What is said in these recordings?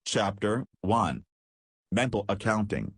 Chapter 1. Mental Accounting.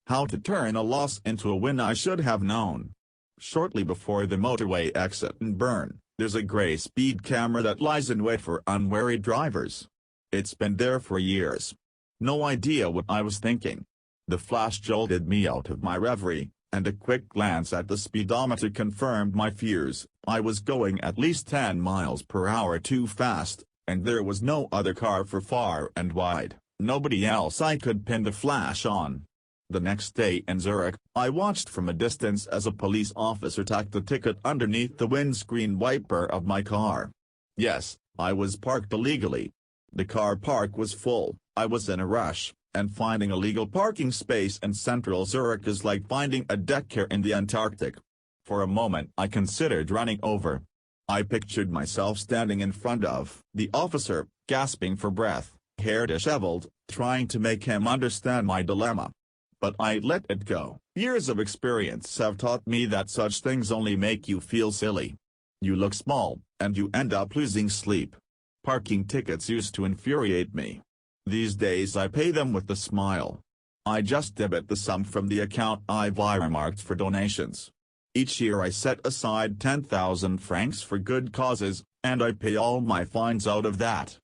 How to turn a loss into a win. I should have known. Shortly before the motorway exit in Bern, there's a grey speed camera that lies in wait for unwary drivers. It's been there for years. No idea what I was thinking. The flash jolted me out of my reverie, and a quick glance at the speedometer confirmed my fears. I was going at least 10 miles per hour too fast, and there was no other car for far and wide, nobody else I could pin the flash on. The next day in Zurich, I watched from a distance as a police officer tacked the ticket underneath the windscreen wiper of my car. Yes, I was parked illegally. The car park was full, I was in a rush, and finding a legal parking space in central Zurich is like finding a deck chair in the Antarctic. For a moment I considered running over. I pictured myself standing in front of the officer, gasping for breath, hair disheveled, trying to make him understand my dilemma. But I let it go. Years of experience have taught me that such things only make you feel silly. You look small, and you end up losing sleep. Parking tickets used to infuriate me. These days I pay them with a smile. I just debit the sum from the account I've earmarked for donations. Each year I set aside 10,000 francs for good causes, and I pay all my fines out of that.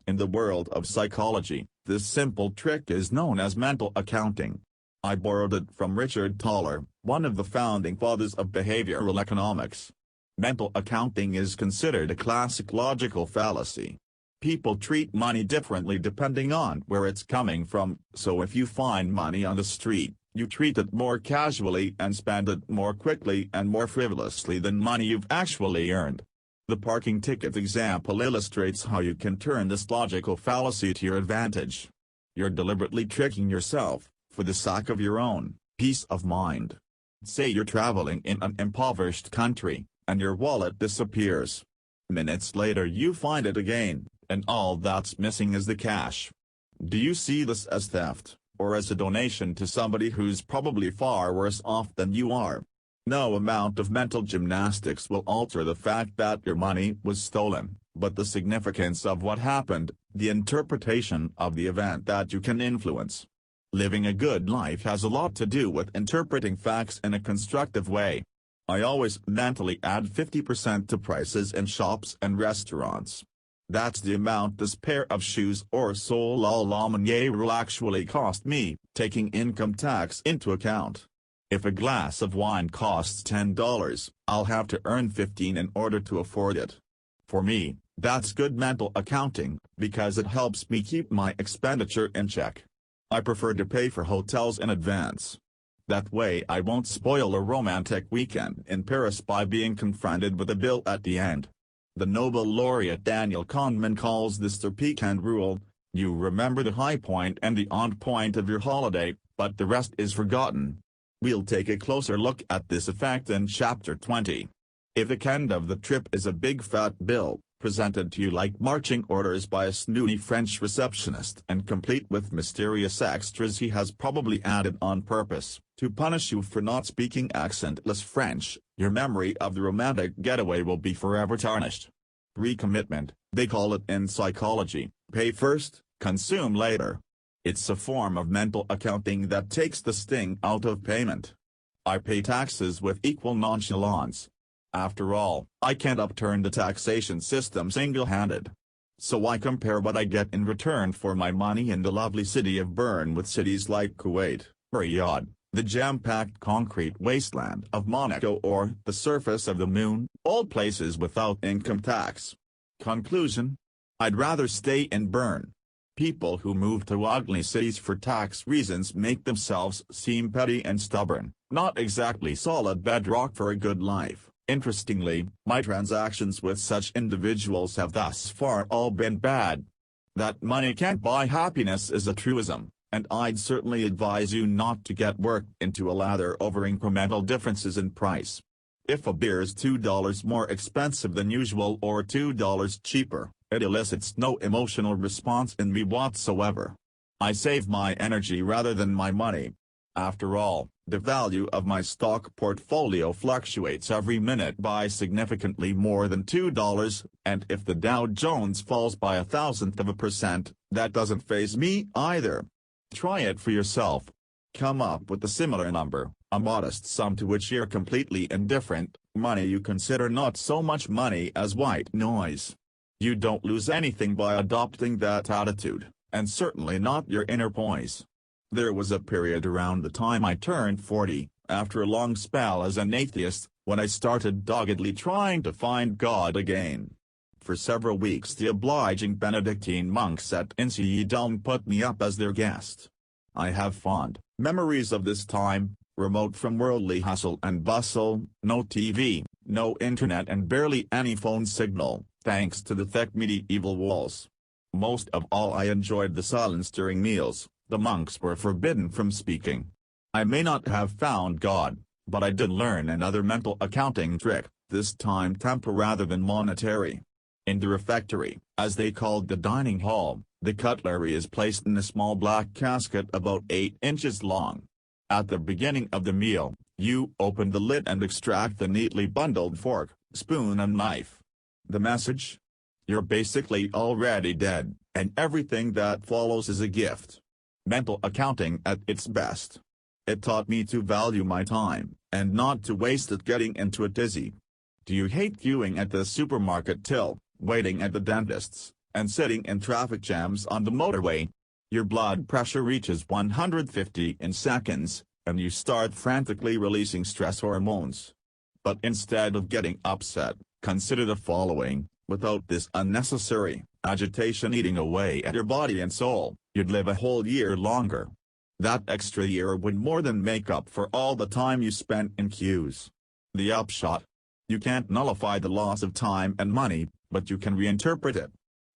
In the world of psychology, this simple trick is known as mental accounting. I borrowed it from Richard Thaler, one of the founding fathers of behavioral economics. Mental accounting is considered a classic logical fallacy. People treat money differently depending on where it's coming from, so if you find money on the street, you treat it more casually and spend it more quickly and more frivolously than money you've actually earned. The parking ticket example illustrates how you can turn this logical fallacy to your advantage. You're deliberately tricking yourself, for the sake of your own peace of mind. Say you're traveling in an impoverished country, and your wallet disappears. Minutes later you find it again, and all that's missing is the cash. Do you see this as theft, or as a donation to somebody who's probably far worse off than you are? No amount of mental gymnastics will alter the fact that your money was stolen, but the significance of what happened, the interpretation of the event that you can influence. Living a good life has a lot to do with interpreting facts in a constructive way. I always mentally add 50% to prices in shops and restaurants. That's the amount this pair of shoes or sole à la manière will actually cost me, taking income tax into account. If a glass of wine costs $10, I'll have to earn $15 in order to afford it. For me, that's good mental accounting, because it helps me keep my expenditure in check. I prefer to pay for hotels in advance. That way I won't spoil a romantic weekend in Paris by being confronted with a bill at the end. The Nobel laureate Daniel Kahneman calls this the pecan rule. You remember the high point and the end point of your holiday, but the rest is forgotten. We'll take a closer look at this effect in Chapter 20. If the end of the trip is a big fat bill, presented to you like marching orders by a snooty French receptionist and complete with mysterious extras he has probably added on purpose, to punish you for not speaking accentless French, your memory of the romantic getaway will be forever tarnished. Recommitment, they call it in psychology, pay first, consume later. It's a form of mental accounting that takes the sting out of payment. I pay taxes with equal nonchalance. After all, I can't upturn the taxation system single-handed. So I compare what I get in return for my money in the lovely city of Bern with cities like Kuwait, Riyadh, the jam-packed concrete wasteland of Monaco, or the surface of the moon, all places without income tax. Conclusion? I'd rather stay in Bern. People who move to ugly cities for tax reasons make themselves seem petty and stubborn, not exactly solid bedrock for a good life. Interestingly, my transactions with such individuals have thus far all been bad. That money can't buy happiness is a truism, and I'd certainly advise you not to get worked into a lather over incremental differences in price. If a beer is $2 more expensive than usual or $2 cheaper, it elicits no emotional response in me whatsoever. I save my energy rather than my money. After all, The value of my stock portfolio fluctuates every minute by significantly more than $2, and if the Dow Jones falls by 0.1%, that doesn't faze me either. Try it for yourself. Come up with a similar number, a modest sum to which you're completely indifferent, money you consider not so much money as white noise. You don't lose anything by adopting that attitude, and certainly not your inner poise. There was a period around the time I turned 40, after a long spell as an atheist, when I started doggedly trying to find God again. For several weeks the obliging Benedictine monks at Innsbruck put me up as their guest. I have fond memories of this time, remote from worldly hustle and bustle, no TV, no internet and barely any phone signal, thanks to the thick medieval walls. Most of all I enjoyed the silence during meals. The monks were forbidden from speaking. I may not have found God, but I did learn another mental accounting trick, this time temporal rather than monetary. In the refectory, as they called the dining hall, the cutlery is placed in a small black casket about 8 inches long. At the beginning of the meal, you open the lid and extract the neatly bundled fork, spoon and knife. The message? You're basically already dead, and everything that follows is a gift. Mental accounting at its best. It taught me to value my time, and not to waste it getting into a tizzy. Do you hate queuing at the supermarket till, waiting at the dentist's, and sitting in traffic jams on the motorway? Your blood pressure reaches 150 in seconds, and you start frantically releasing stress hormones. But instead of getting upset, consider the following: without this unnecessary agitation eating away at your body and soul, you'd live a whole year longer. That extra year would more than make up for all the time you spent in queues. The upshot? You can't nullify the loss of time and money, but you can reinterpret it.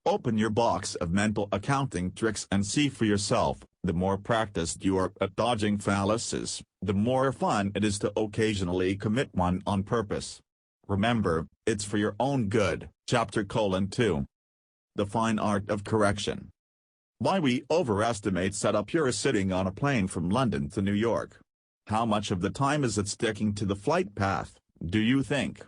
Open your box of mental accounting tricks and see for yourself. The more practiced you are at dodging fallacies, the more fun it is to occasionally commit one on purpose. Remember, it's for your own good. Chapter 2. The Fine Art of Correction. Why we overestimate setup. You're sitting on a plane from London to New York. How much of the time is it sticking to the flight path, do you think?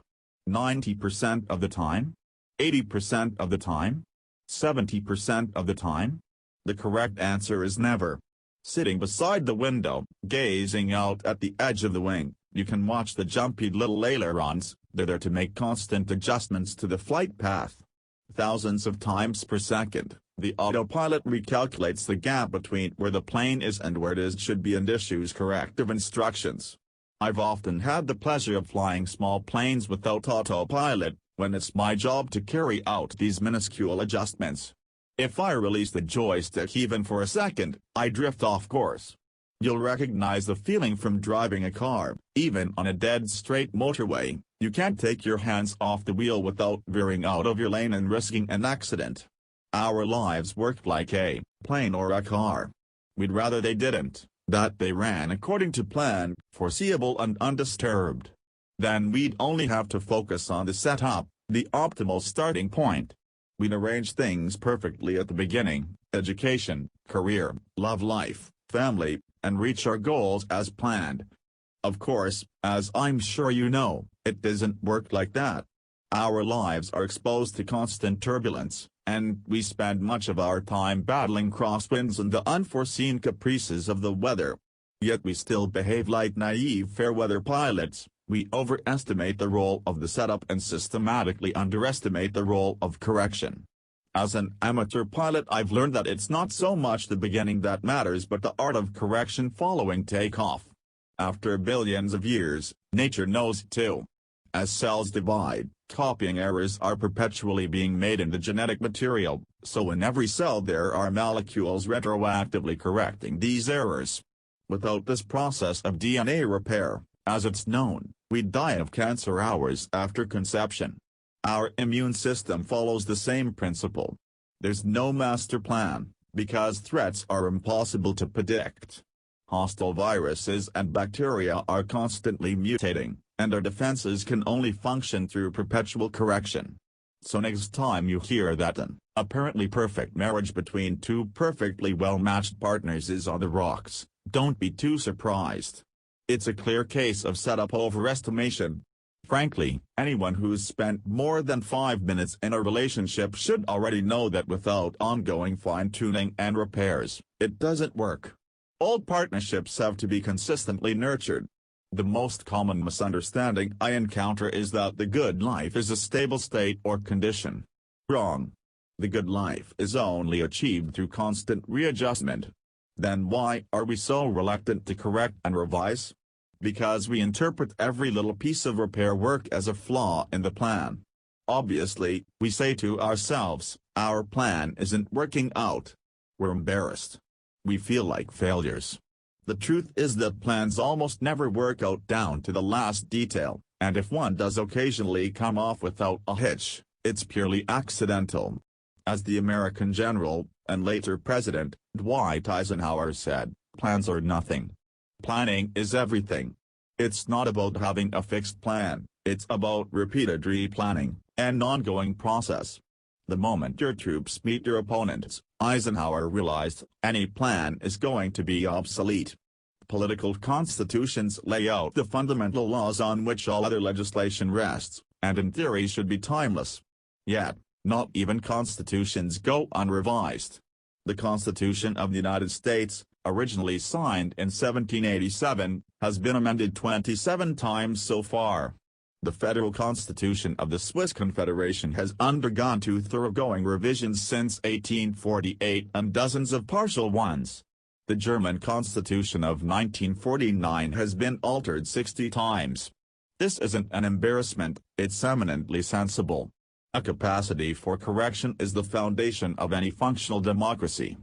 90% of the time? 80% of the time? 70% of the time? The correct answer is never. Sitting beside the window, gazing out at the edge of the wing, you can watch the jumpy little ailerons. They're there to make constant adjustments to the flight path. Thousands of times per second, the autopilot recalculates the gap between where the plane is and where it is should be and issues corrective instructions. I've often had the pleasure of flying small planes without autopilot, when it's my job to carry out these minuscule adjustments. If I release the joystick even for a second, I drift off course. You'll recognize the feeling from driving a car. Even on a dead-straight motorway, you can't take your hands off the wheel without veering out of your lane and risking an accident. Our lives worked like a plane or a car. We'd rather they didn't, that they ran according to plan, foreseeable and undisturbed. Then we'd only have to focus on the setup, the optimal starting point. We'd arrange things perfectly at the beginning: education, career, love life, family, and reach our goals as planned. Of course, as I'm sure you know, it doesn't work like that. Our lives are exposed to constant turbulence, and we spend much of our time battling crosswinds and the unforeseen caprices of the weather. Yet we still behave like naive fair-weather pilots. We overestimate the role of the setup and systematically underestimate the role of correction. As an amateur pilot, I've learned that it's not so much the beginning that matters but the art of correction following takeoff. After billions of years, nature knows it too. As cells divide, copying errors are perpetually being made in the genetic material, so in every cell there are molecules retroactively correcting these errors. Without this process of DNA repair, as it's known, we'd die of cancer hours after conception. Our immune system follows the same principle. There's no master plan, because threats are impossible to predict. Hostile viruses and bacteria are constantly mutating, and our defenses can only function through perpetual correction. So next time you hear that an apparently perfect marriage between two perfectly well-matched partners is on the rocks, don't be too surprised. It's a clear case of setup overestimation. Frankly, anyone who's spent more than 5 minutes in a relationship should already know that without ongoing fine-tuning and repairs, it doesn't work. All partnerships have to be consistently nurtured. The most common misunderstanding I encounter is that the good life is a stable state or condition. Wrong. The good life is only achieved through constant readjustment. Then why are we so reluctant to correct and revise? Because we interpret every little piece of repair work as a flaw in the plan. Obviously, we say to ourselves, our plan isn't working out. We're embarrassed. We feel like failures. The truth is that plans almost never work out down to the last detail, and if one does occasionally come off without a hitch, it's purely accidental. As the American general, and later President, Dwight Eisenhower said, plans are nothing. Planning is everything. It's not about having a fixed plan, it's about repeated replanning, an ongoing process. The moment your troops meet your opponents, Eisenhower realized, any plan is going to be obsolete. Political constitutions lay out the fundamental laws on which all other legislation rests, and in theory should be timeless. Yet, not even constitutions go unrevised. The Constitution of the United States, originally signed in 1787, has been amended 27 times so far. The Federal Constitution of the Swiss Confederation has undergone 2 thoroughgoing revisions since 1848 and dozens of partial ones. The German Constitution of 1949 has been altered 60 times. This isn't an embarrassment, it's eminently sensible. A capacity for correction is the foundation of any functional democracy.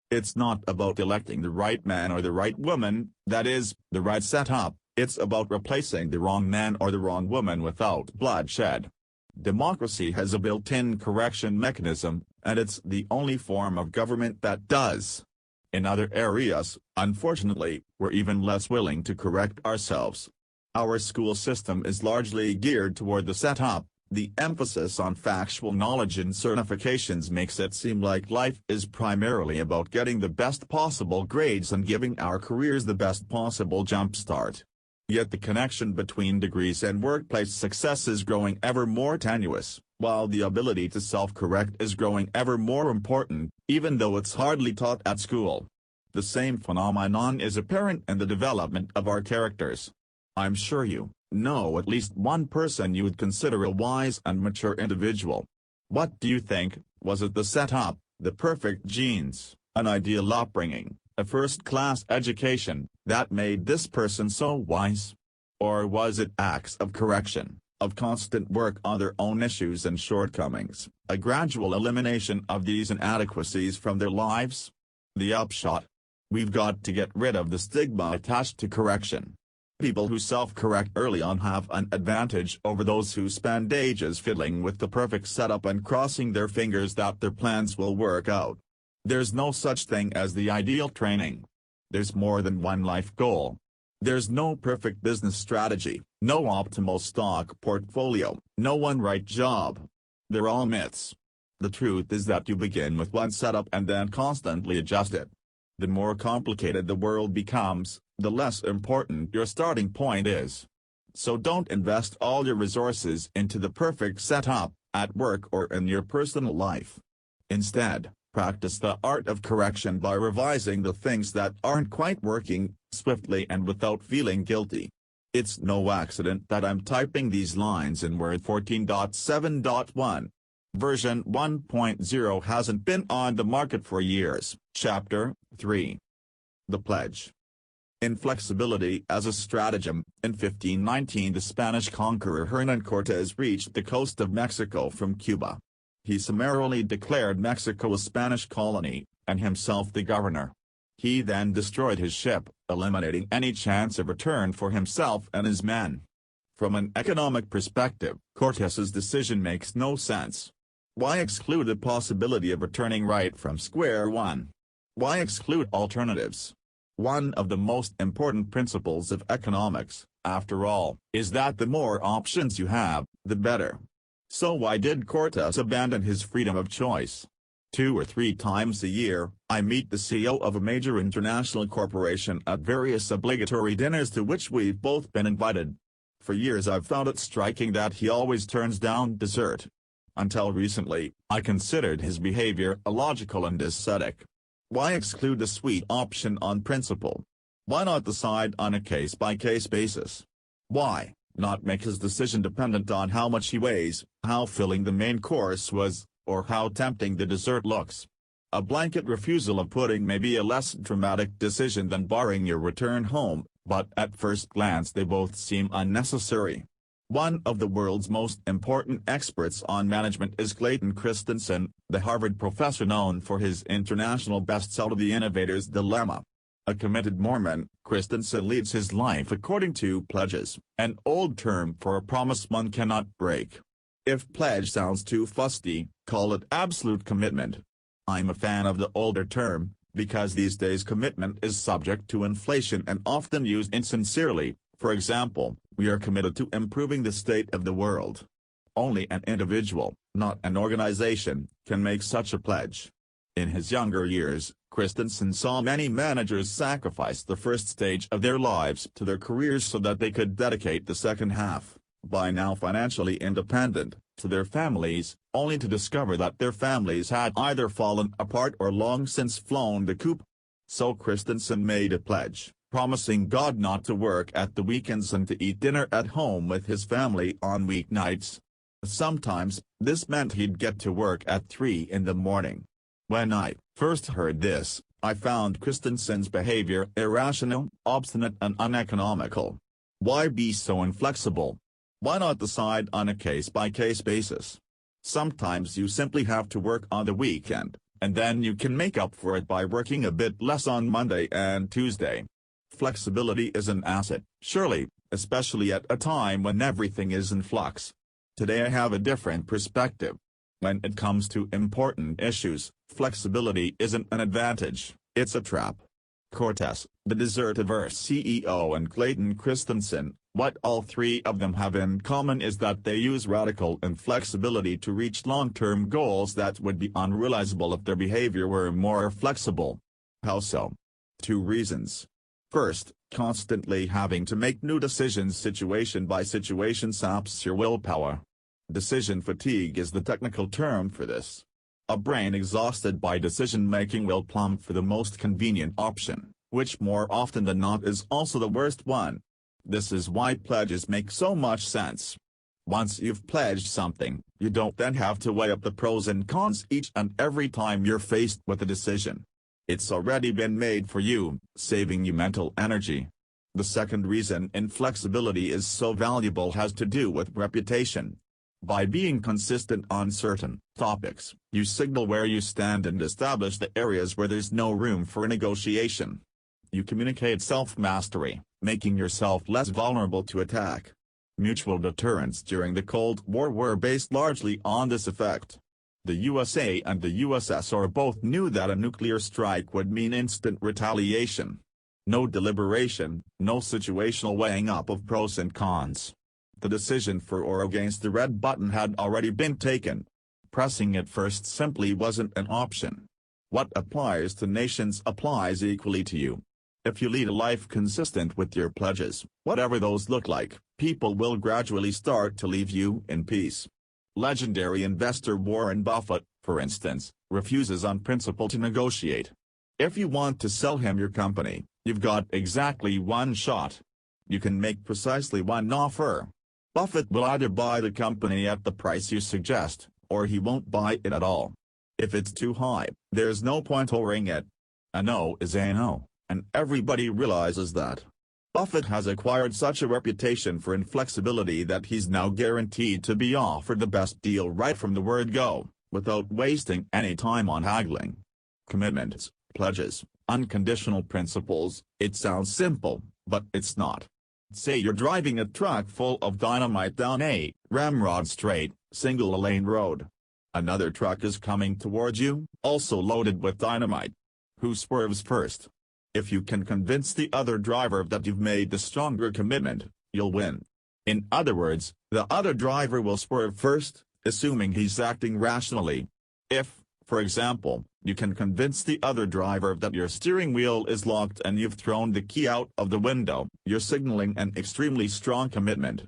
It's not about electing the right man or the right woman, that is, the right setup, it's about replacing the wrong man or the wrong woman without bloodshed. Democracy has a built-in correction mechanism, and it's the only form of government that does. In other areas, unfortunately, we're even less willing to correct ourselves. Our school system is largely geared toward the setup. The emphasis on factual knowledge and certifications makes it seem like life is primarily about getting the best possible grades and giving our careers the best possible jumpstart. Yet the connection between degrees and workplace success is growing ever more tenuous, while the ability to self-correct is growing ever more important, even though it's hardly taught at school. The same phenomenon is apparent in the development of our characters. I'm sure you know at least one person you would consider a wise and mature individual. What do you think? Was it the setup, the perfect genes, an ideal upbringing, a first-class education, that made this person so wise? Or was it acts of correction, of constant work on their own issues and shortcomings, a gradual elimination of these inadequacies from their lives? The upshot? We've got to get rid of the stigma attached to correction. People who self-correct early on have an advantage over those who spend ages fiddling with the perfect setup and crossing their fingers that their plans will work out. There's no such thing as the ideal training. There's more than one life goal. There's no perfect business strategy, no optimal stock portfolio, no one right job. They're all myths. The truth is that you begin with one setup and then constantly adjust it. The more complicated the world becomes, the less important your starting point is. So don't invest all your resources into the perfect setup, at work or in your personal life. Instead, practice the art of correction by revising the things that aren't quite working, swiftly and without feeling guilty. It's no accident that I'm typing these lines in Word 14.7.1. Version 1.0 hasn't been on the market for years. Chapter 3. The Pledge. Inflexibility as a stratagem. In 1519 the Spanish conqueror Hernán Cortés reached the coast of Mexico from Cuba. He summarily declared Mexico a Spanish colony, and himself the governor. He then destroyed his ship, eliminating any chance of return for himself and his men. From an economic perspective, Cortés's decision makes no sense. Why exclude the possibility of returning right from square one? Why exclude alternatives? One of the most important principles of economics, after all, is that the more options you have, the better. So why did Cortés abandon his freedom of choice? 2 or 3 times a year, I meet the CEO of a major international corporation at various obligatory dinners to which we've both been invited. For years I've found it striking that he always turns down dessert. Until recently, I considered his behavior illogical and ascetic. Why exclude the sweet option on principle? Why not decide on a case-by-case basis? Why not make his decision dependent on how much he weighs, how filling the main course was, or how tempting the dessert looks? A blanket refusal of pudding may be a less dramatic decision than barring your return home, but at first glance they both seem unnecessary. One of the world's most important experts on management is Clayton Christensen, the Harvard professor known for his international bestseller The Innovator's Dilemma. A committed Mormon, Christensen leads his life according to pledges, an old term for a promise one cannot break. If pledge sounds too fusty, call it absolute commitment. I'm a fan of the older term, because these days commitment is subject to inflation and often used insincerely. For example, we are committed to improving the state of the world. Only an individual, not an organization, can make such a pledge. In his younger years, Christensen saw many managers sacrifice the first stage of their lives to their careers so that they could dedicate the second half, by now financially independent, to their families, only to discover that their families had either fallen apart or long since flown the coop. So Christensen made a pledge, promising God not to work at the weekends and to eat dinner at home with his family on weeknights. Sometimes, this meant he'd get to work at 3 in the morning. When I first heard this, I found Christensen's behavior irrational, obstinate and uneconomical. Why be so inflexible? Why not decide on a case-by-case basis? Sometimes you simply have to work on the weekend, and then you can make up for it by working a bit less on Monday and Tuesday. Flexibility is an asset, surely, especially at a time when everything is in flux. Today I have a different perspective. When it comes to important issues, flexibility isn't an advantage, it's a trap. Cortez, the dessert-averse CEO, and Clayton Christensen, what all three of them have in common is that they use radical inflexibility to reach long-term goals that would be unrealizable if their behavior were more flexible. How so? 2 reasons. First, constantly having to make new decisions situation by situation saps your willpower. Decision fatigue is the technical term for this. A brain exhausted by decision-making will plumb for the most convenient option, which more often than not is also the worst one. This is why pledges make so much sense. Once you've pledged something, you don't then have to weigh up the pros and cons each and every time you're faced with a decision. It's already been made for you, saving you mental energy. The second reason inflexibility is so valuable has to do with reputation. By being consistent on certain topics, you signal where you stand and establish the areas where there's no room for negotiation. You communicate self-mastery, making yourself less vulnerable to attack. Mutual deterrents during the Cold War were based largely on this effect. The USA and the USSR both knew that a nuclear strike would mean instant retaliation. No deliberation, no situational weighing up of pros and cons. The decision for or against the red button had already been taken. Pressing it first simply wasn't an option. What applies to nations applies equally to you. If you lead a life consistent with your pledges, whatever those look like, people will gradually start to leave you in peace. Legendary investor Warren Buffett, for instance, refuses on principle to negotiate. If you want to sell him your company, you've got exactly one shot. You can make precisely one offer. Buffett will either buy the company at the price you suggest, or he won't buy it at all. If it's too high, there's no point lowering it. A no is a no, and everybody realizes that. Buffett has acquired such a reputation for inflexibility that he's now guaranteed to be offered the best deal right from the word go, without wasting any time on haggling. Commitments, pledges, unconditional principles, it sounds simple, but it's not. Say you're driving a truck full of dynamite down a ramrod straight, single-lane road. Another truck is coming towards you, also loaded with dynamite. Who swerves first? If you can convince the other driver that you've made the stronger commitment, you'll win. In other words, the other driver will swerve first, assuming he's acting rationally. If, For example, you can convince the other driver that your steering wheel is locked and you've thrown the key out of the window. You're signaling an extremely strong commitment.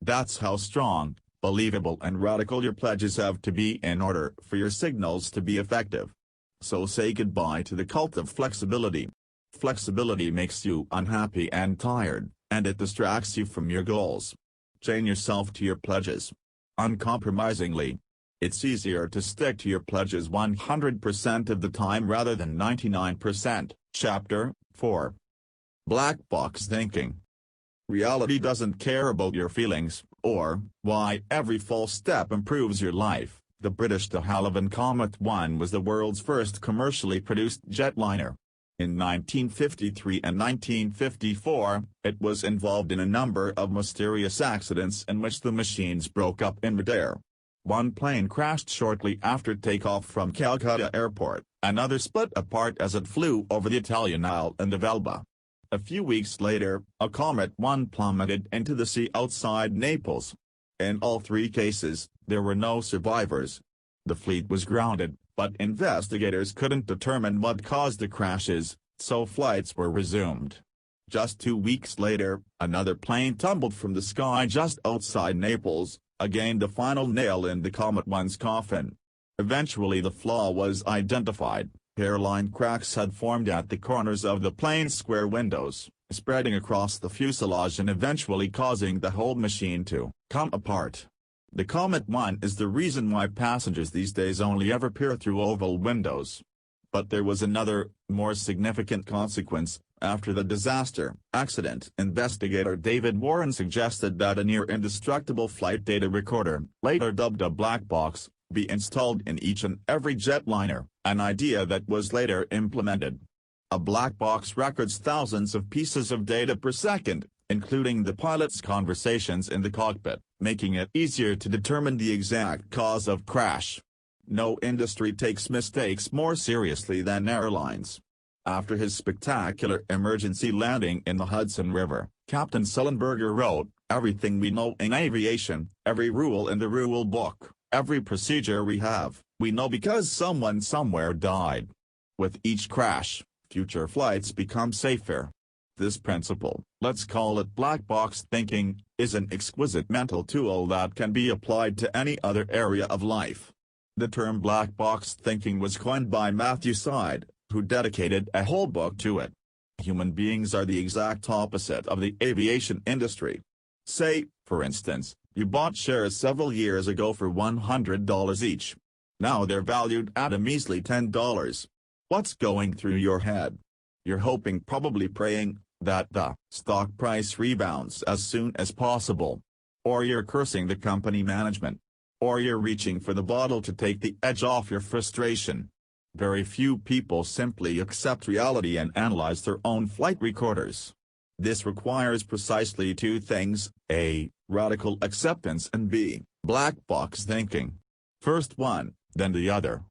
That's how strong, believable and radical your pledges have to be in order for your signals to be effective. So say goodbye to the cult of flexibility. Flexibility makes you unhappy and tired, and it distracts you from your goals. Chain yourself to your pledges. Uncompromisingly. It's easier to stick to your pledges 100% of the time rather than 99%. Chapter 4. Black Box Thinking. Reality doesn't care about your feelings, or why every false step improves your life. The British de Havilland Comet 1 was the world's first commercially produced jetliner. In 1953 and 1954, it was involved in a number of mysterious accidents in which the machines broke up in midair. One plane crashed shortly after takeoff from Calcutta Airport, another split apart as it flew over the Italian island of Elba. A few weeks later, a Comet 1 plummeted into the sea outside Naples. In all three cases, there were no survivors. The fleet was grounded, but investigators couldn't determine what caused the crashes, so flights were resumed. Just 2 weeks later, another plane tumbled from the sky just outside Naples, again the final nail in the Comet 1's coffin. Eventually the flaw was identified. Hairline cracks had formed at the corners of the plane's square windows, spreading across the fuselage and eventually causing the whole machine to come apart. The Comet 1 is the reason why passengers these days only ever peer through oval windows. But there was another, more significant consequence. After the disaster accident, investigator David Warren suggested that a near-indestructible flight data recorder, later dubbed a black box, be installed in each and every jetliner, an idea that was later implemented. A black box records thousands of pieces of data per second, including the pilot's conversations in the cockpit, making it easier to determine the exact cause of crash. No industry takes mistakes more seriously than airlines. After his spectacular emergency landing in the Hudson River, Captain Sullenberger wrote, "Everything we know in aviation, every rule in the rule book, every procedure we know because someone somewhere died. With each crash, future flights become safer." This principle, let's call it black box thinking, is an exquisite mental tool that can be applied to any other area of life. The term black box thinking was coined by Matthew Syed, who dedicated a whole book to it. Human beings are the exact opposite of the aviation industry. Say, for instance, you bought shares several years ago for $100 each. Now they're valued at a measly $10. What's going through your head? You're hoping, probably praying, that the stock price rebounds as soon as possible. Or you're cursing the company management. Or you're reaching for the bottle to take the edge off your frustration. Very few people simply accept reality and analyze their own flight recorders. This requires precisely two things: A, radical acceptance, and B, black box thinking. First one, then the other.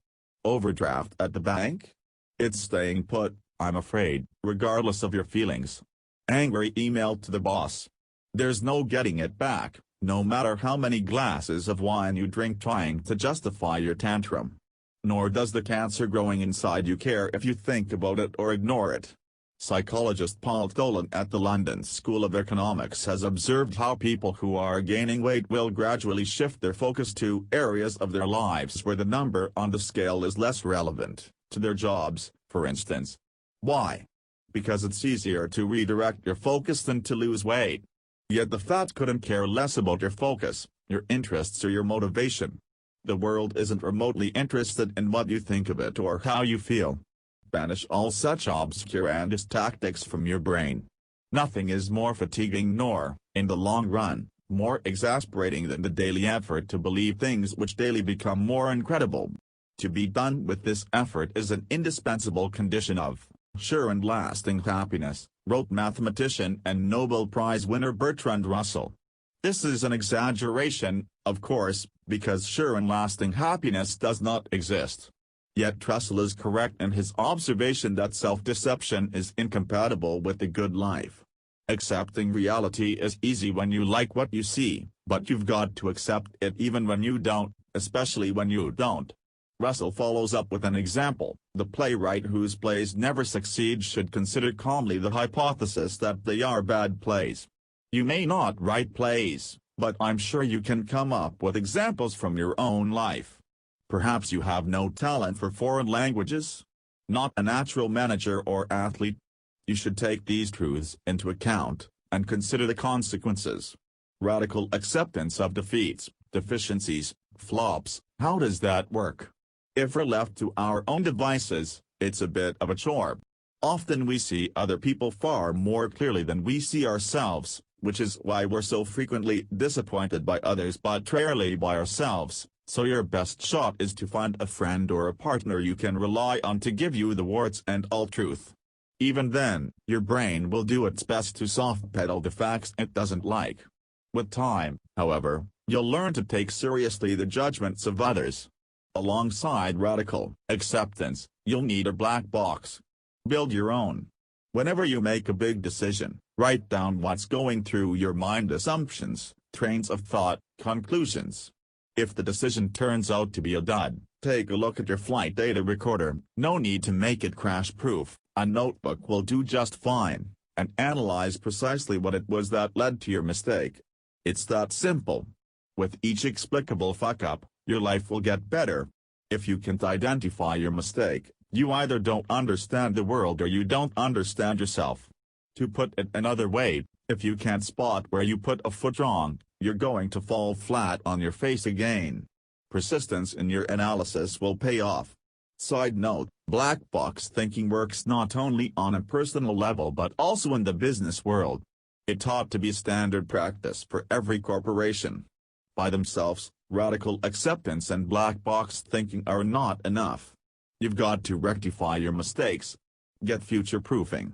Overdraft at the bank? It's staying put, I'm afraid, regardless of your feelings. Angry email to the boss. There's no getting it back, no matter how many glasses of wine you drink trying to justify your tantrum. Nor does the cancer growing inside you care if you think about it or ignore it. Psychologist Paul Tolan at the London School of Economics has observed how people who are gaining weight will gradually shift their focus to areas of their lives where the number on the scale is less relevant, to their jobs, for instance. Why? Because it's easier to redirect your focus than to lose weight. Yet the fat couldn't care less about your focus, your interests or your motivation. The world isn't remotely interested in what you think of it or how you feel. Banish all such obscurantist tactics from your brain. Nothing is more fatiguing nor, in the long run, more exasperating than the daily effort to believe things which daily become more incredible. To be done with this effort is an indispensable condition of sure and lasting happiness, wrote mathematician and Nobel Prize winner Bertrand Russell. This is an exaggeration, of course, because sure and lasting happiness does not exist. Yet Russell is correct in his observation that self-deception is incompatible with the good life. Accepting reality is easy when you like what you see, but you've got to accept it even when you don't, especially when you don't. Russell follows up with an example: the playwright whose plays never succeed should consider calmly the hypothesis that they are bad plays. You may not write plays, but I'm sure you can come up with examples from your own life. Perhaps you have no talent for foreign languages? Not a natural manager or athlete? You should take these truths into account, and consider the consequences. Radical acceptance of defeats, deficiencies, flops. How does that work? If we're left to our own devices, it's a bit of a chore. Often we see other people far more clearly than we see ourselves, which is why we're so frequently disappointed by others but rarely by ourselves. So your best shot is to find a friend or a partner you can rely on to give you the warts and all truth. Even then, your brain will do its best to soft-pedal the facts it doesn't like. With time, however, you'll learn to take seriously the judgments of others. Alongside radical acceptance, you'll need a black box. Build your own. Whenever you make a big decision, write down what's going through your mind: assumptions, trains of thought, conclusions. If the decision turns out to be a dud, take a look at your flight data recorder. No need to make it crash-proof, a notebook will do just fine, and analyze precisely what it was that led to your mistake. It's that simple. With each explicable fuck-up, your life will get better. If you can't identify your mistake, you either don't understand the world or you don't understand yourself. To put it another way, if you can't spot where you put a foot wrong, you're going to fall flat on your face again. Persistence in your analysis will pay off. Side note: black box thinking works not only on a personal level but also in the business world. It ought to be standard practice for every corporation. By themselves, radical acceptance and black box thinking are not enough. You've got to rectify your mistakes. Get future-proofing.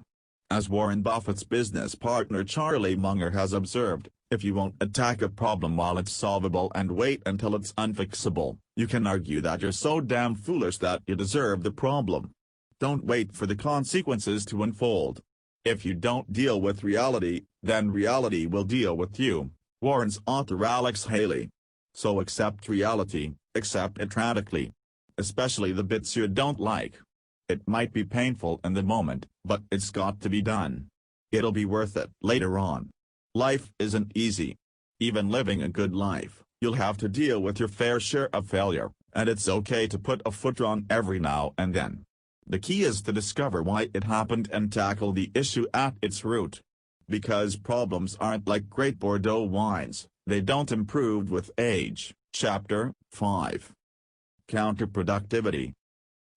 As Warren Buffett's business partner Charlie Munger has observed, if you won't attack a problem while it's solvable and wait until it's unfixable, you can argue that you're so damn foolish that you deserve the problem. Don't wait for the consequences to unfold. If you don't deal with reality, then reality will deal with you. Warren's author Alex Haley. So accept reality, accept it radically. Especially the bits you don't like. It might be painful in the moment, but it's got to be done. It'll be worth it later on. Life isn't easy. Even living a good life, you'll have to deal with your fair share of failure, and it's okay to put a foot wrong every now and then. The key is to discover why it happened and tackle the issue at its root. Because problems aren't like great Bordeaux wines, they don't improve with age. Chapter 5. Counterproductivity.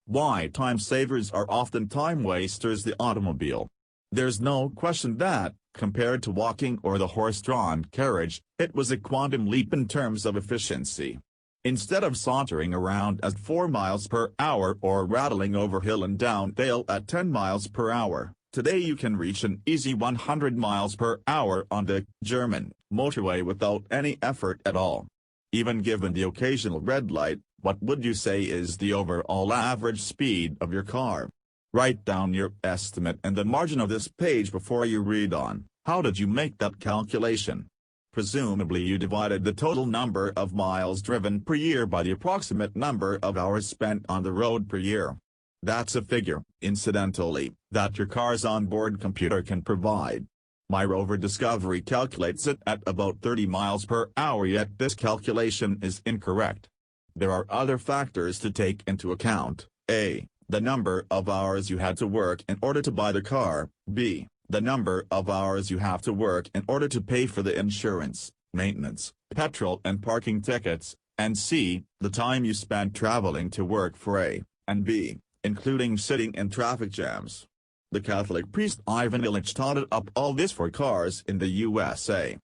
Why time savers are often time wasters. The automobile. There's no question that, compared to walking or the horse-drawn carriage, it was a quantum leap in terms of efficiency. Instead of sauntering around at 4 miles per hour or rattling over hill and down dale at 10 miles per hour, today you can reach an easy 100 miles per hour on the German motorway without any effort at all. Even given the occasional red light, what would you say is the overall average speed of your car? Write down your estimate in the margin of this page before you read on. How did you make that calculation? Presumably you divided the total number of miles driven per year by the approximate number of hours spent on the road per year. That's a figure, incidentally, that your car's onboard computer can provide. My rover Discovery calculates it at about 30 miles per hour, yet this calculation is incorrect. There are other factors to take into account: A. The number of hours you had to work in order to buy the car, B. The number of hours you have to work in order to pay for the insurance, maintenance, petrol and parking tickets, and C. The time you spent traveling to work for A and B, including sitting in traffic jams. The Catholic priest Ivan Illich totted up all this for cars in the USA.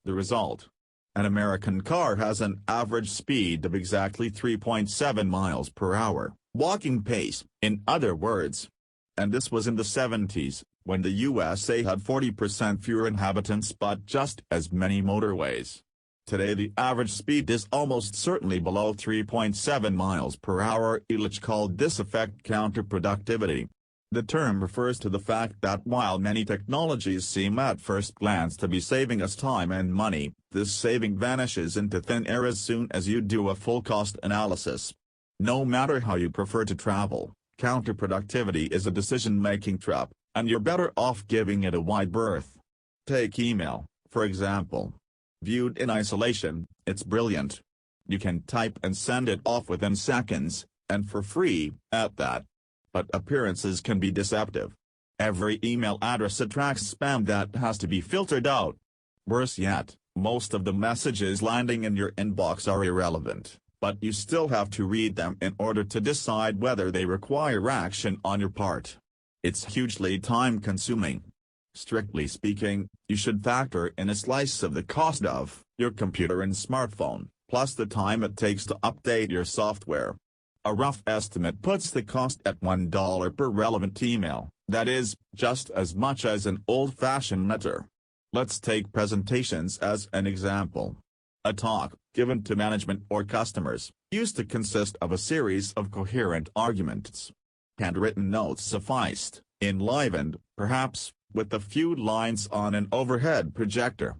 The result? An American car has an average speed of exactly 3.7 miles per hour, walking pace, in other words. And this was in the 70s, when the USA had 40% fewer inhabitants but just as many motorways. Today the average speed is almost certainly below 3.7 miles per hour. Illich called this effect counterproductivity. The term refers to the fact that while many technologies seem at first glance to be saving us time and money, this saving vanishes into thin air as soon as you do a full cost analysis. No matter how you prefer to travel, counterproductivity is a decision-making trap, and you're better off giving it a wide berth. Take email, for example. Viewed in isolation, it's brilliant. You can type and send it off within seconds, and for free, at that. But appearances can be deceptive. Every email address attracts spam that has to be filtered out. Worse yet, most of the messages landing in your inbox are irrelevant, but you still have to read them in order to decide whether they require action on your part. It's hugely time-consuming. Strictly speaking, you should factor in a slice of the cost of your computer and smartphone, plus the time it takes to update your software. A rough estimate puts the cost at $1 per relevant email, that is, just as much as an old-fashioned letter. Let's take presentations as an example. A talk, given to management or customers, used to consist of a series of coherent arguments. Handwritten notes sufficed, enlivened, perhaps, with a few lines on an overhead projector.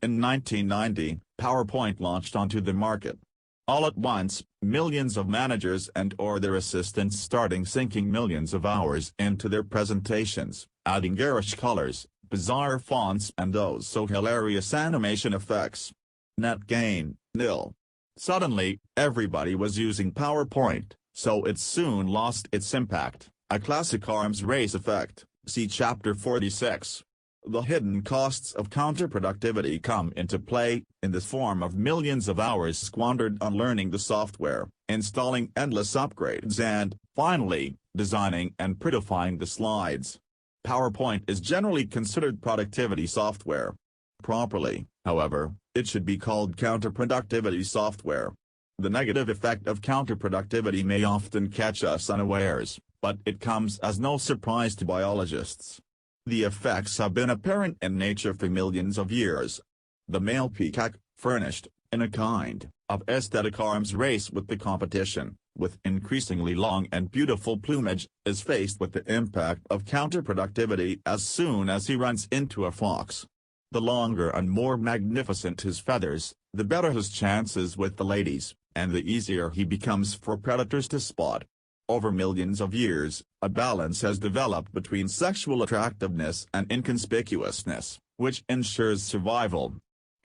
In 1990, PowerPoint launched onto the market. All at once, millions of managers and/or their assistants started sinking millions of hours into their presentations, adding garish colors, bizarre fonts and those so hilarious animation effects. Net gain, nil. Suddenly, everybody was using PowerPoint, so it soon lost its impact, a classic arms race effect, see Chapter 46. The hidden costs of counterproductivity come into play, in the form of millions of hours squandered on learning the software, installing endless upgrades and, finally, designing and prettifying the slides. PowerPoint is generally considered productivity software. Properly, however, it should be called counterproductivity software. The negative effect of counterproductivity may often catch us unawares, but it comes as no surprise to biologists. The effects have been apparent in nature for millions of years. The male peacock, furnished, in a kind of aesthetic arms race with the competition, with increasingly long and beautiful plumage, is faced with the impact of counterproductivity as soon as he runs into a fox. The longer and more magnificent his feathers, the better his chances with the ladies, and the easier he becomes for predators to spot. Over millions of years, a balance has developed between sexual attractiveness and inconspicuousness, which ensures survival.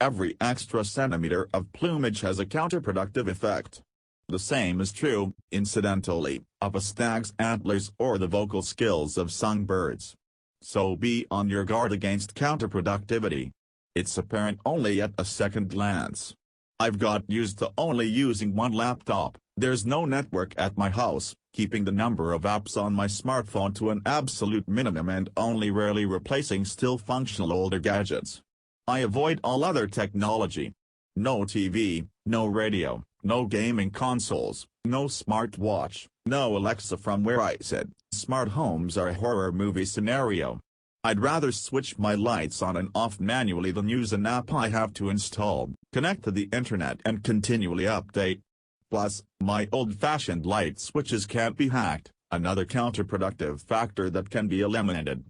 Every extra centimeter of plumage has a counterproductive effect. The same is true, incidentally, of a stag's antlers or the vocal skills of songbirds. So be on your guard against counterproductivity. It's apparent only at a second glance. I've got used to only using one laptop. There's no network at my house, keeping the number of apps on my smartphone to an absolute minimum and only rarely replacing still functional older gadgets. I avoid all other technology. No TV, no radio, no gaming consoles, no smartwatch, no Alexa from where I sit. Smart homes are a horror movie scenario. I'd rather switch my lights on and off manually than use an app I have to install, connect to the internet and continually update. Plus, my old-fashioned light switches can't be hacked, another counterproductive factor that can be eliminated.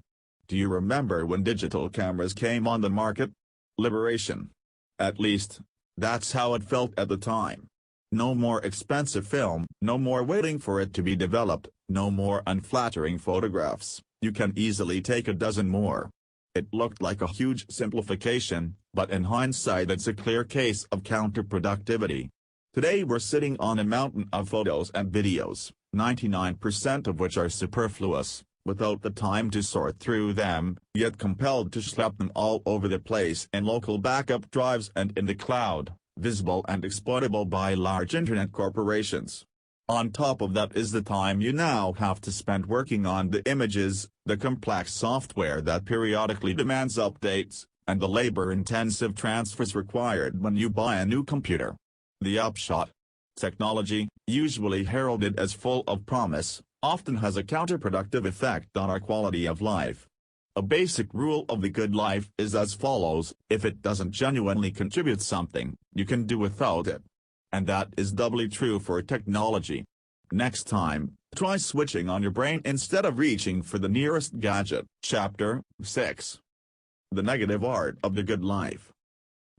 Do you remember when digital cameras came on the market? Liberation. At least, that's how it felt at the time. No more expensive film, no more waiting for it to be developed, no more unflattering photographs, you can easily take a dozen more. It looked like a huge simplification, but in hindsight it's a clear case of counterproductivity. Today we're sitting on a mountain of photos and videos, 99% of which are superfluous, without the time to sort through them, yet compelled to schlep them all over the place in local backup drives and in the cloud, visible and exploitable by large internet corporations. On top of that is the time you now have to spend working on the images, the complex software that periodically demands updates, and the labor-intensive transfers required when you buy a new computer. The upshot: technology, usually heralded as full of promise, often has a counterproductive effect on our quality of life. A basic rule of the good life is as follows: if it doesn't genuinely contribute something, you can do without it. And that is doubly true for technology. Next time, try switching on your brain instead of reaching for the nearest gadget. Chapter 6. The Negative Art of the Good Life.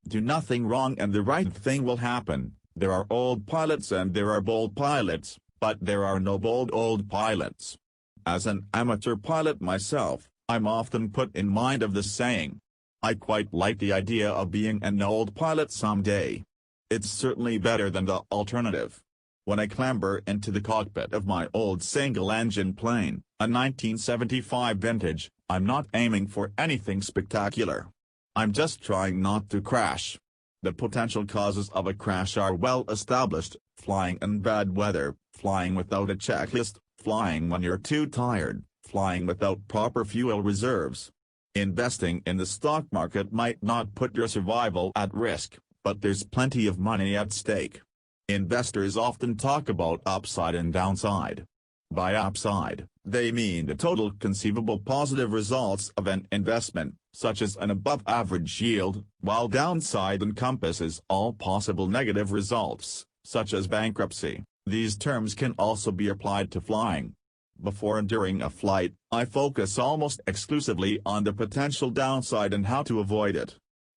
Do nothing wrong and the right thing will happen. There are old pilots and there are bold pilots, but there are no bold old pilots. As an amateur pilot myself, I'm often put in mind of this saying. I quite like the idea of being an old pilot someday. It's certainly better than the alternative. When I clamber into the cockpit of my old single-engine plane, a 1975 vintage, I'm not aiming for anything spectacular. I'm just trying not to crash. The potential causes of a crash are well established: flying in bad weather, flying without a checklist, flying when you're too tired, flying without proper fuel reserves. Investing in the stock market might not put your survival at risk, but there's plenty of money at stake. Investors often talk about upside and downside. By upside, they mean the total conceivable positive results of an investment, such as an above-average yield, while downside encompasses all possible negative results, such as bankruptcy. These terms can also be applied to flying. Before and during a flight, I focus almost exclusively on the potential downside and how to avoid it.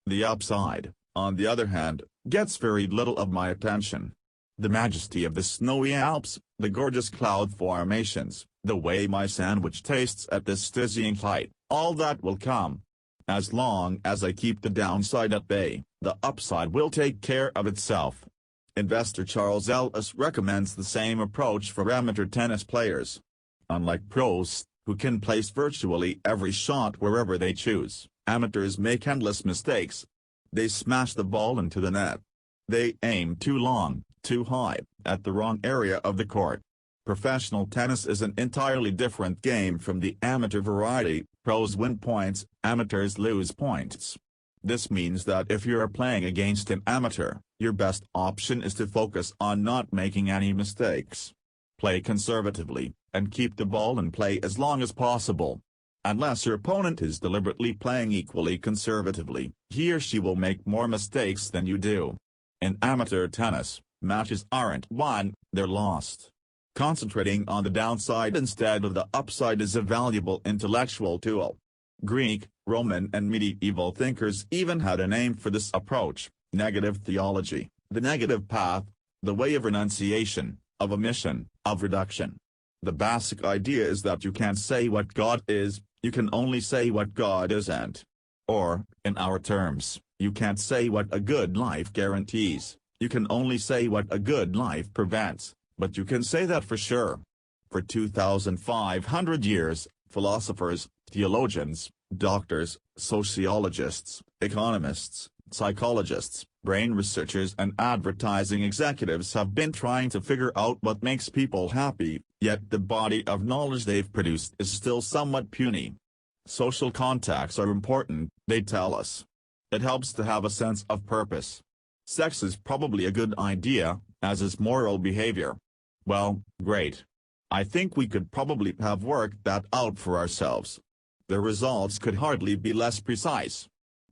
The upside, on the other hand, gets very little of my attention. The majesty of the snowy Alps, the gorgeous cloud formations, the way my sandwich tastes at this dizzying height, all that will come. As long as I keep the downside at bay, the upside will take care of itself. Investor Charles Ellis recommends the same approach for amateur tennis players. Unlike pros, who can place virtually every shot wherever they choose, amateurs make endless mistakes. They smash the ball into the net. They aim too long, too high, at the wrong area of the court. Professional tennis is an entirely different game from the amateur variety. Pros win points, amateurs lose points. This means that if you are playing against an amateur, your best option is to focus on not making any mistakes. Play conservatively, and keep the ball in play as long as possible. Unless your opponent is deliberately playing equally conservatively, he or she will make more mistakes than you do. In amateur tennis, matches aren't won, they're lost. Concentrating on the downside instead of the upside is a valuable intellectual tool. Greek, Roman and medieval thinkers even had a name for this approach: negative theology, the negative path, the way of renunciation, of omission, of reduction. The basic idea is that you can't say what God is, you can only say what God isn't. Or, in our terms, you can't say what a good life guarantees, you can only say what a good life prevents, but you can say that for sure. For 2,500 years, philosophers, theologians, doctors, sociologists, economists, psychologists, brain researchers and advertising executives have been trying to figure out what makes people happy, yet the body of knowledge they've produced is still somewhat puny. Social contacts are important, they tell us. It helps to have a sense of purpose. Sex is probably a good idea, as is moral behavior. Well, great. I think we could probably have worked that out for ourselves. The results could hardly be less precise.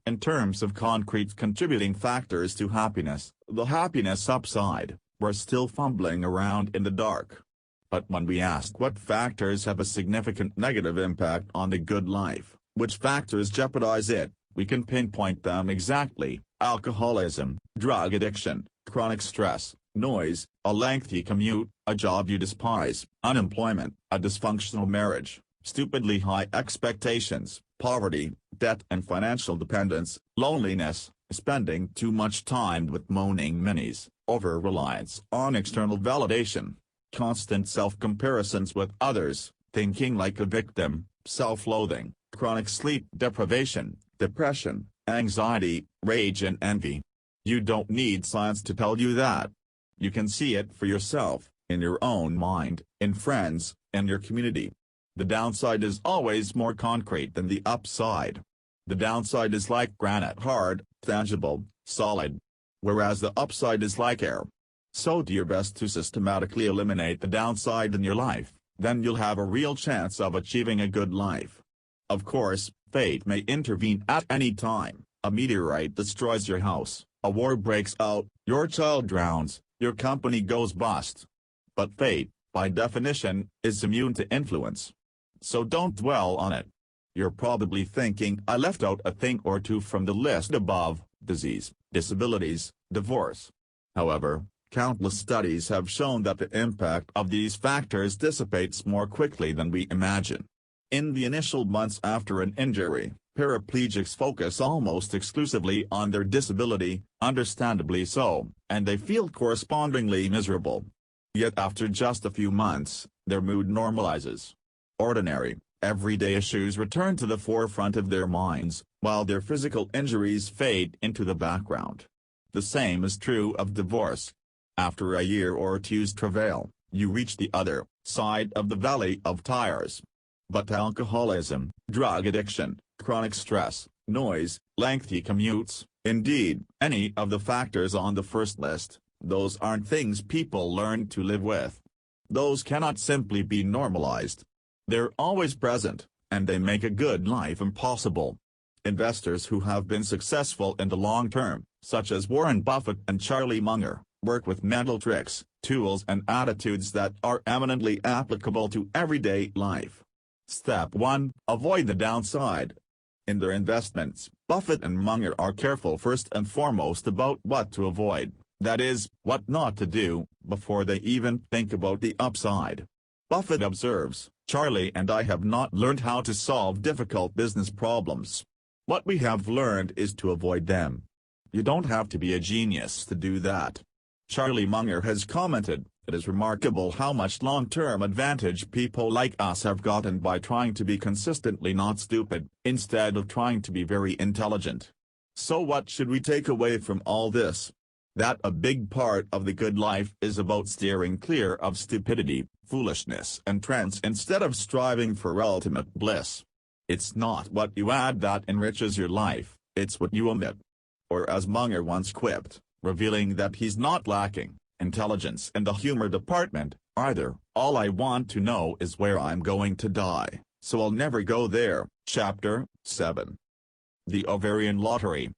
In terms of concrete contributing factors to happiness, the happiness upside, we're still fumbling around in the dark. But when we ask what factors have a significant negative impact on the good life, which factors jeopardize it, we can pinpoint them exactly: alcoholism, drug addiction, chronic stress, noise, a lengthy commute, a job you despise, unemployment, a dysfunctional marriage, stupidly high expectations, poverty, debt and financial dependence, loneliness, spending too much time with moaning minis, over-reliance on external validation, constant self-comparisons with others, thinking like a victim, self-loathing, chronic sleep deprivation, depression, anxiety, rage and envy. You don't need science to tell you that. You can see it for yourself, in your own mind, in friends, in your community. The downside is always more concrete than the upside. The downside is like granite: hard, tangible, solid. Whereas the upside is like air. So do your best to systematically eliminate the downside in your life, then you'll have a real chance of achieving a good life. Of course, fate may intervene at any time. A meteorite destroys your house, a war breaks out, your child drowns, your company goes bust. But fate, by definition, is immune to influence. So don't dwell on it. You're probably thinking I left out a thing or two from the list above: disease, disabilities, divorce. However, Countless studies have shown that the impact of these factors dissipates more quickly than we imagine. In the initial months after an injury, paraplegics focus almost exclusively on their disability, understandably so, and they feel correspondingly miserable. Yet after just a few months, their mood normalizes. Ordinary, everyday issues return to the forefront of their minds, while their physical injuries fade into the background. The same is true of divorce. After a year or two's travail, you reach the other side of the valley of tears. But alcoholism, drug addiction, chronic stress, noise, lengthy commutes, indeed, any of the factors on the first list, those aren't things people learn to live with. Those cannot simply be normalized. They're always present, and they make a good life impossible. Investors who have been successful in the long term, such as Warren Buffett and Charlie Munger, work with mental tricks, tools and attitudes that are eminently applicable to everyday life. Step 1. Avoid the downside. In their investments, Buffett and Munger are careful first and foremost about what to avoid, that is, what not to do, before they even think about the upside. Buffett observes, "Charlie and I have not learned how to solve difficult business problems. What we have learned is to avoid them." You don't have to be a genius to do that. Charlie Munger has commented, "It is remarkable how much long-term advantage people like us have gotten by trying to be consistently not stupid, instead of trying to be very intelligent." So what should we take away from all this? That a big part of the good life is about steering clear of stupidity, foolishness and trends instead of striving for ultimate bliss. It's not what you add that enriches your life, it's what you omit. Or as Munger once quipped, revealing that he's not lacking intelligence in the humor department, either, "All I want to know is where I'm going to die, so I'll never go there." Chapter 7. The Ovarian Lottery.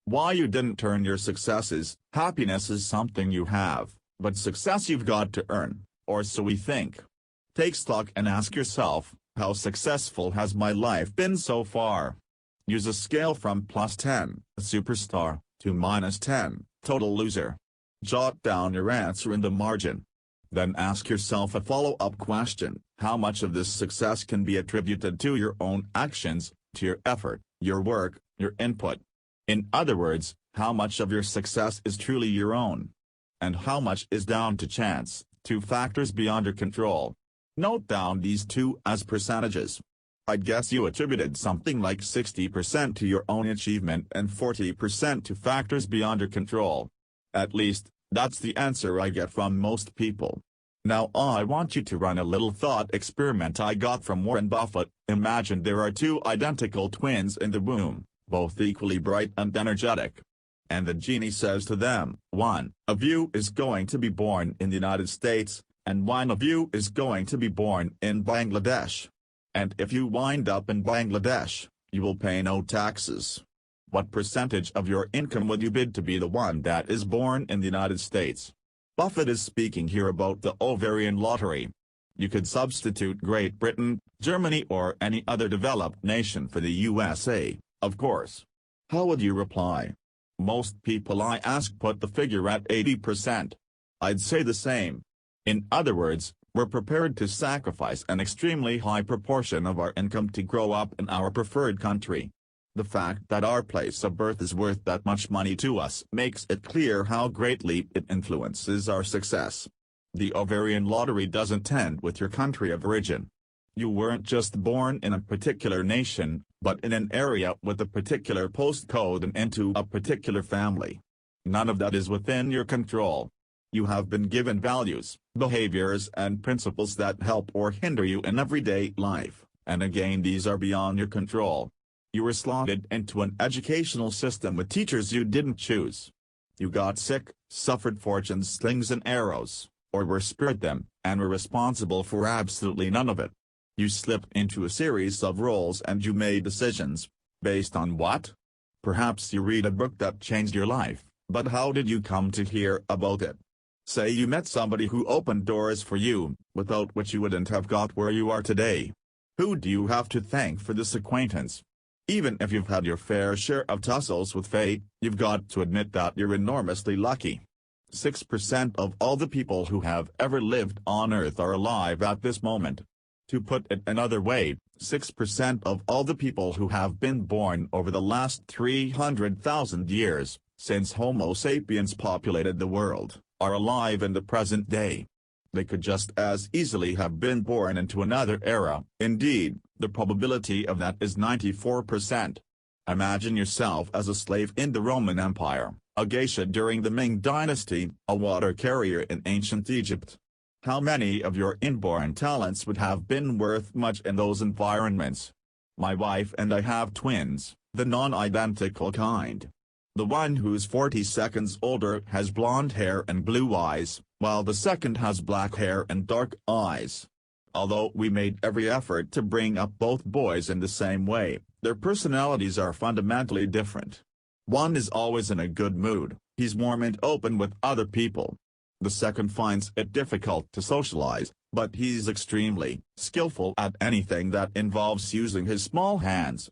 Why you didn't earn your successes. Happiness is something you have, but success you've got to earn, or so we think. Take stock and ask yourself, how successful has my life been so far? Use a scale from +10, a superstar, to -10, total loser. Jot down your answer in the margin. Then ask yourself a follow-up question, how much of this success can be attributed to your own actions, to your effort, your work, your input? In other words, how much of your success is truly your own? And how much is down to chance, to factors beyond your control? Note down these two as percentages. I'd guess you attributed something like 60% to your own achievement and 40% to factors beyond your control. At least, that's the answer I get from most people. Now I want you to run a little thought experiment I got from Warren Buffett. Imagine there are two identical twins in the womb, both equally bright and energetic. And the genie says to them, "One of you is going to be born in the United States, and one of you is going to be born in Bangladesh. And if you wind up in Bangladesh, you will pay no taxes. What percentage of your income would you bid to be the one that is born in the United States?" Buffett is speaking here about the ovarian lottery. You could substitute Great Britain, Germany or any other developed nation for the USA, of course. How would you reply? Most people I ask put the figure at 80%. I'd say the same. In other words, we're prepared to sacrifice an extremely high proportion of our income to grow up in our preferred country. The fact that our place of birth is worth that much money to us makes it clear how greatly it influences our success. The ovarian lottery doesn't end with your country of origin. You weren't just born in a particular nation, but in an area with a particular postcode and into a particular family. None of that is within your control. You have been given values, behaviors and principles that help or hinder you in everyday life, and again these are beyond your control. You were slotted into an educational system with teachers you didn't choose. You got sick, suffered fortune's slings and arrows, or were spared them, and were responsible for absolutely none of it. You slipped into a series of roles and you made decisions. Based on what? Perhaps you read a book that changed your life, but how did you come to hear about it? Say you met somebody who opened doors for you, without which you wouldn't have got where you are today. Who do you have to thank for this acquaintance? Even if you've had your fair share of tussles with fate, you've got to admit that you're enormously lucky. 6% of all the people who have ever lived on Earth are alive at this moment. To put it another way, 6% of all the people who have been born over the last 300,000 years, since Homo sapiens populated the world, are alive in the present day. They could just as easily have been born into another era. Indeed, the probability of that is 94%. Imagine yourself as a slave in the Roman Empire, a geisha during the Ming Dynasty, a water carrier in ancient Egypt. How many of your inborn talents would have been worth much in those environments? My wife and I have twins, the non-identical kind. The one who's 40 seconds older has blonde hair and blue eyes, while the second has black hair and dark eyes. Although we made every effort to bring up both boys in the same way, their personalities are fundamentally different. One is always in a good mood, he's warm and open with other people. The second finds it difficult to socialize, but he's extremely skillful at anything that involves using his small hands.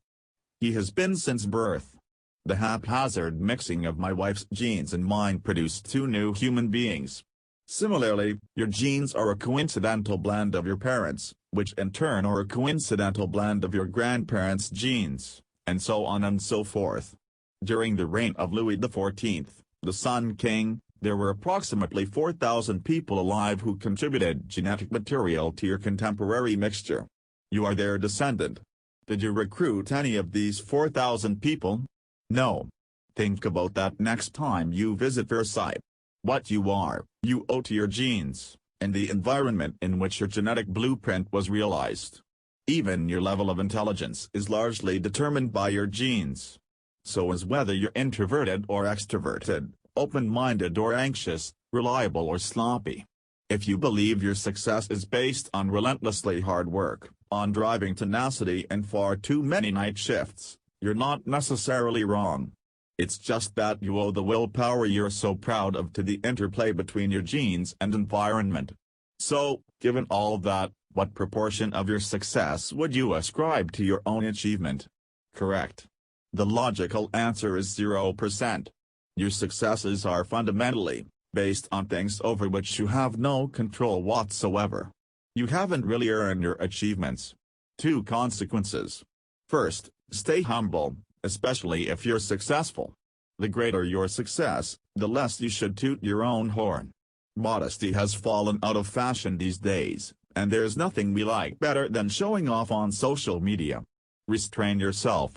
He has been since birth. The haphazard mixing of my wife's genes and mine produced two new human beings. Similarly, your genes are a coincidental blend of your parents, which in turn are a coincidental blend of your grandparents' genes, and so on and so forth. During the reign of Louis XIV, the Sun King, there were approximately 4,000 people alive who contributed genetic material to your contemporary mixture. You are their descendant. Did you recruit any of these 4,000 people? No. Think about that next time you visit Versailles. What you are, you owe to your genes, and the environment in which your genetic blueprint was realized. Even your level of intelligence is largely determined by your genes. So is whether you're introverted or extroverted, open-minded or anxious, reliable or sloppy. If you believe your success is based on relentlessly hard work, on driving tenacity and far too many night shifts, you're not necessarily wrong. It's just that you owe the willpower you're so proud of to the interplay between your genes and environment. So, given all that, what proportion of your success would you ascribe to your own achievement? Correct. The logical answer is 0%. Your successes are fundamentally based on things over which you have no control whatsoever. You haven't really earned your achievements. 2 consequences. First, stay humble, especially if you're successful. The greater your success, the less you should toot your own horn. Modesty has fallen out of fashion these days, and there's nothing we like better than showing off on social media. Restrain yourself.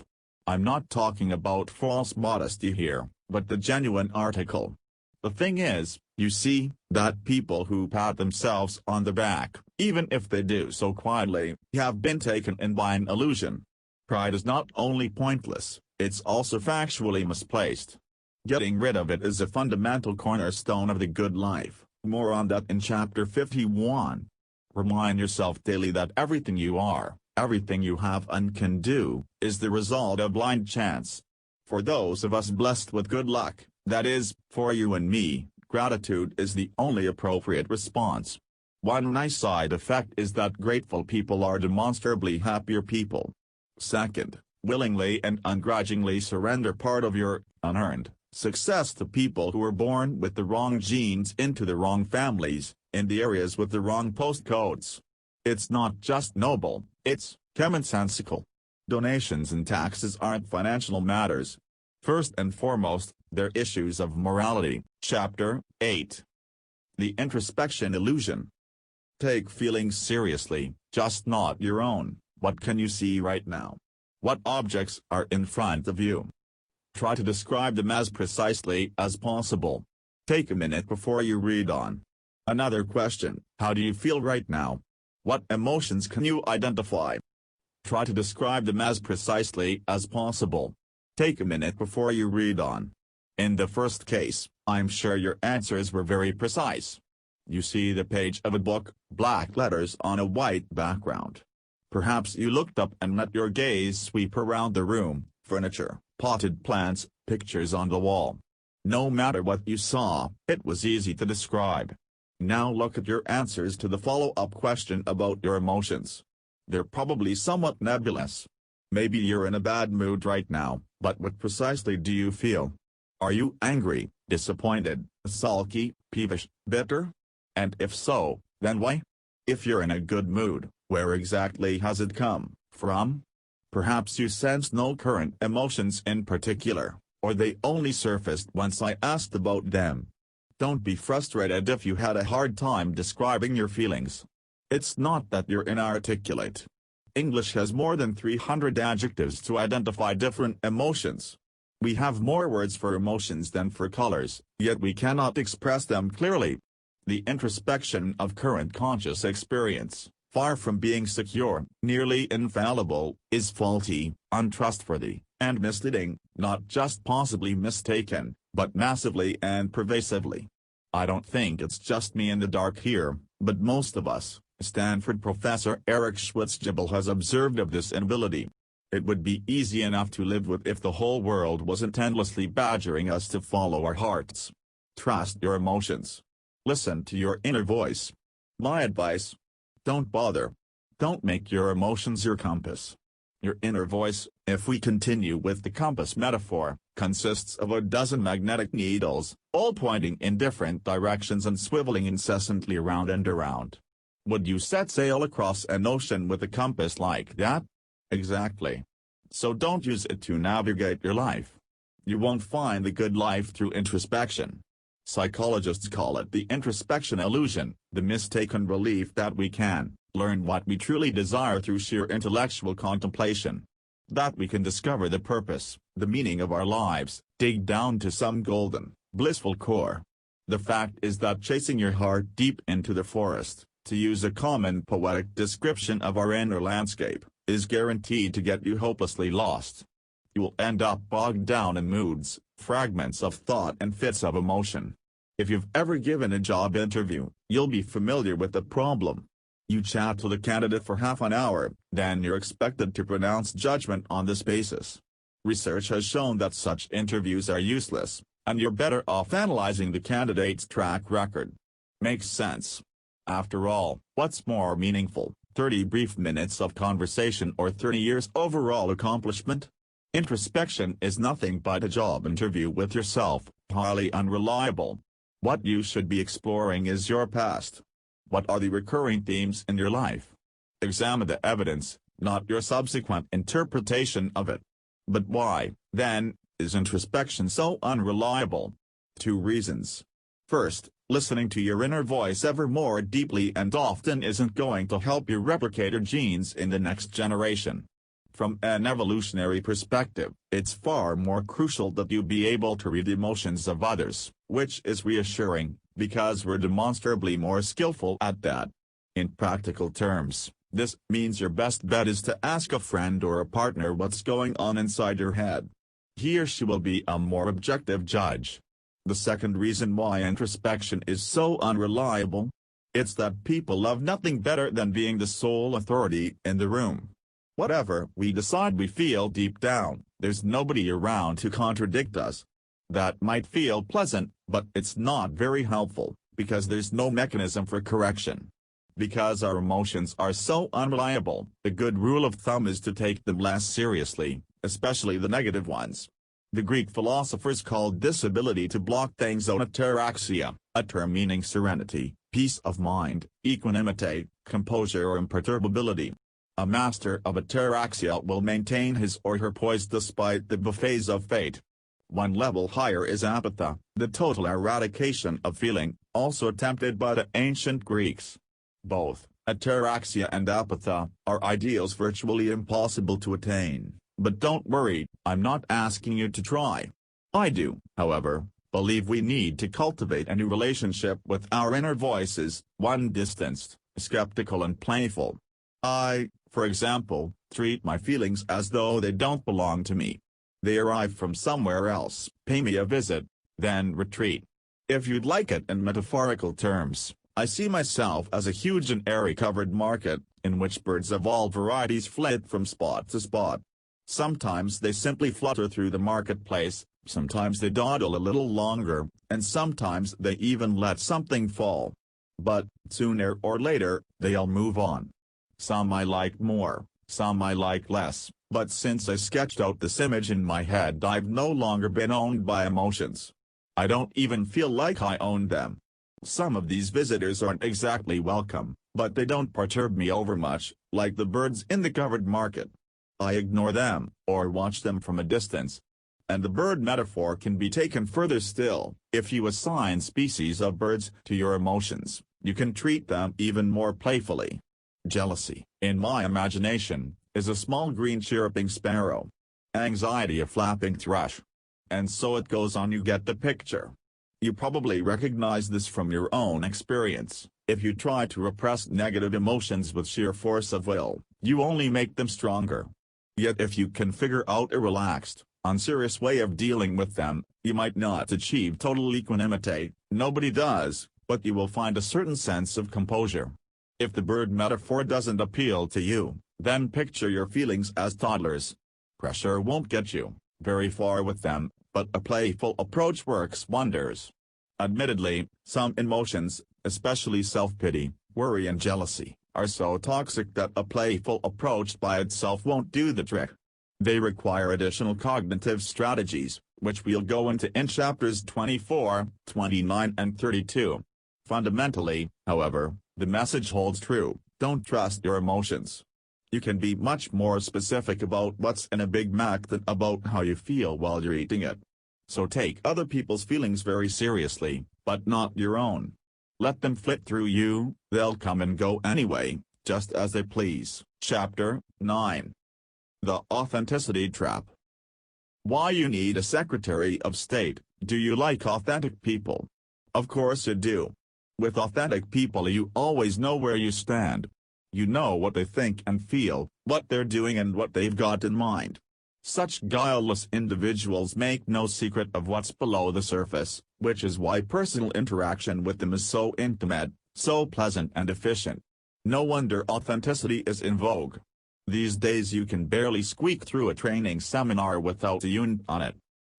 I'm not talking about false modesty here, but the genuine article. The thing is, you see, that people who pat themselves on the back, even if they do so quietly, have been taken in by an illusion. Pride is not only pointless, it's also factually misplaced. Getting rid of it is a fundamental cornerstone of the good life. More on that in chapter 51. Remind yourself daily that everything you are, everything you have and can do, is the result of blind chance. For those of us blessed with good luck, that is, for you and me, gratitude is the only appropriate response. One nice side effect is that grateful people are demonstrably happier people. Second, willingly and ungrudgingly surrender part of your unearned success to people who were born with the wrong genes into the wrong families, in the areas with the wrong postcodes. It's not just noble, it's commonsensical. Donations and taxes aren't financial matters. First and foremost, they're issues of morality. Chapter 8. The Introspection Illusion. Take feelings seriously, just not your own. What can you see right now? What objects are in front of you? Try to describe them as precisely as possible. Take a minute before you read on. Another question, how do you feel right now? What emotions can you identify? Try to describe them as precisely as possible. Take a minute before you read on. In the first case, I'm sure your answers were very precise. You see the page of a book, black letters on a white background. Perhaps you looked up and let your gaze sweep around the room, furniture, potted plants, pictures on the wall. No matter what you saw, it was easy to describe. Now look at your answers to the follow-up question about your emotions. They're probably somewhat nebulous. Maybe you're in a bad mood right now, but what precisely do you feel? Are you angry, disappointed, Sulky, peevish, bitter? And if so, then why? If you're in a good mood, where exactly has it come from? Perhaps you sense no current emotions in particular, or they only surfaced once I asked about them. Don't be frustrated if you had a hard time describing your feelings. It's not that you're inarticulate. English has more than 300 adjectives to identify different emotions. We have more words for emotions than for colors, yet we cannot express them clearly. The introspection of current conscious experience, far from being secure, nearly infallible, is faulty, untrustworthy, and misleading, not just possibly mistaken, but massively and pervasively. I don't think it's just me in the dark here, but most of us, Stanford professor Eric Schwitzgebel has observed of this inability. It would be easy enough to live with if the whole world wasn't endlessly badgering us to follow our hearts. Trust your emotions. Listen to your inner voice. My advice: don't bother. Don't make your emotions your compass. Your inner voice, if we continue with the compass metaphor, consists of a dozen magnetic needles, all pointing in different directions and swiveling incessantly around and around. Would you set sail across an ocean with a compass like that? Exactly. So don't use it to navigate your life. You won't find the good life through introspection. Psychologists call it the introspection illusion, the mistaken belief that we can learn what we truly desire through sheer intellectual contemplation. That we can discover the purpose, the meaning of our lives, dig down to some golden, blissful core. The fact is that chasing your heart deep into the forest, to use a common poetic description of our inner landscape, is guaranteed to get you hopelessly lost. You will end up bogged down in moods, fragments of thought and fits of emotion. If you've ever given a job interview, you'll be familiar with the problem. You chat to the candidate for half an hour, then you're expected to pronounce judgment on this basis. Research has shown that such interviews are useless, and you're better off analyzing the candidate's track record. Makes sense. After all, what's more meaningful, 30 brief minutes of conversation or 30 years overall accomplishment? Introspection is nothing but a job interview with yourself, highly unreliable. What you should be exploring is your past. What are the recurring themes in your life? Examine the evidence, not your subsequent interpretation of it. But why, then, is introspection so unreliable? 2 reasons. First, listening to your inner voice ever more deeply and often isn't going to help you replicate your genes in the next generation. From an evolutionary perspective, it's far more crucial that you be able to read the emotions of others, which is reassuring, because we're demonstrably more skillful at that. In practical terms, this means your best bet is to ask a friend or a partner what's going on inside your head. He or she will be a more objective judge. The second reason why introspection is so unreliable? It's that people love nothing better than being the sole authority in the room. Whatever we decide we feel deep down, there's nobody around to contradict us. That might feel pleasant, but it's not very helpful, because there's no mechanism for correction. Because our emotions are so unreliable, a good rule of thumb is to take them less seriously, especially the negative ones. The Greek philosophers called this ability to block things ataraxia, a term meaning serenity, peace of mind, equanimity, composure or imperturbability. A master of ataraxia will maintain his or her poise despite the buffets of fate. One level higher is apathy, the total eradication of feeling, also attempted by the ancient Greeks. Both, ataraxia and apathy, are ideals virtually impossible to attain, but don't worry, I'm not asking you to try. I do, however, believe we need to cultivate a new relationship with our inner voices, one distanced, skeptical and playful. I, for example, treat my feelings as though they don't belong to me. They arrive from somewhere else, pay me a visit, then retreat. If you'd like it in metaphorical terms, I see myself as a huge and airy covered market, in which birds of all varieties flit from spot to spot. Sometimes they simply flutter through the marketplace, sometimes they dawdle a little longer, and sometimes they even let something fall. But, sooner or later, they'll move on. Some I like more, some I like less, but since I sketched out this image in my head I've no longer been owned by emotions. I don't even feel like I own them. Some of these visitors aren't exactly welcome, but they don't perturb me overmuch, like the birds in the covered market. I ignore them, or watch them from a distance. And the bird metaphor can be taken further still. If you assign species of birds to your emotions, you can treat them even more playfully. Jealousy, in my imagination, is a small green chirruping sparrow. Anxiety a flapping thrush. And so it goes on. You get the picture. You probably recognize this from your own experience. If you try to repress negative emotions with sheer force of will, you only make them stronger. Yet if you can figure out a relaxed, unserious way of dealing with them, you might not achieve total equanimity. Nobody does, but you will find a certain sense of composure. If the bird metaphor doesn't appeal to you, then picture your feelings as toddlers. Pressure won't get you very far with them, but a playful approach works wonders. Admittedly, some emotions, especially self-pity, worry and jealousy, are so toxic that a playful approach by itself won't do the trick. They require additional cognitive strategies, which we'll go into in chapters 24, 29 and 32. Fundamentally, however, the message holds true: don't trust your emotions. You can be much more specific about what's in a Big Mac than about how you feel while you're eating it. So take other people's feelings very seriously, but not your own. Let them flit through you, they'll come and go anyway, just as they please. Chapter 9. The Authenticity Trap. Why you need a Secretary of State. Do you like authentic people? Of course you do. With authentic people you always know where you stand. You know what they think and feel, what they're doing and what they've got in mind. Such guileless individuals make no secret of what's below the surface, which is why personal interaction with them is so intimate, so pleasant and efficient. No wonder authenticity is in vogue. These days you can barely squeak through a training seminar without a unit on it.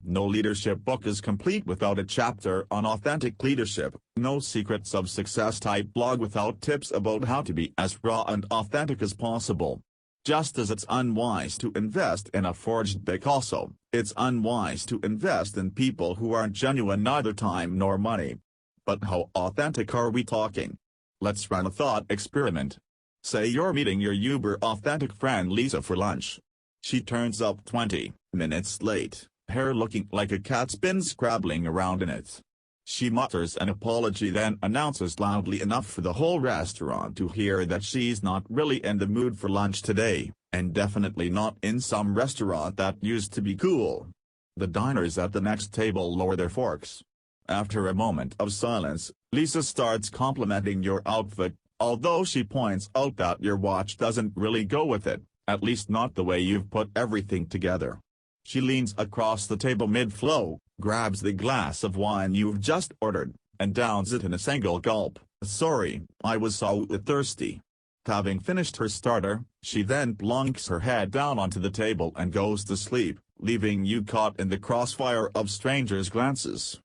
No leadership book is complete without a chapter on authentic leadership, no secrets of success type blog without tips about how to be as raw and authentic as possible. Just as it's unwise to invest in a forged Picasso, it's unwise to invest in people who aren't genuine, neither time nor money. But how authentic are we talking? Let's run a thought experiment. Say you're meeting your uber authentic friend Lisa for lunch. She turns up 20 minutes late, hair looking like a cat's been scrabbling around in it. She mutters an apology, then announces loudly enough for the whole restaurant to hear that she's not really in the mood for lunch today, and definitely not in some restaurant that used to be cool. The diners at the next table lower their forks. After a moment of silence, Lisa starts complimenting your outfit, although she points out that your watch doesn't really go with it, at least not the way you've put everything together. She leans across the table mid-flow, grabs the glass of wine you've just ordered, and downs it in a single gulp. Sorry, I was so thirsty. Having finished her starter, she then plunks her head down onto the table and goes to sleep, leaving you caught in the crossfire of strangers' glances.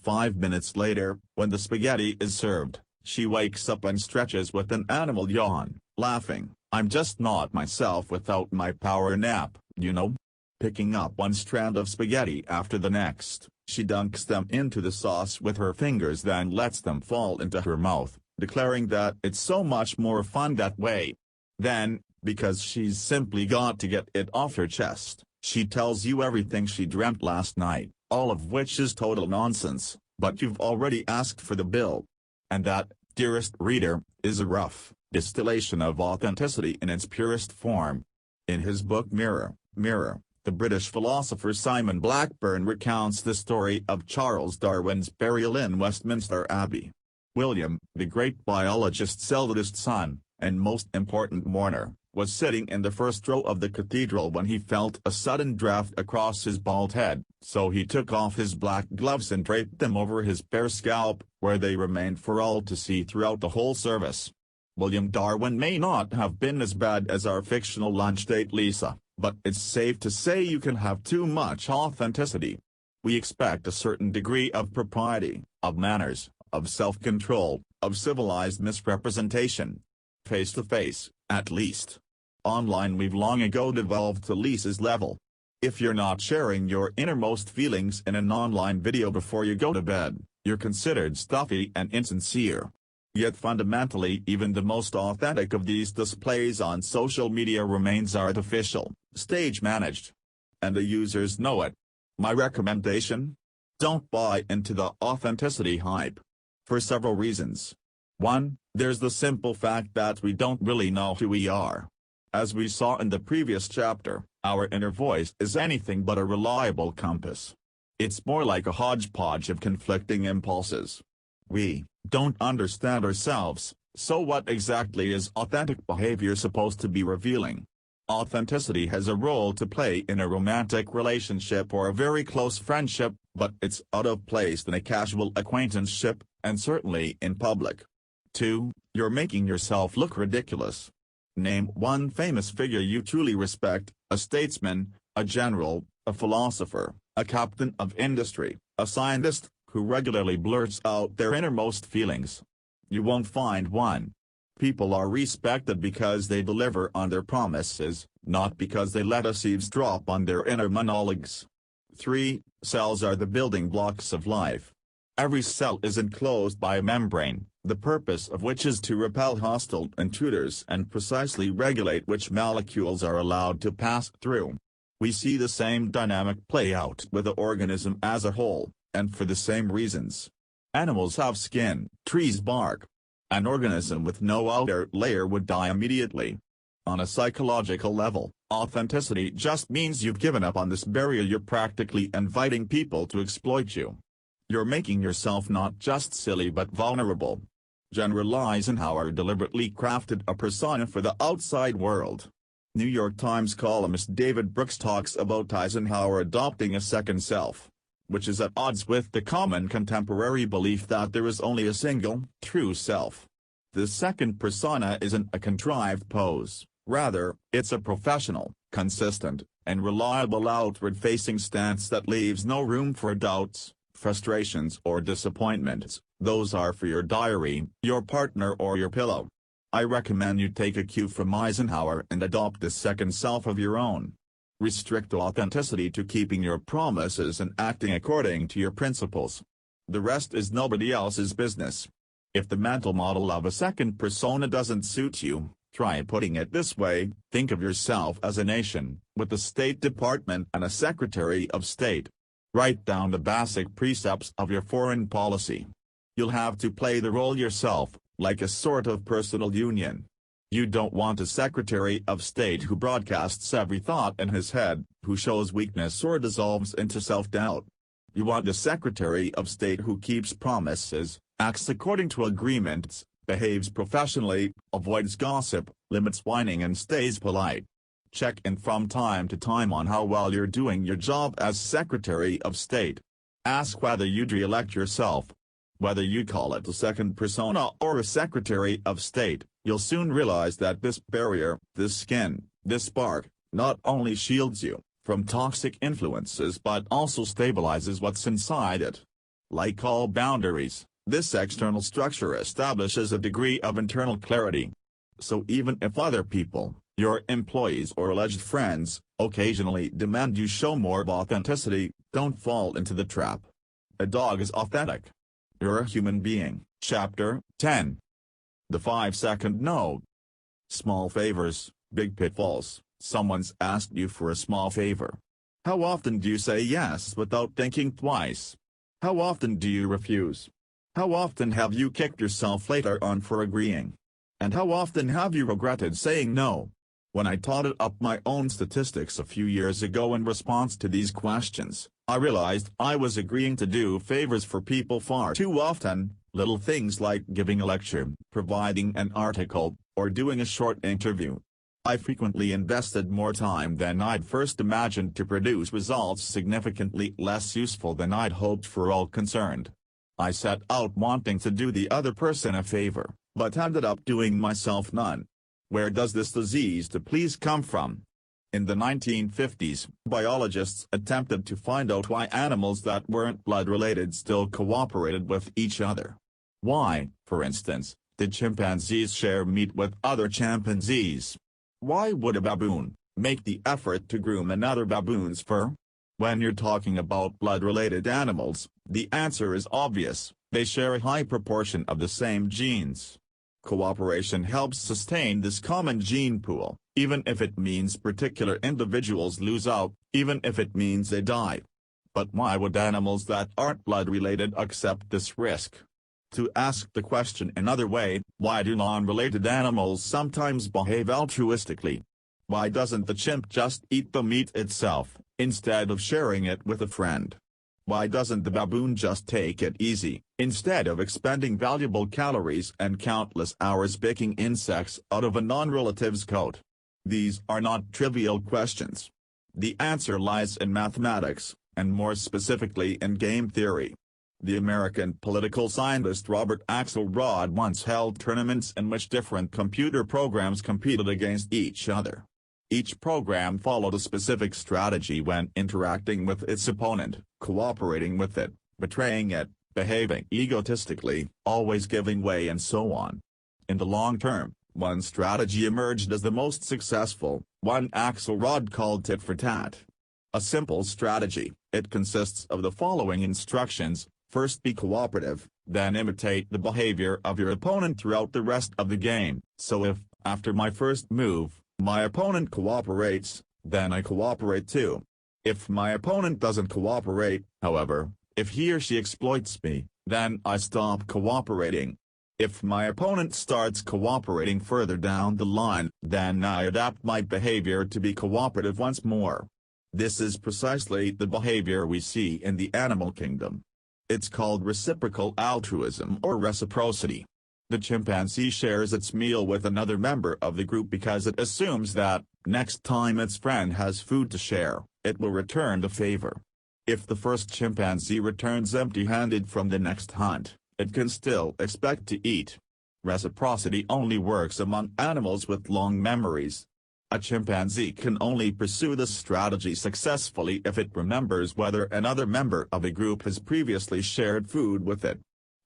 5 minutes later, when the spaghetti is served, she wakes up and stretches with an animal yawn, laughing. I'm just not myself without my power nap, you know. Picking up one strand of spaghetti after the next, she dunks them into the sauce with her fingers, then lets them fall into her mouth, declaring that it's so much more fun that way. Then, because she's simply got to get it off her chest, she tells you everything she dreamt last night, all of which is total nonsense, but you've already asked for the bill. And that, dearest reader, is a rough distillation of authenticity in its purest form. In his book Mirror, Mirror, the British philosopher Simon Blackburn recounts the story of Charles Darwin's burial in Westminster Abbey. William, the great biologist's eldest son, and most important mourner, was sitting in the first row of the cathedral when he felt a sudden draft across his bald head, so he took off his black gloves and draped them over his bare scalp, where they remained for all to see throughout the whole service. William Darwin may not have been as bad as our fictional lunch date Lisa, but it's safe to say you can have too much authenticity. We expect a certain degree of propriety, of manners, of self-control, of civilized misrepresentation. Face-to-face, at least. Online we've long ago devolved to Lisa's level. If you're not sharing your innermost feelings in an online video before you go to bed, you're considered stuffy and insincere. Yet fundamentally even the most authentic of these displays on social media remains artificial, stage-managed. And the users know it. My recommendation? Don't buy into the authenticity hype. For several reasons. 1. There's the simple fact that we don't really know who we are. As we saw in the previous chapter, our inner voice is anything but a reliable compass. It's more like a hodgepodge of conflicting impulses. We don't understand ourselves, so what exactly is authentic behavior supposed to be revealing? Authenticity has a role to play in a romantic relationship or a very close friendship, but it's out of place in a casual acquaintanceship, and certainly in public. 2. You're making yourself look ridiculous. Name one famous figure you truly respect, a statesman, a general, a philosopher, a captain of industry, a scientist, who regularly blurts out their innermost feelings. You won't find one. People are respected because they deliver on their promises, not because they let us eavesdrop on their inner monologues. 3. Cells are the building blocks of life. Every cell is enclosed by a membrane, the purpose of which is to repel hostile intruders and precisely regulate which molecules are allowed to pass through. We see the same dynamic play out with the organism as a whole, and for the same reasons. Animals have skin, trees bark. An organism with no outer layer would die immediately. On a psychological level, authenticity just means you've given up on this barrier. You're practically inviting people to exploit you. You're making yourself not just silly but vulnerable. General Eisenhower deliberately crafted a persona for the outside world. New York Times columnist David Brooks talks about Eisenhower adopting a second self, which is at odds with the common contemporary belief that there is only a single, true self. The second persona isn't a contrived pose, rather, it's a professional, consistent, and reliable outward-facing stance that leaves no room for doubts, frustrations or disappointments. Those are for your diary, your partner or your pillow. I recommend you take a cue from Eisenhower and adopt this second self of your own. Restrict authenticity to keeping your promises and acting according to your principles. The rest is nobody else's business. If the mental model of a second persona doesn't suit you, try putting it this way: think of yourself as a nation, with a State Department and a Secretary of State. Write down the basic precepts of your foreign policy. You'll have to play the role yourself, like a sort of personal union. You don't want a Secretary of State who broadcasts every thought in his head, who shows weakness or dissolves into self-doubt. You want a Secretary of State who keeps promises, acts according to agreements, behaves professionally, avoids gossip, limits whining and stays polite. Check in from time to time on how well you're doing your job as Secretary of State. Ask whether you'd re-elect yourself. Whether you call it a second persona or a Secretary of State, you'll soon realize that this barrier, this skin, this spark, not only shields you from toxic influences but also stabilizes what's inside it. Like all boundaries, this external structure establishes a degree of internal clarity. So even if other people, your employees or alleged friends, occasionally demand you show more of authenticity, don't fall into the trap. A dog is authentic. You're a human being. Chapter 10. The 5-second no. Small favors, big pitfalls. Someone's asked you for a small favor. How often do you say yes without thinking twice? How often do you refuse? How often have you kicked yourself later on for agreeing? And how often have you regretted saying no? When I totted up my own statistics a few years ago in response to these questions, I realized I was agreeing to do favors for people far too often, little things like giving a lecture, providing an article, or doing a short interview. I frequently invested more time than I'd first imagined to produce results significantly less useful than I'd hoped for all concerned. I set out wanting to do the other person a favor, but ended up doing myself none. Where does this disease to please come from? In the 1950s, biologists attempted to find out why animals that weren't blood-related still cooperated with each other. Why, for instance, did chimpanzees share meat with other chimpanzees? Why would a baboon, make the effort to groom another baboon's fur? When you're talking about blood-related animals, the answer is obvious: they share a high proportion of the same genes. Cooperation helps sustain this common gene pool, even if it means particular individuals lose out, even if it means they die. But why would animals that aren't blood-related accept this risk? To ask the question another way, why do non-related animals sometimes behave altruistically? Why doesn't the chimp just eat the meat itself, instead of sharing it with a friend? Why doesn't the baboon just take it easy, instead of expending valuable calories and countless hours picking insects out of a non-relative's coat? These are not trivial questions. The answer lies in mathematics, and more specifically in game theory. The American political scientist Robert Axelrod once held tournaments in which different computer programs competed against each other. Each program followed a specific strategy when interacting with its opponent: cooperating with it, betraying it, behaving egotistically, always giving way, and so on. In the long term, one strategy emerged as the most successful, one Axelrod called tit for tat. A simple strategy, it consists of the following instructions: first be cooperative, then imitate the behavior of your opponent throughout the rest of the game. So if, after my first move, my opponent cooperates, then I cooperate too. If my opponent doesn't cooperate, however, if he or she exploits me, then I stop cooperating. If my opponent starts cooperating further down the line, then I adapt my behavior to be cooperative once more. This is precisely the behavior we see in the animal kingdom. It's called reciprocal altruism or reciprocity. The chimpanzee shares its meal with another member of the group because it assumes that, next time its friend has food to share, it will return the favor. If the first chimpanzee returns empty-handed from the next hunt, it can still expect to eat. Reciprocity only works among animals with long memories. A chimpanzee can only pursue this strategy successfully if it remembers whether another member of a group has previously shared food with it.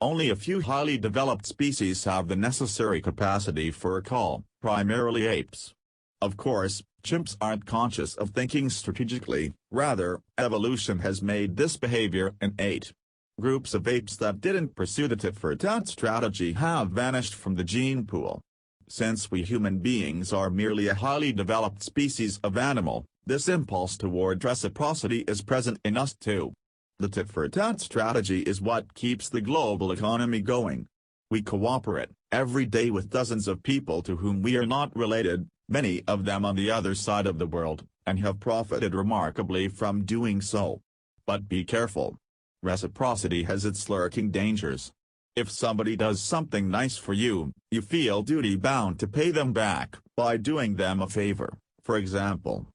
Only a few highly developed species have the necessary capacity for recall, primarily apes. Of course, chimps aren't conscious of thinking strategically, rather, evolution has made this behavior innate. Groups of apes that didn't pursue the tit-for-tat strategy have vanished from the gene pool. Since we human beings are merely a highly developed species of animal, this impulse toward reciprocity is present in us too. The tit-for-tat strategy is what keeps the global economy going. We cooperate, every day, with dozens of people to whom we are not related, many of them on the other side of the world, and have profited remarkably from doing so. But be careful. Reciprocity has its lurking dangers. If somebody does something nice for you, you feel duty-bound to pay them back by doing them a favor. For example,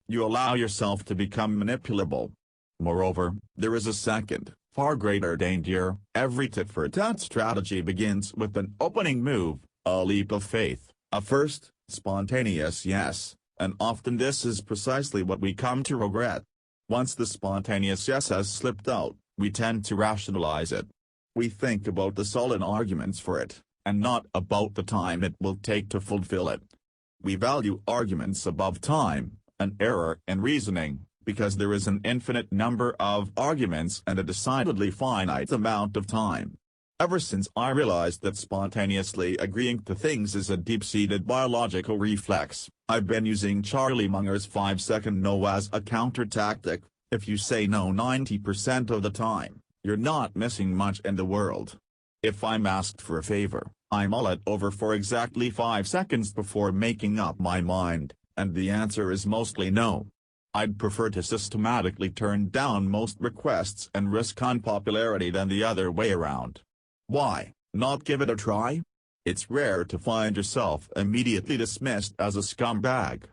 you allow yourself to become manipulable. Moreover, there is a second, far greater danger. Every tit-for-tat strategy begins with an opening move, a leap of faith, a first, spontaneous yes, and often this is precisely what we come to regret. Once the spontaneous yes has slipped out, we tend to rationalize it. We think about the solid arguments for it, and not about the time it will take to fulfill it. We value arguments above time, an error in reasoning, because there is an infinite number of arguments and a decidedly finite amount of time. Ever since I realized that spontaneously agreeing to things is a deep-seated biological reflex, I've been using Charlie Munger's 5-second no as a counter-tactic. If you say no 90% of the time, you're not missing much in the world. If I'm asked for a favor, I mull it over for exactly 5 seconds before making up my mind, and the answer is mostly no. I'd prefer to systematically turn down most requests and risk unpopularity than the other way around. Why not give it a try? It's rare to find yourself immediately dismissed as a scumbag.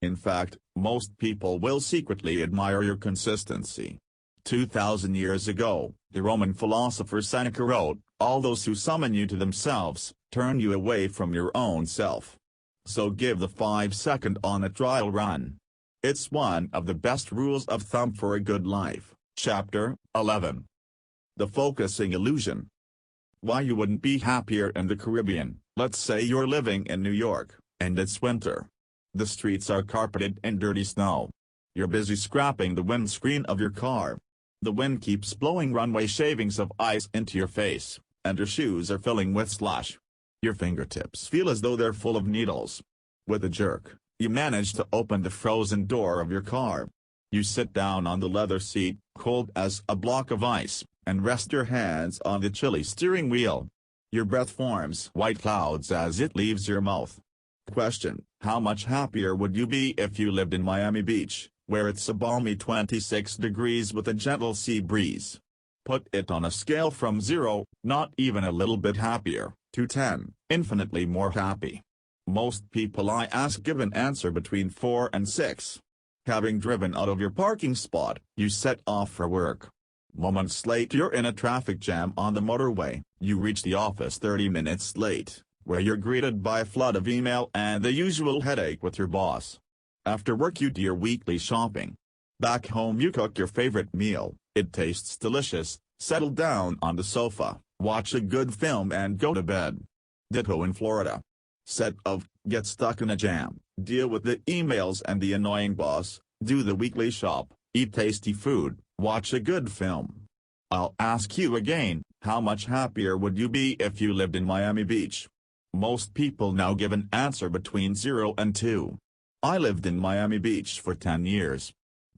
In fact, most people will secretly admire your consistency. 2,000 years ago, the Roman philosopher Seneca wrote, "All those who summon you to themselves, turn you away from your own self." So give the 5-second on a trial run. It's one of the best rules of thumb for a good life. Chapter 11. The Focusing Illusion. Why you wouldn't be happier in the Caribbean. Let's say you're living in New York, and it's winter. The streets are carpeted in dirty snow. You're busy scraping the windscreen of your car. The wind keeps blowing runway shavings of ice into your face, and your shoes are filling with slush. Your fingertips feel as though they're full of needles. With a jerk, you manage to open the frozen door of your car. You sit down on the leather seat, cold as a block of ice, and rest your hands on the chilly steering wheel. Your breath forms white clouds as it leaves your mouth. Question: how much happier would you be if you lived in Miami Beach, where it's a balmy 26 degrees with a gentle sea breeze? Put it on a scale from 0, not even a little bit happier, to 10, infinitely more happy. Most people I ask give an answer between 4 and 6. Having driven out of your parking spot, you set off for work. Moments later you're in a traffic jam on the motorway. You reach the office 30 minutes late, where you're greeted by a flood of email and the usual headache with your boss. After work you do your weekly shopping. Back home you cook your favorite meal, it tastes delicious, settle down on the sofa, watch a good film and go to bed. Ditto in Florida. Set of, get stuck in a jam, deal with the emails and the annoying boss, do the weekly shop, eat tasty food, watch a good film. I'll ask you again, how much happier would you be if you lived in Miami Beach? Most people now give an answer between 0 and 2. I lived in Miami Beach for 10 years.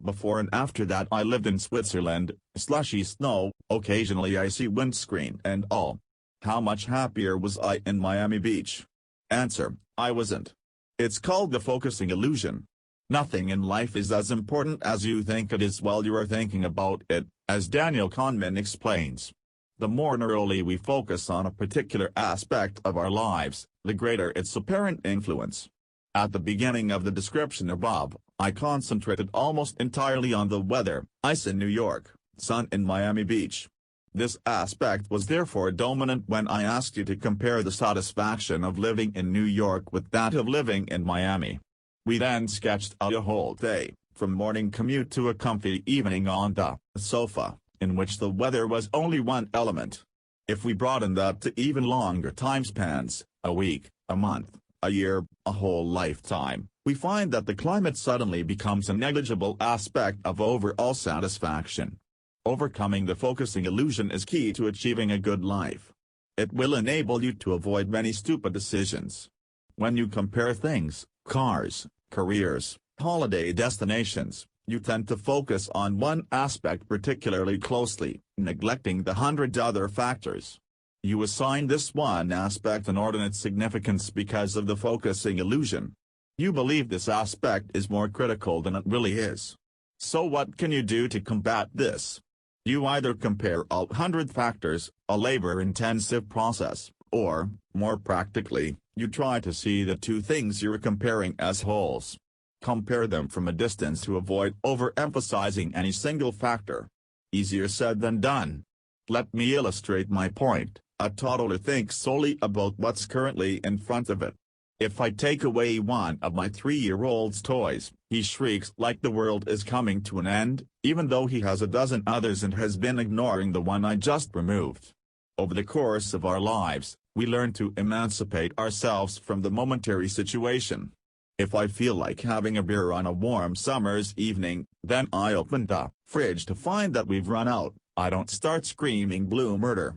Before and after that I lived in Switzerland, slushy snow, occasionally icy windscreen and all. How much happier was I in Miami Beach? Answer: I wasn't. It's called the focusing illusion. Nothing in life is as important as you think it is while you are thinking about it, as Daniel Kahneman explains. The more narrowly we focus on a particular aspect of our lives, the greater its apparent influence. At the beginning of the description above, I concentrated almost entirely on the weather: ice in New York, sun in Miami Beach. This aspect was therefore dominant when I asked you to compare the satisfaction of living in New York with that of living in Miami. We then sketched out a whole day, from morning commute to a comfy evening on the sofa, in which the weather was only one element. If we broaden that to even longer time spans, a week, a month, a year, a whole lifetime, we find that the climate suddenly becomes a negligible aspect of overall satisfaction. Overcoming the focusing illusion is key to achieving a good life. It will enable you to avoid many stupid decisions. When you compare things, cars, careers, holiday destinations, you tend to focus on one aspect particularly closely, neglecting the 100 other factors. You assign this one aspect inordinate significance because of the focusing illusion. You believe this aspect is more critical than it really is. So what can you do to combat this? You either compare all 100 factors, a labor-intensive process, or, more practically, you try to see the two things you're comparing as wholes. Compare them from a distance to avoid overemphasizing any single factor. Easier said than done. Let me illustrate my point. A toddler thinks solely about what's currently in front of it. If I take away one of my 3-year-old's toys, he shrieks like the world is coming to an end, even though he has a dozen others and has been ignoring the one I just removed. Over the course of our lives, we learn to emancipate ourselves from the momentary situation. If I feel like having a beer on a warm summer's evening, then I open the fridge to find that we've run out. I don't start screaming blue murder.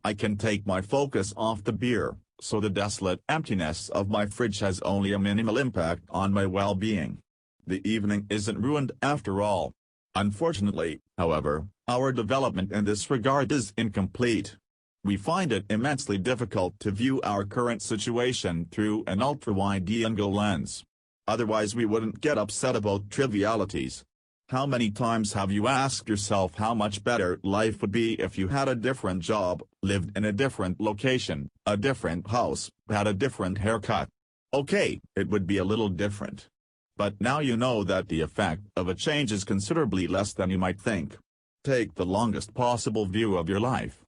I can take my focus off the beer, so the desolate emptiness of my fridge has only a minimal impact on my well-being. The evening isn't ruined after all. Unfortunately, however, our development in this regard is incomplete. We find it immensely difficult to view our current situation through an ultra-wide-angle lens. Otherwise we wouldn't get upset about trivialities. How many times have you asked yourself how much better life would be if you had a different job, lived in a different location, a different house, had a different haircut? Okay, it would be a little different. But now you know that the effect of a change is considerably less than you might think. Take the longest possible view of your life.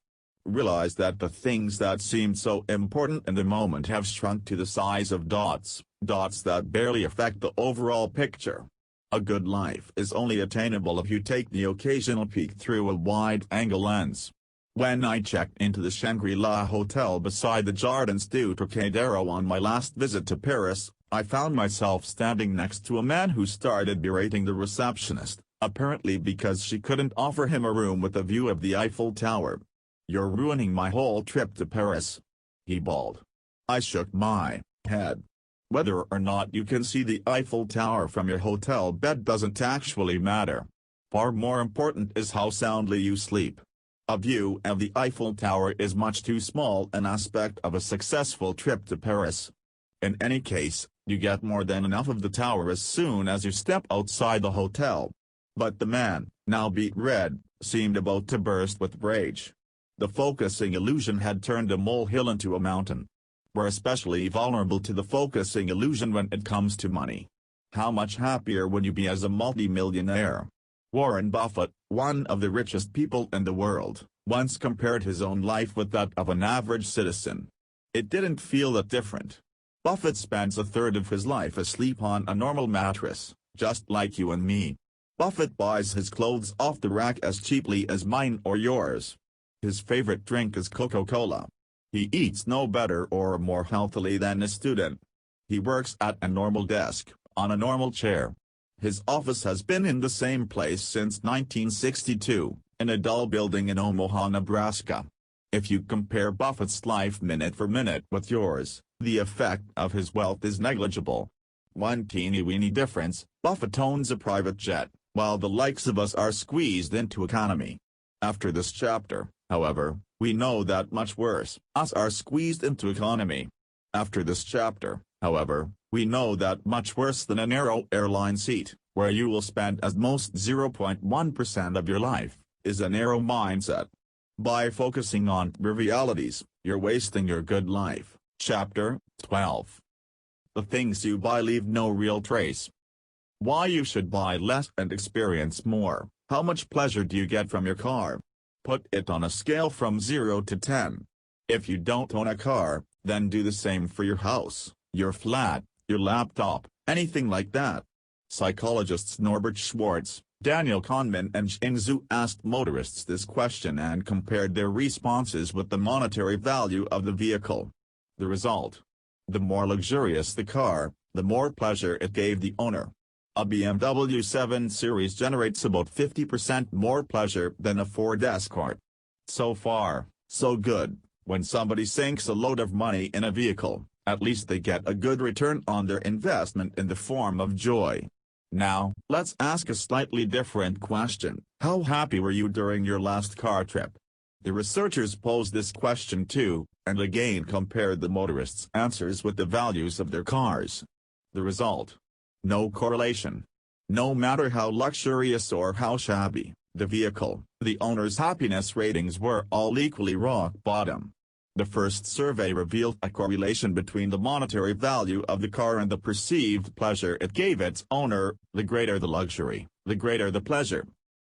Realize that the things that seemed so important in the moment have shrunk to the size of dots that barely affect the overall picture. A good life is only attainable if you take the occasional peek through a wide-angle lens. When I checked into the Shangri-La Hotel beside the Jardins du Trocadero on my last visit to Paris, I found myself standing next to a man who started berating the receptionist, apparently because she couldn't offer him a room with a view of the Eiffel Tower. "You're ruining my whole trip to Paris," he bawled. I shook my head. "Whether or not you can see the Eiffel Tower from your hotel bed doesn't actually matter. Far more important is how soundly you sleep. A view of the Eiffel Tower is much too small an aspect of a successful trip to Paris. In any case, you get more than enough of the tower as soon as you step outside the hotel." But the man, now beet red, seemed about to burst with rage. The focusing illusion had turned a molehill into a mountain. We're especially vulnerable to the focusing illusion when it comes to money. How much happier would you be as a multi-millionaire? Warren Buffett, one of the richest people in the world, once compared his own life with that of an average citizen. It didn't feel that different. Buffett spends a third of his life asleep on a normal mattress, just like you and me. Buffett buys his clothes off the rack as cheaply as mine or yours. His favorite drink is Coca-Cola. He eats no better or more healthily than a student. He works at a normal desk, on a normal chair. His office has been in the same place since 1962, in a dull building in Omaha, Nebraska. If you compare Buffett's life minute for minute with yours, the effect of his wealth is negligible. One teeny-weeny difference: Buffett owns a private jet, while the likes of us are squeezed into economy. After this chapter, however, we know that much worse us are squeezed into economy. After this chapter, however, we know that much worse than a narrow airline seat, where you will spend at most 0.1% of your life, is a narrow mindset. By focusing on trivialities, you're wasting your good life. Chapter 12. The things you buy leave no real trace. Why you should buy less and experience more. How much pleasure do you get from your car? Put it on a scale from 0 to 10. If you don't own a car, then do the same for your house, your flat, your laptop, anything like that. Psychologists Norbert Schwartz, Daniel Kahneman and Jing Zhu asked motorists this question and compared their responses with the monetary value of the vehicle. The result: the more luxurious the car, the more pleasure it gave the owner. A BMW 7 Series generates about 50% more pleasure than a Ford Escort. So far, so good. When somebody sinks a load of money in a vehicle, at least they get a good return on their investment in the form of joy. Now, let's ask a slightly different question. How happy were you during your last car trip? The researchers posed this question too, and again compared the motorists' answers with the values of their cars. The result: no correlation. No matter how luxurious or how shabby the vehicle, the owner's happiness ratings were all equally rock bottom. The first survey revealed a correlation between the monetary value of the car and the perceived pleasure it gave its owner. The greater the luxury, the greater the pleasure.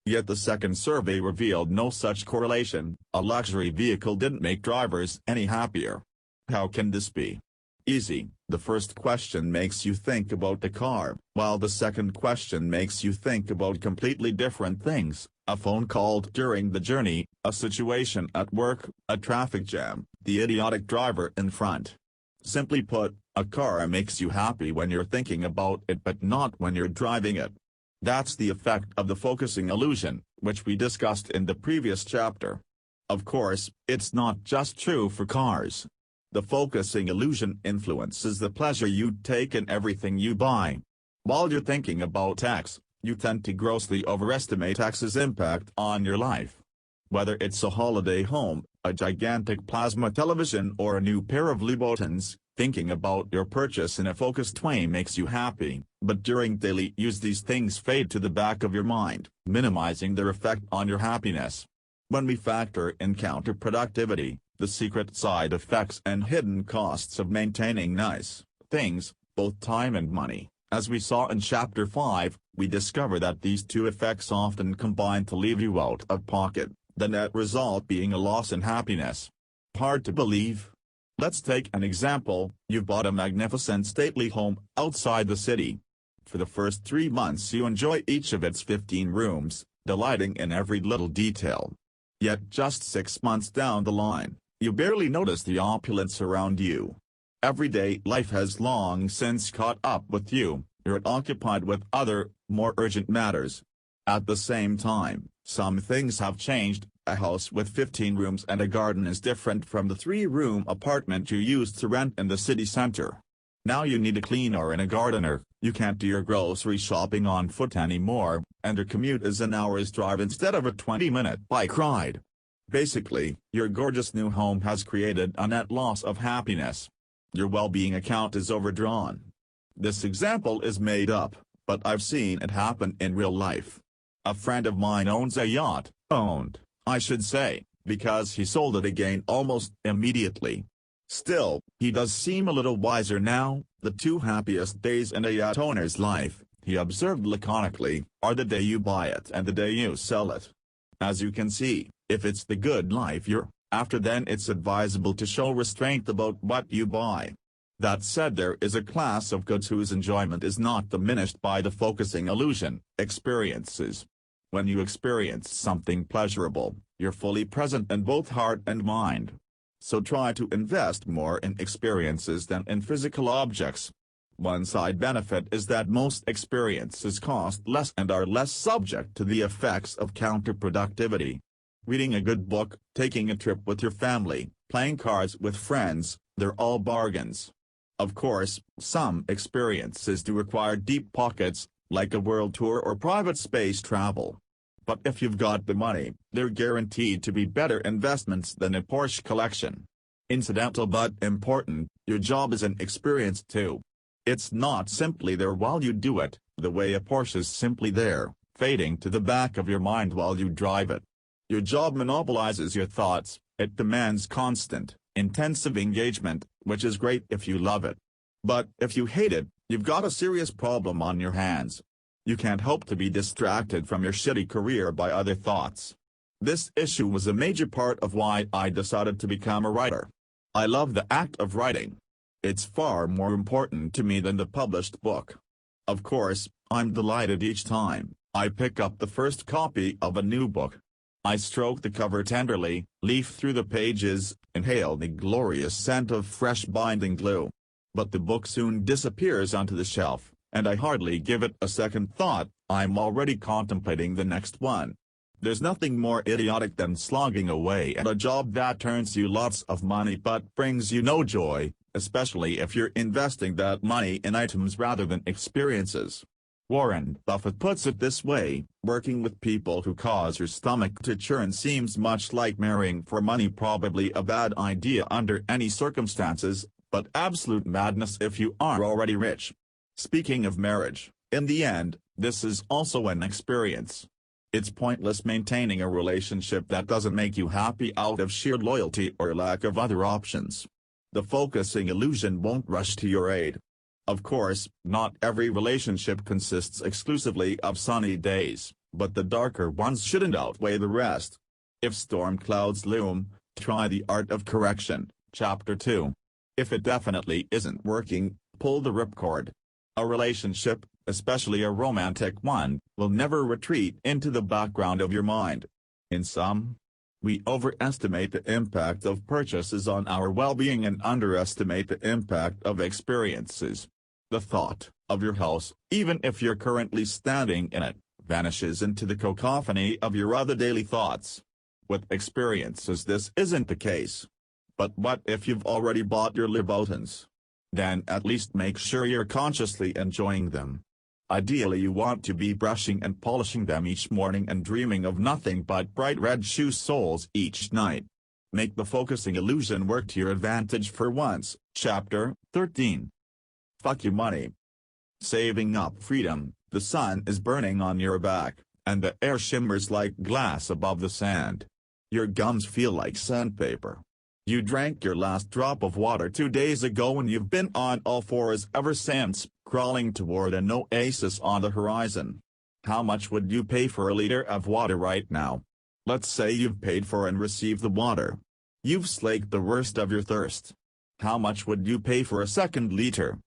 Yet the second survey revealed no such correlation. A luxury vehicle didn't make drivers any happier. How can this be? Easy. The first question makes you think about the car, while the second question makes you think about completely different things: a phone call during the journey, a situation at work, a traffic jam, the idiotic driver in front. Simply put, a car makes you happy when you're thinking about it but not when you're driving it. That's the effect of the focusing illusion, which we discussed in the previous chapter. Of course, it's not just true for cars. The focusing illusion influences the pleasure you take in everything you buy. While you're thinking about tax, you tend to grossly overestimate tax's impact on your life. Whether it's a holiday home, a gigantic plasma television or a new pair of Louboutins, thinking about your purchase in a focused way makes you happy, but during daily use these things fade to the back of your mind, minimizing their effect on your happiness. When we factor in counterproductivity, the secret side effects and hidden costs of maintaining nice things, both time and money, as we saw in Chapter 5, we discover that these two effects often combine to leave you out of pocket, the net result being a loss in happiness. Hard to believe? Let's take an example. You've bought a magnificent stately home outside the city. For the first 3 months you enjoy each of its 15 rooms, delighting in every little detail. Yet just 6 months down the line, you barely notice the opulence around you. Everyday life has long since caught up with you, you're occupied with other, more urgent matters. At the same time, some things have changed. A house with 15 rooms and a garden is different from the 3-room apartment you used to rent in the city center. Now you need a cleaner and a gardener, you can't do your grocery shopping on foot anymore, and your commute is an hour's drive instead of a 20-minute bike ride. Basically, your gorgeous new home has created a net loss of happiness. Your well-being account is overdrawn. This example is made up, but I've seen it happen in real life. A friend of mine owns a yacht, I should say, because he sold it again almost immediately. Still, he does seem a little wiser now. The 2 happiest days in a yacht owner's life, he observed laconically, are the day you buy it and the day you sell it. As you can see, if it's the good life you're after, then it's advisable to show restraint about what you buy. That said, there is a class of goods whose enjoyment is not diminished by the focusing illusion, experiences. When you experience something pleasurable, you're fully present in both heart and mind. So try to invest more in experiences than in physical objects. One side benefit is that most experiences cost less and are less subject to the effects of counterproductivity. Reading a good book, taking a trip with your family, playing cards with friends, they're all bargains. Of course, some experiences do require deep pockets, like a world tour or private space travel. But if you've got the money, they're guaranteed to be better investments than a Porsche collection. Incidental but important, your job is an experience too. It's not simply there while you do it, the way a Porsche is simply there, fading to the back of your mind while you drive it. Your job monopolizes your thoughts, it demands constant, intensive engagement, which is great if you love it. But if you hate it, you've got a serious problem on your hands. You can't hope to be distracted from your shitty career by other thoughts. This issue was a major part of why I decided to become a writer. I love the act of writing. It's far more important to me than the published book. Of course, I'm delighted each time I pick up the first copy of a new book. I stroke the cover tenderly, leaf through the pages, inhale the glorious scent of fresh binding glue. But the book soon disappears onto the shelf, and I hardly give it a second thought. I'm already contemplating the next one. There's nothing more idiotic than slogging away at a job that earns you lots of money but brings you no joy, especially if you're investing that money in items rather than experiences. Warren Buffett puts it this way, working with people who cause your stomach to churn seems much like marrying for money, probably a bad idea under any circumstances, but absolute madness if you are already rich. Speaking of marriage, in the end, this is also an experience. It's pointless maintaining a relationship that doesn't make you happy out of sheer loyalty or lack of other options. The focusing illusion won't rush to your aid. Of course, not every relationship consists exclusively of sunny days, but the darker ones shouldn't outweigh the rest. If storm clouds loom, try the art of correction, Chapter 2. If it definitely isn't working, pull the ripcord. A relationship, especially a romantic one, will never retreat into the background of your mind. In sum, we overestimate the impact of purchases on our well-being and underestimate the impact of experiences. The thought of your house, even if you're currently standing in it, vanishes into the cacophony of your other daily thoughts. With experiences this isn't the case. But what if you've already bought your Louboutins? Then at least make sure you're consciously enjoying them. Ideally you want to be brushing and polishing them each morning and dreaming of nothing but bright red shoe soles each night. Make the focusing illusion work to your advantage for once. Chapter 13. Fuck your money. Saving up freedom. The sun is burning on your back, and the air shimmers like glass above the sand. Your gums feel like sandpaper. You drank your last drop of water 2 days ago and you've been on all fours ever since, crawling toward an oasis on the horizon. How much would you pay for a liter of water right now? Let's say you've paid for and received the water. You've slaked the worst of your thirst. How much would you pay for a second liter?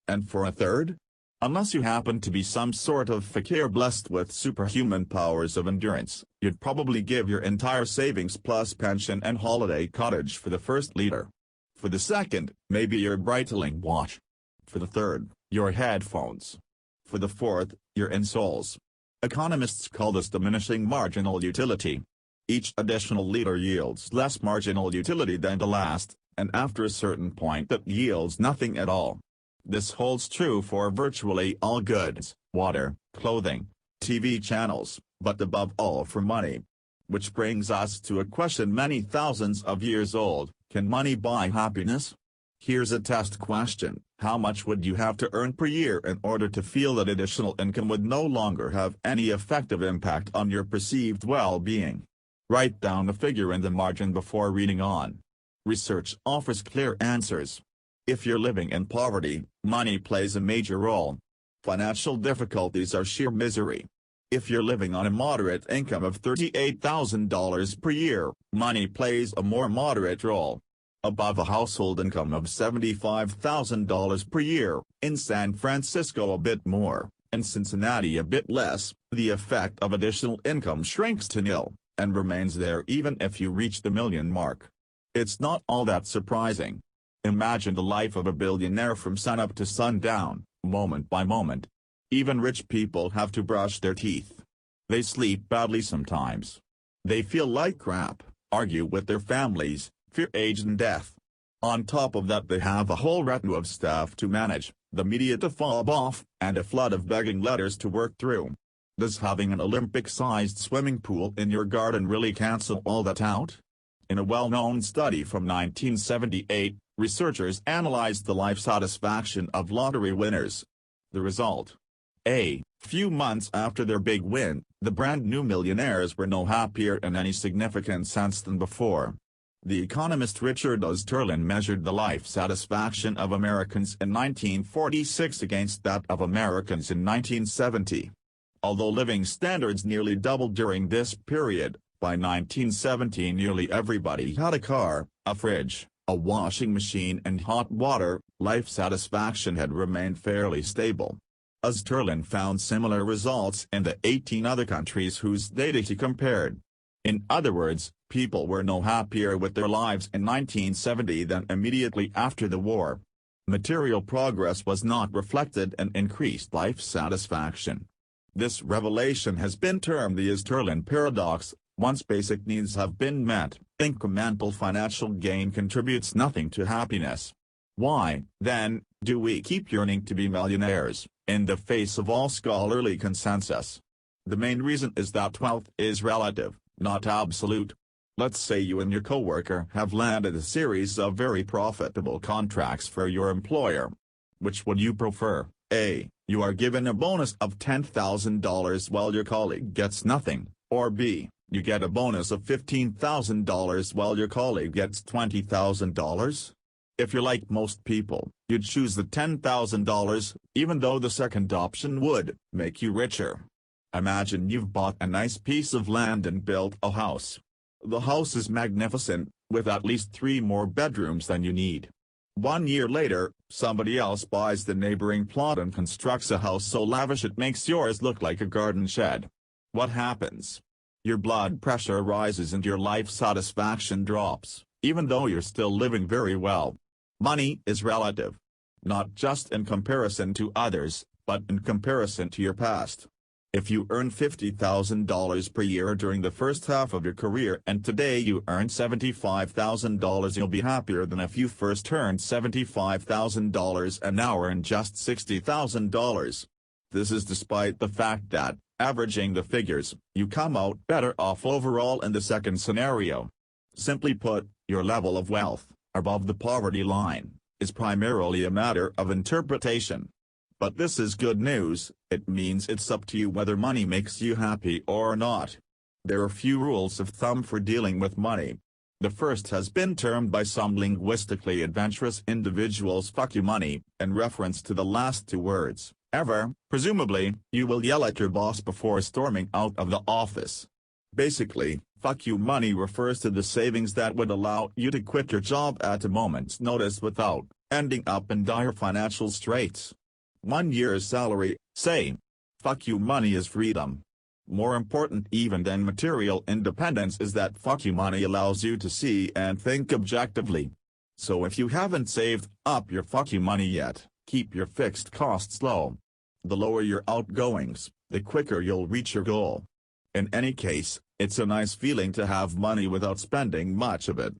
And for a third? Unless you happen to be some sort of fakir blessed with superhuman powers of endurance, you'd probably give your entire savings plus pension and holiday cottage for the first liter. For the second, maybe your Breitling watch. For the third, your headphones. For the fourth, your insoles. Economists call this diminishing marginal utility. Each additional liter yields less marginal utility than the last, and after a certain point that yields nothing at all. This holds true for virtually all goods, water, clothing, TV channels, but above all for money. Which brings us to a question many thousands of years old: can money buy happiness? Here's a test question: how much would you have to earn per year in order to feel that additional income would no longer have any effective impact on your perceived well-being? Write down the figure in the margin before reading on. Research offers clear answers. If you're living in poverty, money plays a major role. Financial difficulties are sheer misery. If you're living on a moderate income of $38,000 per year, money plays a more moderate role. Above a household income of $75,000 per year, in San Francisco a bit more, in Cincinnati a bit less, the effect of additional income shrinks to nil, and remains there even if you reach the million mark. It's not all that surprising. Imagine the life of a billionaire from sunup to sundown, moment by moment. Even rich people have to brush their teeth. They sleep badly sometimes. They feel like crap, argue with their families, fear age and death. On top of that they have a whole retinue of staff to manage, the media to fob off, and a flood of begging letters to work through. Does having an Olympic-sized swimming pool in your garden really cancel all that out? In a well-known study from 1978, researchers analyzed the life satisfaction of lottery winners. The result: a few months after their big win, the brand-new millionaires were no happier in any significant sense than before. The economist Richard Osterlin measured the life satisfaction of Americans in 1946 against that of Americans in 1970. Although living standards nearly doubled during this period, by 1970 nearly everybody had a car, a fridge, a washing machine and hot water. Life satisfaction had remained fairly stable. Osterlin found similar results in the 18 other countries whose data he compared. In other words, people were no happier with their lives in 1970 than immediately after the war. Material progress was not reflected in increased life satisfaction. This revelation has been termed the Osterlin paradox. Once basic needs have been met, incremental financial gain contributes nothing to happiness. Why, then, do we keep yearning to be millionaires, in the face of all scholarly consensus? The main reason is that wealth is relative, not absolute. Let's say you and your coworker have landed a series of very profitable contracts for your employer. Which would you prefer? A. You are given a bonus of $10,000 while your colleague gets nothing, or B. You get a bonus of $15,000 while your colleague gets $20,000? If you're like most people, you'd choose the $10,000, even though the second option would make you richer. Imagine you've bought a nice piece of land and built a house. The house is magnificent, with at least 3 more bedrooms than you need. 1 year later, somebody else buys the neighboring plot and constructs a house so lavish it makes yours look like a garden shed. What happens? Your blood pressure rises and your life satisfaction drops, even though you're still living very well. Money is relative. Not just in comparison to others, but in comparison to your past. If you earn $50,000 per year during the first half of your career and today you earn $75,000, you'll be happier than if you first earned $75,000 and now earn just $60,000. This is despite the fact that, averaging the figures, you come out better off overall in the second scenario. Simply put, your level of wealth, above the poverty line, is primarily a matter of interpretation. But this is good news. It means it's up to you whether money makes you happy or not. There are few rules of thumb for dealing with money. The first has been termed by some linguistically adventurous individuals "fuck you money," in reference to the last 2 words. Ever, presumably, you will yell at your boss before storming out of the office. Basically, fuck you money refers to the savings that would allow you to quit your job at a moment's notice without ending up in dire financial straits. 1 year's salary, say. Fuck you money is freedom. More important even than material independence is that fuck you money allows you to see and think objectively. So if you haven't saved up your fucking money yet, keep your fixed costs low. The lower your outgoings, the quicker you'll reach your goal. In any case, it's a nice feeling to have money without spending much of it.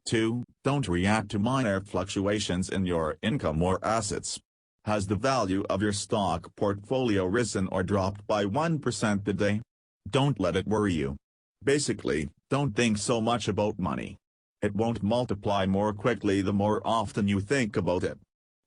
2. Don't react to minor fluctuations in your income or assets. Has the value of your stock portfolio risen or dropped by 1% today? Don't let it worry you. Basically, don't think so much about money. It won't multiply more quickly the more often you think about it.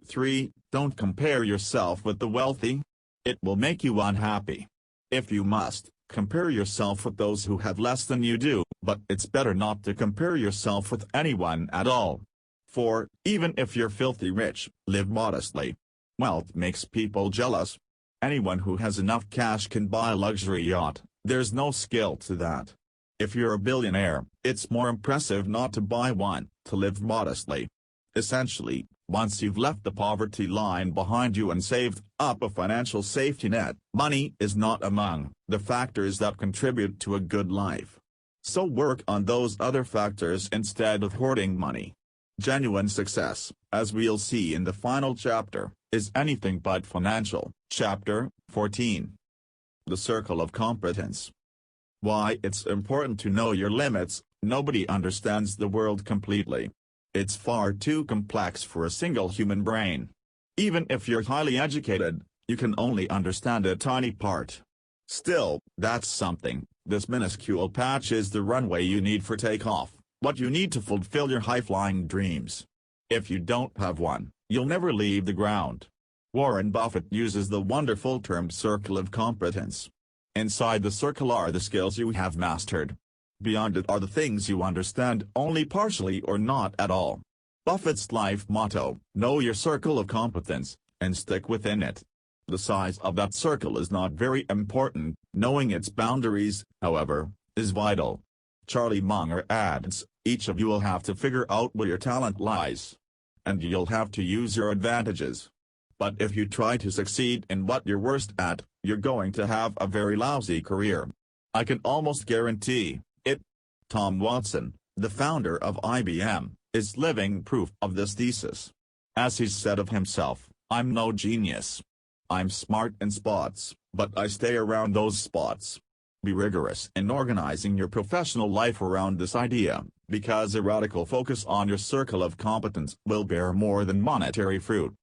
3. Don't compare yourself with the wealthy. It will make you unhappy. If you must, compare yourself with those who have less than you do, but it's better not to compare yourself with anyone at all. 4. Even if you're filthy rich, live modestly. Wealth makes people jealous. Anyone who has enough cash can buy a luxury yacht, there's no skill to that. If you're a billionaire, it's more impressive not to buy one, to live modestly. Essentially, once you've left the poverty line behind you and saved up a financial safety net, money is not among the factors that contribute to a good life. So work on those other factors instead of hoarding money. Genuine success, as we'll see in the final chapter, is anything but financial. Chapter 14. The Circle of Competence. Why it's important to know your limits. Nobody understands the world completely. It's far too complex for a single human brain. Even if you're highly educated, you can only understand a tiny part. Still, that's something. This minuscule patch is the runway you need for takeoff, what you need to fulfill your high-flying dreams. If you don't have one, you'll never leave the ground. Warren Buffett uses the wonderful term circle of competence. Inside the circle are the skills you have mastered. Beyond it are the things you understand only partially or not at all. Buffett's life motto: know your circle of competence, and stick within it. The size of that circle is not very important, knowing its boundaries, however, is vital. Charlie Munger adds, each of you will have to figure out where your talent lies. And you'll have to use your advantages. But if you try to succeed in what you're worst at, you're going to have a very lousy career. I can almost guarantee it. Tom Watson, the founder of IBM, is living proof of this thesis. As he's said of himself, I'm no genius. I'm smart in spots, but I stay around those spots. Be rigorous in organizing your professional life around this idea, because a radical focus on your circle of competence will bear more than monetary fruit.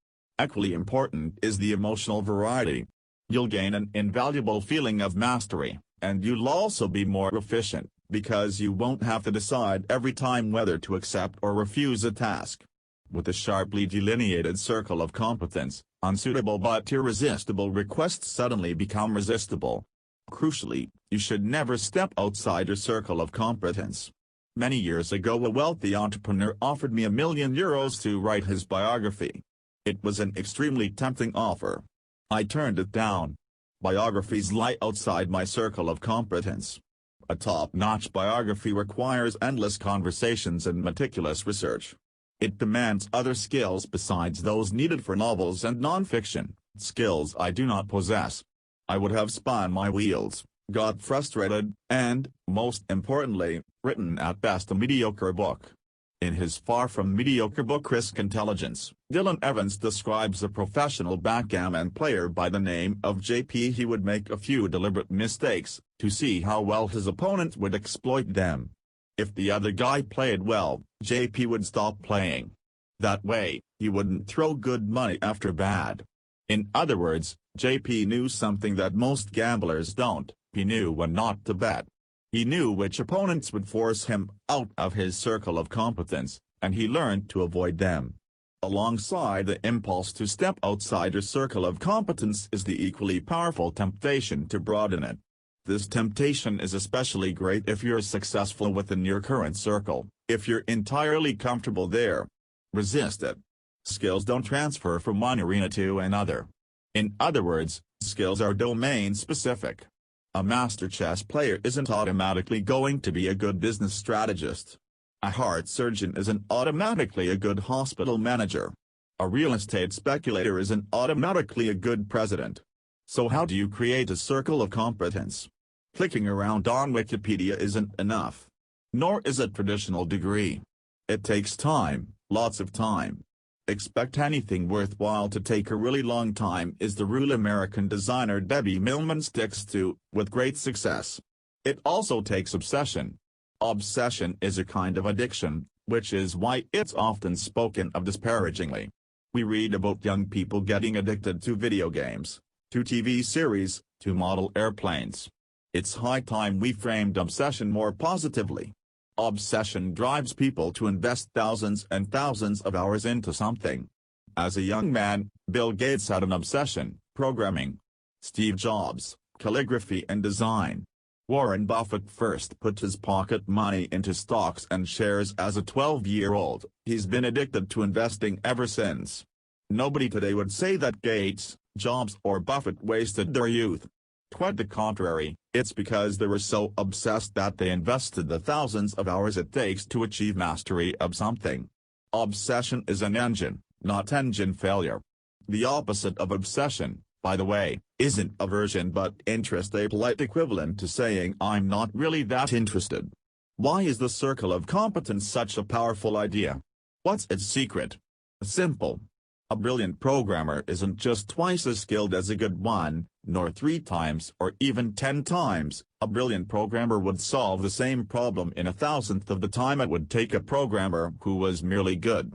Equally important is the emotional variety. You'll gain an invaluable feeling of mastery, and you'll also be more efficient, because you won't have to decide every time whether to accept or refuse a task. With a sharply delineated circle of competence, unsuitable but irresistible requests suddenly become resistible. Crucially, you should never step outside your circle of competence. Many years ago a wealthy entrepreneur offered me €1 million to write his biography. It was an extremely tempting offer. I turned it down. Biographies lie outside my circle of competence. A top-notch biography requires endless conversations and meticulous research. It demands other skills besides those needed for novels and non-fiction, skills I do not possess. I would have spun my wheels, got frustrated, and, most importantly, written at best a mediocre book. In his far from mediocre book Risk Intelligence, Dylan Evans describes a professional backgammon player by the name of JP. He would make a few deliberate mistakes, to see how well his opponent would exploit them. If the other guy played well, JP would stop playing. That way, he wouldn't throw good money after bad. In other words, JP knew something that most gamblers don't. He knew when not to bet. He knew which opponents would force him out of his circle of competence, and he learned to avoid them. Alongside the impulse to step outside your circle of competence is the equally powerful temptation to broaden it. This temptation is especially great if you're successful within your current circle. If you're entirely comfortable there, resist it. Skills don't transfer from one arena to another. In other words, skills are domain-specific. A master chess player isn't automatically going to be a good business strategist. A heart surgeon isn't automatically a good hospital manager. A real estate speculator isn't automatically a good president. So how do you create a circle of competence? Clicking around on Wikipedia isn't enough. Nor is a traditional degree. It takes time, lots of time. Expect anything worthwhile to take a really long time is the rule American designer Debbie Millman sticks to, with great success. It also takes obsession. Obsession is a kind of addiction, which is why it's often spoken of disparagingly. We read about young people getting addicted to video games, to TV series, to model airplanes. It's high time we framed obsession more positively. Obsession drives people to invest thousands and thousands of hours into something. As a young man, Bill Gates had an obsession: programming. Steve Jobs, calligraphy and design. Warren Buffett first put his pocket money into stocks and shares as a 12-year-old. He's been addicted to investing ever since. Nobody today would say that Gates, Jobs or Buffett wasted their youth. Quite the contrary, it's because they were so obsessed that they invested the thousands of hours it takes to achieve mastery of something. Obsession is an engine, not engine failure. The opposite of obsession, by the way, isn't aversion but interest, a polite equivalent to saying I'm not really that interested. Why is the circle of competence such a powerful idea? What's its secret? Simple. A brilliant programmer isn't just twice as skilled as a good one, nor 3 times or even 10 times. A brilliant programmer would solve the same problem in 1,000th of the time it would take a programmer who was merely good.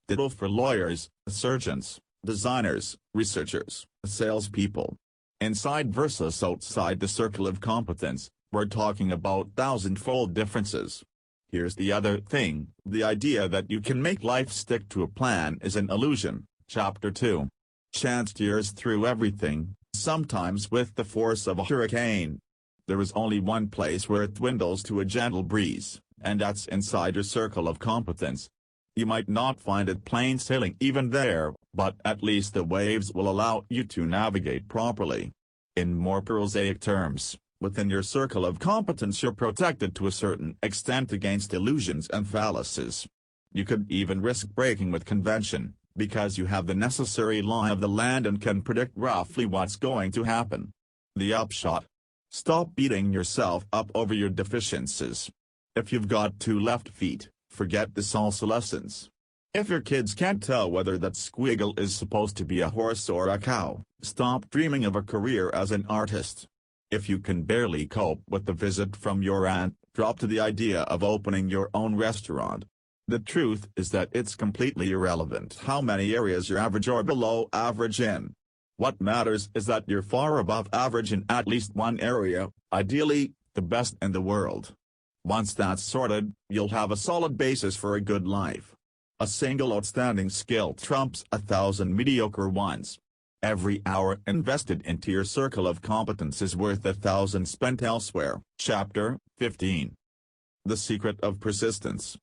Ditto for lawyers, surgeons, designers, researchers, salespeople. Inside versus outside the circle of competence, we're talking about thousand-fold differences. Here's the other thing: the idea that you can make life stick to a plan is an illusion. Chapter 2. Chance tears through everything, sometimes with the force of a hurricane. There is only one place where it dwindles to a gentle breeze, and that's inside your circle of competence. You might not find it plain sailing even there, but at least the waves will allow you to navigate properly. In more prosaic terms, within your circle of competence you're protected to a certain extent against illusions and fallacies. You could even risk breaking with convention, because you have the necessary lie of the land and can predict roughly what's going to happen. The upshot: stop beating yourself up over your deficiencies. If you've got 2 left feet, forget the salsa lessons. If your kids can't tell whether that squiggle is supposed to be a horse or a cow, stop dreaming of a career as an artist. If you can barely cope with the visit from your aunt, drop to the idea of opening your own restaurant. The truth is that it's completely irrelevant how many areas you're average or below average in. What matters is that you're far above average in at least one area, ideally, the best in the world. Once that's sorted, you'll have a solid basis for a good life. A single outstanding skill trumps 1,000 mediocre ones. Every hour invested into your circle of competence is worth 1,000 spent elsewhere. Chapter 15. The Secret of Persistence.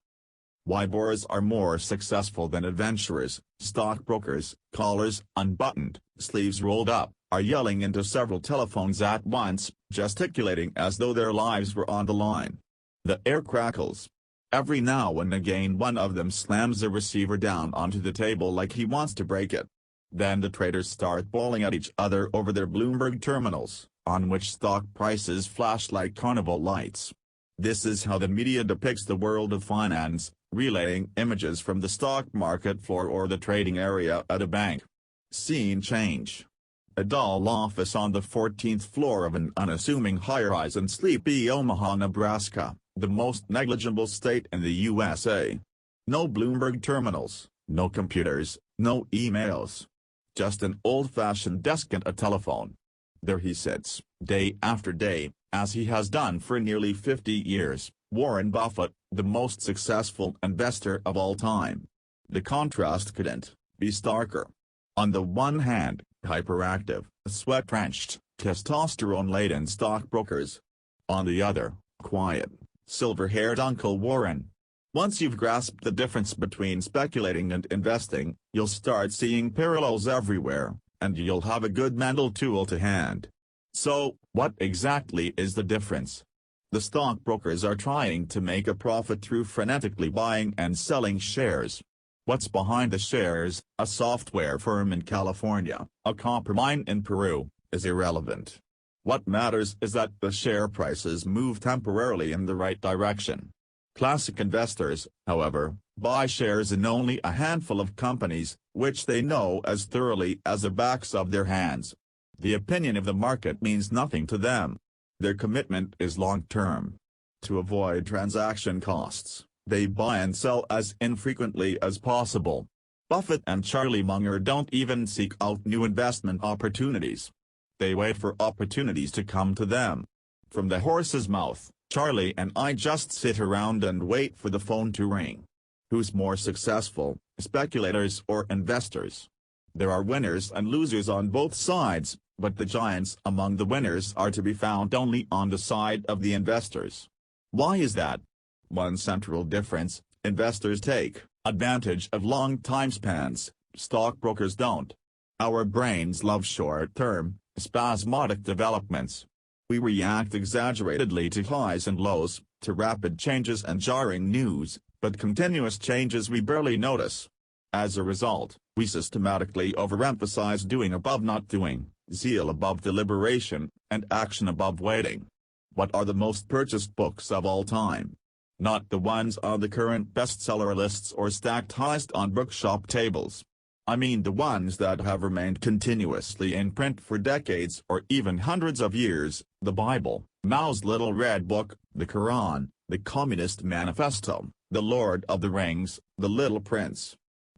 Why bores are more successful than adventurers. Stockbrokers, collars unbuttoned, sleeves rolled up, are yelling into several telephones at once, gesticulating as though their lives were on the line. The air crackles. Every now and again one of them slams the receiver down onto the table like he wants to break it. Then the traders start bawling at each other over their Bloomberg terminals, on which stock prices flash like carnival lights. This is how the media depicts the world of finance, relaying images from the stock market floor or the trading area at a bank. Scene change. A dull office on the 14th floor of an unassuming high-rise in sleepy Omaha, Nebraska, the most negligible state in the USA. No Bloomberg terminals, no computers, no emails. Just an old-fashioned desk and a telephone. There he sits, day after day, as he has done for nearly 50 years, Warren Buffett, the most successful investor of all time. The contrast couldn't be starker. On the one hand, hyperactive, sweat-drenched, testosterone-laden stockbrokers. On the other, quiet, silver-haired Uncle Warren. Once you've grasped the difference between speculating and investing, you'll start seeing parallels everywhere, and you'll have a good mental tool to hand. So, what exactly is the difference? The stockbrokers are trying to make a profit through frenetically buying and selling shares. What's behind the shares, a software firm in California, a copper mine in Peru, is irrelevant. What matters is that the share prices move temporarily in the right direction. Classic investors, however, buy shares in only a handful of companies, which they know as thoroughly as the backs of their hands. The opinion of the market means nothing to them. Their commitment is long-term. To avoid transaction costs, they buy and sell as infrequently as possible. Buffett and Charlie Munger don't even seek out new investment opportunities. They wait for opportunities to come to them. From the horse's mouth, Charlie and I just sit around and wait for the phone to ring. Who's more successful, speculators or investors? There are winners and losers on both sides, but the giants among the winners are to be found only on the side of the investors. Why is that? One central difference: investors take advantage of long time spans, stockbrokers don't. Our brains love short-term, spasmodic developments. We react exaggeratedly to highs and lows, to rapid changes and jarring news, but continuous changes we barely notice. As a result, we systematically overemphasize doing above not doing, zeal above deliberation, and action above waiting. What are the most purchased books of all time? Not the ones on the current bestseller lists or stacked highest on bookshop tables. I mean the ones that have remained continuously in print for decades or even hundreds of years: the Bible, Mao's Little Red Book, the Quran, the Communist Manifesto, the Lord of the Rings, the Little Prince.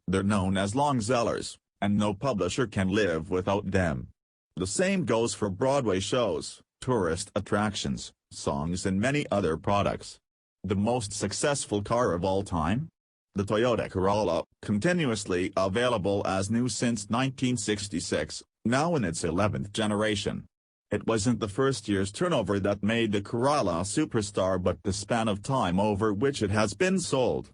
They're known as long sellers, and no publisher can live without them. The same goes for Broadway shows, tourist attractions, songs and many other products. The most successful car of all time? The Toyota Corolla, continuously available as new since 1966, now in its 11th generation. It wasn't the first year's turnover that made the Corolla a superstar, but the span of time over which it has been sold.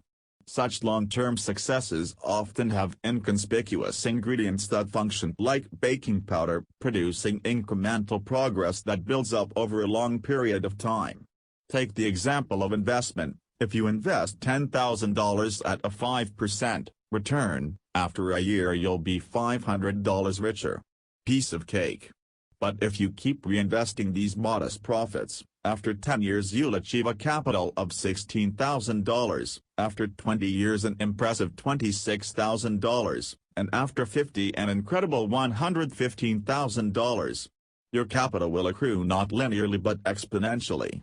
Such long-term successes often have inconspicuous ingredients that function like baking powder, producing incremental progress that builds up over a long period of time. Take the example of investment. If you invest $10,000 at a 5% return, after a year you'll be $500 richer. Piece of cake. But if you keep reinvesting these modest profits, after 10 years you'll achieve a capital of $16,000, after 20 years an impressive $26,000, and after 50 an incredible $115,000. Your capital will accrue not linearly but exponentially.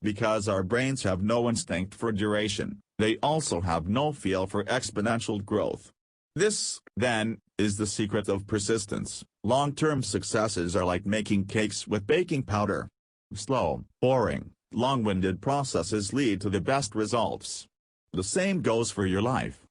Because our brains have no instinct for duration, they also have no feel for exponential growth. This, then, is the secret of persistence. Long-term successes are like making cakes with baking powder. Slow, boring, long-winded processes lead to the best results. The same goes for your life.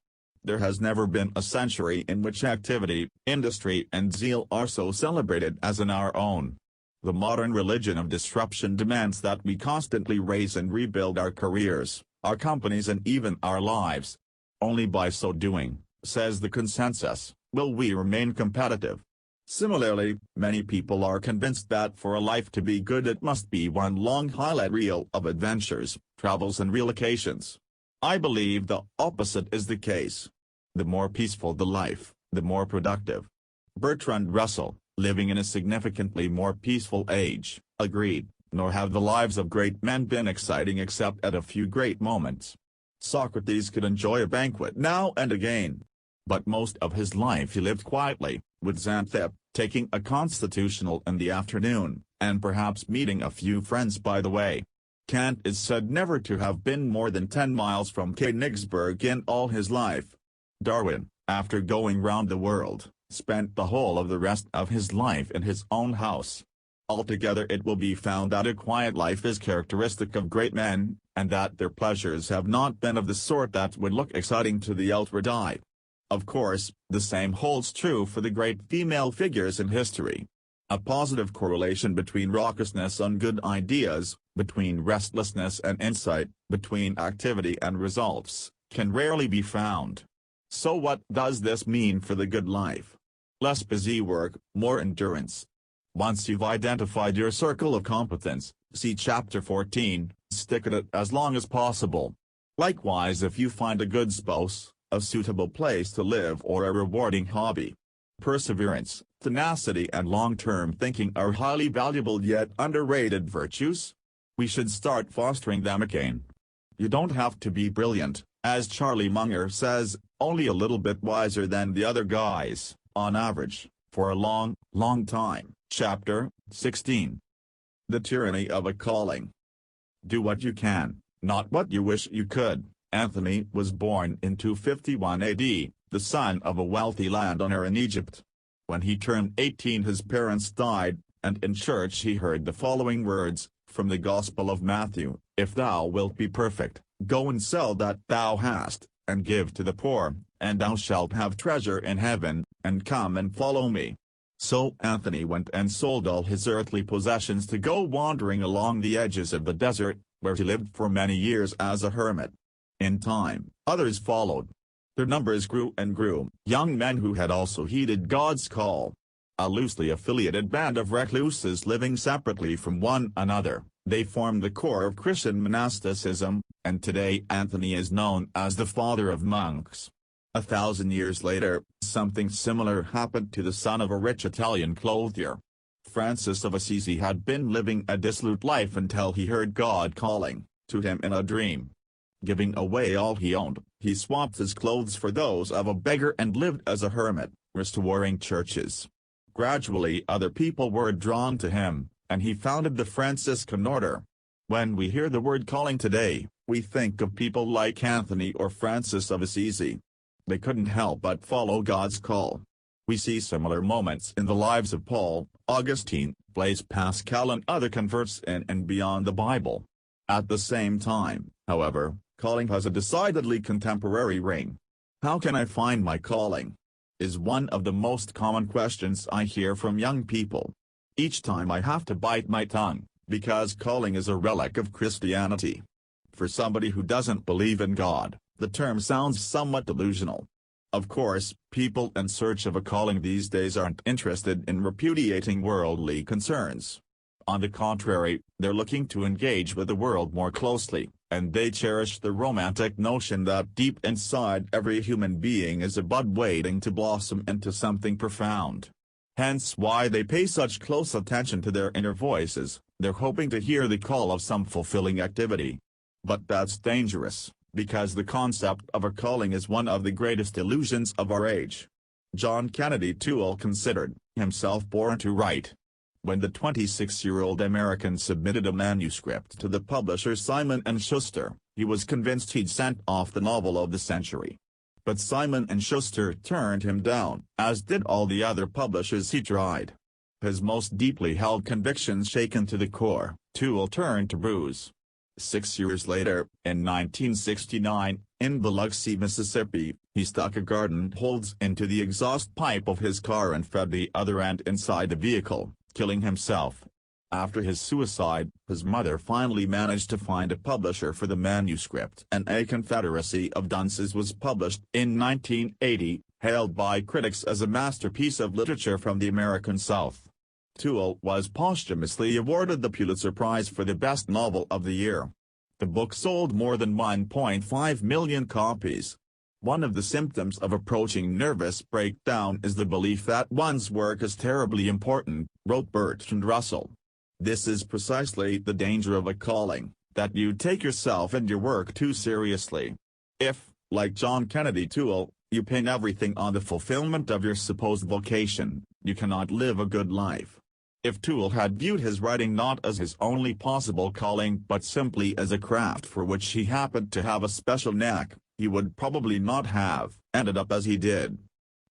There has never been a century in which activity, industry and zeal are so celebrated as in our own. The modern religion of disruption demands that we constantly raise and rebuild our careers, our companies and even our lives. Only by so doing, says the consensus, will we remain competitive. Similarly, many people are convinced that for a life to be good it must be one long highlight reel of adventures, travels and relocations. I believe the opposite is the case. The more peaceful the life, the more productive. Bertrand Russell, living in a significantly more peaceful age, agreed, nor have the lives of great men been exciting except at a few great moments. Socrates could enjoy a banquet now and again. But most of his life he lived quietly, with Xanthip, taking a constitutional in the afternoon, and perhaps meeting a few friends by the way. Kant is said never to have been more than 10 miles from Königsberg in all his life. Darwin, after going round the world, spent the whole of the rest of his life in his own house. Altogether it will be found that a quiet life is characteristic of great men, and that their pleasures have not been of the sort that would look exciting to the outward eye. Of course, the same holds true for the great female figures in history. A positive correlation between raucousness and good ideas, between restlessness and insight, between activity and results, can rarely be found. So what does this mean for the good life? Less busy work, more endurance. Once you've identified your circle of competence, see Chapter 14, stick at it as long as possible. Likewise, if you find a good spouse, a suitable place to live or a rewarding hobby, perseverance, tenacity and long-term thinking are highly valuable yet underrated virtues. We should start fostering them again. You don't have to be brilliant, As Charlie Munger says, only a little bit wiser than the other guys, on average, for a long, long time. Chapter 16. The Tyranny of a Calling. Do what you can, not what you wish you could. Anthony was born in 251 AD, the son of a wealthy landowner in Egypt. When he turned 18 his parents died, and in church he heard the following words, from the Gospel of Matthew, "If thou wilt be perfect, go and sell that thou hast, and give to the poor, and thou shalt have treasure in heaven, and come and follow me." So Anthony went and sold all his earthly possessions to go wandering along the edges of the desert, where he lived for many years as a hermit. In time, others followed. Their numbers grew and grew, young men who had also heeded God's call. A loosely affiliated band of recluses living separately from one another, they formed the core of Christian monasticism, and today Anthony is known as the father of monks. 1,000 years later, something similar happened to the son of a rich Italian clothier. Francis of Assisi had been living a dissolute life until he heard God calling to him in a dream. Giving away all he owned, he swapped his clothes for those of a beggar and lived as a hermit, restoring churches. Gradually other people were drawn to him, and he founded the Franciscan order. When we hear the word calling today, we think of people like Anthony or Francis of Assisi. They couldn't help but follow God's call. We see similar moments in the lives of Paul, Augustine, Blaise Pascal and other converts in and beyond the Bible. At the same time, however, calling has a decidedly contemporary ring. How can I find my calling? Is one of the most common questions I hear from young people. Each time I have to bite my tongue, because calling is a relic of Christianity. For somebody who doesn't believe in God, the term sounds somewhat delusional. Of course, people in search of a calling these days aren't interested in repudiating worldly concerns. On the contrary, they're looking to engage with the world more closely, and they cherish the romantic notion that deep inside every human being is a bud waiting to blossom into something profound. Hence why they pay such close attention to their inner voices, they're hoping to hear the call of some fulfilling activity. But that's dangerous, because the concept of a calling is one of the greatest illusions of our age. John Kennedy Toole considered himself born to write. When the 26-year-old American submitted a manuscript to the publisher Simon & Schuster, he was convinced he'd sent off the novel of the century. But Simon & Schuster turned him down, as did all the other publishers he tried. His most deeply held convictions shaken to the core, Toole turned to booze. 6 years later, in 1969, in Biloxi, Mississippi, he stuck a garden hose into the exhaust pipe of his car and fed the other end inside the vehicle, killing himself. After his suicide, his mother finally managed to find a publisher for the manuscript, and A Confederacy of Dunces was published in 1980, hailed by critics as a masterpiece of literature from the American South. Toole was posthumously awarded the Pulitzer Prize for the best novel of the year. The book sold more than 1.5 million copies. One of the symptoms of approaching nervous breakdown is the belief that one's work is terribly important, wrote Bertrand Russell. This is precisely the danger of a calling, that you take yourself and your work too seriously. If, like John Kennedy Toole, you pin everything on the fulfillment of your supposed vocation, you cannot live a good life. If Toole had viewed his writing not as his only possible calling but simply as a craft for which he happened to have a special knack, he would probably not have ended up as he did.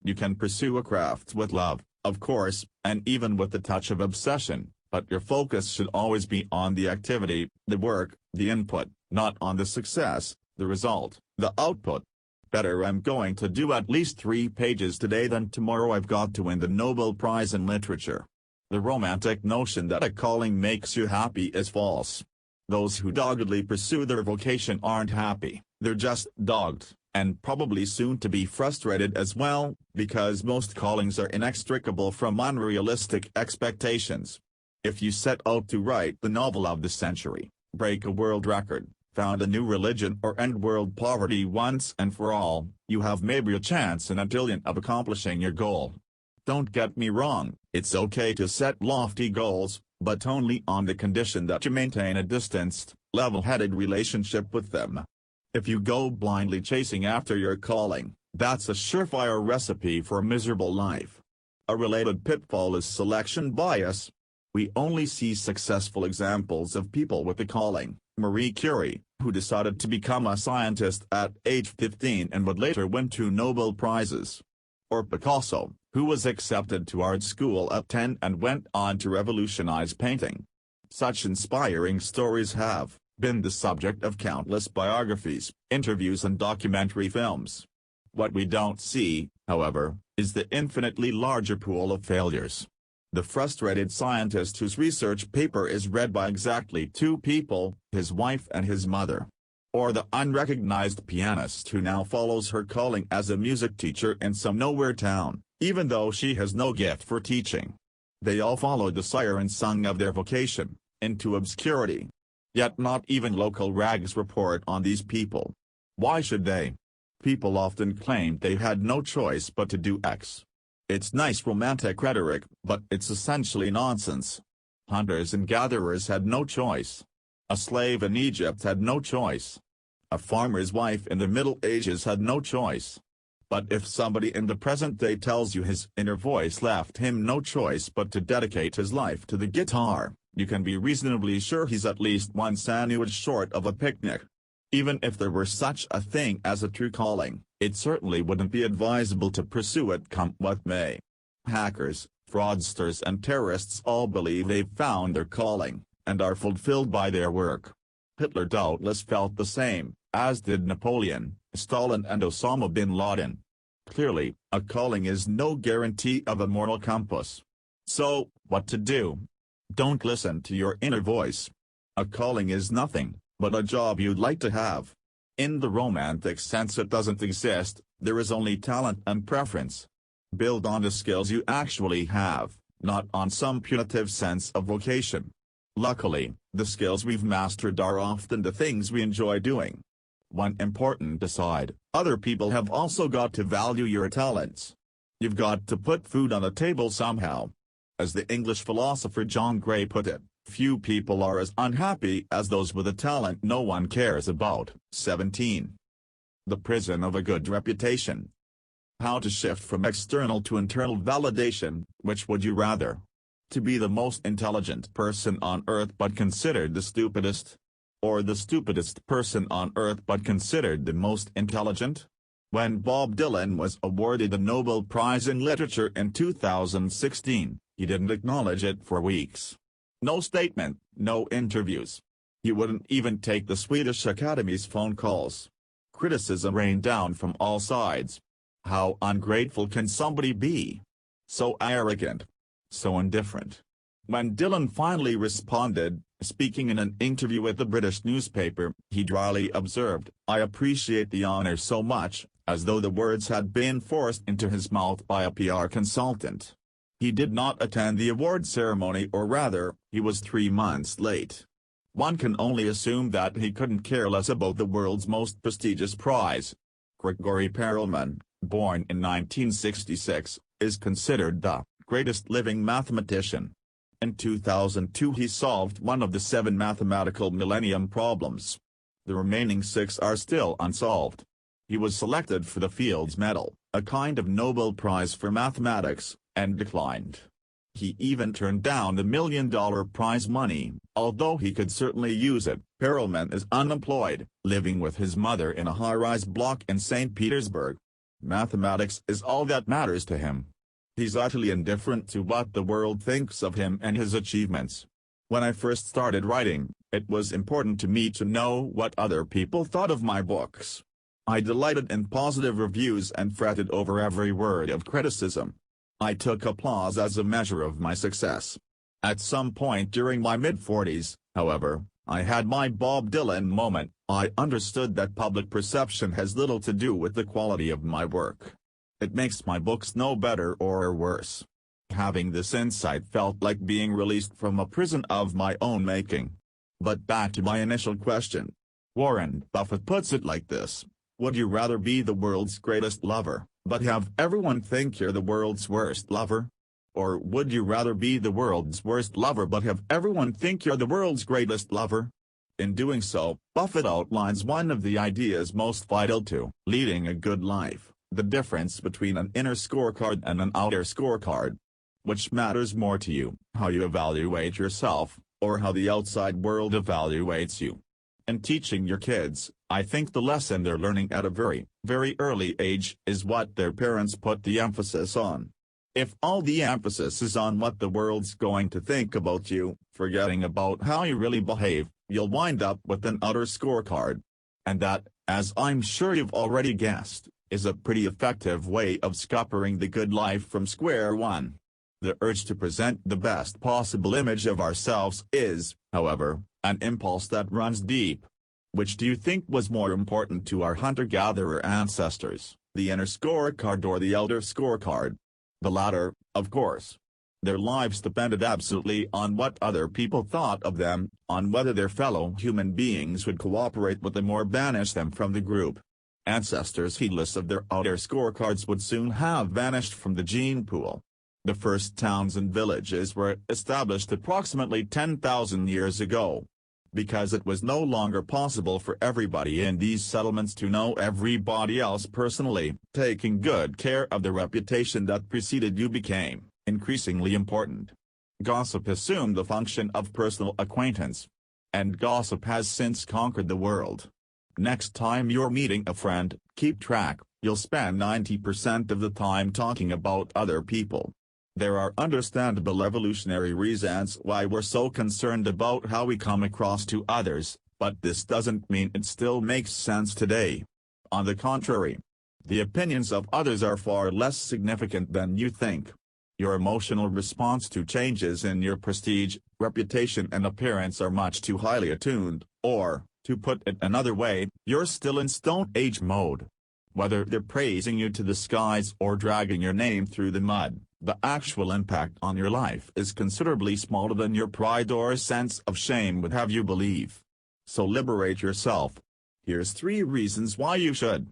You can pursue a craft with love, of course, and even with a touch of obsession, but your focus should always be on the activity, the work, the input, not on the success, the result, the output. Better I'm going to do at least 3 pages today than tomorrow I've got to win the Nobel Prize in Literature. The romantic notion that a calling makes you happy is false. Those who doggedly pursue their vocation aren't happy, they're just dogged, and probably soon to be frustrated as well, because most callings are inextricable from unrealistic expectations. If you set out to write the novel of the century, break a world record, found a new religion or end world poverty once and for all, you have maybe a chance in a billion of accomplishing your goal. Don't get me wrong, it's okay to set lofty goals, but only on the condition that you maintain a distanced, level-headed relationship with them. If you go blindly chasing after your calling, that's a surefire recipe for a miserable life. A related pitfall is selection bias. We only see successful examples of people with a calling. Marie Curie, who decided to become a scientist at age 15 and would later win 2 Nobel Prizes. Or Picasso, who was accepted to art school at 10 and went on to revolutionize painting. Such inspiring stories have been the subject of countless biographies, interviews and documentary films. What we don't see, however, is the infinitely larger pool of failures. The frustrated scientist whose research paper is read by exactly 2 people, his wife and his mother. Or the unrecognized pianist who now follows her calling as a music teacher in some nowhere town, even though she has no gift for teaching. They all followed the siren song of their vocation, into obscurity. Yet not even local rags report on these people. Why should they? People often claim they had no choice but to do X. It's nice romantic rhetoric, but it's essentially nonsense. Hunters and gatherers had no choice. A slave in Egypt had no choice. A farmer's wife in the Middle Ages had no choice. But if somebody in the present day tells you his inner voice left him no choice but to dedicate his life to the guitar, you can be reasonably sure he's at least one sandwich short of a picnic. Even if there were such a thing as a true calling, it certainly wouldn't be advisable to pursue it come what may. Hackers, fraudsters and terrorists all believe they've found their calling, and are fulfilled by their work. Hitler doubtless felt the same, as did Napoleon, Stalin and Osama bin Laden. Clearly, a calling is no guarantee of a moral compass. So, what to do? Don't listen to your inner voice. A calling is nothing but a job you'd like to have. In the romantic sense it doesn't exist, there is only talent and preference. Build on the skills you actually have, not on some punitive sense of vocation. Luckily, the skills we've mastered are often the things we enjoy doing. One important aside, other people have also got to value your talents. You've got to put food on the table somehow. As the English philosopher John Gray put it, few people are as unhappy as those with a talent no one cares about. 17. The prison of a good reputation. How to shift from external to internal validation. Which would you rather? To be the most intelligent person on earth but considered the stupidest? Or the stupidest person on earth but considered the most intelligent? When Bob Dylan was awarded the Nobel Prize in Literature in 2016, he didn't acknowledge it for weeks. No statement, no interviews. He wouldn't even take the Swedish Academy's phone calls. Criticism rained down from all sides. How ungrateful can somebody be? So arrogant. So indifferent. When Dylan finally responded, speaking in an interview with the British newspaper, he dryly observed, "I appreciate the honor so much," as though the words had been forced into his mouth by a PR consultant. He did not attend the award ceremony, or rather, he was 3 months late. One can only assume that he couldn't care less about the world's most prestigious prize. Grigory Perelman, born in 1966, is considered the greatest living mathematician. In 2002 he solved one of the 7 mathematical millennium problems. The remaining 6 are still unsolved. He was selected for the Fields Medal, a kind of Nobel Prize for mathematics, and declined. He even turned down the $1 million prize money, although he could certainly use it. Perelman is unemployed, living with his mother in a high-rise block in St. Petersburg. Mathematics is all that matters to him. He's utterly indifferent to what the world thinks of him and his achievements. When I first started writing, it was important to me to know what other people thought of my books. I delighted in positive reviews and fretted over every word of criticism. I took applause as a measure of my success. At some point during my mid-40s, however, I had my Bob Dylan moment. I understood that public perception has little to do with the quality of my work. It makes my books no better or worse. Having this insight felt like being released from a prison of my own making. But back to my initial question. Warren Buffett puts it like this: would you rather be the world's greatest lover, but have everyone think you're the world's worst lover? Or would you rather be the world's worst lover but have everyone think you're the world's greatest lover? In doing so, Buffett outlines one of the ideas most vital to leading a good life: the difference between an inner scorecard and an outer scorecard. Which matters more to you, how you evaluate yourself, or how the outside world evaluates you? In teaching your kids, I think the lesson they're learning at a very, very early age is what their parents put the emphasis on. If all the emphasis is on what the world's going to think about you, forgetting about how you really behave, you'll wind up with an outer scorecard. And that, as I'm sure you've already guessed, is a pretty effective way of scuppering the good life from square one. The urge to present the best possible image of ourselves is, however, an impulse that runs deep. Which do you think was more important to our hunter-gatherer ancestors, the inner scorecard or the outer scorecard? The latter, of course. Their lives depended absolutely on what other people thought of them, on whether their fellow human beings would cooperate with them or banish them from the group. Ancestors heedless of their outer scorecards would soon have vanished from the gene pool. The first towns and villages were established approximately 10,000 years ago. Because it was no longer possible for everybody in these settlements to know everybody else personally, taking good care of the reputation that preceded you became increasingly important. Gossip assumed the function of personal acquaintance. And gossip has since conquered the world. Next time you're meeting a friend, keep track, you'll spend 90% of the time talking about other people. There are understandable evolutionary reasons why we're so concerned about how we come across to others, but this doesn't mean it still makes sense today. On the contrary, the opinions of others are far less significant than you think. Your emotional response to changes in your prestige, reputation and appearance are much too highly attuned, or, to put it another way, you're still in Stone Age mode. Whether they're praising you to the skies or dragging your name through the mud, the actual impact on your life is considerably smaller than your pride or sense of shame would have you believe. So liberate yourself. Here's 3 reasons why you should.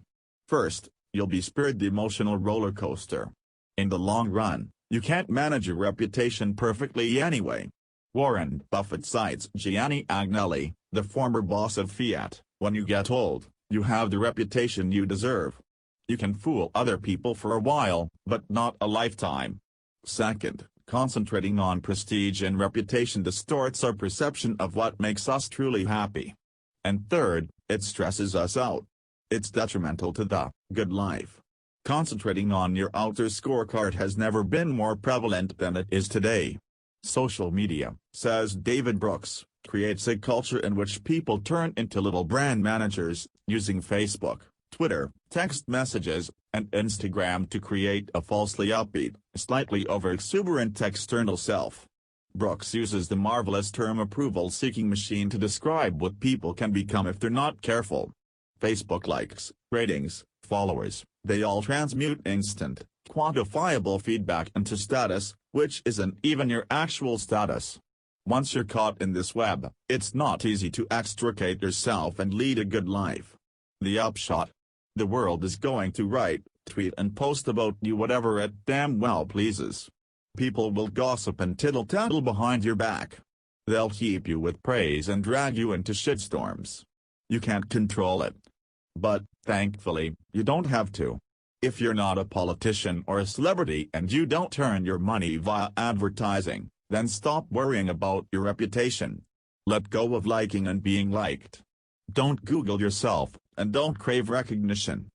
First, you'll be spared the emotional roller coaster. In the long run, you can't manage your reputation perfectly anyway. Warren Buffett cites Gianni Agnelli, the former boss of Fiat: when you get old, you have the reputation you deserve. You can fool other people for a while, but not a lifetime. Second, concentrating on prestige and reputation distorts our perception of what makes us truly happy. And third, it stresses us out. It's detrimental to the good life. Concentrating on your outer scorecard has never been more prevalent than it is today. Social media, says David Brooks, creates a culture in which people turn into little brand managers, using Facebook, Twitter, text messages, and Instagram to create a falsely upbeat, slightly over-exuberant external self. Brooks uses the marvelous term approval-seeking machine to describe what people can become if they're not careful. Facebook likes, ratings, followers, they all transmute instant, quantifiable feedback into status, which isn't even your actual status. Once you're caught in this web, it's not easy to extricate yourself and lead a good life. The upshot: the world is going to write, tweet and post about you whatever it damn well pleases. People will gossip and tittle-tattle behind your back. They'll heap you with praise and drag you into shitstorms. You can't control it. But, thankfully, you don't have to. If you're not a politician or a celebrity and you don't earn your money via advertising, then stop worrying about your reputation. Let go of liking and being liked. Don't Google yourself, and don't crave recognition.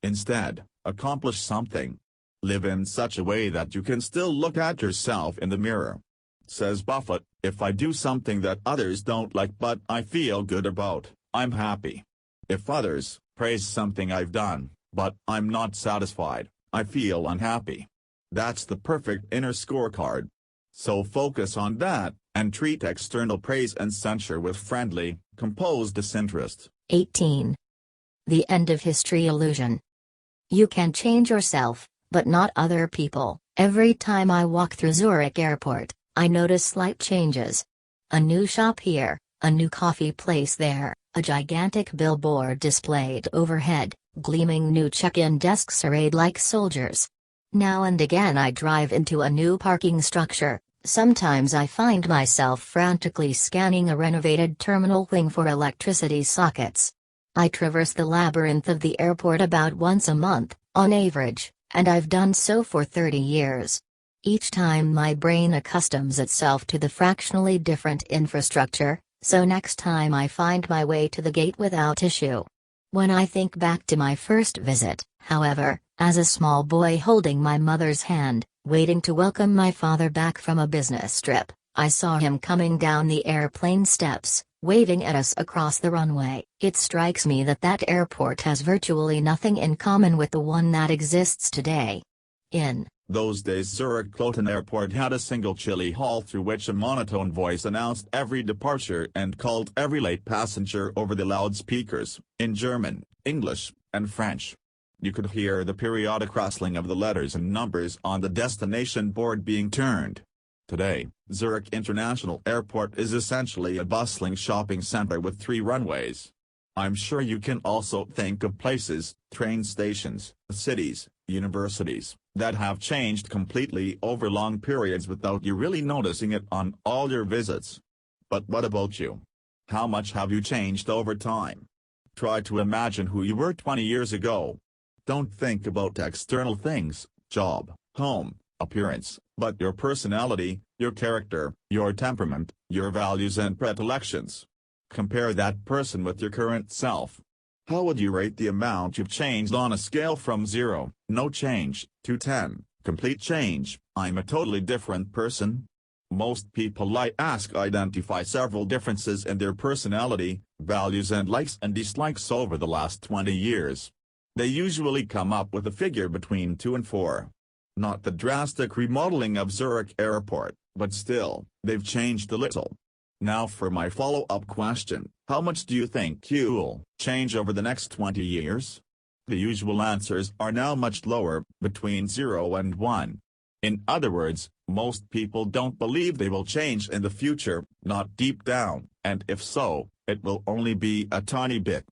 Instead, accomplish something. Live in such a way that you can still look at yourself in the mirror. Says Buffett, if I do something that others don't like but I feel good about, I'm happy. If others praise something I've done, but I'm not satisfied, I feel unhappy. That's the perfect inner scorecard. So focus on that, and treat external praise and censure with friendly, composed disinterest. 18. The end of history illusion. You can change yourself, but not other people. Every time I walk through Zurich Airport, I notice slight changes. A new shop here, a new coffee place there, a gigantic billboard displayed overhead, gleaming new check-in desks arrayed like soldiers. Now and again I drive into a new parking structure, Sometimes I find myself frantically scanning a renovated terminal wing for electricity sockets. I traverse the labyrinth of the airport about once a month, on average, and I've done so for 30 years. Each time my brain accustoms itself to the fractionally different infrastructure, so next time I find my way to the gate without issue. When I think back to my first visit, however, as a small boy holding my mother's hand, waiting to welcome my father back from a business trip, I saw him coming down the airplane steps, waving at us across the runway. It strikes me that that airport has virtually nothing in common with the one that exists today. In those days, Zurich Kloten Airport had a single chilly hall through which a monotone voice announced every departure and called every late passenger over the loudspeakers, in German, English, and French. You could hear the periodic rustling of the letters and numbers on the destination board being turned. Today, Zurich International Airport is essentially a bustling shopping center with 3 runways. I'm sure you can also think of places, train stations, cities, universities, that have changed completely over long periods without you really noticing it on all your visits. But what about you? How much have you changed over time? Try to imagine who you were 20 years ago. Don't think about external things, job, home, appearance, but your personality, your character, your temperament, your values and predilections. Compare that person with your current self. How would you rate the amount you've changed on a scale from 0, no change, to 10, complete change, I'm a totally different person? Most people I ask identify several differences in their personality, values and likes and dislikes over the last 20 years. They usually come up with a figure between 2 and 4. Not the drastic remodeling of Zurich Airport, but still, they've changed a little. Now for my follow-up question, how much do you think you'll change over the next 20 years? The usual answers are now much lower, between 0 and 1. In other words, most people don't believe they will change in the future, not deep down, and if so, it will only be a tiny bit.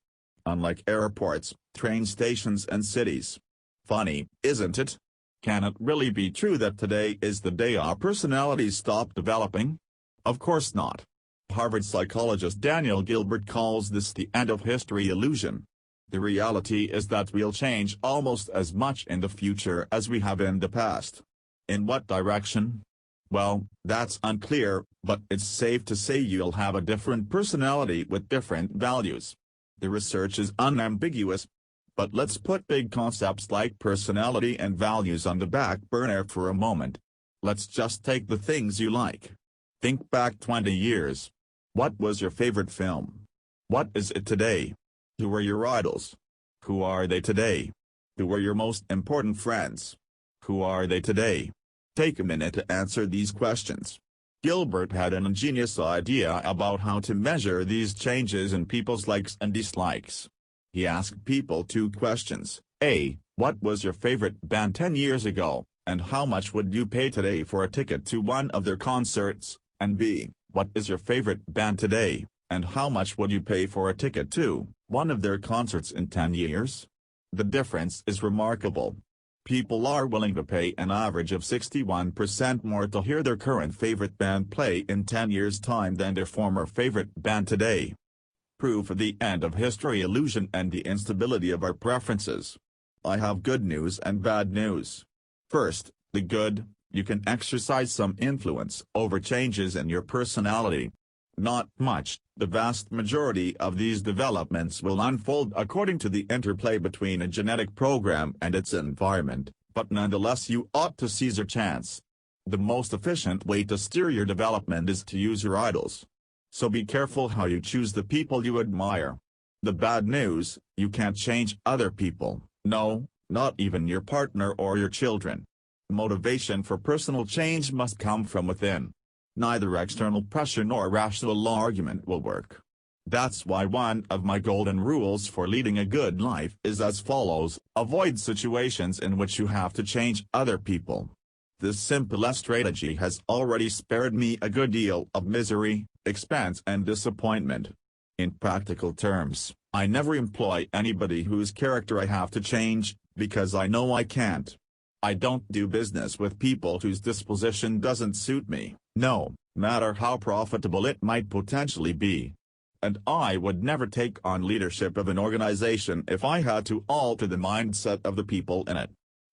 Unlike airports, train stations and cities. Funny, isn't it? Can it really be true that today is the day our personalities stop developing? Of course not. Harvard psychologist Daniel Gilbert calls this the end of history illusion. The reality is that we'll change almost as much in the future as we have in the past. In what direction? Well, that's unclear, but it's safe to say you'll have a different personality with different values. The research is unambiguous. But let's put big concepts like personality and values on the back burner for a moment. Let's just take the things you like. Think back 20 years. What was your favorite film? What is it today? Who were your idols? Who are they today? Who were your most important friends? Who are they today? Take a minute to answer these questions. Gilbert had an ingenious idea about how to measure these changes in people's likes and dislikes. He asked people 2 questions. A. What was your favorite band 10 years ago, and how much would you pay today for a ticket to one of their concerts? And B. What is your favorite band today, and how much would you pay for a ticket to one of their concerts in 10 years? The difference is remarkable. People are willing to pay an average of 61% more to hear their current favorite band play in 10 years' time than their former favorite band today. Proof of the end of history illusion and the instability of our preferences. I have good news and bad news. First, the good, you can exercise some influence over changes in your personality. Not much, the vast majority of these developments will unfold according to the interplay between a genetic program and its environment, but nonetheless you ought to seize your chance. The most efficient way to steer your development is to use your idols. So be careful how you choose the people you admire. The bad news, you can't change other people, no, not even your partner or your children. Motivation for personal change must come from within. Neither external pressure nor rational argument will work. That's why one of my golden rules for leading a good life is as follows: avoid situations in which you have to change other people. This simple strategy has already spared me a good deal of misery, expense and disappointment. In practical terms, I never employ anybody whose character I have to change, because I know I can't. I don't do business with people whose disposition doesn't suit me, no matter how profitable it might potentially be. And I would never take on leadership of an organization if I had to alter the mindset of the people in it.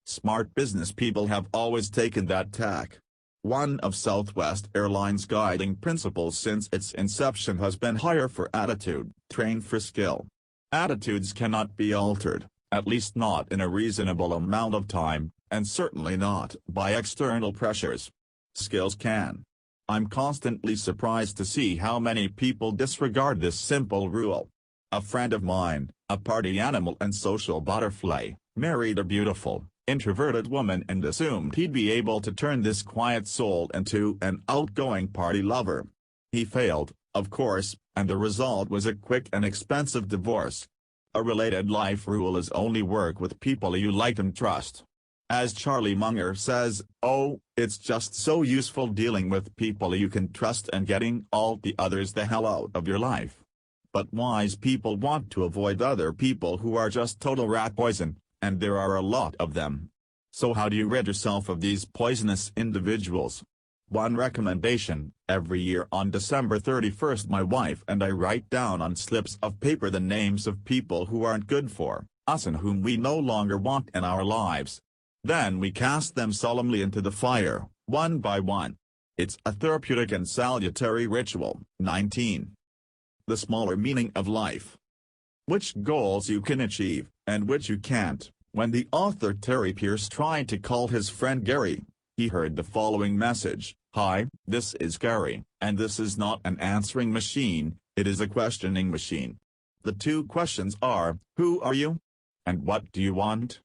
Smart business people have always taken that tack. One of Southwest Airlines' guiding principles since its inception has been hire for attitude, train for skill. Attitudes cannot be altered, at least not in a reasonable amount of time, and certainly not by external pressures. Skills can. I'm constantly surprised to see how many people disregard this simple rule. A friend of mine, a party animal and social butterfly, married a beautiful, introverted woman and assumed he'd be able to turn this quiet soul into an outgoing party lover. He failed, of course, and the result was a quick and expensive divorce. A related life rule is only work with people you like and trust. As Charlie Munger says, oh, it's just so useful dealing with people you can trust and getting all the others the hell out of your life. But wise people want to avoid other people who are just total rat poison, and there are a lot of them. So how do you rid yourself of these poisonous individuals? One recommendation: every year on December 31st my wife and I write down on slips of paper the names of people who aren't good for us and whom we no longer want in our lives. Then we cast them solemnly into the fire, one by one. It's a therapeutic and salutary ritual. 19. The smaller meaning of life. Which goals you can achieve, and which you can't. When the author Terry Pierce tried to call his friend Gary, he heard the following message: "Hi, this is Gary, and this is not an answering machine, it is a questioning machine. The two questions are, who are you? And what do you want?"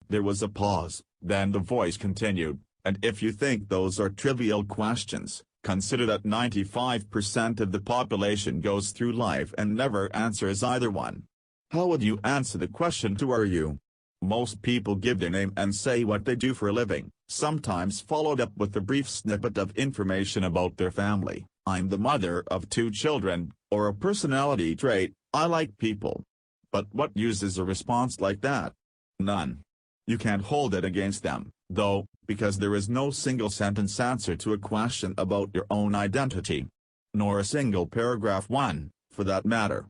There was a pause, then the voice continued, "And if you think those are trivial questions, consider that 95% of the population goes through life and never answers either one. How would you answer the question who are you? Most people give their name and say what they do for a living, sometimes followed up with a brief snippet of information about their family. I'm the mother of 2 children, or a personality trait, I like people. But what use is a response like that? None. You can't hold it against them, though, because there is no single sentence answer to a question about your own identity. Nor a single paragraph one, for that matter.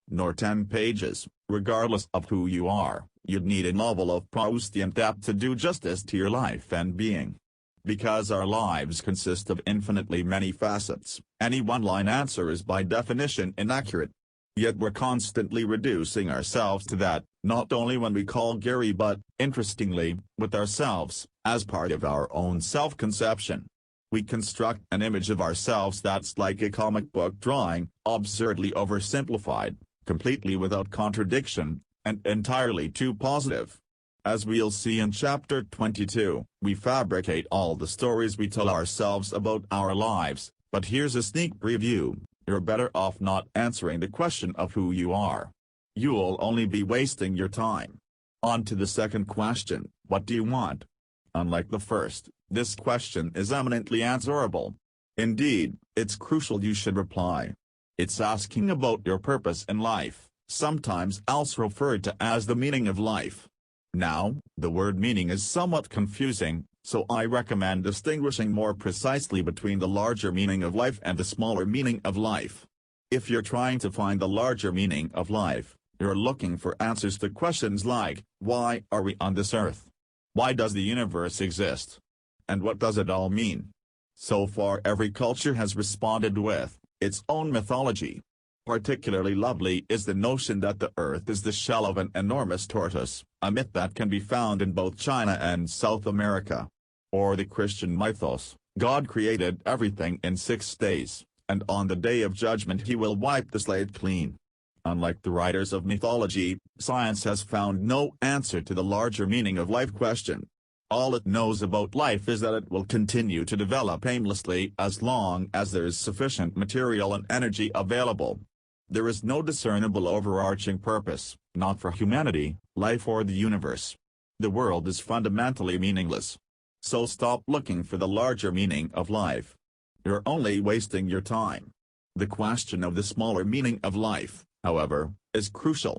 Nor 10 pages, regardless of who you are. You'd need a novel of Proustian depth to do justice to your life and being. Because our lives consist of infinitely many facets, any one-line answer is by definition inaccurate. Yet we're constantly reducing ourselves to that, not only when we call Gary but, interestingly, with ourselves, as part of our own self-conception. We construct an image of ourselves that's like a comic book drawing, absurdly oversimplified, completely without contradiction, and entirely too positive. As we'll see in Chapter 22, we fabricate all the stories we tell ourselves about our lives, but here's a sneak preview: you're better off not answering the question of who you are. You'll only be wasting your time. On to the second question: what do you want? Unlike the first, this question is eminently answerable. Indeed, it's crucial you should reply. It's asking about your purpose in life, sometimes also referred to as the meaning of life. Now, the word meaning is somewhat confusing, so I recommend distinguishing more precisely between the larger meaning of life and the smaller meaning of life. If you're trying to find the larger meaning of life, you're looking for answers to questions like, why are we on this earth? Why does the universe exist? And what does it all mean? So far every culture has responded with its own mythology. Particularly lovely is the notion that the earth is the shell of an enormous tortoise, a myth that can be found in both China and South America. Or the Christian mythos: God created everything in 6 days, and on the day of judgment he will wipe the slate clean. Unlike the writers of mythology, science has found no answer to the larger meaning of life question. All it knows about life is that it will continue to develop aimlessly as long as there is sufficient material and energy available. There is no discernible overarching purpose, not for humanity, life or the universe. The world is fundamentally meaningless. So stop looking for the larger meaning of life. You're only wasting your time. The question of the smaller meaning of life, however, is crucial.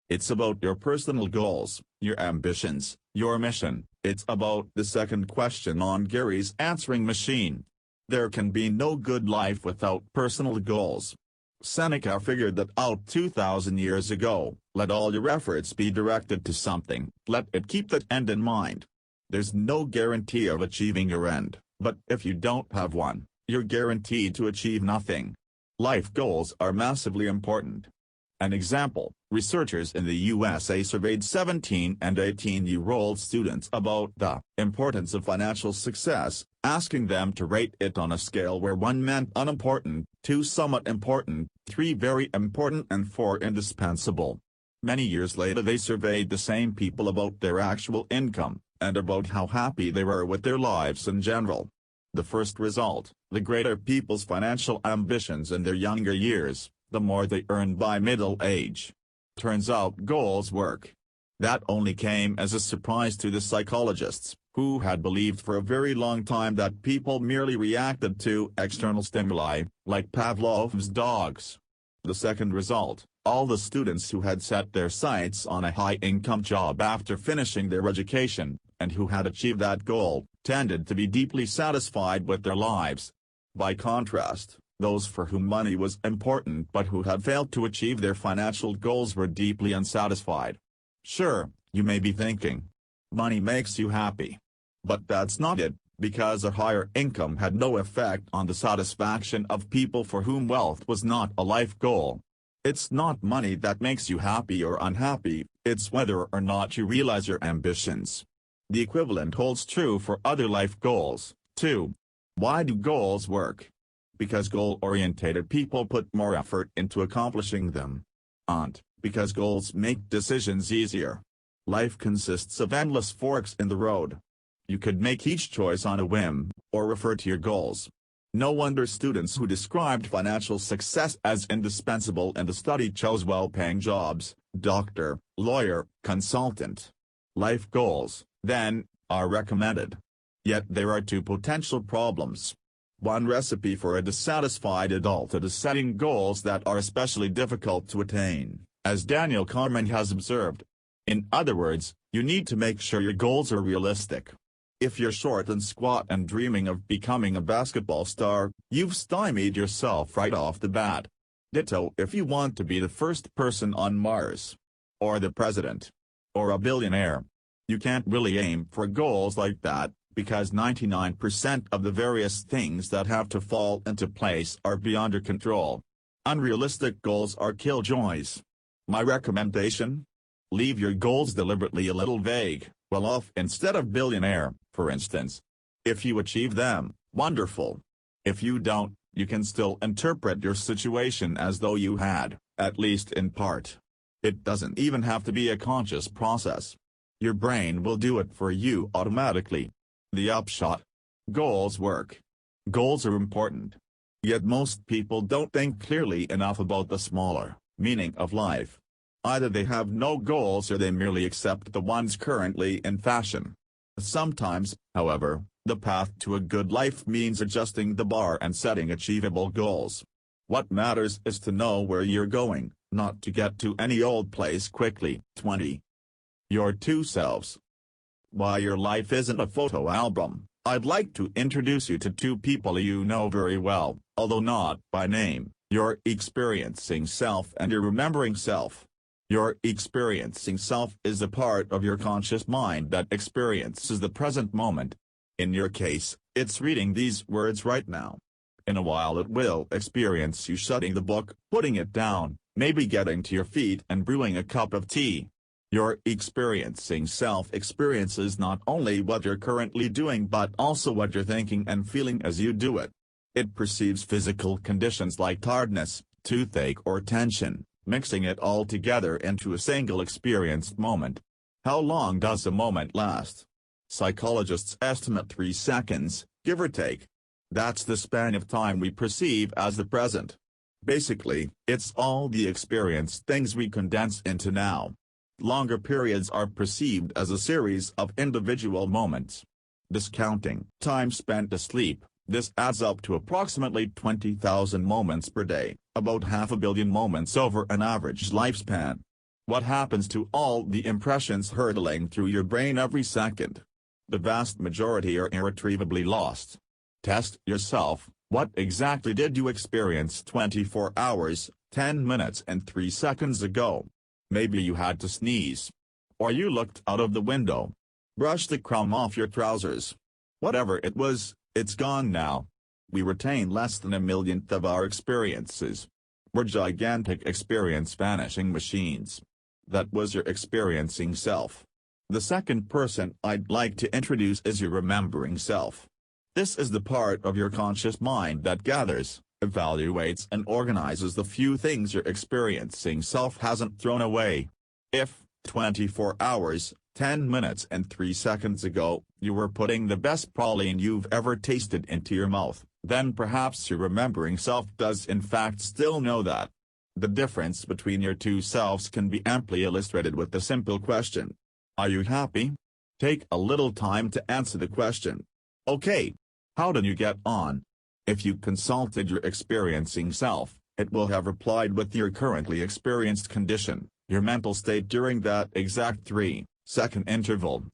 It's about your personal goals, your ambitions, Your mission, it's about the second question on Gary's answering machine. There can be no good life without personal goals. Seneca figured that out 2,000 years ago. Let all your efforts be directed to something, let it keep that end in mind. There's no guarantee of achieving your end, but if you don't have one, you're guaranteed to achieve nothing. Life goals are massively important. An example, researchers in the USA surveyed 17 and 18-year-old students about the importance of financial success, asking them to rate it on a scale where 1 meant unimportant, 2 somewhat important, 3 very important and 4 indispensable. Many years later they surveyed the same people about their actual income, and about how happy they were with their lives in general. The first result, the greater people's financial ambitions in their younger years, the more they earn by middle age. Turns out goals work. That only came as a surprise to the psychologists, who had believed for a very long time that people merely reacted to external stimuli, like Pavlov's dogs. The second result, all the students who had set their sights on a high-income job after finishing their education, and who had achieved that goal, tended to be deeply satisfied with their lives. By contrast, those for whom money was important but who had failed to achieve their financial goals were deeply unsatisfied. Sure, you may be thinking, money makes you happy. But that's not it, because a higher income had no effect on the satisfaction of people for whom wealth was not a life goal. It's not money that makes you happy or unhappy, it's whether or not you realize your ambitions. The equivalent holds true for other life goals, too. Why do goals work? Because goal-orientated people put more effort into accomplishing them. And because goals make decisions easier. Life consists of endless forks in the road. You could make each choice on a whim, or refer to your goals. No wonder students who described financial success as indispensable in the study chose well-paying jobs, doctor, lawyer, consultant. Life goals, then, are recommended. Yet there are 2 potential problems. One recipe for a dissatisfied adulthood is setting goals that are especially difficult to attain, as Daniel Kahneman has observed. In other words, you need to make sure your goals are realistic. If you're short and squat and dreaming of becoming a basketball star, you've stymied yourself right off the bat. Ditto if you want to be the first person on Mars. Or the president. Or a billionaire. You can't really aim for goals like that, because 99% of the various things that have to fall into place are beyond your control. Unrealistic goals are killjoys. My recommendation? Leave your goals deliberately a little vague, well off instead of billionaire, for instance. If you achieve them, wonderful. If you don't, you can still interpret your situation as though you had, at least in part. It doesn't even have to be a conscious process. Your brain will do it for you automatically. The upshot? Goals work. Goals are important. Yet most people don't think clearly enough about the smaller meaning of life. Either they have no goals or they merely accept the ones currently in fashion. Sometimes, however, the path to a good life means adjusting the bar and setting achievable goals. What matters is to know where you're going, not to get to any old place quickly. 20. Your 2 selves. Why your life isn't a photo album. I'd like to introduce you to 2 people you know very well, although not by name, your experiencing self and your remembering self. Your experiencing self is a part of your conscious mind that experiences the present moment. In your case, it's reading these words right now. In a while it will experience you shutting the book, putting it down, maybe getting to your feet and brewing a cup of tea. Your experiencing self experiences not only what you're currently doing but also what you're thinking and feeling as you do it. It perceives physical conditions like tiredness, toothache or tension, mixing it all together into a single experienced moment. How long does a moment last? Psychologists estimate 3 seconds, give or take. That's the span of time we perceive as the present. Basically, it's all the experienced things we condense into now. Longer periods are perceived as a series of individual moments. Discounting time spent asleep, this adds up to approximately 20,000 moments per day, about 500 million moments over an average lifespan. What happens to all the impressions hurtling through your brain every second? The vast majority are irretrievably lost. Test yourself. What exactly did you experience 24 hours, 10 minutes and 3 seconds ago? Maybe you had to sneeze. Or you looked out of the window. Brush the crumb off your trousers. Whatever it was, it's gone now. We retain less than a millionth of our experiences. We're gigantic experience vanishing machines. That was your experiencing self. The second person I'd like to introduce is your remembering self. This is the part of your conscious mind that gathers, evaluates and organizes the few things your experiencing self hasn't thrown away. If, 24 hours, 10 minutes and 3 seconds ago, you were putting the best praline you've ever tasted into your mouth, then perhaps your remembering self does in fact still know that. The difference between your two selves can be amply illustrated with the simple question: are you happy? Take a little time to answer the question. Okay. How did you get on? If you consulted your experiencing self, it will have replied with your currently experienced condition, your mental state during that exact 3-second interval.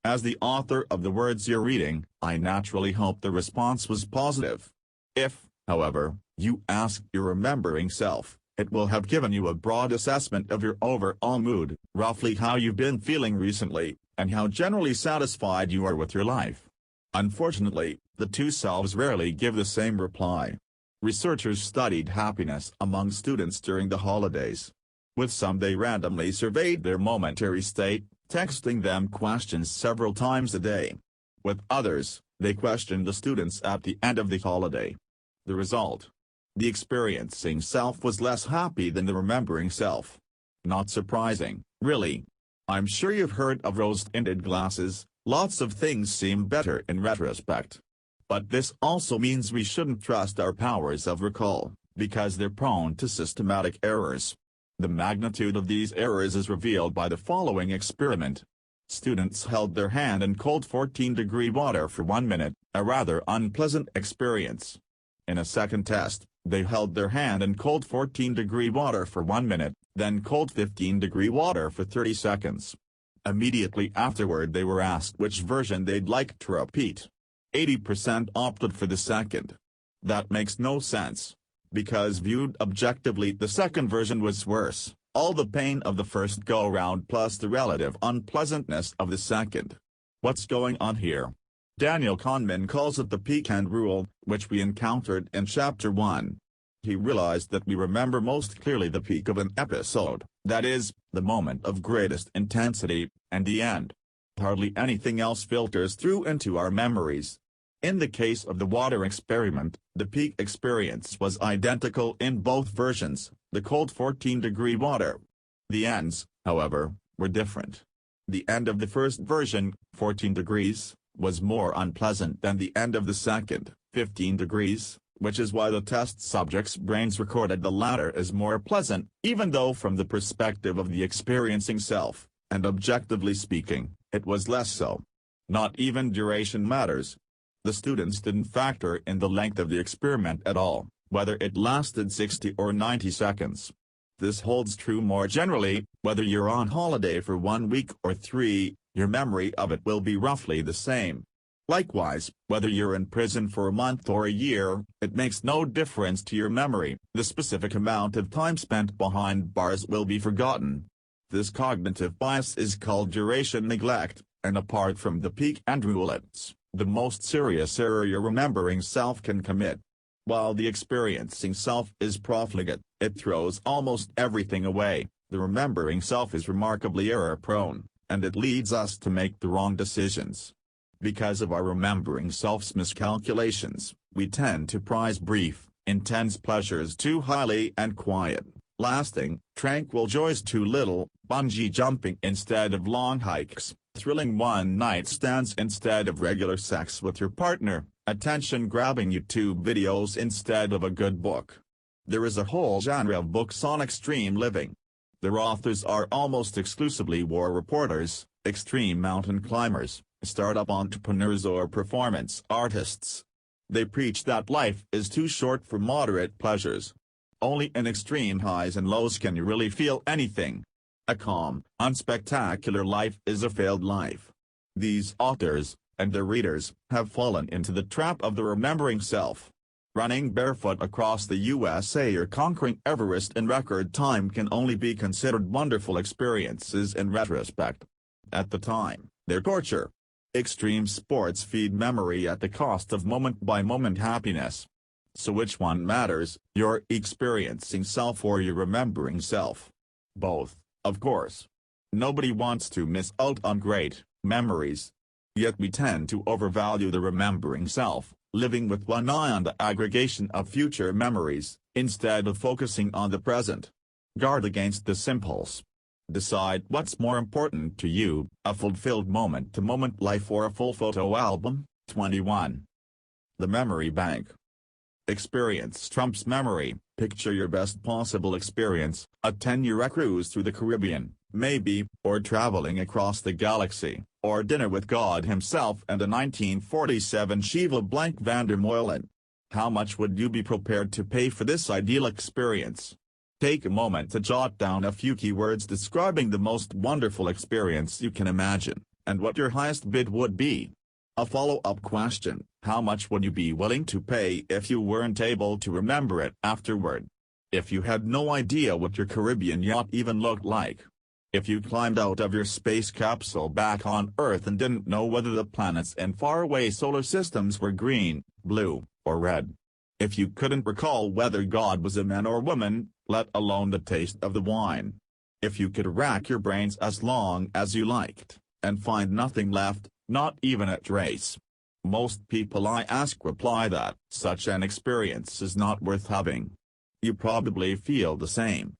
As the author of the words you're reading, I naturally hope the response was positive. If, however, you ask your remembering self, it will have given you a broad assessment of your overall mood, roughly how you've been feeling recently, and how generally satisfied you are with your life. Unfortunately, the two selves rarely give the same reply. Researchers studied happiness among students during the holidays. With some they randomly surveyed their momentary state, texting them questions several times a day. With others, they questioned the students at the end of the holiday. The result: the experiencing self was less happy than the remembering self. Not surprising, really. I'm sure you've heard of rose-tinted glasses. Lots of things seem better in retrospect. But this also means we shouldn't trust our powers of recall, because they're prone to systematic errors. The magnitude of these errors is revealed by the following experiment. Students held their hand in cold 14-degree water for 1 minute, a rather unpleasant experience. In a second test, they held their hand in cold 14-degree water for 1 minute, then cold 15-degree water for 30 seconds. Immediately afterward they were asked which version they'd like to repeat. 80% opted for the second. That makes no sense. Because viewed objectively the second version was worse, all the pain of the first go-round plus the relative unpleasantness of the second. What's going on here? Daniel Kahneman calls it the pecan rule, which we encountered in Chapter 1. He realized that we remember most clearly the peak of an episode, that is, the moment of greatest intensity, and the end. Hardly anything else filters through into our memories. In the case of the water experiment, the peak experience was identical in both versions, the cold 14-degree water. The ends, however, were different. The end of the first version, 14 degrees, was more unpleasant than the end of the second, 15 degrees, which is why the test subjects' brains recorded the latter as more pleasant, even though from the perspective of the experiencing self, and objectively speaking, it was less so. Not even duration matters. The students didn't factor in the length of the experiment at all, whether it lasted 60 or 90 seconds. This holds true more generally, whether you're on holiday for 1 week or 3, your memory of it will be roughly the same. Likewise, whether you're in prison for a month or a year, it makes no difference to your memory. The specific amount of time spent behind bars will be forgotten. This cognitive bias is called duration neglect, and apart from the peak and roulettes, the most serious error your remembering self can commit. While the experiencing self is profligate, it throws almost everything away. The remembering self is remarkably error-prone, and it leads us to make the wrong decisions. Because of our remembering self's miscalculations, we tend to prize brief, intense pleasures too highly and quiet, lasting, tranquil joys too little, bungee jumping instead of long hikes, thrilling one-night stands instead of regular sex with your partner, attention-grabbing YouTube videos instead of a good book. There is a whole genre of books on extreme living. Their authors are almost exclusively war reporters, extreme mountain climbers, startup entrepreneurs or performance artists. They preach that life is too short for moderate pleasures. Only in extreme highs and lows can you really feel anything. A calm, unspectacular life is a failed life. These authors, and their readers, have fallen into the trap of the remembering self. Running barefoot across the USA or conquering Everest in record time can only be considered wonderful experiences in retrospect. At the time, they're torture. Extreme sports feed memory at the cost of moment-by-moment happiness. So which one matters, your experiencing self or your remembering self? Both, of course. Nobody wants to miss out on great memories. Yet we tend to overvalue the remembering self, living with one eye on the aggregation of future memories, instead of focusing on the present. Guard against this impulse. Decide what's more important to you, a fulfilled moment-to-moment life or a full photo album. 21. The Memory Bank. Experience trumps memory. Picture your best possible experience, a 10-year cruise through the Caribbean, maybe, or traveling across the galaxy, or dinner with God himself and a 1947 Shiva blank van der Meulen. How much would you be prepared to pay for this ideal experience? Take a moment to jot down a few keywords describing the most wonderful experience you can imagine, and what your highest bid would be. A follow-up question, how much would you be willing to pay if you weren't able to remember it afterward? If you had no idea what your Caribbean yacht even looked like? If you climbed out of your space capsule back on Earth and didn't know whether the planets in faraway solar systems were green, blue, or red? If you couldn't recall whether God was a man or woman, let alone the taste of the wine? If you could rack your brains as long as you liked, and find nothing left, not even a trace? Most people I ask reply that such an experience is not worth having. You probably feel the same.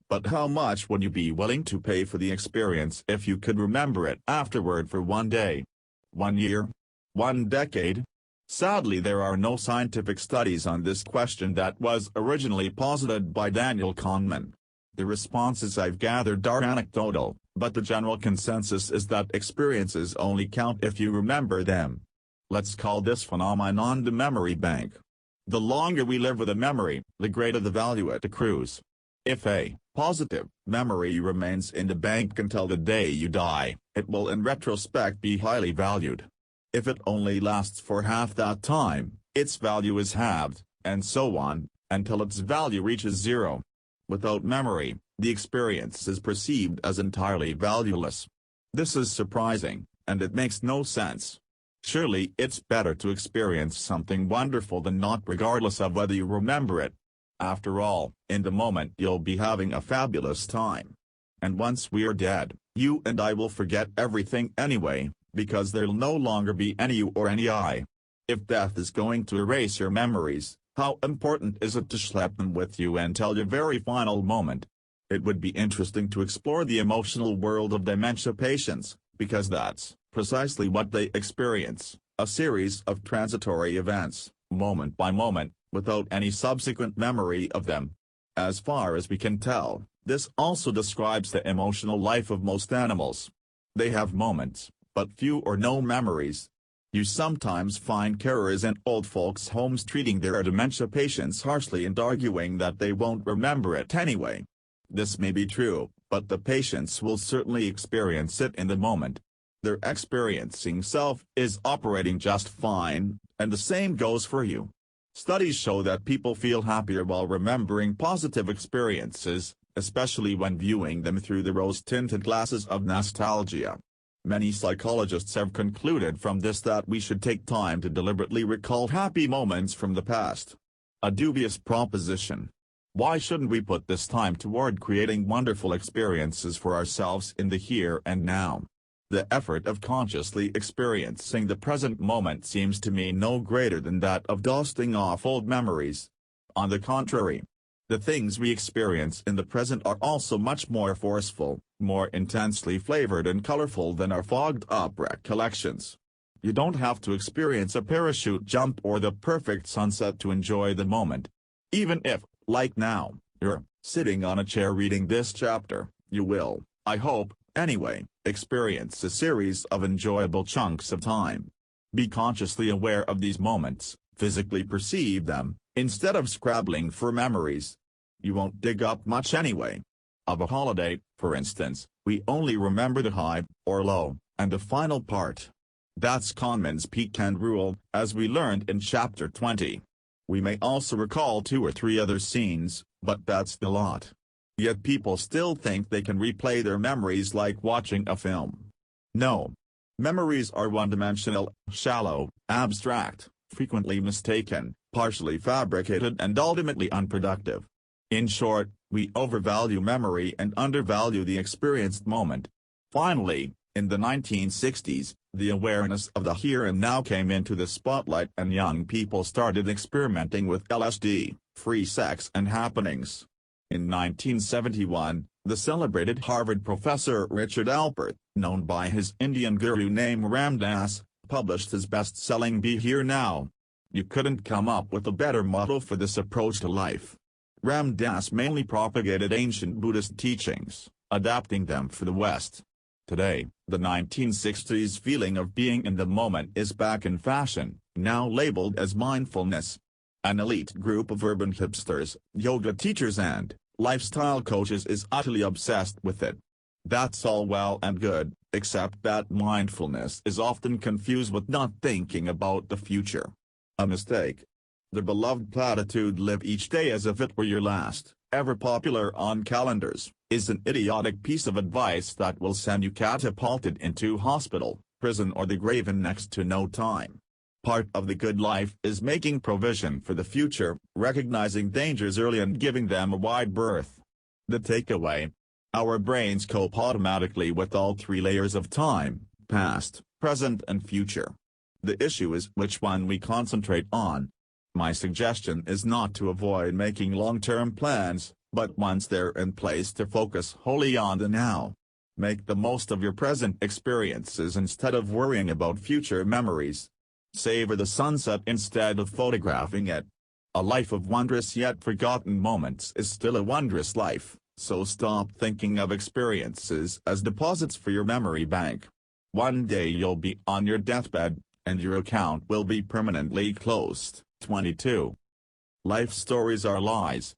But how much would you be willing to pay for the experience if you could remember it afterward for 1 day? 1 year? 1 decade? Sadly, there are no scientific studies on this question that was originally posited by Daniel Kahneman. The responses I've gathered are anecdotal, but the general consensus is that experiences only count if you remember them. Let's call this phenomenon the memory bank. The longer we live with a memory, the greater the value it accrues. If a positive memory remains in the bank until the day you die, it will in retrospect be highly valued. If it only lasts for half that time, its value is halved, and so on, until its value reaches zero. Without memory, the experience is perceived as entirely valueless. This is surprising, and it makes no sense. Surely it's better to experience something wonderful than not, regardless of whether you remember it. After all, in the moment you'll be having a fabulous time. And once we're dead, you and I will forget everything anyway, because there'll no longer be any you or any I. If death is going to erase your memories, how important is it to schlep them with you until your very final moment? It would be interesting to explore the emotional world of dementia patients, because that's precisely what they experience, a series of transitory events, moment by moment, without any subsequent memory of them. As far as we can tell, this also describes the emotional life of most animals. They have moments, but few or no memories. You sometimes find carers in old folks' homes treating their dementia patients harshly and arguing that they won't remember it anyway. This may be true, but the patients will certainly experience it in the moment. Their experiencing self is operating just fine, and the same goes for you. Studies show that people feel happier while remembering positive experiences, especially when viewing them through the rose-tinted glasses of nostalgia. Many psychologists have concluded from this that we should take time to deliberately recall happy moments from the past. A dubious proposition. Why shouldn't we put this time toward creating wonderful experiences for ourselves in the here and now? The effort of consciously experiencing the present moment seems to me no greater than that of dusting off old memories. On the contrary, the things we experience in the present are also much more forceful, more intensely flavored and colorful than our fogged-up recollections. You don't have to experience a parachute jump or the perfect sunset to enjoy the moment. Even if, like now, you're sitting on a chair reading this chapter, you will, I hope, anyway, experience a series of enjoyable chunks of time. Be consciously aware of these moments, physically perceive them, instead of scrabbling for memories. You won't dig up much anyway. Of a holiday, for instance, we only remember the high, or low, and the final part. That's Kahneman's pecan rule, as we learned in Chapter 20. We may also recall 2 or 3 other scenes, but that's the lot. Yet people still think they can replay their memories like watching a film. No. Memories are one-dimensional, shallow, abstract, frequently mistaken, partially fabricated and ultimately unproductive. In short, we overvalue memory and undervalue the experienced moment. Finally, in the 1960s, the awareness of the here and now came into the spotlight and young people started experimenting with LSD, free sex and happenings. In 1971, the celebrated Harvard professor Richard Alpert, known by his Indian guru name Ram Dass, published his best-selling Be Here Now. You couldn't come up with a better motto for this approach to life. Ram Dass mainly propagated ancient Buddhist teachings, adapting them for the West. Today, the 1960s feeling of being in the moment is back in fashion, now labeled as mindfulness. An elite group of urban hipsters, yoga teachers and lifestyle coaches is utterly obsessed with it. That's all well and good, except that mindfulness is often confused with not thinking about the future. A mistake. The beloved platitude "live each day as if it were your last," ever popular on calendars, is an idiotic piece of advice that will send you catapulted into hospital, prison or the grave in next to no time. Part of the good life is making provision for the future, recognizing dangers early and giving them a wide berth. The takeaway: our brains cope automatically with all 3 layers of time, past, present and future. The issue is which one we concentrate on. My suggestion is not to avoid making long-term plans, but once they're in place to focus wholly on the now. Make the most of your present experiences instead of worrying about future memories. Savor the sunset instead of photographing it. A life of wondrous yet forgotten moments is still a wondrous life, so stop thinking of experiences as deposits for your memory bank. One day you'll be on your deathbed, and your account will be permanently closed. 22. Life stories are lies.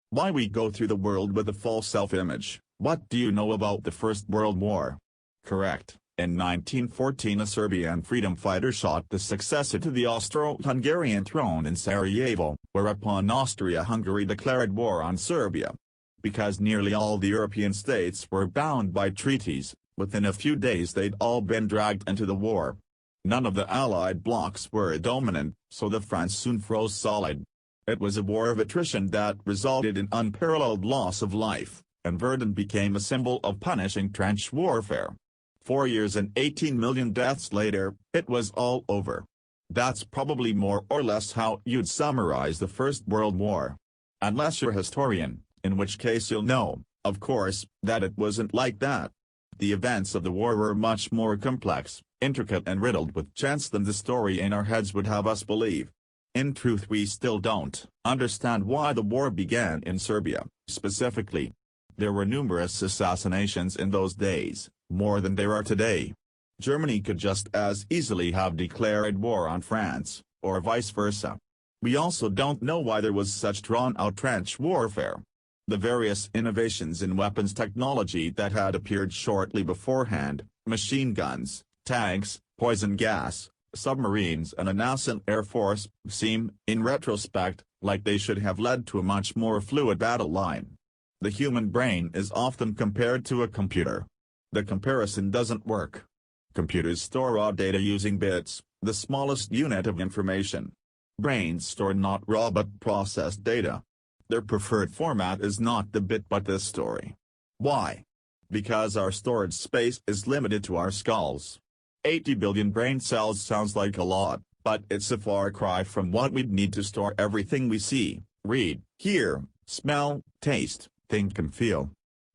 Why we go through the world with a false self-image. What do you know about the First World War? Correct. In 1914 a Serbian freedom fighter shot the successor to the Austro-Hungarian throne in Sarajevo, whereupon Austria-Hungary declared war on Serbia. Because nearly all the European states were bound by treaties, within a few days they'd all been dragged into the war. None of the Allied blocs were dominant, so the France soon froze solid. It was a war of attrition that resulted in unparalleled loss of life, and Verdun became a symbol of punishing trench warfare. 4 years and 18 million deaths later, it was all over. That's probably more or less how you'd summarize the First World War. Unless you're a historian, in which case you'll know, of course, that it wasn't like that. The events of the war were much more complex, intricate and riddled with chance than the story in our heads would have us believe. In truth, we still don't understand why the war began in Serbia, specifically. There were numerous assassinations in those days, more than there are today. Germany could just as easily have declared war on France, or vice versa. We also don't know why there was such drawn-out trench warfare. The various innovations in weapons technology that had appeared shortly beforehand, machine guns, tanks, poison gas, submarines and a nascent air force, seem, in retrospect, like they should have led to a much more fluid battle line. The human brain is often compared to a computer. The comparison doesn't work. Computers store raw data using bits, the smallest unit of information. Brains store not raw but processed data. Their preferred format is not the bit but the story. Why? Because our storage space is limited to our skulls. 80 billion brain cells sounds like a lot, but it's a far cry from what we'd need to store everything we see, read, hear, smell, taste, think and feel.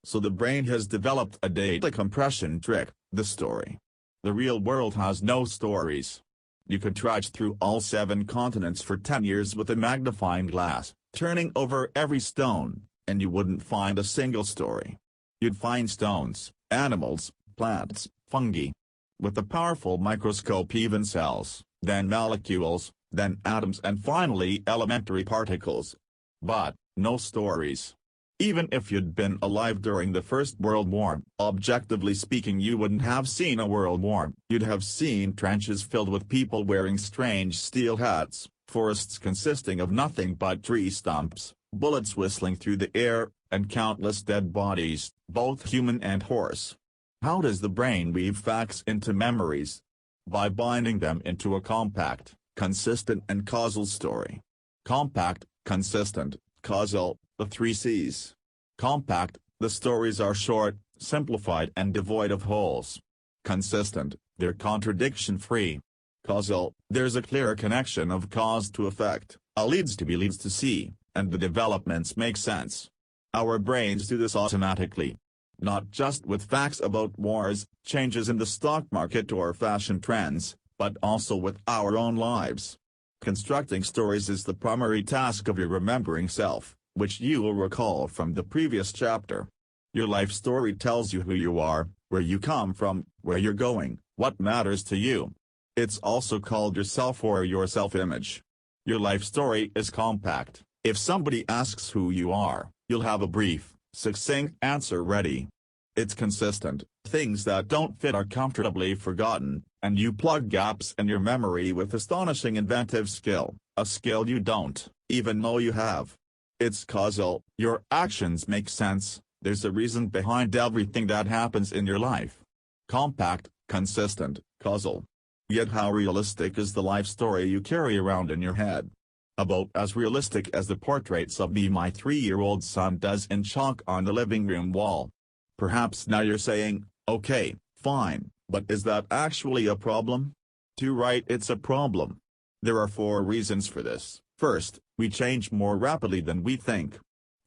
So the brain has developed a data compression trick, the story. The real world has no stories. You could trudge through all 7 continents for 10 years with a magnifying glass, turning over every stone, and you wouldn't find a single story. You'd find stones, animals, plants, fungi. With a powerful microscope even cells, then molecules, then atoms and finally elementary particles. But, no stories. Even if you'd been alive during the First World War, objectively speaking you wouldn't have seen a world war. You'd have seen trenches filled with people wearing strange steel hats, forests consisting of nothing but tree stumps, bullets whistling through the air, and countless dead bodies, both human and horse. How does the brain weave facts into memories? By binding them into a compact, consistent and causal story. Compact, consistent, causal, the three C's. Compact, the stories are short, simplified and devoid of holes. Consistent, they're contradiction-free. Causal, there's a clear connection of cause to effect, a leads to be leads to see, and the developments make sense. Our brains do this automatically. Not just with facts about wars, changes in the stock market or fashion trends, but also with our own lives. Constructing stories is the primary task of your remembering self, which you will recall from the previous chapter. Your life story tells you who you are, where you come from, where you're going, what matters to you. It's also called yourself or your self-image. Your life story is compact. If somebody asks who you are, you'll have a brief, succinct answer ready. It's consistent. Things that don't fit are comfortably forgotten, and you plug gaps in your memory with astonishing inventive skill, a skill you don't even know you have. It's causal. Your actions make sense. There's a reason behind everything that happens in your life. Compact, consistent, causal. Yet how realistic is the life story you carry around in your head? About as realistic as the portraits of me my 3-year-old son does in chalk on the living room wall. Perhaps now you're saying, okay, fine, but is that actually a problem? Too right, it's a problem. There are 4 reasons for this. First, we change more rapidly than we think.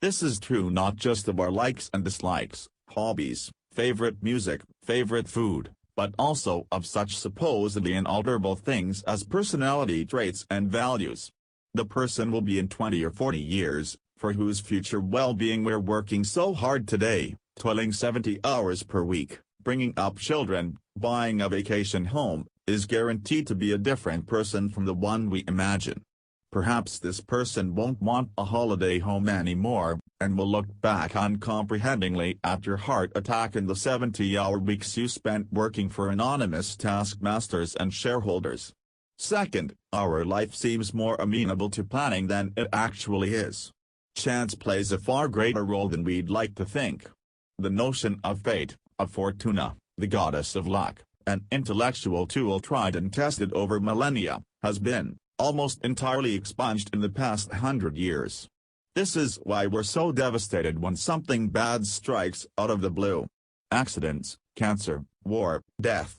This is true not just of our likes and dislikes, hobbies, favorite music, favorite food, but also of such supposedly inalterable things as personality traits and values. The person will be in 20 or 40 years, for whose future well-being we're working so hard today, toiling 70 hours per week, bringing up children, buying a vacation home, is guaranteed to be a different person from the one we imagine. Perhaps this person won't want a holiday home anymore, and will look back uncomprehendingly at your heart attack in the 70-hour weeks you spent working for anonymous taskmasters and shareholders. Second, our life seems more amenable to planning than it actually is. Chance plays a far greater role than we'd like to think. The notion of fate, of Fortuna, the goddess of luck, an intellectual tool tried and tested over millennia, has been almost entirely expunged in the past 100 years. This is why we're so devastated when something bad strikes out of the blue. Accidents, cancer, war, death.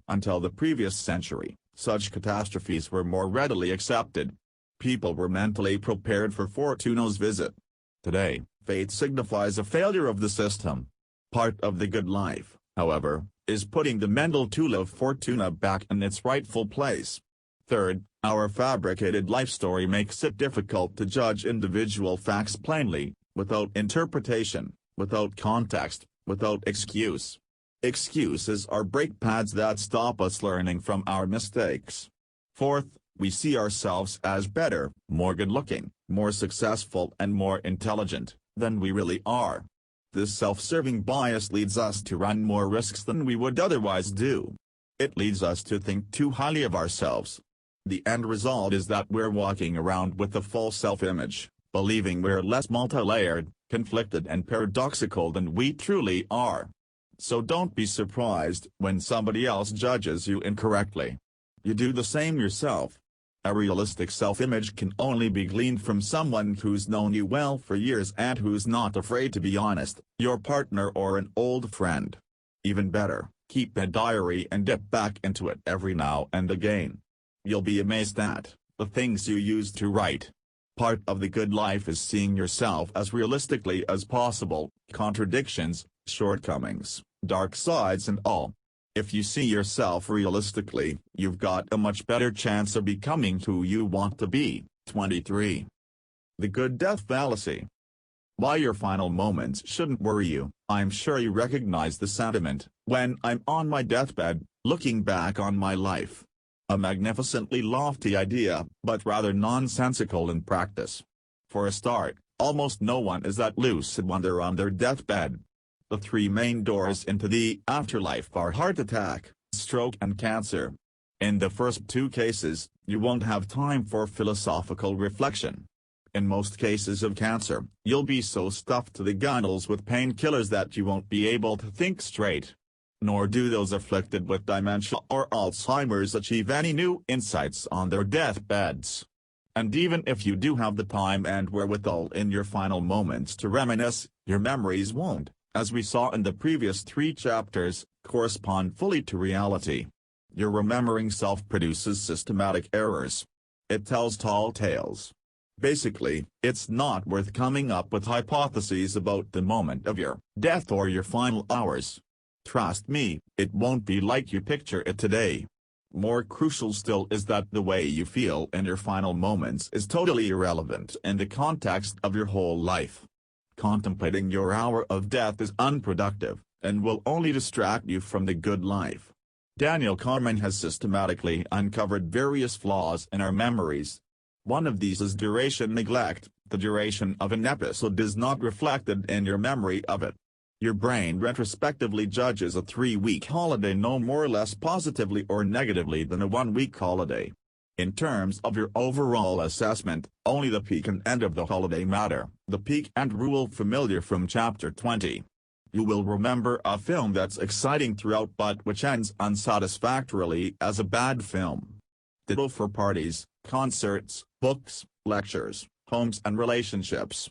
Until the previous century, such catastrophes were more readily accepted. People were mentally prepared for Fortuna's visit. Today, fate signifies a failure of the system. Part of the good life, however, is putting the mental tool of Fortuna back in its rightful place. Third, our fabricated life story makes it difficult to judge individual facts plainly, without interpretation, without context, without excuse. Excuses are brake pads that stop us learning from our mistakes. Fourth, we see ourselves as better, more good-looking, more successful and more intelligent than we really are. This self-serving bias leads us to run more risks than we would otherwise do. It leads us to think too highly of ourselves. The end result is that we're walking around with a false self-image, believing we're less multi-layered, conflicted and paradoxical than we truly are. So don't be surprised when somebody else judges you incorrectly. You do the same yourself. A realistic self-image can only be gleaned from someone who's known you well for years and who's not afraid to be honest, your partner or an old friend. Even better, keep a diary and dip back into it every now and again. You'll be amazed at the things you used to write. Part of the good life is seeing yourself as realistically as possible, contradictions, shortcomings, dark sides and all. If you see yourself realistically, you've got a much better chance of becoming who you want to be. 23. The good death fallacy. Why your final moments shouldn't worry you. I'm sure you recognize the sentiment. When I'm on my deathbed, looking back on my life. A magnificently lofty idea, but rather nonsensical in practice. For a start, Almost no one is that lucid when they're on their deathbed. The three main doors into the afterlife are heart attack, stroke and cancer. In the first two cases, you won't have time for philosophical reflection. In most cases of cancer, you'll be so stuffed to the gunnels with painkillers that you won't be able to think straight. Nor do those afflicted with dementia or Alzheimer's achieve any new insights on their deathbeds. And even if you do have the time and wherewithal in your final moments to reminisce, your memories won't, as we saw in the previous 3 chapters, correspond fully to reality. Your remembering self produces systematic errors. It tells tall tales. Basically, it's not worth coming up with hypotheses about the moment of your death or your final hours. Trust me, it won't be like you picture it today. More crucial still is that the way you feel in your final moments is totally irrelevant in the context of your whole life. Contemplating your hour of death is unproductive, and will only distract you from the good life. Daniel Kahneman has systematically uncovered various flaws in our memories. One of these is duration neglect. The duration of an episode is not reflected in your memory of it. Your brain retrospectively judges a 3-week holiday no more or less positively or negatively than a 1-week holiday. In terms of your overall assessment, only the peak and end of the holiday matter. The peak and rule familiar from chapter 20. You will remember a film that's exciting throughout but which ends unsatisfactorily as a bad film. Ditto for parties, concerts, books, lectures, homes and relationships.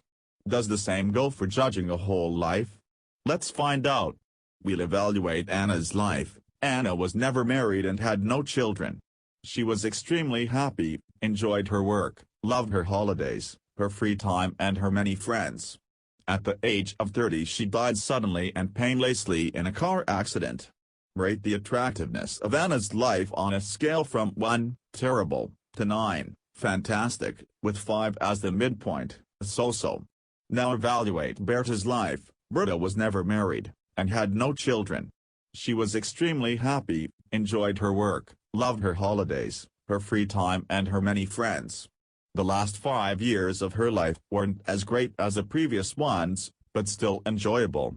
Does the same go for judging a whole life? Let's find out. We'll evaluate Anna's life. Anna was never married and had no children. She was extremely happy, enjoyed her work, loved her holidays, her free time and her many friends. At the age of 30 she died suddenly and painlessly in a car accident. Rate the attractiveness of Anna's life on a scale from 1, terrible, to 9, fantastic, with 5 as the midpoint, so-so. Now evaluate Berta's life. Berta was never married, and had no children. She was extremely happy, enjoyed her work, loved her holidays, her free time and her many friends. The last 5 years of her life weren't as great as the previous ones, but still enjoyable.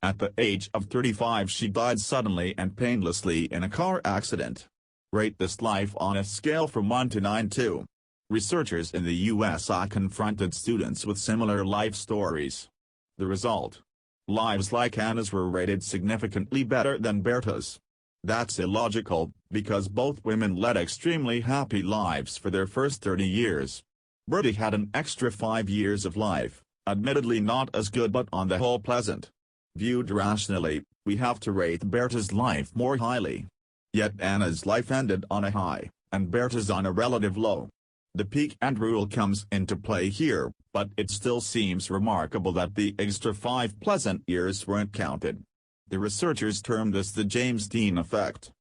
At the age of 35 she died suddenly and painlessly in a car accident. Rate this life on a scale from 1 to 9 too. Researchers in the USA confronted students with similar life stories. The result? Lives like Anna's were rated significantly better than Berta's. That's illogical, because both women led extremely happy lives for their first 30 years. Berta had an extra 5 years of life, admittedly not as good but on the whole pleasant. Viewed rationally, we have to rate Berta's life more highly. Yet Anna's life ended on a high, and Berta's on a relative low. The peak and rule comes into play here, but it still seems remarkable that the extra 5 pleasant years weren't counted. The researchers termed this the James Dean effect.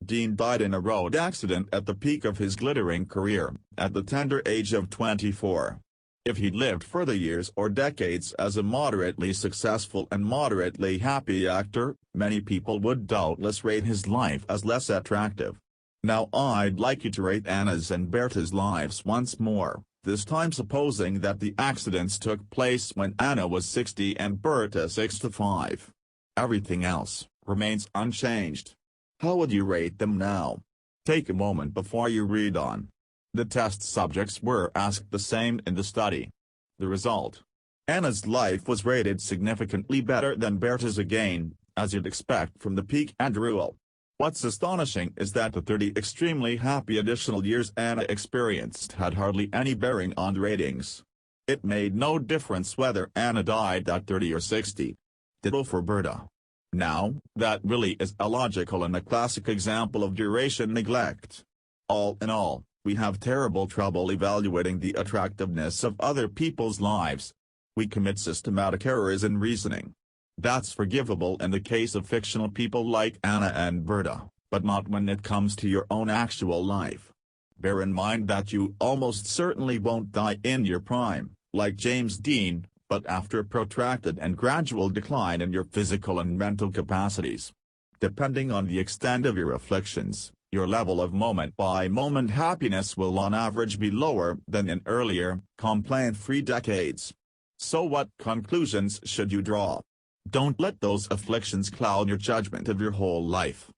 Dean died in a road accident at the peak of his glittering career, at the tender age of 24. If he'd lived further years or decades as a moderately successful and moderately happy actor, many people would doubtless rate his life as less attractive. Now I'd like you to rate Anna's and Berta's lives once more, this time supposing that the accidents took place when Anna was 60 and Berta 65. Everything else remains unchanged. How would you rate them now? Take a moment before you read on. The test subjects were asked the same in the study. The result? Anna's life was rated significantly better than Berta's again, as you'd expect from the peak and rule. What's astonishing is that the 30 extremely happy additional years Anna experienced had hardly any bearing on the ratings. It made no difference whether Anna died at 30 or 60. Ditto for Berta. Now, that really is illogical and a classic example of duration neglect. All in all, we have terrible trouble evaluating the attractiveness of other people's lives. We commit systematic errors in reasoning. That's forgivable in the case of fictional people like Anna and Berta, but not when it comes to your own actual life. Bear in mind that you almost certainly won't die in your prime, like James Dean, but after a protracted and gradual decline in your physical and mental capacities. Depending on the extent of your afflictions, your level of moment-by-moment happiness will on average be lower than in earlier, complaint-free decades. So what conclusions should you draw? Don't let those afflictions cloud your judgment of your whole life.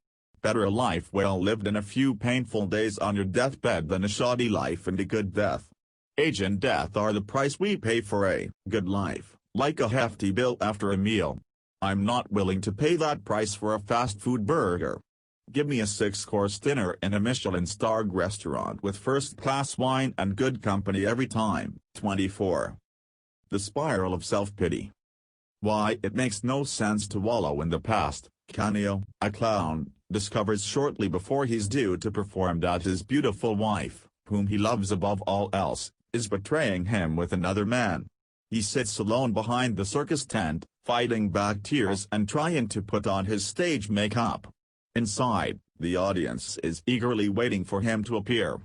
Better a life well lived in a few painful days on your deathbed than a shoddy life and a good death. Age and death are the price we pay for a good life, like a hefty bill after a meal. I'm not willing to pay that price for a fast food burger. Give me a 6-course dinner in a Michelin-starred restaurant with first-class wine and good company every time. 24. The spiral of self-pity. Why it makes no sense to wallow in the past, Canio, a clown, discovers shortly before he's due to perform that his beautiful wife, whom he loves above all else, is betraying him with another man. He sits alone behind the circus tent, fighting back tears and trying to put on his stage makeup. Inside, the audience is eagerly waiting for him to appear.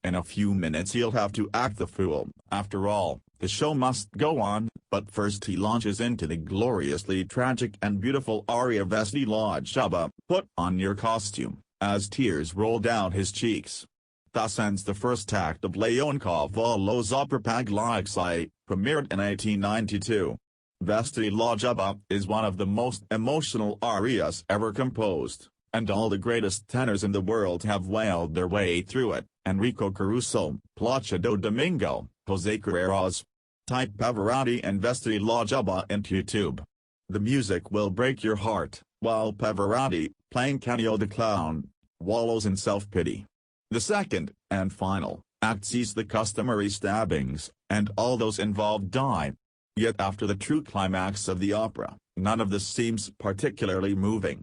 In a few minutes he'll have to act the fool. After all, the show must go on, but first he launches into the gloriously tragic and beautiful aria Vesli Lajaba, put on your costume, as tears roll down his cheeks. Thus ends the first act of Leon Cavallo's opera Pagliacci, premiered in 1892. Vesli Lajaba is one of the most emotional arias ever composed, and all the greatest tenors in the world have wailed their way through it. Enrico Caruso, Placido Domingo, Jose Carreras. Type Pavarotti and Vesli Lajaba into YouTube. The music will break your heart, while Pavarotti, playing Canio the Clown, wallows in self-pity. The second, and final, act sees the customary stabbings, and all those involved die. Yet after the true climax of the opera, none of this seems particularly moving.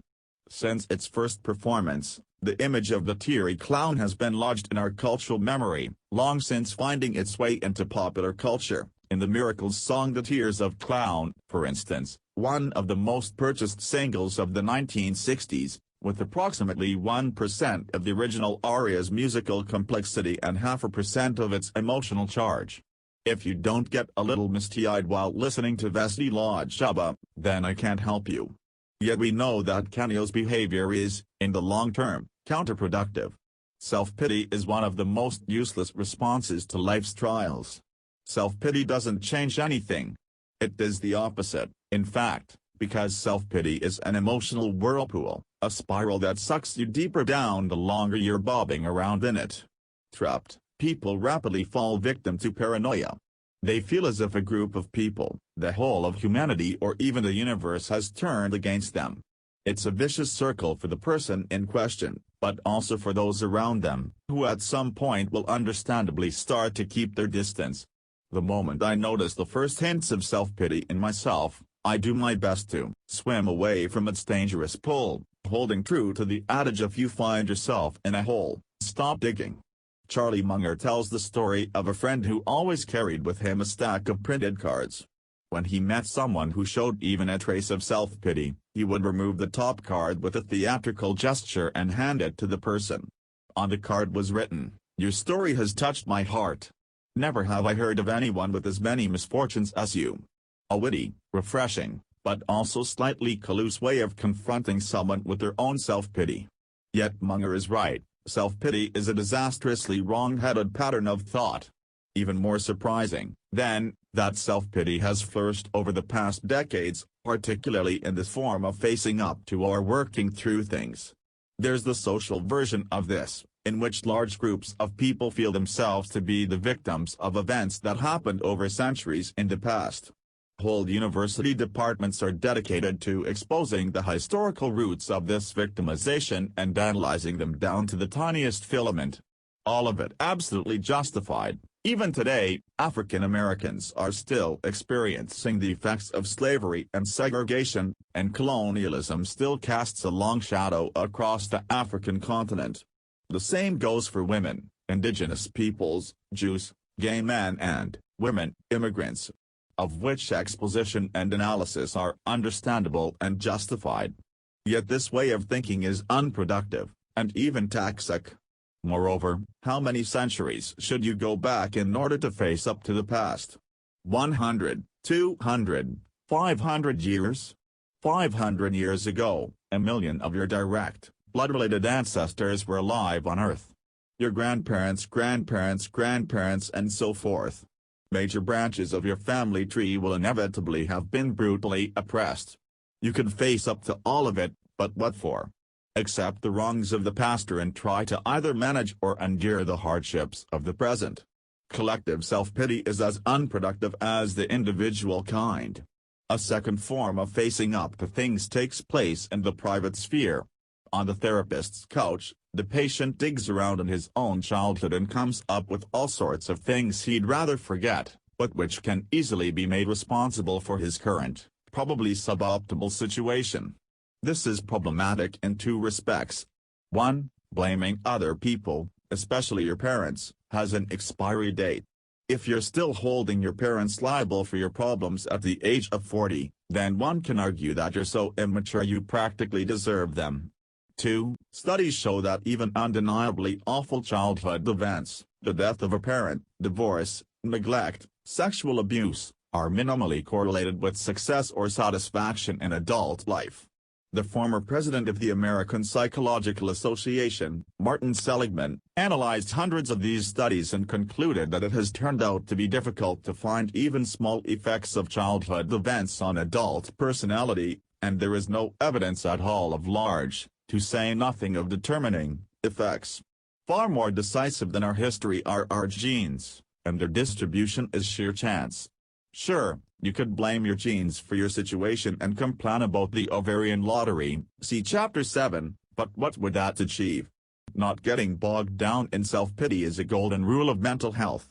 Since its first performance, the image of the teary clown has been lodged in our cultural memory, long since finding its way into popular culture. In the Miracles song The Tears of Clown, for instance, one of the most purchased singles of the 1960s, with approximately 1% of the original aria's musical complexity and 0.5% of its emotional charge. If you don't get a little misty-eyed while listening to Vesli Lajaba, then I can't help you. Yet we know that Canio's behavior is, in the long term, counterproductive. Self-pity is one of the most useless responses to life's trials. Self-pity doesn't change anything. It does the opposite, in fact, because self-pity is an emotional whirlpool, a spiral that sucks you deeper down the longer you're bobbing around in it. Trapped, people rapidly fall victim to paranoia. They feel as if a group of people, the whole of humanity or even the universe has turned against them. It's a vicious circle for the person in question, but also for those around them, who at some point will understandably start to keep their distance. The moment I notice the first hints of self-pity in myself, I do my best to swim away from its dangerous pull, holding true to the adage if you find yourself in a hole, stop digging. Charlie Munger tells the story of a friend who always carried with him a stack of printed cards. When he met someone who showed even a trace of self-pity, he would remove the top card with a theatrical gesture and hand it to the person. On the card was written, "Your story has touched my heart. Never have I heard of anyone with as many misfortunes as you." A witty, refreshing, but also slightly callous way of confronting someone with their own self-pity. Yet Munger is right, self-pity is a disastrously wrong-headed pattern of thought. Even more surprising, then, that self-pity has flourished over the past decades, particularly in the form of facing up to or working through things. There's the social version of this, in which large groups of people feel themselves to be the victims of events that happened over centuries in the past. Whole university departments are dedicated to exposing the historical roots of this victimization and analyzing them down to the tiniest filament. All of it absolutely justified. Even today, African Americans are still experiencing the effects of slavery and segregation, and colonialism still casts a long shadow across the African continent. The same goes for women, indigenous peoples, Jews, gay men and women, immigrants, of which exposition and analysis are understandable and justified. Yet this way of thinking is unproductive, and even toxic. Moreover, how many centuries should you go back in order to face up to the past? 100, 200, 500 years? 500 years ago, 1,000,000 of your direct, blood-related ancestors were alive on Earth. Your grandparents' grandparents' grandparents and so forth. Major branches of your family tree will inevitably have been brutally oppressed. You can face up to all of it, but what for? Accept the wrongs of the past and try to either manage or endure the hardships of the present. Collective self-pity is as unproductive as the individual kind. A second form of facing up to things takes place in the private sphere. On the therapist's couch, the patient digs around in his own childhood and comes up with all sorts of things he'd rather forget, but which can easily be made responsible for his current, probably suboptimal situation. This is problematic in two respects. 1. Blaming other people, especially your parents, has an expiry date. If you're still holding your parents liable for your problems at the age of 40, then one can argue that you're so immature you practically deserve them. 2. Studies show that even undeniably awful childhood events, the death of a parent, divorce, neglect, sexual abuse, are minimally correlated with success or satisfaction in adult life. The former president of the American Psychological Association, Martin Seligman, analyzed hundreds of these studies and concluded that it has turned out to be difficult to find even small effects of childhood events on adult personality, and there is no evidence at all of large, to say nothing of determining, effects. Far more decisive than our history are our genes, and their distribution is sheer chance. Sure, you could blame your genes for your situation and complain about the ovarian lottery, see Chapter 7, but what would that achieve? Not getting bogged down in self-pity is a golden rule of mental health.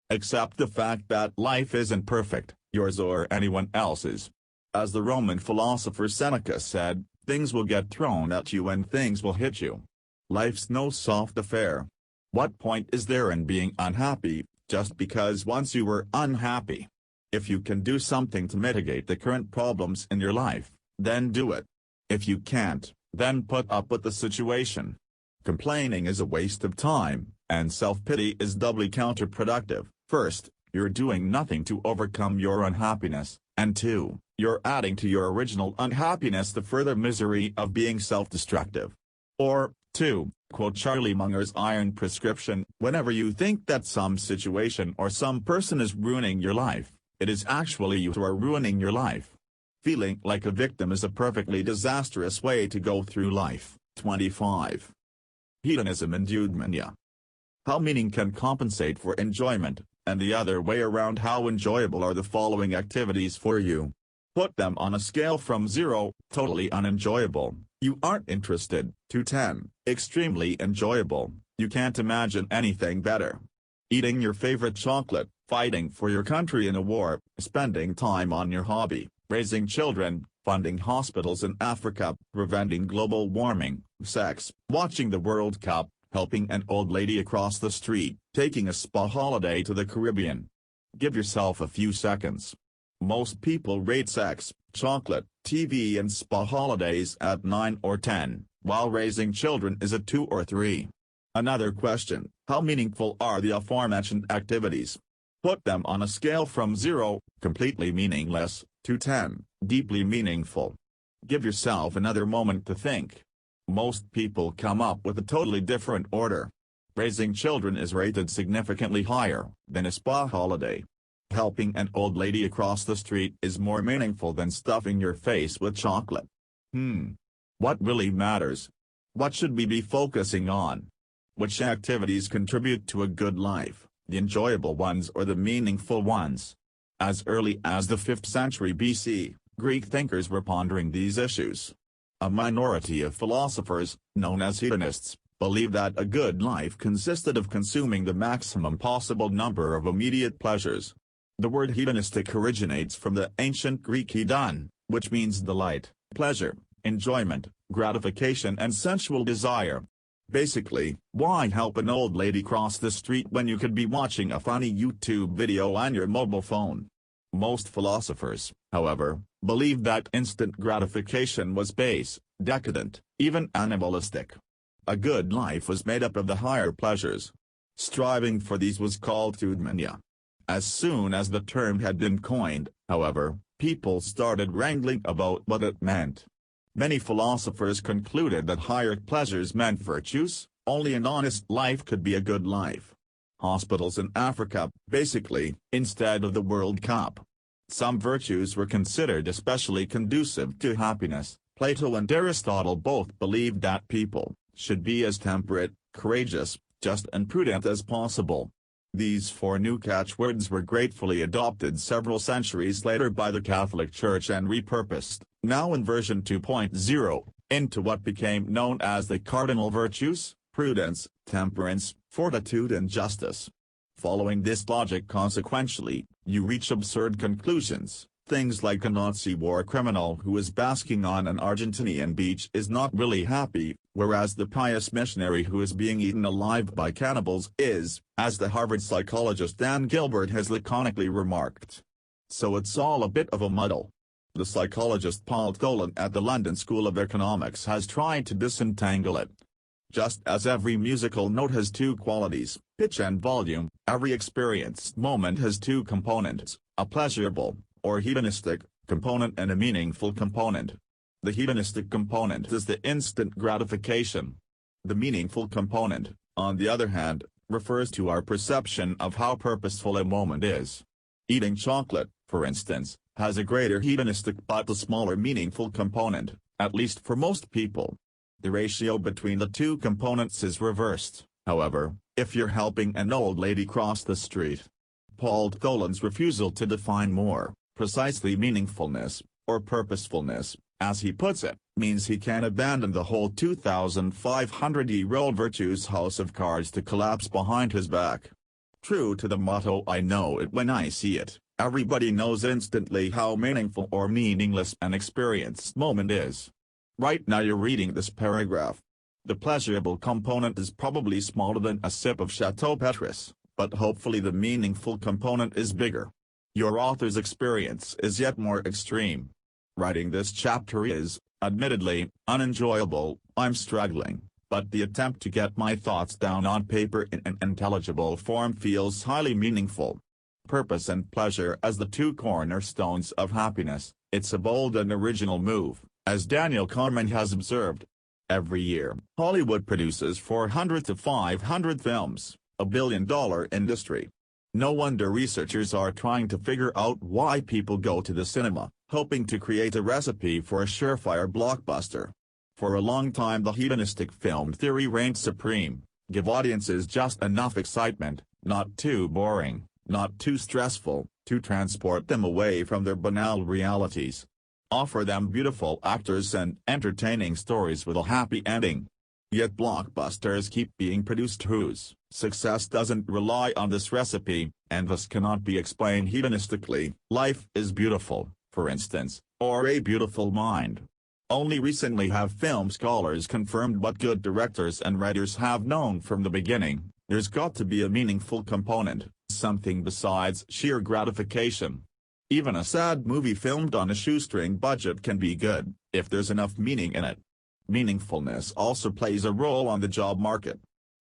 Accept the fact that life isn't perfect, yours or anyone else's. As the Roman philosopher Seneca said, things will get thrown at you and things will hit you. Life's no soft affair. What point is there in being unhappy, just because once you were unhappy? If you can do something to mitigate the current problems in your life, then do it. If you can't, then put up with the situation. Complaining is a waste of time, and self-pity is doubly counterproductive. First, you're doing nothing to overcome your unhappiness, and 2, you're adding to your original unhappiness the further misery of being self-destructive. Or, 2, quote Charlie Munger's iron prescription, whenever you think that some situation or some person is ruining your life, it is actually you who are ruining your life. Feeling like a victim is a perfectly disastrous way to go through life. 25. Hedonism and eudaimonia. How meaning can compensate for enjoyment, and the other way around, how enjoyable are the following activities for you? Put them on a scale from 0, totally unenjoyable, you aren't interested, to 10, extremely enjoyable, you can't imagine anything better. Eating your favorite chocolate, fighting for your country in a war, spending time on your hobby, raising children, funding hospitals in Africa, preventing global warming, sex, watching the World Cup, helping an old lady across the street, taking a spa holiday to the Caribbean. Give yourself a few seconds. Most people rate sex, chocolate, TV and spa holidays at 9 or 10, while raising children is a 2 or 3. Another question, how meaningful are the aforementioned activities? Put them on a scale from 0, completely meaningless, to 10, deeply meaningful. Give yourself another moment to think. Most people come up with a totally different order. Raising children is rated significantly higher than a spa holiday. Helping an old lady across the street is more meaningful than stuffing your face with chocolate. What really matters? What should we be focusing on? Which activities contribute to a good life, the enjoyable ones or the meaningful ones? As early as the 5th century BC, Greek thinkers were pondering these issues. A minority of philosophers, known as hedonists, believed that a good life consisted of consuming the maximum possible number of immediate pleasures. The word hedonistic originates from the ancient Greek hedon, which means delight, pleasure, enjoyment, gratification and sensual desire. Basically, why help an old lady cross the street when you could be watching a funny YouTube video on your mobile phone? Most philosophers, however, believed that instant gratification was base, decadent, even animalistic. A good life was made up of the higher pleasures. Striving for these was called eudaimonia. As soon as the term had been coined, however, people started wrangling about what it meant. Many philosophers concluded that higher pleasures meant virtues, only an honest life could be a good life. hospitals in Africa, basically, instead of the World Cup. Some virtues were considered especially conducive to happiness. Plato and Aristotle both believed that people should be as temperate, courageous, just and prudent as possible. These four new catchwords were gratefully adopted several centuries later by the Catholic Church and repurposed, now in version 2.0, into what became known as the cardinal virtues: prudence, temperance, fortitude and justice. Following this logic consequentially, you reach absurd conclusions. Things like a Nazi war criminal who is basking on an Argentinian beach is not really happy, whereas the pious missionary who is being eaten alive by cannibals is, as the Harvard psychologist Dan Gilbert has laconically remarked. So it's all a bit of a muddle. The psychologist Paul Tholen at the London School of Economics has tried to disentangle it. Just as every musical note has two qualities, pitch and volume, every experienced moment has two components, a pleasurable, or hedonistic, component and a meaningful component. The hedonistic component is the instant gratification. The meaningful component, on the other hand, refers to our perception of how purposeful a moment is. Eating chocolate, for instance, has a greater hedonistic but a smaller meaningful component, at least for most people. The ratio between the two components is reversed, however, if you're helping an old lady cross the street. Paul Tholen's refusal to define more precisely meaningfulness, or purposefulness, as he puts it, means he can abandon the whole 2,500-year-old virtues house of cards to collapse behind his back. True to the motto "I know it when I see it," everybody knows instantly how meaningful or meaningless an experienced moment is. Right now you're reading this paragraph. The pleasurable component is probably smaller than a sip of Chateau Petrus, but hopefully the meaningful component is bigger. Your author's experience is yet more extreme. Writing this chapter is, admittedly, unenjoyable. I'm struggling, but the attempt to get my thoughts down on paper in an intelligible form feels highly meaningful. Purpose and pleasure as the two cornerstones of happiness, it's a bold and original move, as Daniel Kahneman has observed. Every year, Hollywood produces 400 to 500 films, a billion-dollar industry. No wonder researchers are trying to figure out why people go to the cinema, hoping to create a recipe for a surefire blockbuster. For a long time the hedonistic film theory reigned supreme: give audiences just enough excitement, not too boring, not too stressful, to transport them away from their banal realities. Offer them beautiful actors and entertaining stories with a happy ending. Yet blockbusters keep being produced whose success doesn't rely on this recipe, and thus cannot be explained hedonistically. Life is Beautiful, for instance, or A Beautiful Mind. Only recently have film scholars confirmed what good directors and writers have known from the beginning: there's got to be a meaningful component, something besides sheer gratification. Even a sad movie filmed on a shoestring budget can be good, if there's enough meaning in it. Meaningfulness also plays a role on the job market.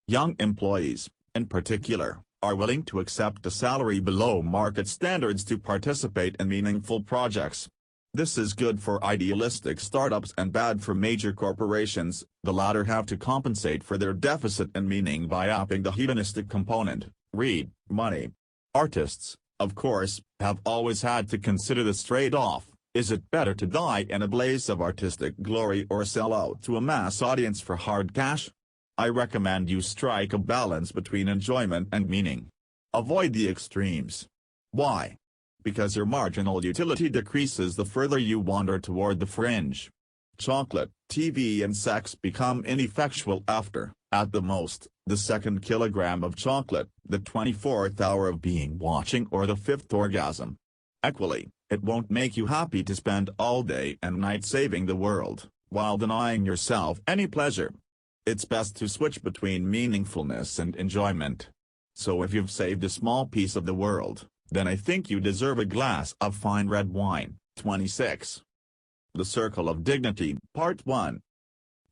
Young employees, in particular, are willing to accept a salary below market standards to participate in meaningful projects. This is good for idealistic startups and bad for major corporations. The latter have to compensate for their deficit in meaning by upping the hedonistic component, read, money. Artists, of course, have always had to consider this trade-off. Is it better to die in a blaze of artistic glory or sell out to a mass audience for hard cash? I recommend you strike a balance between enjoyment and meaning. Avoid the extremes. Why? Because your marginal utility decreases the further you wander toward the fringe. Chocolate, TV and sex become ineffectual after, at the most, the second kilogram of chocolate, the 24th hour of being watching or the fifth orgasm. Equally, it won't make you happy to spend all day and night saving the world, while denying yourself any pleasure. It's best to switch between meaningfulness and enjoyment. So if you've saved a small piece of the world, then I think you deserve a glass of fine red wine. 26. The Circle of Dignity, Part 1.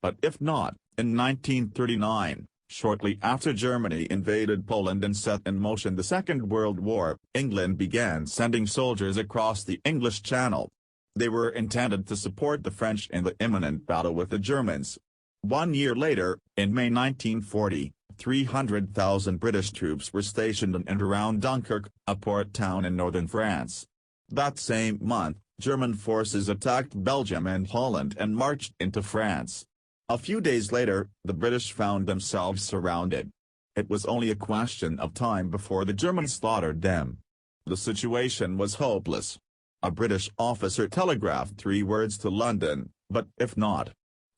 But if not, in 1939, shortly after Germany invaded Poland and set in motion the Second World War, England began sending soldiers across the English Channel. They were intended to support the French in the imminent battle with the Germans. 1 year later, in May 1940, 300,000 British troops were stationed in and around Dunkirk, a port town in northern France. That same month, German forces attacked Belgium and Holland and marched into France. A few days later, the British found themselves surrounded. It was only a question of time before the Germans slaughtered them. The situation was hopeless. A British officer telegraphed 3 words to London, but if not?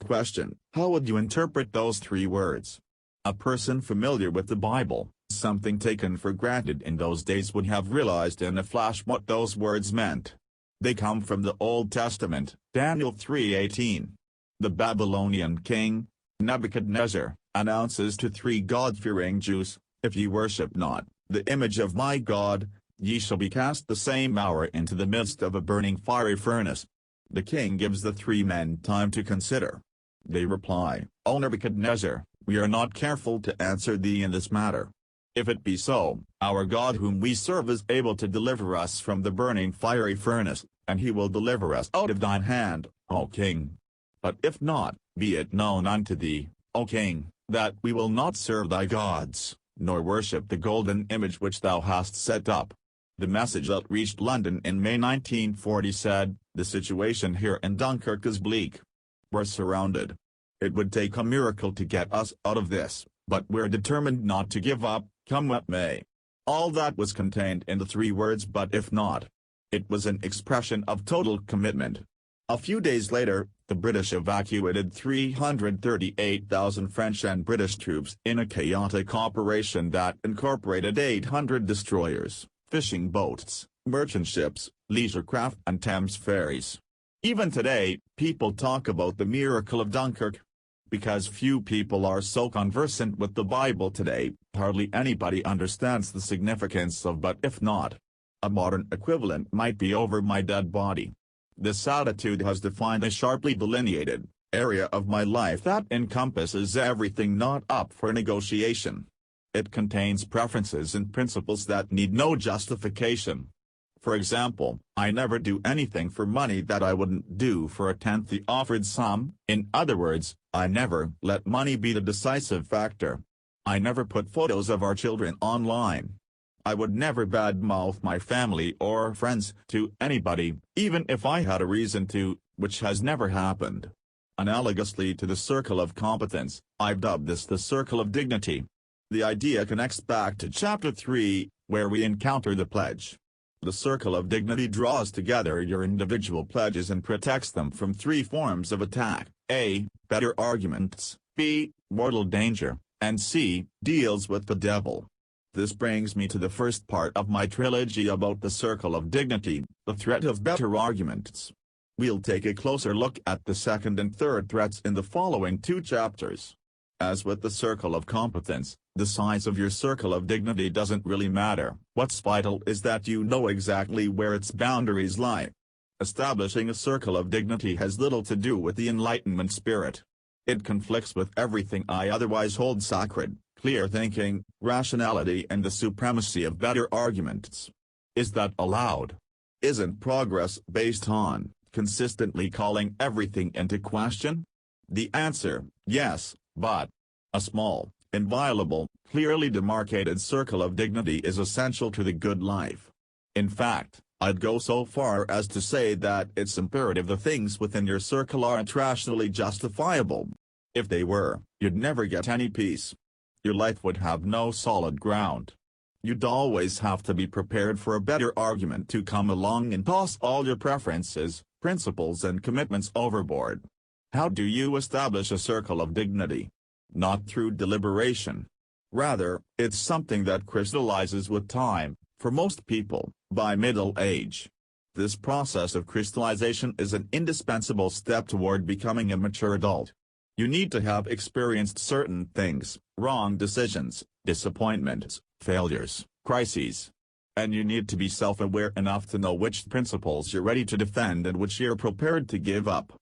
Question: how would you interpret those 3 words? A person familiar with the Bible, something taken for granted in those days, would have realized in a flash what those words meant. They come from the Old Testament, Daniel 3:18. The Babylonian king, Nebuchadnezzar, announces to 3 God-fearing Jews, "If ye worship not the image of my God, ye shall be cast the same hour into the midst of a burning fiery furnace." The king gives the 3 men time to consider. They reply, "O Nebuchadnezzar, we are not careful to answer thee in this matter. If it be so, our God whom we serve is able to deliver us from the burning fiery furnace, and he will deliver us out of thine hand, O king. But if not, be it known unto thee, O king, that we will not serve thy gods, nor worship the golden image which thou hast set up." The message that reached London in May 1940 said, "The situation here in Dunkirk is bleak. We're surrounded. It would take a miracle to get us out of this, but we're determined not to give up, come what may." All that was contained in the 3 words "but if not." It was an expression of total commitment. A few days later, the British evacuated 338,000 French and British troops in a chaotic operation that incorporated 800 destroyers, fishing boats, merchant ships, leisure craft and Thames ferries. Even today, people talk about the miracle of Dunkirk. Because few people are so conversant with the Bible today, hardly anybody understands the significance of "but if not." A modern equivalent might be "over my dead body." This attitude has defined a sharply delineated area of my life that encompasses everything not up for negotiation. It contains preferences and principles that need no justification. For example, I never do anything for money that I wouldn't do for a tenth the offered sum. In other words, I never let money be the decisive factor. I never put photos of our children online. I would never badmouth my family or friends to anybody, even if I had a reason to, which has never happened. Analogously to the circle of competence, I've dubbed this the circle of dignity. The idea connects back to Chapter 3, where we encounter the pledge. The circle of dignity draws together your individual pledges and protects them from 3 forms of attack: A. Better arguments, B. Mortal danger, and C. Deals with the devil. This brings me to the first part of my trilogy about the circle of dignity, the threat of better arguments. We'll take a closer look at the second and third threats in the following 2 chapters. As with the circle of competence, the size of your circle of dignity doesn't really matter. What's vital is that you know exactly where its boundaries lie. Establishing a circle of dignity has little to do with the Enlightenment spirit. It conflicts with everything I otherwise hold sacred: clear thinking, rationality and the supremacy of better arguments. Is that allowed? Isn't progress based on consistently calling everything into question? The answer: yes, but a small, inviolable, clearly demarcated circle of dignity is essential to the good life. In fact, I'd go so far as to say that it's imperative the things within your circle aren't rationally justifiable. If they were, you'd never get any peace. Your life would have no solid ground. You'd always have to be prepared for a better argument to come along and toss all your preferences, principles and commitments overboard. How do you establish a circle of dignity? Not through deliberation. Rather, it's something that crystallizes with time, for most people, by middle age. This process of crystallization is an indispensable step toward becoming a mature adult. You need to have experienced certain things: wrong decisions, disappointments, failures, crises. And you need to be self-aware enough to know which principles you're ready to defend and which you're prepared to give up.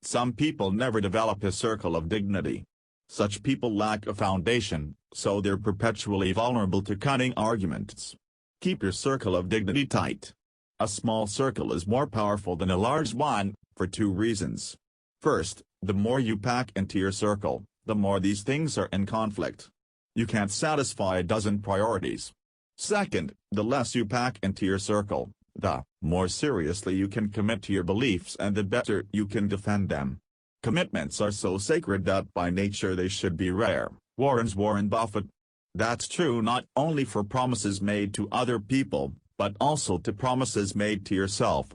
Some people never develop a circle of dignity. Such people lack a foundation, so they're perpetually vulnerable to cutting arguments. Keep your circle of dignity tight. A small circle is more powerful than a large one, for 2 reasons. First, the more you pack into your circle, the more these things are in conflict. you can't satisfy a dozen priorities. Second, the less you pack into your circle, the more seriously you can commit to your beliefs and the better you can defend them. Commitments are so sacred that by nature they should be rare, warns Warren Buffett. That's true not only for promises made to other people, but also to promises made to yourself.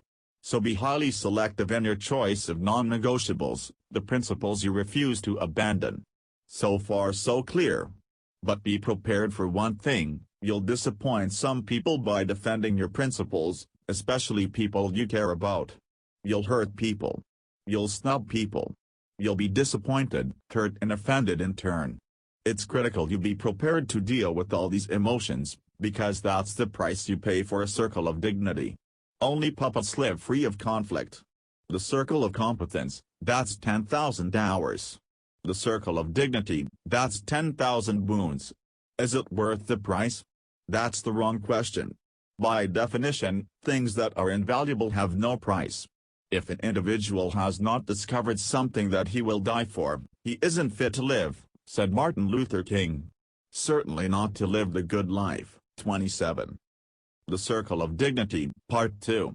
So be highly selective in your choice of non-negotiables, the principles you refuse to abandon. So far so clear. But be prepared for one thing: you'll disappoint some people by defending your principles, especially people you care about. You'll hurt people. You'll snub people. You'll be disappointed, hurt and offended in turn. It's critical you be prepared to deal with all these emotions, because that's the price you pay for a circle of dignity. Only puppets live free of conflict. The circle of competence, that's 10,000 hours. The circle of dignity, that's 10,000 wounds. Is it worth the price? That's the wrong question. By definition, things that are invaluable have no price. If an individual has not discovered something that he will die for, he isn't fit to live, said Martin Luther King. Certainly not to live the good life. 27. The Circle of Dignity, Part 2.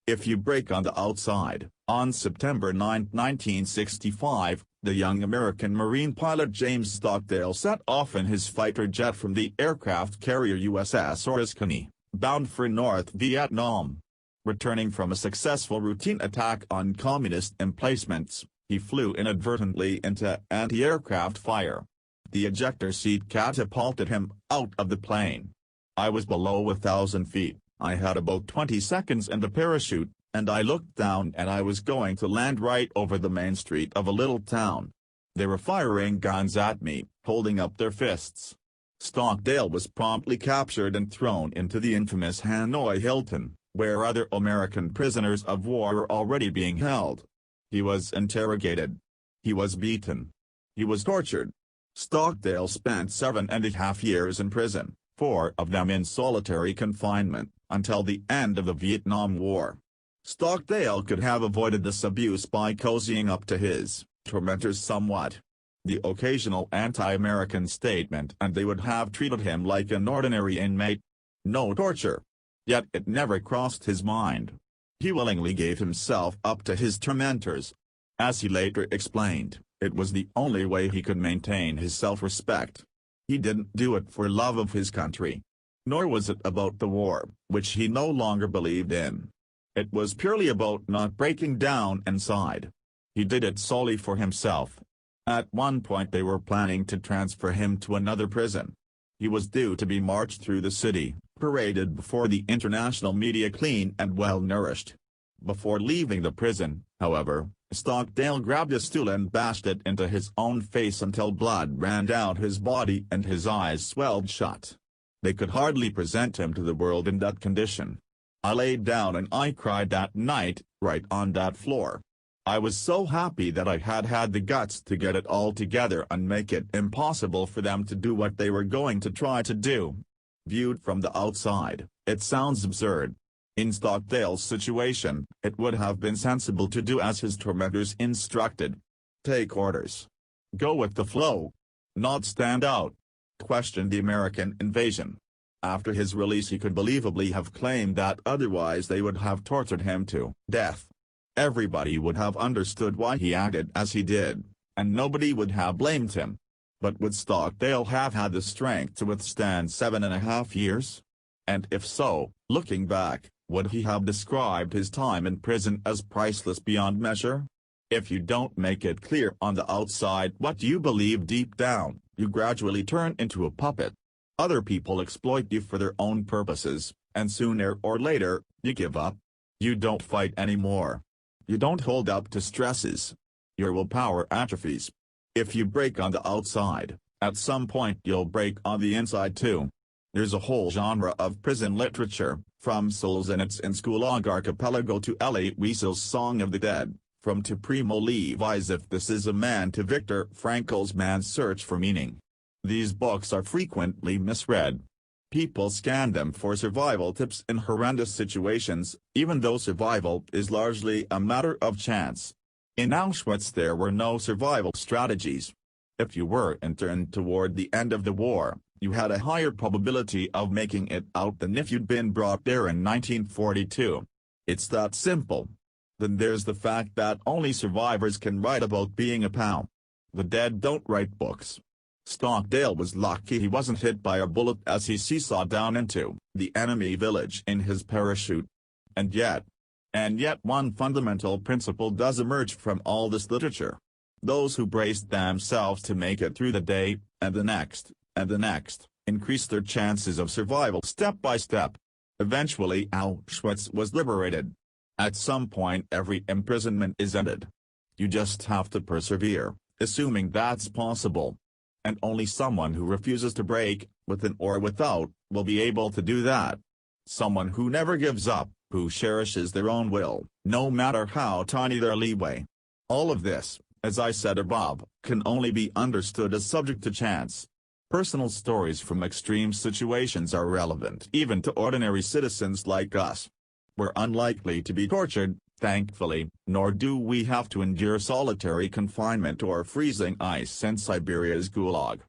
If you break on the outside, on September 9, 1965, the young American Marine pilot James Stockdale set off in his fighter jet from the aircraft carrier USS Oriskany, bound for North Vietnam. Returning from a successful routine attack on communist emplacements, he flew inadvertently into anti-aircraft fire. The ejector seat catapulted him out of the plane. I was below 1,000 feet, I had about 20 seconds and a parachute, and I looked down and I was going to land right over the main street of a little town. They were firing guns at me, holding up their fists. Stockdale was promptly captured and thrown into the infamous Hanoi Hilton, where other American prisoners of war were already being held. He was interrogated. He was beaten. He was tortured. Stockdale spent 7.5 years in prison, 4 of them in solitary confinement, until the end of the Vietnam War. Stockdale could have avoided this abuse by cozying up to his tormentors somewhat. The occasional anti-American statement, and they would have treated him like an ordinary inmate. No torture. Yet it never crossed his mind. He willingly gave himself up to his tormentors. As he later explained, it was the only way he could maintain his self-respect. He didn't do it for love of his country. Nor was it about the war, which he no longer believed in. It was purely about not breaking down inside. He did it solely for himself. At one point they were planning to transfer him to another prison. He was due to be marched through the city, paraded before the international media clean and well-nourished. Before leaving the prison, however, Stockdale grabbed a stool and bashed it into his own face until blood ran down his body and his eyes swelled shut. They could hardly present him to the world in that condition. I laid down and I cried that night, right on that floor. I was so happy that I had the guts to get it all together and make it impossible for them to do what they were going to try to do. Viewed from the outside, it sounds absurd. In Stockdale's situation, it would have been sensible to do as his tormentors instructed. Take orders. Go with the flow. Not stand out. Question the American invasion. After his release he could believably have claimed that otherwise they would have tortured him to death. Everybody would have understood why he acted as he did, and nobody would have blamed him. But would Stockdale have had the strength to withstand 7.5 years? And if so, looking back, would he have described his time in prison as priceless beyond measure? If you don't make it clear on the outside what you believe deep down, you gradually turn into a puppet. Other people exploit you for their own purposes, and sooner or later, you give up. You don't fight anymore. You don't hold up to stresses. Your willpower atrophies. If you break on the outside, at some point you'll break on the inside too. There's a whole genre of prison literature, from Solzhenitsyn's Gulag Archipelago to Elie Wiesel's Song of the Dead, from to Primo Levi's If This Is a Man to Viktor Frankl's Man's Search for Meaning. These books are frequently misread. People scan them for survival tips in horrendous situations, even though survival is largely a matter of chance. In Auschwitz there were no survival strategies. If you were interned toward the end of the war, you had a higher probability of making it out than if you'd been brought there in 1942. It's that simple. Then there's the fact that only survivors can write about being a POW. The dead don't write books. Stockdale was lucky he wasn't hit by a bullet as he seesawed down into the enemy village in his parachute. And yet one fundamental principle does emerge from all this literature. Those who braced themselves to make it through the day, and the next, increased their chances of survival step by step. Eventually Auschwitz was liberated. At some point every imprisonment is ended. You just have to persevere, assuming that's possible. And only someone who refuses to break, within or without, will be able to do that. Someone who never gives up, who cherishes their own will, no matter how tiny their leeway. All of this, as I said above, can only be understood as subject to chance. Personal stories from extreme situations are relevant even to ordinary citizens like us. We're unlikely to be tortured, thankfully, nor do we have to endure solitary confinement or freezing ice in Siberia's gulag.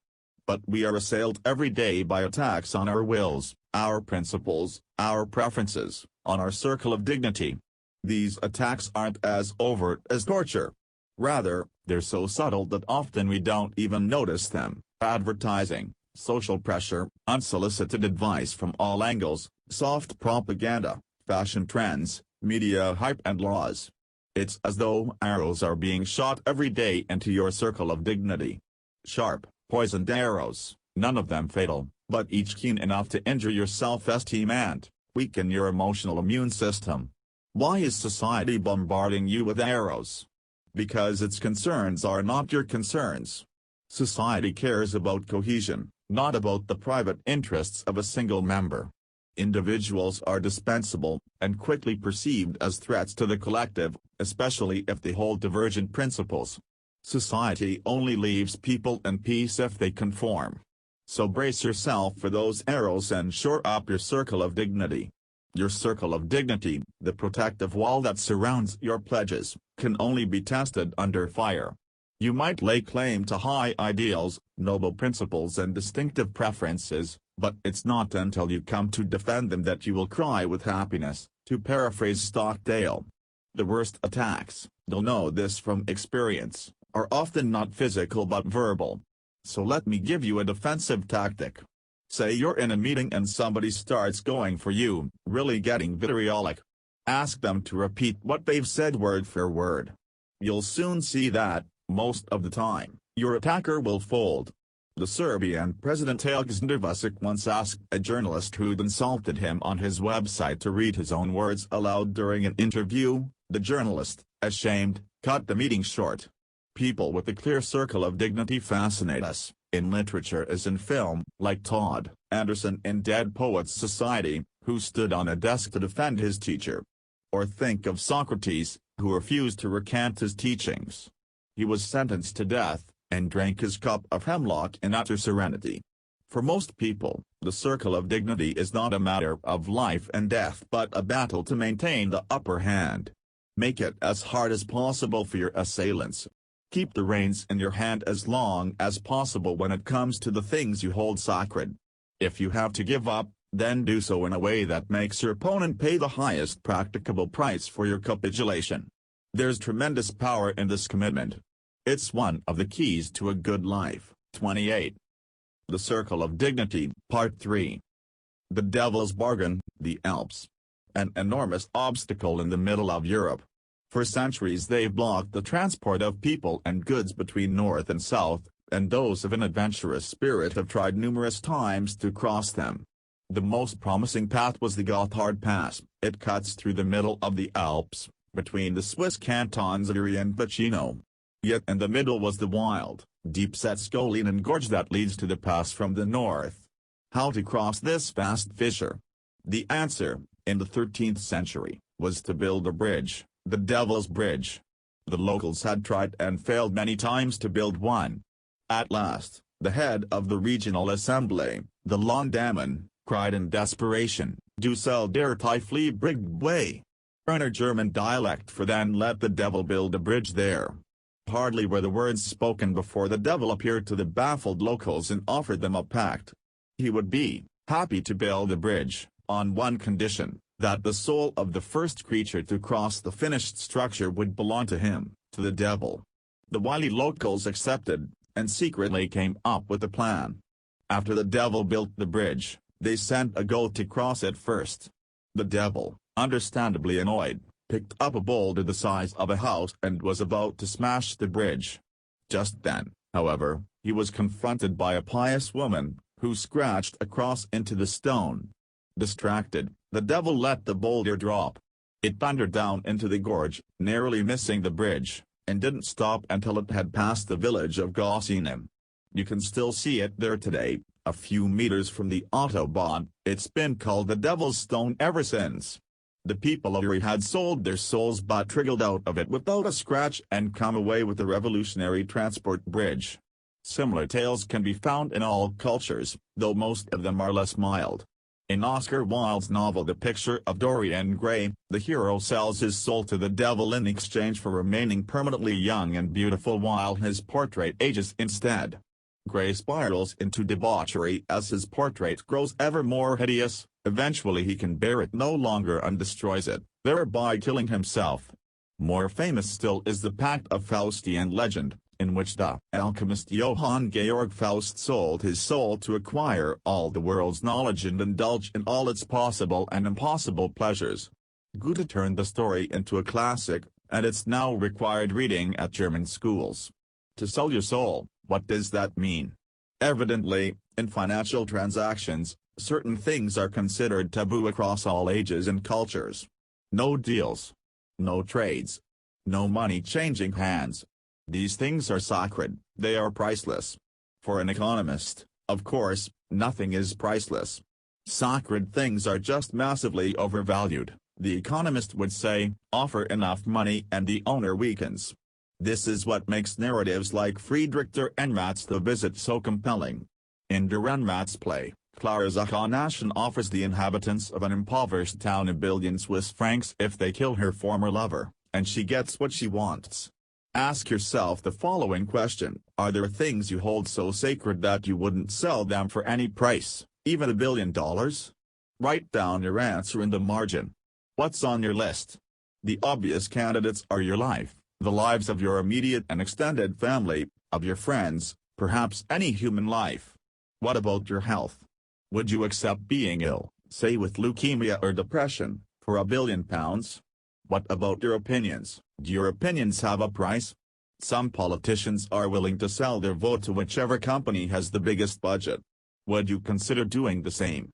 But we are assailed every day by attacks on our wills, our principles, our preferences, on our circle of dignity. These attacks aren't as overt as torture. Rather, they're so subtle that often we don't even notice them. Advertising, social pressure, unsolicited advice from all angles, soft propaganda, fashion trends, media hype and laws. It's as though arrows are being shot every day into your circle of dignity. Sharp, poisoned arrows, none of them fatal, but each keen enough to injure your self-esteem and weaken your emotional immune system. Why is society bombarding you with arrows? Because its concerns are not your concerns. Society cares about cohesion, not about the private interests of a single member. Individuals are dispensable, and quickly perceived as threats to the collective, especially if they hold divergent principles. Society only leaves people in peace if they conform. So brace yourself for those arrows and shore up your circle of dignity. Your circle of dignity, the protective wall that surrounds your pledges, can only be tested under fire. You might lay claim to high ideals, noble principles and distinctive preferences, but it's not until you come to defend them that you will cry with happiness, to paraphrase Stockdale. The worst attacks, you'll know this from experience, are often not physical but verbal. So let me give you a defensive tactic. Say you're in a meeting and somebody starts going for you, really getting vitriolic. Ask them to repeat what they've said word for word. You'll soon see that, most of the time, your attacker will fold. The Serbian President Aleksandar Vučić once asked a journalist who'd insulted him on his website to read his own words aloud during an interview. The journalist, ashamed, cut the meeting short. People with a clear circle of dignity fascinate us, in literature as in film, like Todd Anderson in Dead Poets Society, who stood on a desk to defend his teacher. Or think of Socrates, who refused to recant his teachings. He was sentenced to death, and drank his cup of hemlock in utter serenity. For most people, the circle of dignity is not a matter of life and death but a battle to maintain the upper hand. Make it as hard as possible for your assailants. Keep the reins in your hand as long as possible when it comes to the things you hold sacred. If you have to give up, then do so in a way that makes your opponent pay the highest practicable price for your capitulation. There's tremendous power in this commitment. It's one of the keys to a good life. 28. The Circle of Dignity, Part 3. The Devil's Bargain, the Alps. An enormous obstacle in the middle of Europe. For centuries they've blocked the transport of people and goods between north and south, and those of an adventurous spirit have tried numerous times to cross them. The most promising path was the Gotthard Pass. It cuts through the middle of the Alps, between the Swiss cantons of Uri and Ticino. Yet in the middle was the wild, deep-set Scolian gorge that leads to the pass from the north. How to cross this vast fissure? The answer, in the 13th century, was to build a bridge, the Devil's Bridge. The locals had tried and failed many times to build one. At last, the head of the regional assembly, the Landamman, cried in desperation, "Du soll der Teufel Brigg way." Earn a German dialect for then let the devil build a bridge there. Hardly were the words spoken before the devil appeared to the baffled locals and offered them a pact. He would be happy to build a bridge, on one condition, that the soul of the first creature to cross the finished structure would belong to him, to the devil. The wily locals accepted, and secretly came up with a plan. After the devil built the bridge, they sent a goat to cross it first. The devil, understandably annoyed, picked up a boulder the size of a house and was about to smash the bridge. Just then, however, he was confronted by a pious woman, who scratched a cross into the stone. Distracted, the devil let the boulder drop. It thundered down into the gorge, narrowly missing the bridge, and didn't stop until it had passed the village of Gossingham. You can still see it there today, a few meters from the Autobahn. It's been called the Devil's Stone ever since. The people of Erie had sold their souls but wriggled out of it without a scratch and come away with the revolutionary transport bridge. Similar tales can be found in all cultures, though most of them are less mild. In Oscar Wilde's novel The Picture of Dorian Gray, the hero sells his soul to the devil in exchange for remaining permanently young and beautiful while his portrait ages instead. Gray spirals into debauchery as his portrait grows ever more hideous. Eventually he can bear it no longer and destroys it, thereby killing himself. More famous still is the Pact of Faustian legend, in which the alchemist Johann Georg Faust sold his soul to acquire all the world's knowledge and indulge in all its possible and impossible pleasures. Goethe turned the story into a classic, and it's now required reading at German schools. To sell your soul, what does that mean? Evidently, in financial transactions, certain things are considered taboo across all ages and cultures. No deals. No trades. No money changing hands. These things are sacred, they are priceless. For an economist, of course, nothing is priceless. Sacred things are just massively overvalued, the economist would say. Offer enough money and the owner weakens. This is what makes narratives like Friedrich Dürrenmatt's The Visit so compelling. In Dürrenmatt's play, Clara Zachanassian offers the inhabitants of an impoverished town $1 billion Swiss francs if they kill her former lover, and she gets what she wants. Ask yourself the following question: are there things you hold so sacred that you wouldn't sell them for any price, even $1 billion? Write down your answer in the margin. What's on your list? The obvious candidates are your life, the lives of your immediate and extended family, of your friends, perhaps any human life. What about your health? Would you accept being ill, say with leukemia or depression, for £1 billion? What about your opinions? Do your opinions have a price? Some politicians are willing to sell their vote to whichever company has the biggest budget. Would you consider doing the same?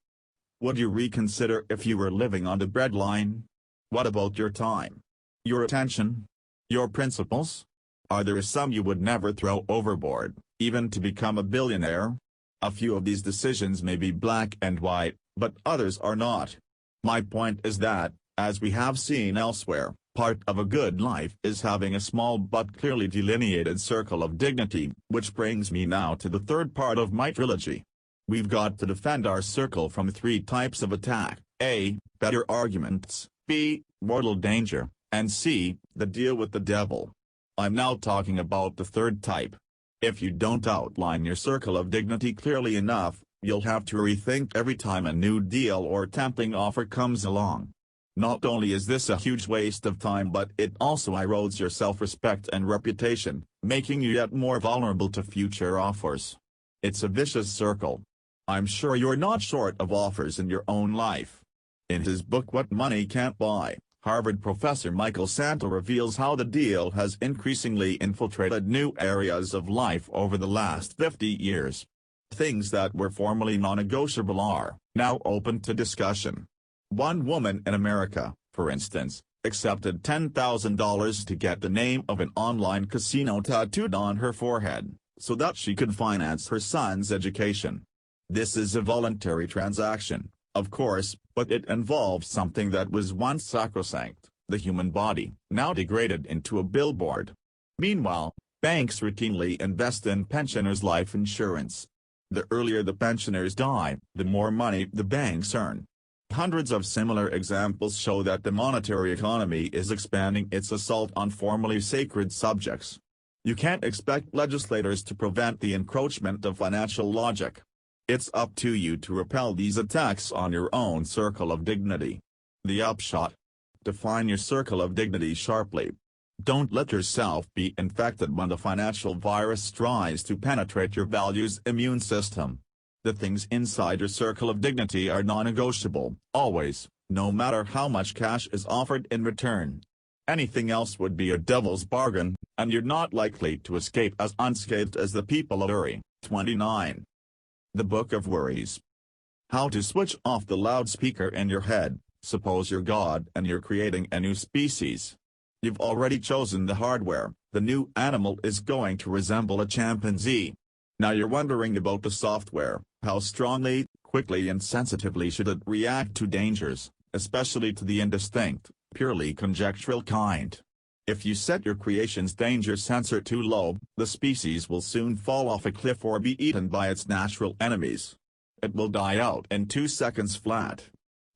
Would you reconsider if you were living on the breadline? What about your time? Your attention? Your principles? Are there some you would never throw overboard, even to become a billionaire? A few of these decisions may be black and white, but others are not. My point is that, as we have seen elsewhere, part of a good life is having a small but clearly delineated circle of dignity, which brings me now to the third part of my trilogy. We've got to defend our circle from 3 types of attack: A. Better arguments, B. Mortal danger, and C. The deal with the devil. I'm now talking about the third type. If you don't outline your circle of dignity clearly enough, you'll have to rethink every time a new deal or tempting offer comes along. Not only is this a huge waste of time, but it also erodes your self-respect and reputation, making you yet more vulnerable to future offers. It's a vicious circle. I'm sure you're not short of offers in your own life. In his book What Money Can't Buy, Harvard professor Michael Santa reveals how the deal has increasingly infiltrated new areas of life over the last 50 years. Things that were formerly non-negotiable are now open to discussion. One woman in America, for instance, accepted $10,000 to get the name of an online casino tattooed on her forehead, so that she could finance her son's education. This is a voluntary transaction, of course, but it involves something that was once sacrosanct, the human body, now degraded into a billboard. Meanwhile, banks routinely invest in pensioners' life insurance. The earlier the pensioners die, the more money the banks earn. Hundreds of similar examples show that the monetary economy is expanding its assault on formerly sacred subjects. You can't expect legislators to prevent the encroachment of financial logic. It's up to you to repel these attacks on your own circle of dignity. The upshot: define your circle of dignity sharply. Don't let yourself be infected when the financial virus tries to penetrate your values' immune system. The things inside your circle of dignity are non-negotiable, always, no matter how much cash is offered in return. Anything else would be a devil's bargain, and you're not likely to escape as unscathed as the people of Uri. 29. The Book of Worries. How to switch off the loudspeaker in your head. Suppose you're God and you're creating a new species. You've already chosen the hardware. The new animal is going to resemble a chimpanzee. Now you're wondering about the software. How strongly, quickly and sensitively should it react to dangers, especially to the indistinct, purely conjectural kind? If you set your creation's danger sensor too low, the species will soon fall off a cliff or be eaten by its natural enemies. It will die out in 2 seconds flat.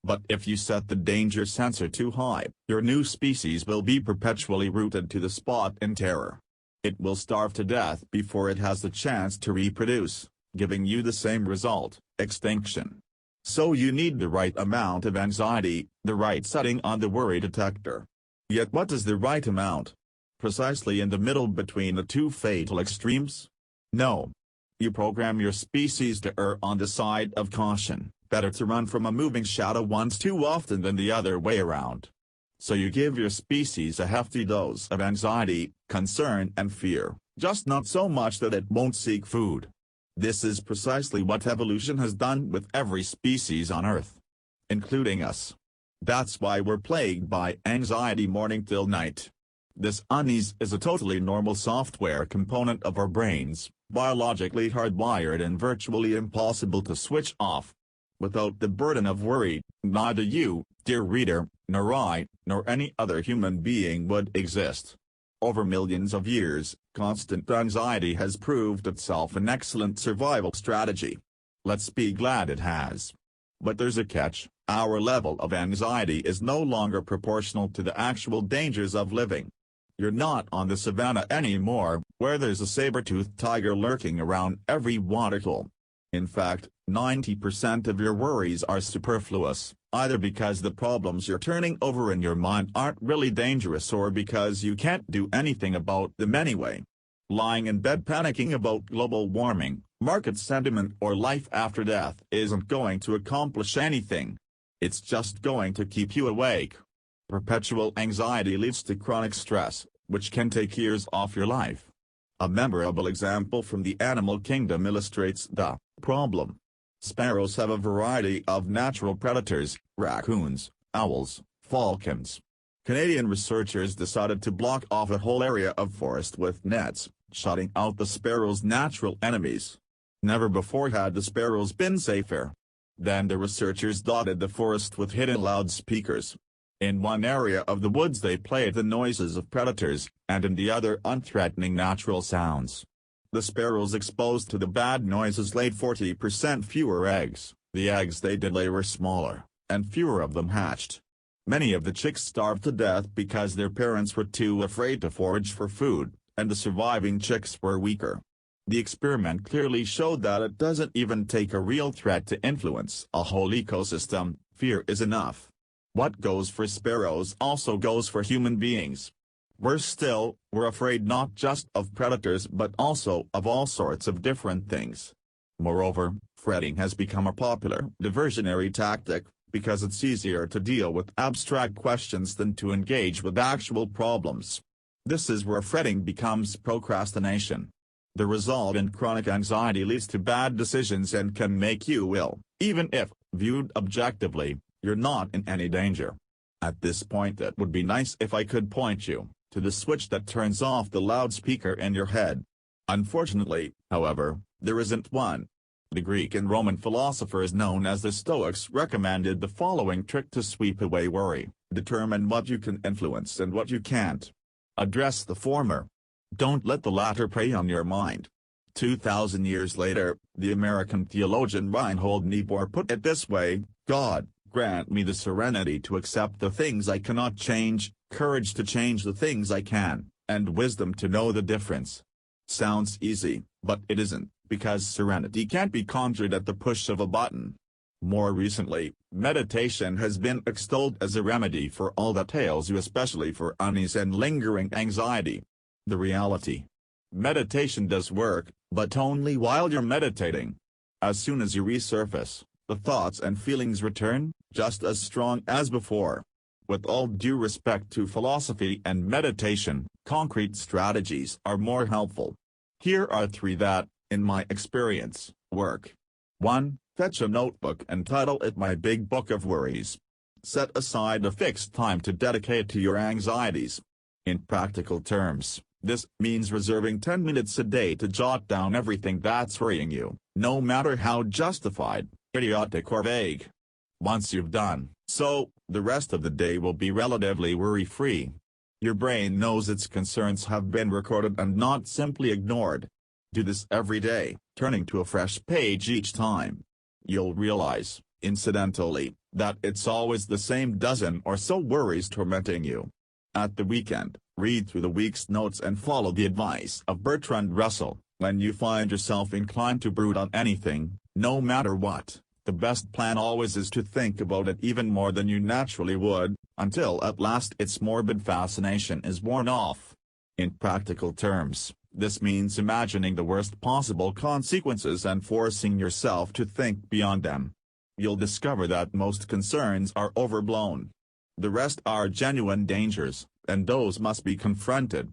But if you set the danger sensor too high, your new species will be perpetually rooted to the spot in terror. It will starve to death before it has the chance to reproduce, giving you the same result: extinction. So you need the right amount of anxiety, the right setting on the worry detector. Yet what is the right amount? Precisely in the middle between the two fatal extremes? No. You program your species to err on the side of caution. Better to run from a moving shadow once too often than the other way around. So you give your species a hefty dose of anxiety, concern and fear, just not so much that it won't seek food. This is precisely what evolution has done with every species on Earth, including us. That's why we're plagued by anxiety morning till night. This unease is a totally normal software component of our brains, biologically hardwired and virtually impossible to switch off. Without the burden of worry, neither you, dear reader, nor I, nor any other human being would exist. Over millions of years, constant anxiety has proved itself an excellent survival strategy. Let's be glad it has. But there's a catch: our level of anxiety is no longer proportional to the actual dangers of living. You're not on the savannah anymore, where there's a saber-toothed tiger lurking around every waterhole. In fact, 90% of your worries are superfluous, either because the problems you're turning over in your mind aren't really dangerous or because you can't do anything about them anyway. Lying in bed panicking about global warming, market sentiment or life after death isn't going to accomplish anything. It's just going to keep you awake. Perpetual anxiety leads to chronic stress, which can take years off your life. A memorable example from the animal kingdom illustrates the problem. Sparrows have a variety of natural predators: raccoons, owls, falcons. Canadian researchers decided to block off a whole area of forest with nets, shutting out the sparrows' natural enemies. Never before had the sparrows been safer. Then the researchers dotted the forest with hidden loudspeakers. In one area of the woods they played the noises of predators, and in the other unthreatening natural sounds. The sparrows exposed to the bad noises laid 40% fewer eggs. The eggs they did lay were smaller, and fewer of them hatched. Many of the chicks starved to death because their parents were too afraid to forage for food, and the surviving chicks were weaker. The experiment clearly showed that it doesn't even take a real threat to influence a whole ecosystem. Fear is enough. What goes for sparrows also goes for human beings. Worse still, we're afraid not just of predators but also of all sorts of different things. Moreover, fretting has become a popular diversionary tactic, because it's easier to deal with abstract questions than to engage with actual problems. This is where fretting becomes procrastination. The result in chronic anxiety leads to bad decisions and can make you ill, even if, viewed objectively, you're not in any danger. At this point, it would be nice if I could point you to the switch that turns off the loudspeaker in your head. Unfortunately, however, there isn't one. The Greek and Roman philosophers known as the Stoics recommended the following trick to sweep away worry: determine what you can influence and what you can't. Address the former. Don't let the latter prey on your mind. 2,000 years later, the American theologian Reinhold Niebuhr put it this way: God, grant me the serenity to accept the things I cannot change, courage to change the things I can, and wisdom to know the difference. Sounds easy, but it isn't, because serenity can't be conjured at the push of a button. More recently, meditation has been extolled as a remedy for all that ails you, especially for unease and lingering anxiety. The reality: meditation does work, but only while you're meditating. As soon as you resurface, the thoughts and feelings return, just as strong as before. With all due respect to philosophy and meditation, concrete strategies are more helpful. Here are 3 that, in my experience, work. 1. Fetch a notebook and title it My Big Book of Worries. Set aside a fixed time to dedicate to your anxieties. In practical terms, this means reserving 10 minutes a day to jot down everything that's worrying you, no matter how justified, idiotic or vague. Once you've done so, the rest of the day will be relatively worry-free. Your brain knows its concerns have been recorded and not simply ignored. Do this every day, turning to a fresh page each time. You'll realize, incidentally, that it's always the same dozen or so worries tormenting you. At the weekend, read through the week's notes and follow the advice of Bertrand Russell. When you find yourself inclined to brood on anything, no matter what, the best plan always is to think about it even more than you naturally would, until at last its morbid fascination is worn off. In practical terms, this means imagining the worst possible consequences and forcing yourself to think beyond them. You'll discover that most concerns are overblown. The rest are genuine dangers, and those must be confronted.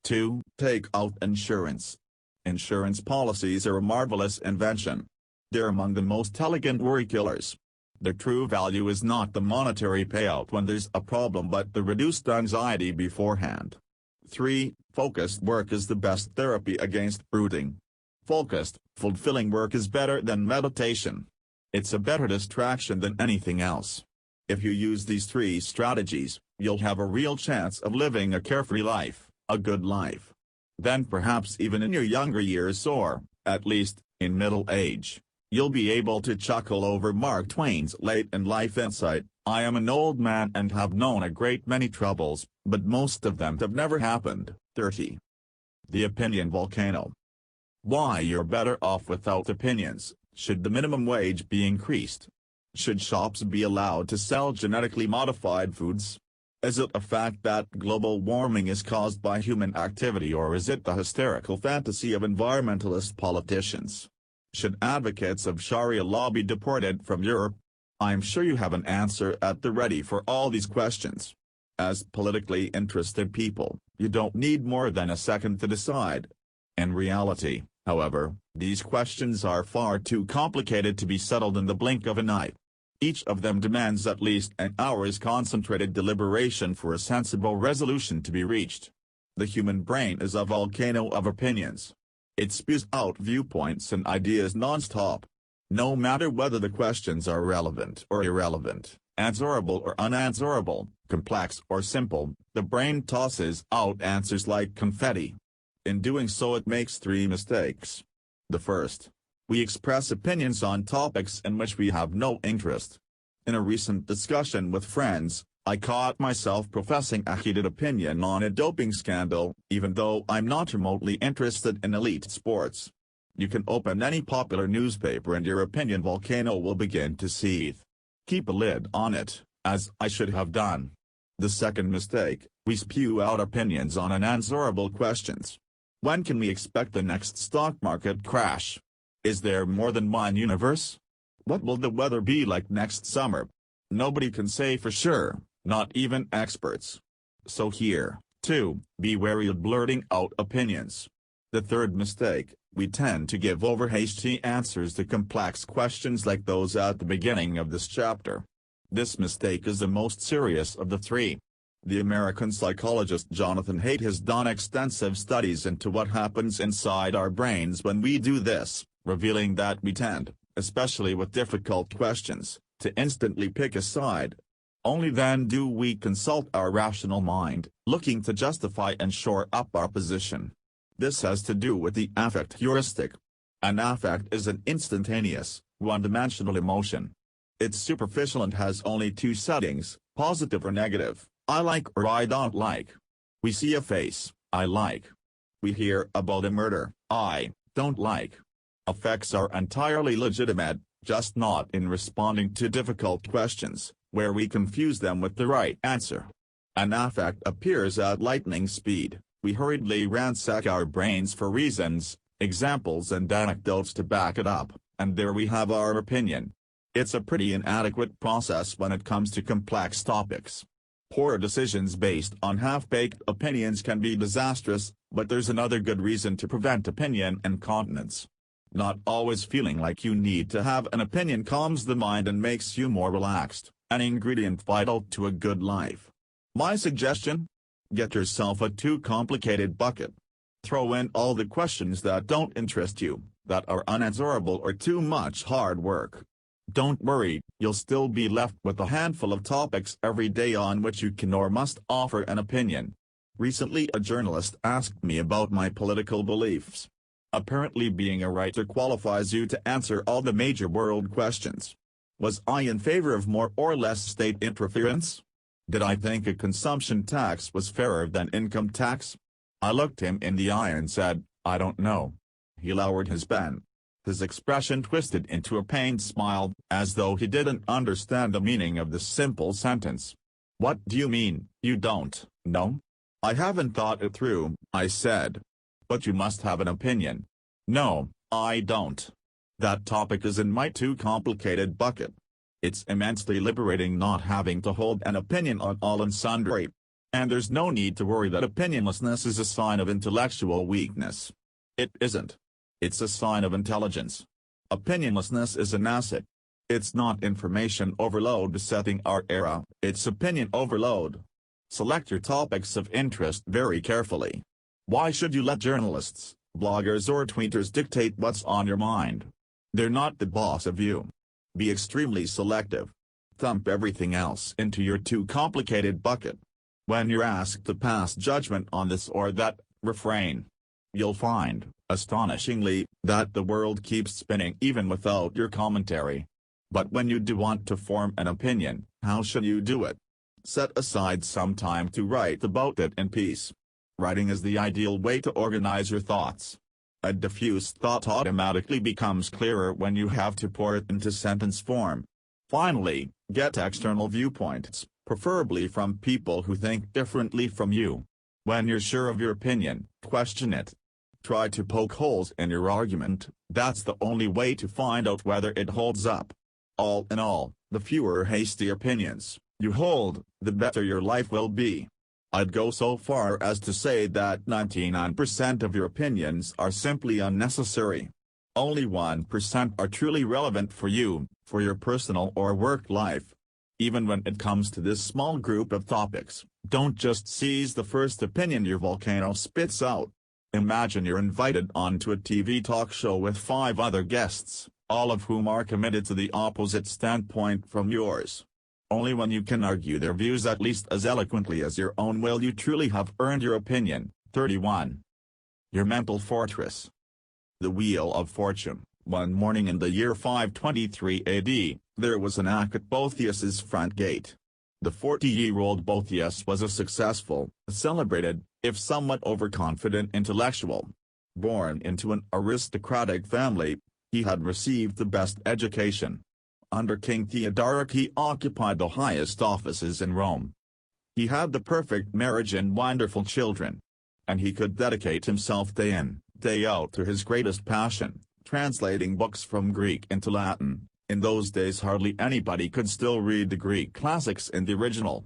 2. Take out insurance. Insurance policies are a marvelous invention. They're among the most elegant worry killers. Their true value is not the monetary payout when there's a problem but the reduced anxiety beforehand. 3. Focused work is the best therapy against brooding. Focused, fulfilling work is better than meditation. It's a better distraction than anything else. If you use these 3 strategies, you'll have a real chance of living a carefree life, a good life. Then perhaps even in your younger years or, at least, in middle age, you'll be able to chuckle over Mark Twain's late-in-life insight, "I am an old man and have known a great many troubles, but most of them have never happened." 30. The opinion volcano. Why you're better off without opinions. Should the minimum wage be increased? Should shops be allowed to sell genetically modified foods? Is it a fact that global warming is caused by human activity, or is it the hysterical fantasy of environmentalist politicians? Should advocates of Sharia law be deported from Europe? I'm sure you have an answer at the ready for all these questions. As politically interested people, you don't need more than a second to decide. In reality, however, these questions are far too complicated to be settled in the blink of an eye. Each of them demands at least an hour's concentrated deliberation for a sensible resolution to be reached. The human brain is a volcano of opinions. It spews out viewpoints and ideas non-stop. No matter whether the questions are relevant or irrelevant, answerable or unanswerable, complex or simple, the brain tosses out answers like confetti. In doing so, it makes 3 mistakes. The first: we express opinions on topics in which we have no interest. In a recent discussion with friends, I caught myself professing a heated opinion on a doping scandal, even though I'm not remotely interested in elite sports. You can open any popular newspaper and your opinion volcano will begin to seethe. Keep a lid on it, as I should have done. The second mistake: we spew out opinions on unanswerable questions. When can we expect the next stock market crash? Is there more than one universe? What will the weather be like next summer? Nobody can say for sure, not even experts. So here, too, be wary of blurting out opinions. The third mistake: we tend to give over hasty answers to complex questions like those at the beginning of this chapter. This mistake is the most serious of the 3. The American psychologist Jonathan Haidt has done extensive studies into what happens inside our brains when we do this, revealing that we tend, especially with difficult questions, to instantly pick a side. Only then do we consult our rational mind, looking to justify and shore up our position. This has to do with the affect heuristic. An affect is an instantaneous, one-dimensional emotion. It's superficial and has only 2 settings, positive or negative, I like or I don't like. We see a face, I like. We hear about a murder I don't like. Affects are entirely legitimate, just not in responding to difficult questions, where we confuse them with the right answer. An affect appears at lightning speed, we hurriedly ransack our brains for reasons, examples and anecdotes to back it up, and there we have our opinion. It's a pretty inadequate process when it comes to complex topics. Poor decisions based on half-baked opinions can be disastrous, but there's another good reason to prevent opinion incontinence. Not always feeling like you need to have an opinion calms the mind and makes you more relaxed, an ingredient vital to a good life. My suggestion? Get yourself a too complicated bucket. Throw in all the questions that don't interest you, that are unanswerable or too much hard work. Don't worry, you'll still be left with a handful of topics every day on which you can or must offer an opinion. Recently a journalist asked me about my political beliefs. Apparently being a writer qualifies you to answer all the major world questions. Was I in favor of more or less state interference? Did I think a consumption tax was fairer than income tax? I looked him in the eye and said, I don't know. He lowered his pen. His expression twisted into a pained smile, as though he didn't understand the meaning of the simple sentence. What do you mean, you don't know? I haven't thought it through, I said. But you must have an opinion. No, I don't. That topic is in my too complicated bucket. It's immensely liberating not having to hold an opinion on all and sundry. And there's no need to worry that opinionlessness is a sign of intellectual weakness. It isn't. It's a sign of intelligence. Opinionlessness is an asset. It's not information overload besetting our era, it's opinion overload. Select your topics of interest very carefully. Why should you let journalists, bloggers or tweeters dictate what's on your mind? They're not the boss of you. Be extremely selective. Dump everything else into your too complicated bucket. When you're asked to pass judgment on this or that, refrain. You'll find, astonishingly, that the world keeps spinning even without your commentary. But when you do want to form an opinion, how should you do it? Set aside some time to write about it in peace. Writing is the ideal way to organize your thoughts. A diffuse thought automatically becomes clearer when you have to pour it into sentence form. Finally, get external viewpoints, preferably from people who think differently from you. When you're sure of your opinion, question it. Try to poke holes in your argument, that's the only way to find out whether it holds up. All in all, the fewer hasty opinions you hold, the better your life will be. I'd go so far as to say that 99% of your opinions are simply unnecessary. Only 1% are truly relevant for you, for your personal or work life. Even when it comes to this small group of topics, don't just seize the first opinion your volcano spits out. Imagine you're invited onto a TV talk show with 5 other guests, all of whom are committed to the opposite standpoint from yours. Only when you can argue their views at least as eloquently as your own will you truly have earned your opinion. 31. Your mental fortress. The Wheel of Fortune. One morning in the year 523 AD, there was a knock at Boethius's front gate. The 40-year-old Boethius was a successful, celebrated, if somewhat overconfident intellectual. Born into an aristocratic family, he had received the best education. Under King Theodoric he occupied the highest offices in Rome. He had the perfect marriage and wonderful children. And he could dedicate himself day in, day out to his greatest passion, translating books from Greek into Latin. In those days hardly anybody could still read the Greek classics in the original.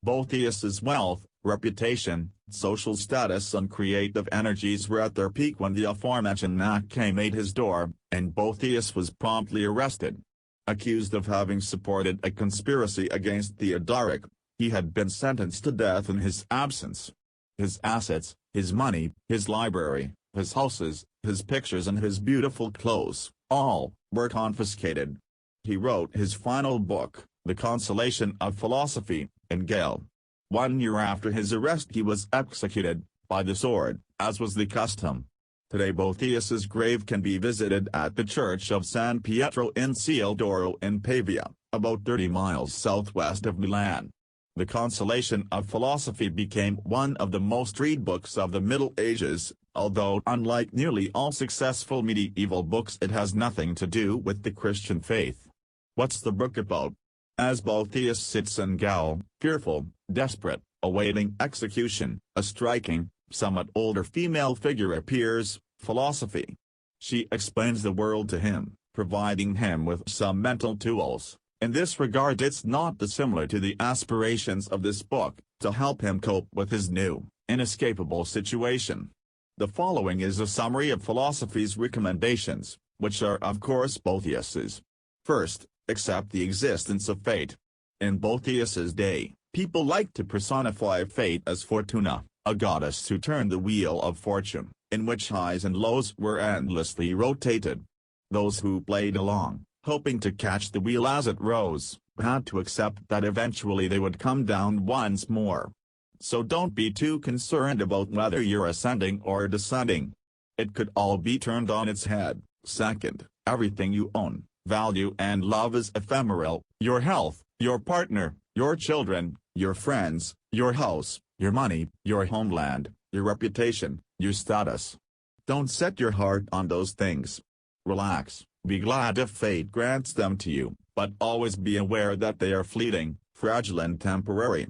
Boethius's wealth, reputation, social status and creative energies were at their peak when the aforementioned knack came at his door, and Boethius was promptly arrested. Accused of having supported a conspiracy against Theodoric, he had been sentenced to death in his absence. His assets, his money, his library, his houses, his pictures and his beautiful clothes, all, were confiscated. He wrote his final book, The Consolation of Philosophy, in Gaul. 1 year after his arrest he was executed, by the sword, as was the custom. Today Boethius's grave can be visited at the Church of San Pietro in Ciel d'Oro in Pavia, about 30 miles southwest of Milan. The Consolation of Philosophy became one of the most read books of the Middle Ages, although unlike nearly all successful medieval books it has nothing to do with the Christian faith. What's the book about? As Boethius sits and Gowl, fearful, desperate, awaiting execution, a striking, somewhat older female figure appears, Philosophy. She explains the world to him, providing him with some mental tools. In this regard it's not dissimilar to the aspirations of this book, to help him cope with his new, inescapable situation. The following is a summary of Philosophy's recommendations, which are of course Boethius's. First, accept the existence of fate. In Boethius's day, people liked to personify fate as Fortuna, a goddess who turned the wheel of fortune, in which highs and lows were endlessly rotated. Those who played along, hoping to catch the wheel as it rose, had to accept that eventually they would come down once more. So don't be too concerned about whether you're ascending or descending. It could all be turned on its head. Second, everything you own, value and love is ephemeral: your health, your partner, your children, your friends, your house, your money, your homeland, your reputation, your status. Don't set your heart on those things. Relax, be glad if fate grants them to you, but always be aware that they are fleeting, fragile and temporary.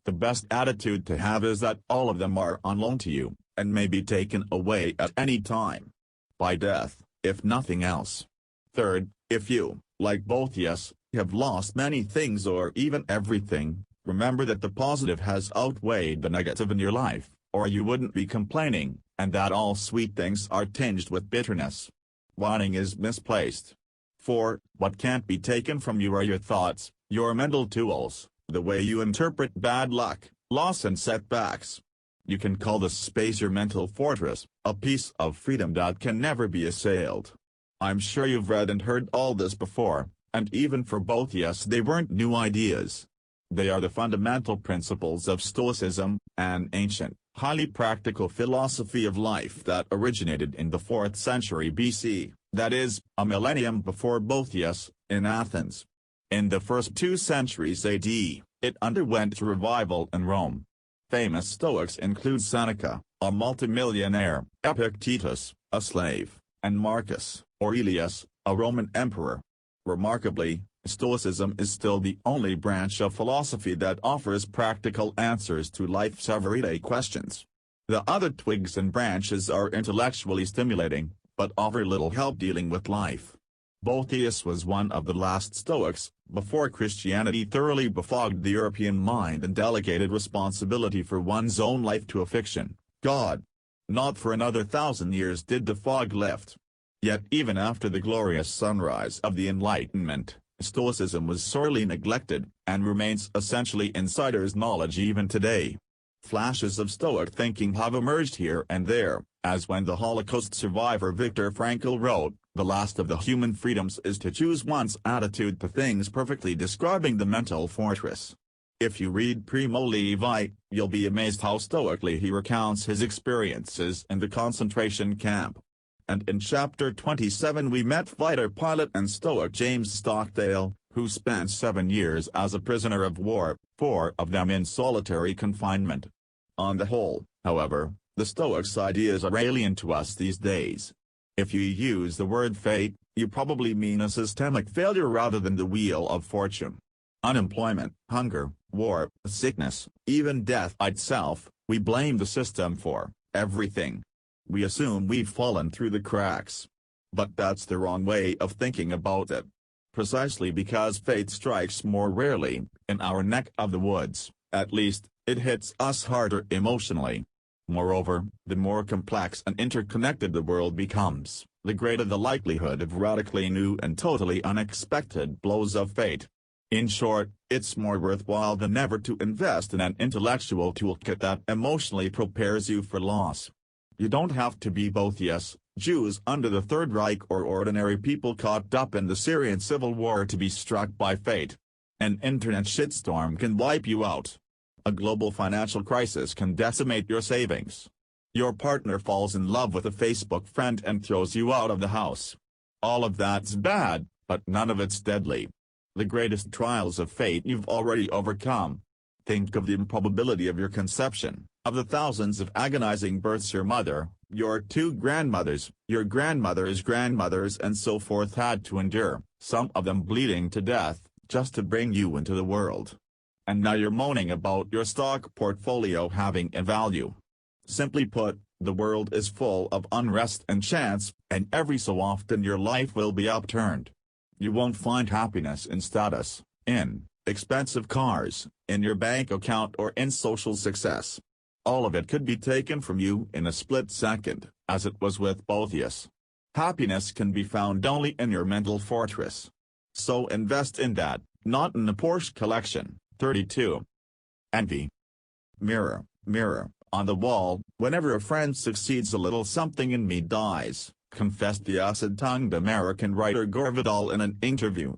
The best attitude to have is that all of them are on loan to you, and may be taken away at any time. By death, if nothing else. Third, if you, like Boethius, have lost many things or even everything, remember that the positive has outweighed the negative in your life, or you wouldn't be complaining, and that all sweet things are tinged with bitterness. Whining is misplaced. For, what can't be taken from you are your thoughts, your mental tools, the way you interpret bad luck, loss and setbacks. You can call this space your mental fortress, a piece of freedom that can never be assailed. I'm sure you've read and heard all this before, and even for Boethius they weren't new ideas. They are the fundamental principles of Stoicism, an ancient, highly practical philosophy of life that originated in the 4th century BC, that is, a millennium before Boethius, in Athens. In the first 2 centuries AD, it underwent revival in Rome. Famous Stoics include Seneca, a multimillionaire, Epictetus, a slave, and Marcus Aurelius, a Roman emperor. Remarkably, Stoicism is still the only branch of philosophy that offers practical answers to life's everyday questions. The other twigs and branches are intellectually stimulating, but offer little help dealing with life. Boethius was one of the last Stoics, before Christianity thoroughly befogged the European mind and delegated responsibility for one's own life to a fiction, God. Not for another 1,000 years did the fog lift. Yet even after the glorious sunrise of the Enlightenment, Stoicism was sorely neglected, and remains essentially insider's knowledge even today. Flashes of Stoic thinking have emerged here and there, as when the Holocaust survivor Viktor Frankl wrote, "The last of the human freedoms is to choose one's attitude to things," perfectly describing the mental fortress. If you read Primo Levi, you'll be amazed how stoically he recounts his experiences in the concentration camp. And in chapter 27 we met fighter pilot and Stoic James Stockdale, who spent 7 years as a prisoner of war, 4 of them in solitary confinement. On the whole, however, the Stoics' ideas are alien to us these days. If you use the word fate, you probably mean a systemic failure rather than the wheel of fortune. Unemployment, hunger, war, sickness, even death itself, we blame the system for everything. We assume we've fallen through the cracks. But that's the wrong way of thinking about it. Precisely because fate strikes more rarely, in our neck of the woods, at least, it hits us harder emotionally. Moreover, the more complex and interconnected the world becomes, the greater the likelihood of radically new and totally unexpected blows of fate. In short, it's more worthwhile than ever to invest in an intellectual toolkit that emotionally prepares you for loss. You don't have to be Boethius, Jews under the Third Reich or ordinary people caught up in the Syrian civil war to be struck by fate. An internet shitstorm can wipe you out. A global financial crisis can decimate your savings. Your partner falls in love with a Facebook friend and throws you out of the house. All of that's bad, but none of it's deadly. The greatest trials of fate you've already overcome. Think of the improbability of your conception, of the thousands of agonizing births your mother, your two grandmothers, your grandmother's grandmothers and so forth had to endure, some of them bleeding to death, just to bring you into the world. And now you're moaning about your stock portfolio having a value. Simply put, the world is full of unrest and chance, and every so often your life will be upturned. You won't find happiness in status, in expensive cars, in your bank account or in social success. All of it could be taken from you in a split second, as it was with Boethius. Happiness can be found only in your mental fortress. So invest in that, not in a Porsche collection. 32. Envy. Mirror, mirror, on the wall, whenever a friend succeeds a little something in me dies, confessed the acid-tongued American writer Gore Vidal in an interview.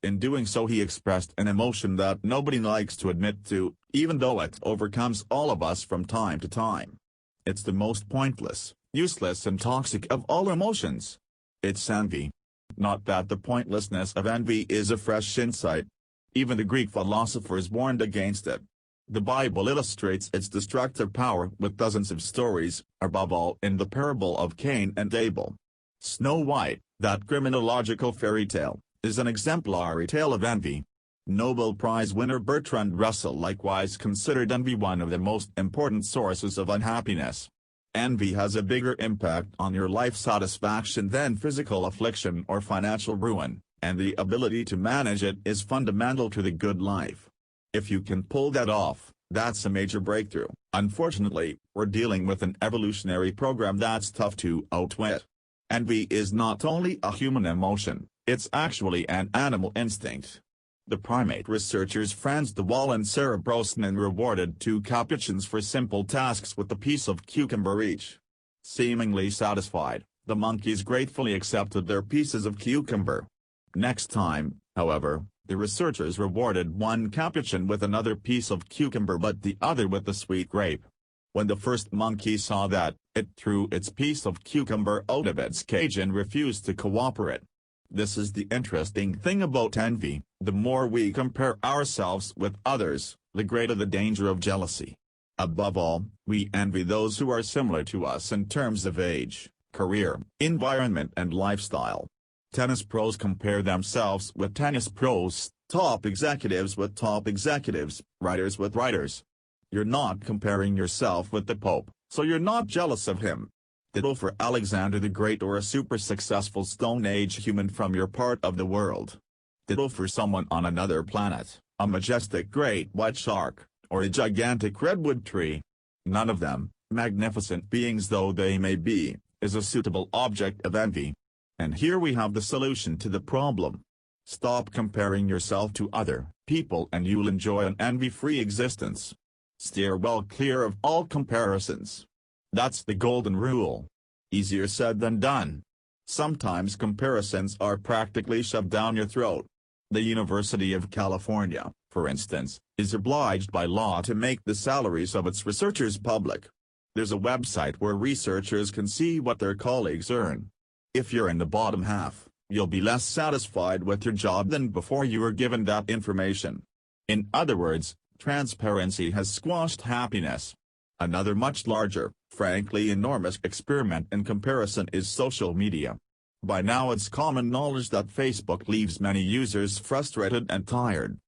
In doing so he expressed an emotion that nobody likes to admit to, even though it overcomes all of us from time to time. It's the most pointless, useless and toxic of all emotions. It's envy. Not that the pointlessness of envy is a fresh insight. Even the Greek philosophers warned against it. The Bible illustrates its destructive power with dozens of stories, above all in the parable of Cain and Abel. Snow White, that criminological fairy tale, is an exemplary tale of envy. Nobel Prize winner Bertrand Russell likewise considered envy one of the most important sources of unhappiness. Envy has a bigger impact on your life satisfaction than physical affliction or financial ruin, and the ability to manage it is fundamental to the good life. If you can pull that off, that's a major breakthrough. Unfortunately, we're dealing with an evolutionary program that's tough to outwit. Envy is not only a human emotion, it's actually an animal instinct. The primate researchers Franz de Waal and Sarah Brosnan rewarded two capuchins for simple tasks with a piece of cucumber each. Seemingly satisfied, the monkeys gratefully accepted their pieces of cucumber. Next time, however, the researchers rewarded one capuchin with another piece of cucumber but the other with the sweet grape. When the first monkey saw that, it threw its piece of cucumber out of its cage and refused to cooperate. This is the interesting thing about envy: the more we compare ourselves with others, the greater the danger of jealousy. Above all, we envy those who are similar to us in terms of age, career, environment and lifestyle. Tennis pros compare themselves with tennis pros, top executives with top executives, writers with writers. You're not comparing yourself with the Pope, so you're not jealous of him. Ditto for Alexander the Great or a super successful Stone Age human from your part of the world. Ditto for someone on another planet, a majestic great white shark, or a gigantic redwood tree. None of them, magnificent beings though they may be, is a suitable object of envy. And here we have the solution to the problem. Stop comparing yourself to other people and you'll enjoy an envy-free existence. Steer well clear of all comparisons. That's the golden rule. Easier said than done. Sometimes comparisons are practically shoved down your throat. The University of California, for instance, is obliged by law to make the salaries of its researchers public. There's a website where researchers can see what their colleagues earn. If you're in the bottom half, you'll be less satisfied with your job than before you were given that information. In other words, transparency has squashed happiness. Another much larger, frankly enormous experiment in comparison is social media. By now it's common knowledge that Facebook leaves many users frustrated and tired.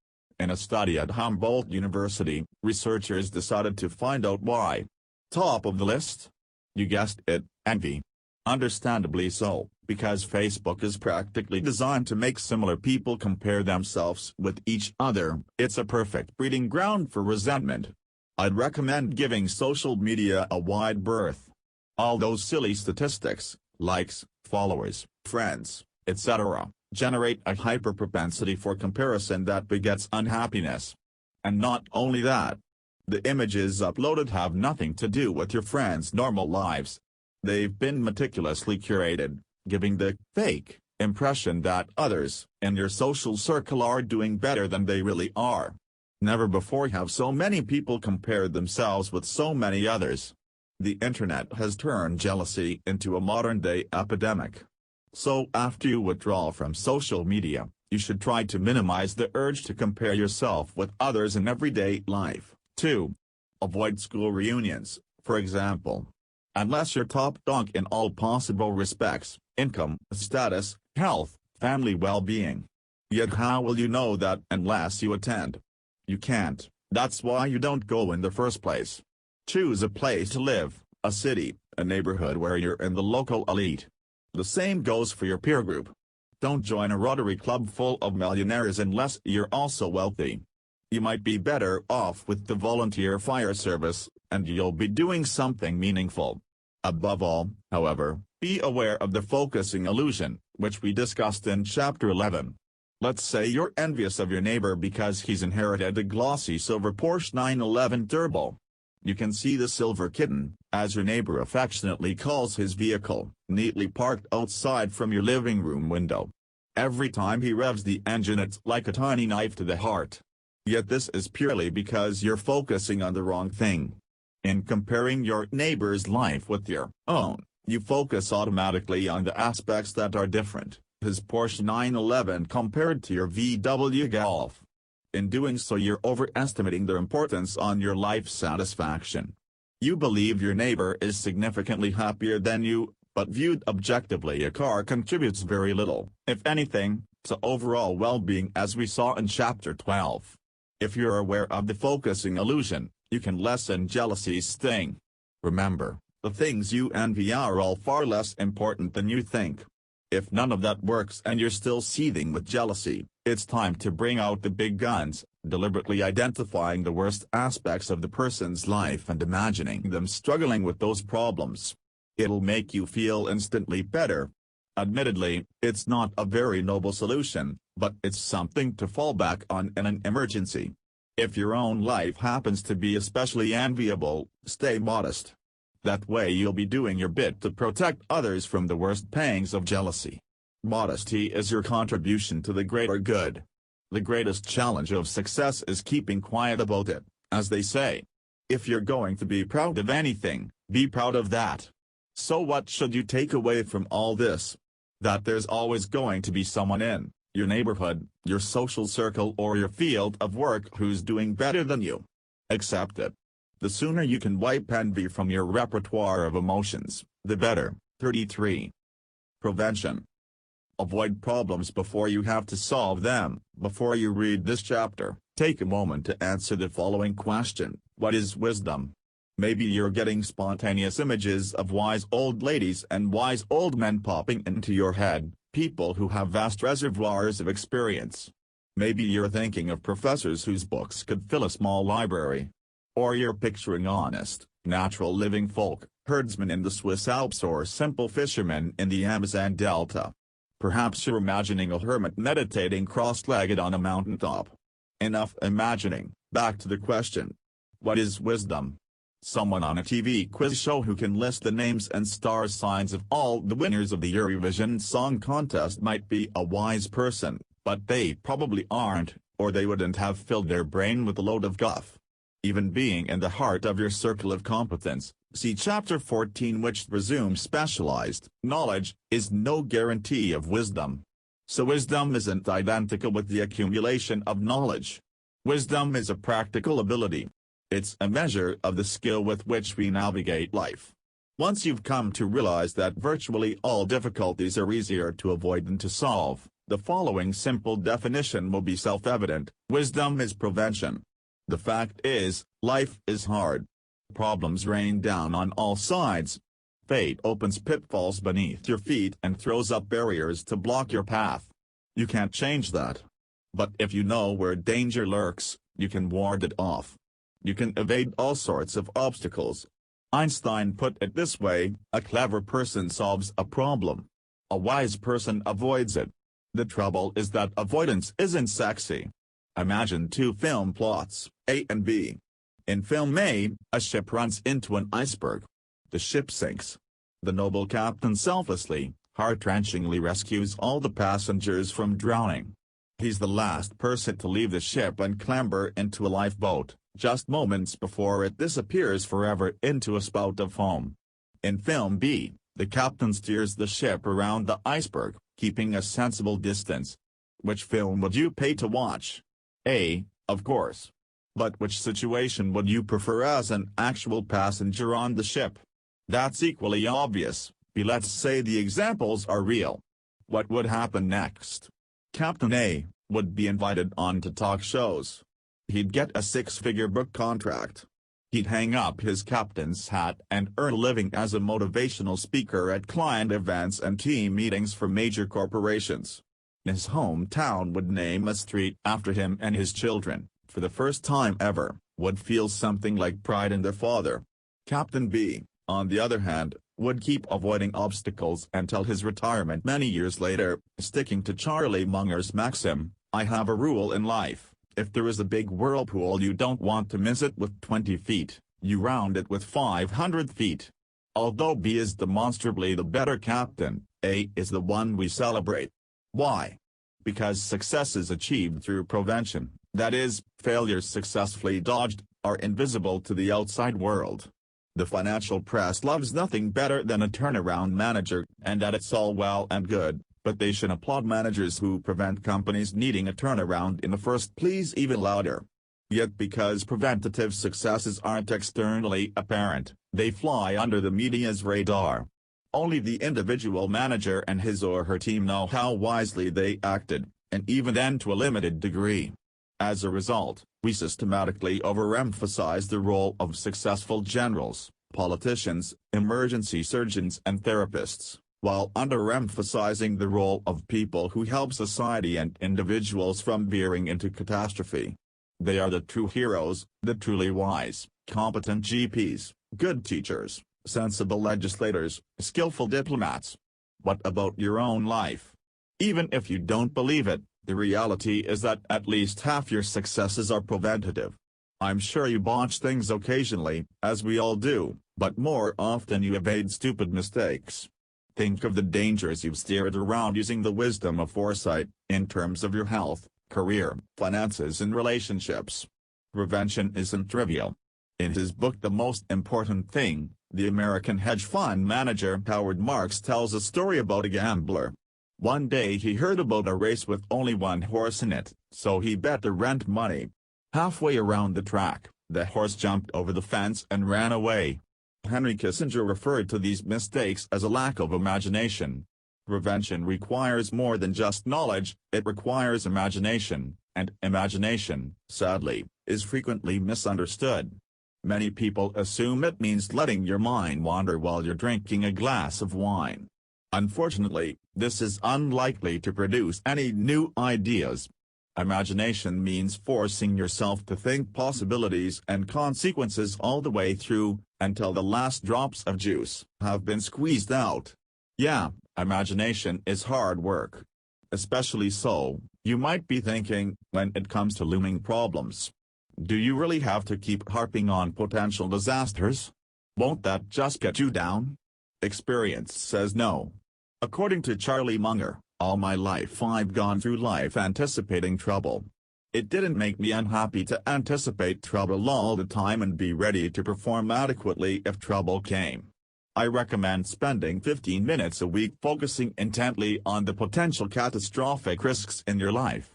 In a study at Humboldt University, researchers decided to find out why. Top of the list? You guessed it, envy. Understandably so, because Facebook is practically designed to make similar people compare themselves with each other. It's a perfect breeding ground for resentment. I'd recommend giving social media a wide berth. All those silly statistics, likes, followers, friends, etc., generate a hyperpropensity for comparison that begets unhappiness. And not only that. The images uploaded have nothing to do with your friends' normal lives. They've been meticulously curated, giving the fake impression that others in your social circle are doing better than they really are. Never before have so many people compared themselves with so many others. The internet has turned jealousy into a modern-day epidemic. So after you withdraw from social media, You should try to minimize the urge to compare yourself with others in everyday life. 2. Avoid school reunions, for example. Unless you're top dog in all possible respects, income, status, health, family well-being. Yet how will you know that unless you attend? You can't, that's why you don't go in the first place. Choose a place to live, a city, a neighborhood where you're in the local elite. The same goes for your peer group. Don't join a Rotary Club full of millionaires unless you're also wealthy. You might be better off with the volunteer fire service, and you'll be doing something meaningful. Above all, however, be aware of the focusing illusion, which we discussed in Chapter 11. Let's say you're envious of your neighbor because he's inherited a glossy silver Porsche 911 Turbo. You can see the silver kitten, as your neighbor affectionately calls his vehicle, neatly parked outside from your living room window. Every time he revs the engine it's like a tiny knife to the heart. Yet this is purely because you're focusing on the wrong thing. In comparing your neighbor's life with your own, you focus automatically on the aspects that are different, his Porsche 911 compared to your VW Golf. In doing so you're overestimating their importance on your life satisfaction. You believe your neighbor is significantly happier than you, but viewed objectively a car contributes very little, if anything, to overall well-being as we saw in Chapter 12. If you're aware of the focusing illusion, you can lessen jealousy's sting. Remember, the things you envy are all far less important than you think. If none of that works and you're still seething with jealousy, it's time to bring out the big guns, deliberately identifying the worst aspects of the person's life and imagining them struggling with those problems. It'll make you feel instantly better. Admittedly, it's not a very noble solution, but it's something to fall back on in an emergency. If your own life happens to be especially enviable, stay modest. That way you'll be doing your bit to protect others from the worst pangs of jealousy. Modesty is your contribution to the greater good. The greatest challenge of success is keeping quiet about it, as they say. If you're going to be proud of anything, be proud of that. So what should you take away from all this? That there's always going to be someone in your neighborhood, your social circle or your field of work who's doing better than you. Accept it. The sooner you can wipe envy from your repertoire of emotions, the better. 33. Prevention. Avoid problems before you have to solve them. Before you read this chapter, take a moment to answer the following question: what is wisdom? Maybe you're getting spontaneous images of wise old ladies and wise old men popping into your head, people who have vast reservoirs of experience. Maybe you're thinking of professors whose books could fill a small library. Or you're picturing honest, natural living folk, herdsmen in the Swiss Alps or simple fishermen in the Amazon Delta. Perhaps you're imagining a hermit meditating cross-legged on a mountaintop. Enough imagining, back to the question. What is wisdom? Someone on a TV quiz show who can list the names and star signs of all the winners of the Eurovision Song Contest might be a wise person, but they probably aren't, or they wouldn't have filled their brain with a load of guff. Even being in the heart of your circle of competence, see Chapter 14, which resumes specialized knowledge, is no guarantee of wisdom. So wisdom isn't identical with the accumulation of knowledge. Wisdom is a practical ability. It's a measure of the skill with which we navigate life. Once you've come to realize that virtually all difficulties are easier to avoid than to solve, the following simple definition will be self-evident: wisdom is prevention. The fact is, life is hard. Problems rain down on all sides. Fate opens pitfalls beneath your feet and throws up barriers to block your path. You can't change that. But if you know where danger lurks, you can ward it off. You can evade all sorts of obstacles. Einstein put it this way: a clever person solves a problem. A wise person avoids it. The trouble is that avoidance isn't sexy. Imagine two film plots, A and B. In film A, a ship runs into an iceberg. The ship sinks. The noble captain selflessly, heart-wrenchingly rescues all the passengers from drowning. He's the last person to leave the ship and clamber into a lifeboat, just moments before it disappears forever into a spout of foam. In film B, the captain steers the ship around the iceberg, keeping a sensible distance. Which film would you pay to watch? A. Of course. But which situation would you prefer as an actual passenger on the ship? That's equally obvious. B. Let's say the examples are real. What would happen next? Captain A would be invited on to talk shows. He'd get a six-figure book contract. He'd hang up his captain's hat and earn a living as a motivational speaker at client events and team meetings for major corporations. His hometown would name a street after him, and his children, for the first time ever, would feel something like pride in their father. Captain B, on the other hand, would keep avoiding obstacles until his retirement many years later, sticking to Charlie Munger's maxim, "I have a rule in life. If there is a big whirlpool you don't want to miss it with 20 feet, you round it with 500 feet. Although B is demonstrably the better captain, A is the one we celebrate. Why? Because successes achieved through prevention, that is, failures successfully dodged, are invisible to the outside world. The financial press loves nothing better than a turnaround manager, and that it's all well and good, but they should applaud managers who prevent companies needing a turnaround in the first place even louder. Yet because preventative successes aren't externally apparent, they fly under the media's radar. Only the individual manager and his or her team know how wisely they acted, and even then to a limited degree. As a result, we systematically overemphasize the role of successful generals, politicians, emergency surgeons and therapists, while underemphasizing the role of people who help society and individuals from veering into catastrophe. They are the true heroes, the truly wise, competent GPs, good teachers, sensible legislators, skillful diplomats. What about your own life? Even if you don't believe it, the reality is that at least half your successes are preventative. I'm sure you botch things occasionally, as we all do, but more often you evade stupid mistakes. Think of the dangers you've steered around using the wisdom of foresight, in terms of your health, career, finances and relationships. Prevention isn't trivial. In his book The Most Important Thing, the American hedge fund manager Howard Marks tells a story about a gambler. One day he heard about a race with only one horse in it, so he bet the rent money. Halfway around the track, the horse jumped over the fence and ran away. Henry Kissinger referred to these mistakes as a lack of imagination. Prevention requires more than just knowledge, it requires imagination, and imagination, sadly, is frequently misunderstood. Many people assume it means letting your mind wander while you're drinking a glass of wine. Unfortunately, this is unlikely to produce any new ideas. Imagination means forcing yourself to think possibilities and consequences all the way through, until the last drops of juice have been squeezed out. Yeah, imagination is hard work. Especially so, you might be thinking, when it comes to looming problems. Do you really have to keep harping on potential disasters? Won't that just get you down? Experience says no. According to Charlie Munger, all my life I've gone through life anticipating trouble. It didn't make me unhappy to anticipate trouble all the time and be ready to perform adequately if trouble came. I recommend spending 15 minutes a week focusing intently on the potential catastrophic risks in your life.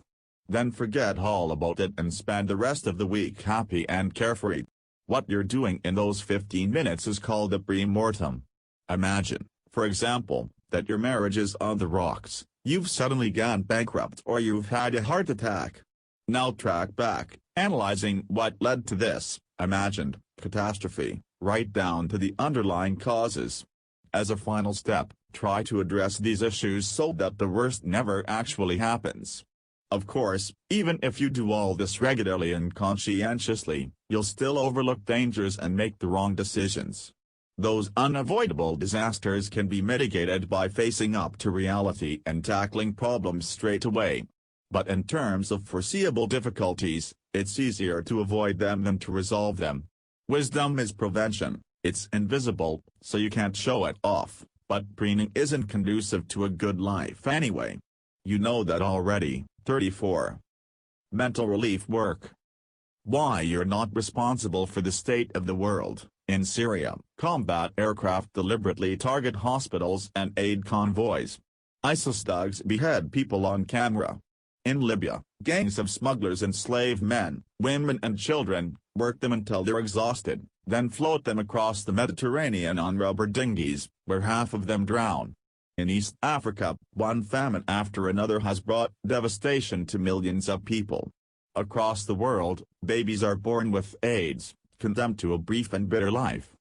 Then forget all about it and spend the rest of the week happy and carefree. What you're doing in those 15 minutes is called a pre-mortem. Imagine, for example, that your marriage is on the rocks, you've suddenly gone bankrupt or you've had a heart attack. Now track back, analyzing what led to this imagined catastrophe, right down to the underlying causes. As a final step, try to address these issues so that the worst never actually happens. Of course, even if you do all this regularly and conscientiously, you'll still overlook dangers and make the wrong decisions. Those unavoidable disasters can be mitigated by facing up to reality and tackling problems straight away. But in terms of foreseeable difficulties, it's easier to avoid them than to resolve them. Wisdom is prevention, it's invisible, so you can't show it off, but preening isn't conducive to a good life anyway. You know that already. 34. Mental relief work. Why you're not responsible for the state of the world. In Syria, combat aircraft deliberately target hospitals and aid convoys. ISIS thugs behead people on camera. In Libya, gangs of smugglers enslave men, women and children, work them until they're exhausted, then float them across the Mediterranean on rubber dinghies, where half of them drown. In East Africa, one famine after another has brought devastation to millions of people. Across the world, babies are born with AIDS, condemned to a brief and bitter life.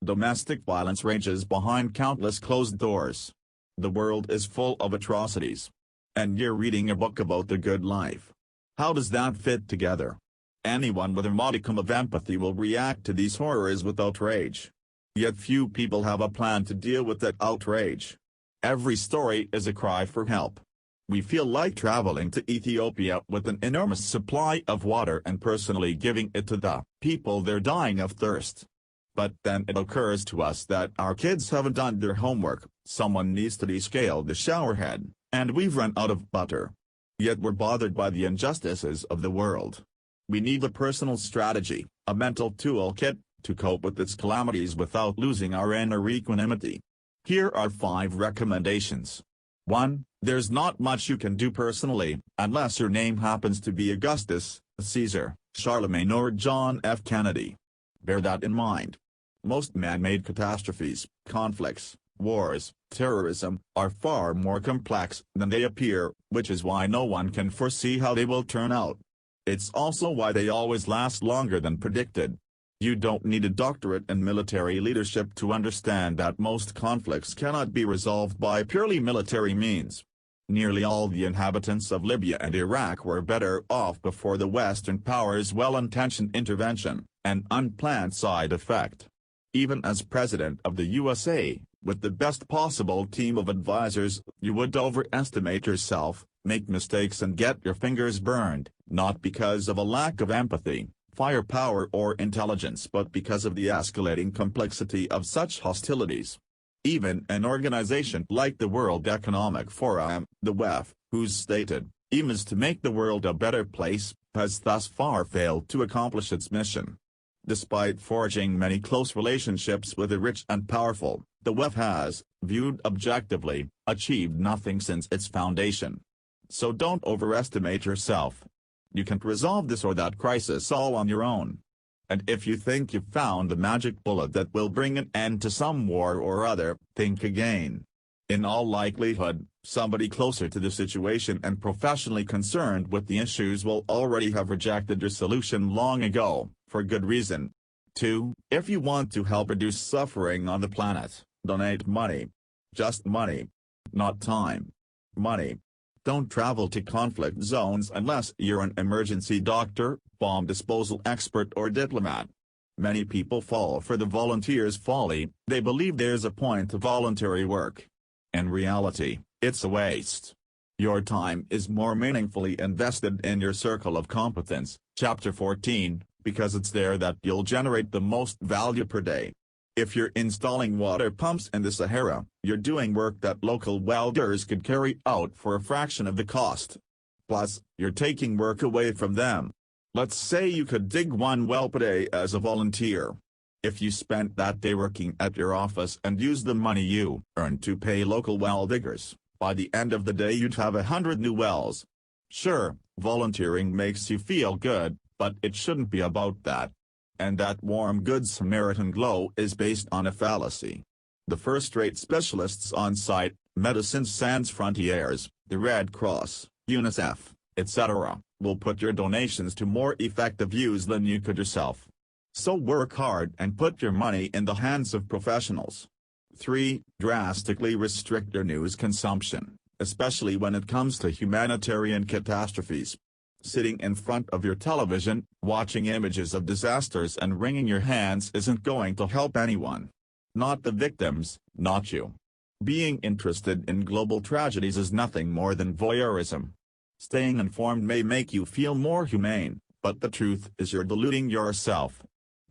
Domestic violence rages behind countless closed doors. The world is full of atrocities. And you're reading a book about the good life. How does that fit together? Anyone with a modicum of empathy will react to these horrors with outrage. Yet few people have a plan to deal with that outrage. Every story is a cry for help. We feel like traveling to Ethiopia with an enormous supply of water and personally giving it to the people there dying of thirst. But then it occurs to us that our kids haven't done their homework, someone needs to descale the showerhead, and we've run out of butter. Yet we're bothered by the injustices of the world. We need a personal strategy, a mental toolkit, to cope with its calamities without losing our inner equanimity. Here are 5 recommendations. 1. There's not much you can do personally, unless your name happens to be Augustus, Caesar, Charlemagne or John F. Kennedy. Bear that in mind. Most man-made catastrophes, conflicts, wars, terrorism, are far more complex than they appear, which is why no one can foresee how they will turn out. It's also why they always last longer than predicted. You don't need a doctorate in military leadership to understand that most conflicts cannot be resolved by purely military means. Nearly all the inhabitants of Libya and Iraq were better off before the Western powers' well-intentioned intervention, an unplanned side effect. Even as President of the USA, with the best possible team of advisors, you would overestimate yourself, make mistakes and get your fingers burned, not because of a lack of empathy, firepower or intelligence but because of the escalating complexity of such hostilities. Even an organization like the World Economic Forum, the WEF, whose stated aim is to make the world a better place, has thus far failed to accomplish its mission. Despite forging many close relationships with the rich and powerful, the WEF has, viewed objectively, achieved nothing since its foundation. So don't overestimate yourself. You can't resolve this or that crisis all on your own. And if you think you've found the magic bullet that will bring an end to some war or other, think again. In all likelihood, somebody closer to the situation and professionally concerned with the issues will already have rejected your solution long ago, for good reason. 2. If you want to help reduce suffering on the planet, donate money. Just money. Not time. Money. Don't travel to conflict zones unless you're an emergency doctor, bomb disposal expert or diplomat. Many people fall for the volunteer's folly, they believe there's a point to voluntary work. In reality, it's a waste. Your time is more meaningfully invested in your circle of competence, Chapter 14, because it's there that you'll generate the most value per day. If you're installing water pumps in the Sahara, you're doing work that local welders could carry out for a fraction of the cost. Plus, you're taking work away from them. Let's say you could dig one well per day as a volunteer. If you spent that day working at your office and used the money you earned to pay local well diggers, by the end of the day you'd have 100 new wells. Sure, volunteering makes you feel good, but it shouldn't be about that. And that warm Good Samaritan glow is based on a fallacy. The first-rate specialists on site, Médecins Sans Frontières, the Red Cross, UNICEF, etc., will put your donations to more effective use than you could yourself. So work hard and put your money in the hands of professionals. 3. Drastically restrict your news consumption, especially when it comes to humanitarian catastrophes. Sitting in front of your television, watching images of disasters and wringing your hands isn't going to help anyone. Not the victims, not you. Being interested in global tragedies is nothing more than voyeurism. Staying informed may make you feel more humane, but the truth is you're deluding yourself.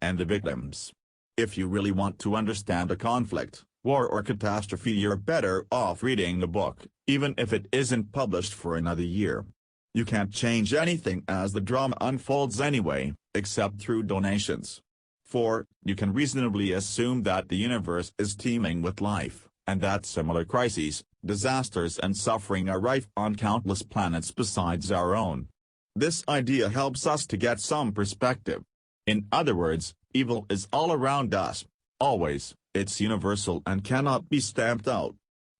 And the victims. If you really want to understand a conflict, war or catastrophe, you're better off reading the book, even if it isn't published for another year. You can't change anything as the drama unfolds anyway, except through donations. 4. You can reasonably assume that the universe is teeming with life, and that similar crises, disasters and suffering are rife on countless planets besides our own. This idea helps us to get some perspective. In other words, evil is all around us, always, it's universal and cannot be stamped out.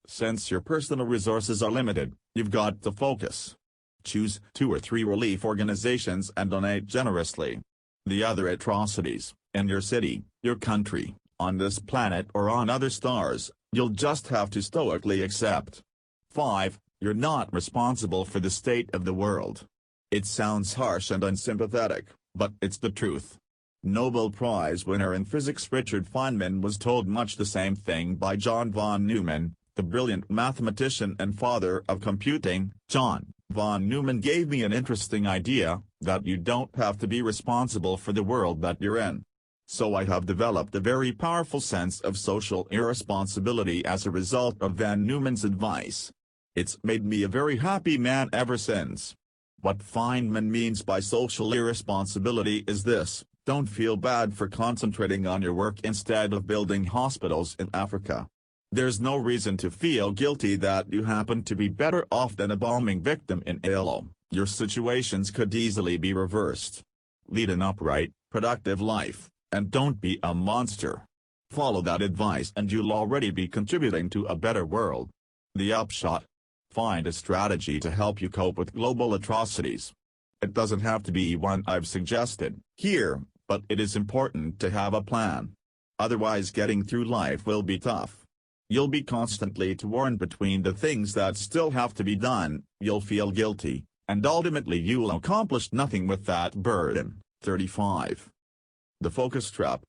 Since your personal resources are limited, you've got to focus. Choose 2 or 3 relief organizations and donate generously. The other atrocities, in your city, your country, on this planet or on other stars, you'll just have to stoically accept. 5. You're not responsible for the state of the world. It sounds harsh and unsympathetic, but it's the truth. Nobel Prize winner in physics Richard Feynman was told much the same thing by John von Neumann, the brilliant mathematician and father of computing. John von Neumann gave me an interesting idea, that you don't have to be responsible for the world that you're in. So I have developed a very powerful sense of social irresponsibility as a result of von Neumann's advice. It's made me a very happy man ever since. What Feynman means by social irresponsibility is this: don't feel bad for concentrating on your work instead of building hospitals in Africa. There's no reason to feel guilty that you happen to be better off than a bombing victim in Ilo. Your situations could easily be reversed. Lead an upright, productive life, and don't be a monster. Follow that advice and you'll already be contributing to a better world. The upshot: find a strategy to help you cope with global atrocities. It doesn't have to be one I've suggested here, but it is important to have a plan. Otherwise getting through life will be tough. You'll be constantly torn between the things that still have to be done, you'll feel guilty, and ultimately you'll accomplish nothing with that burden. 35. The focus trap.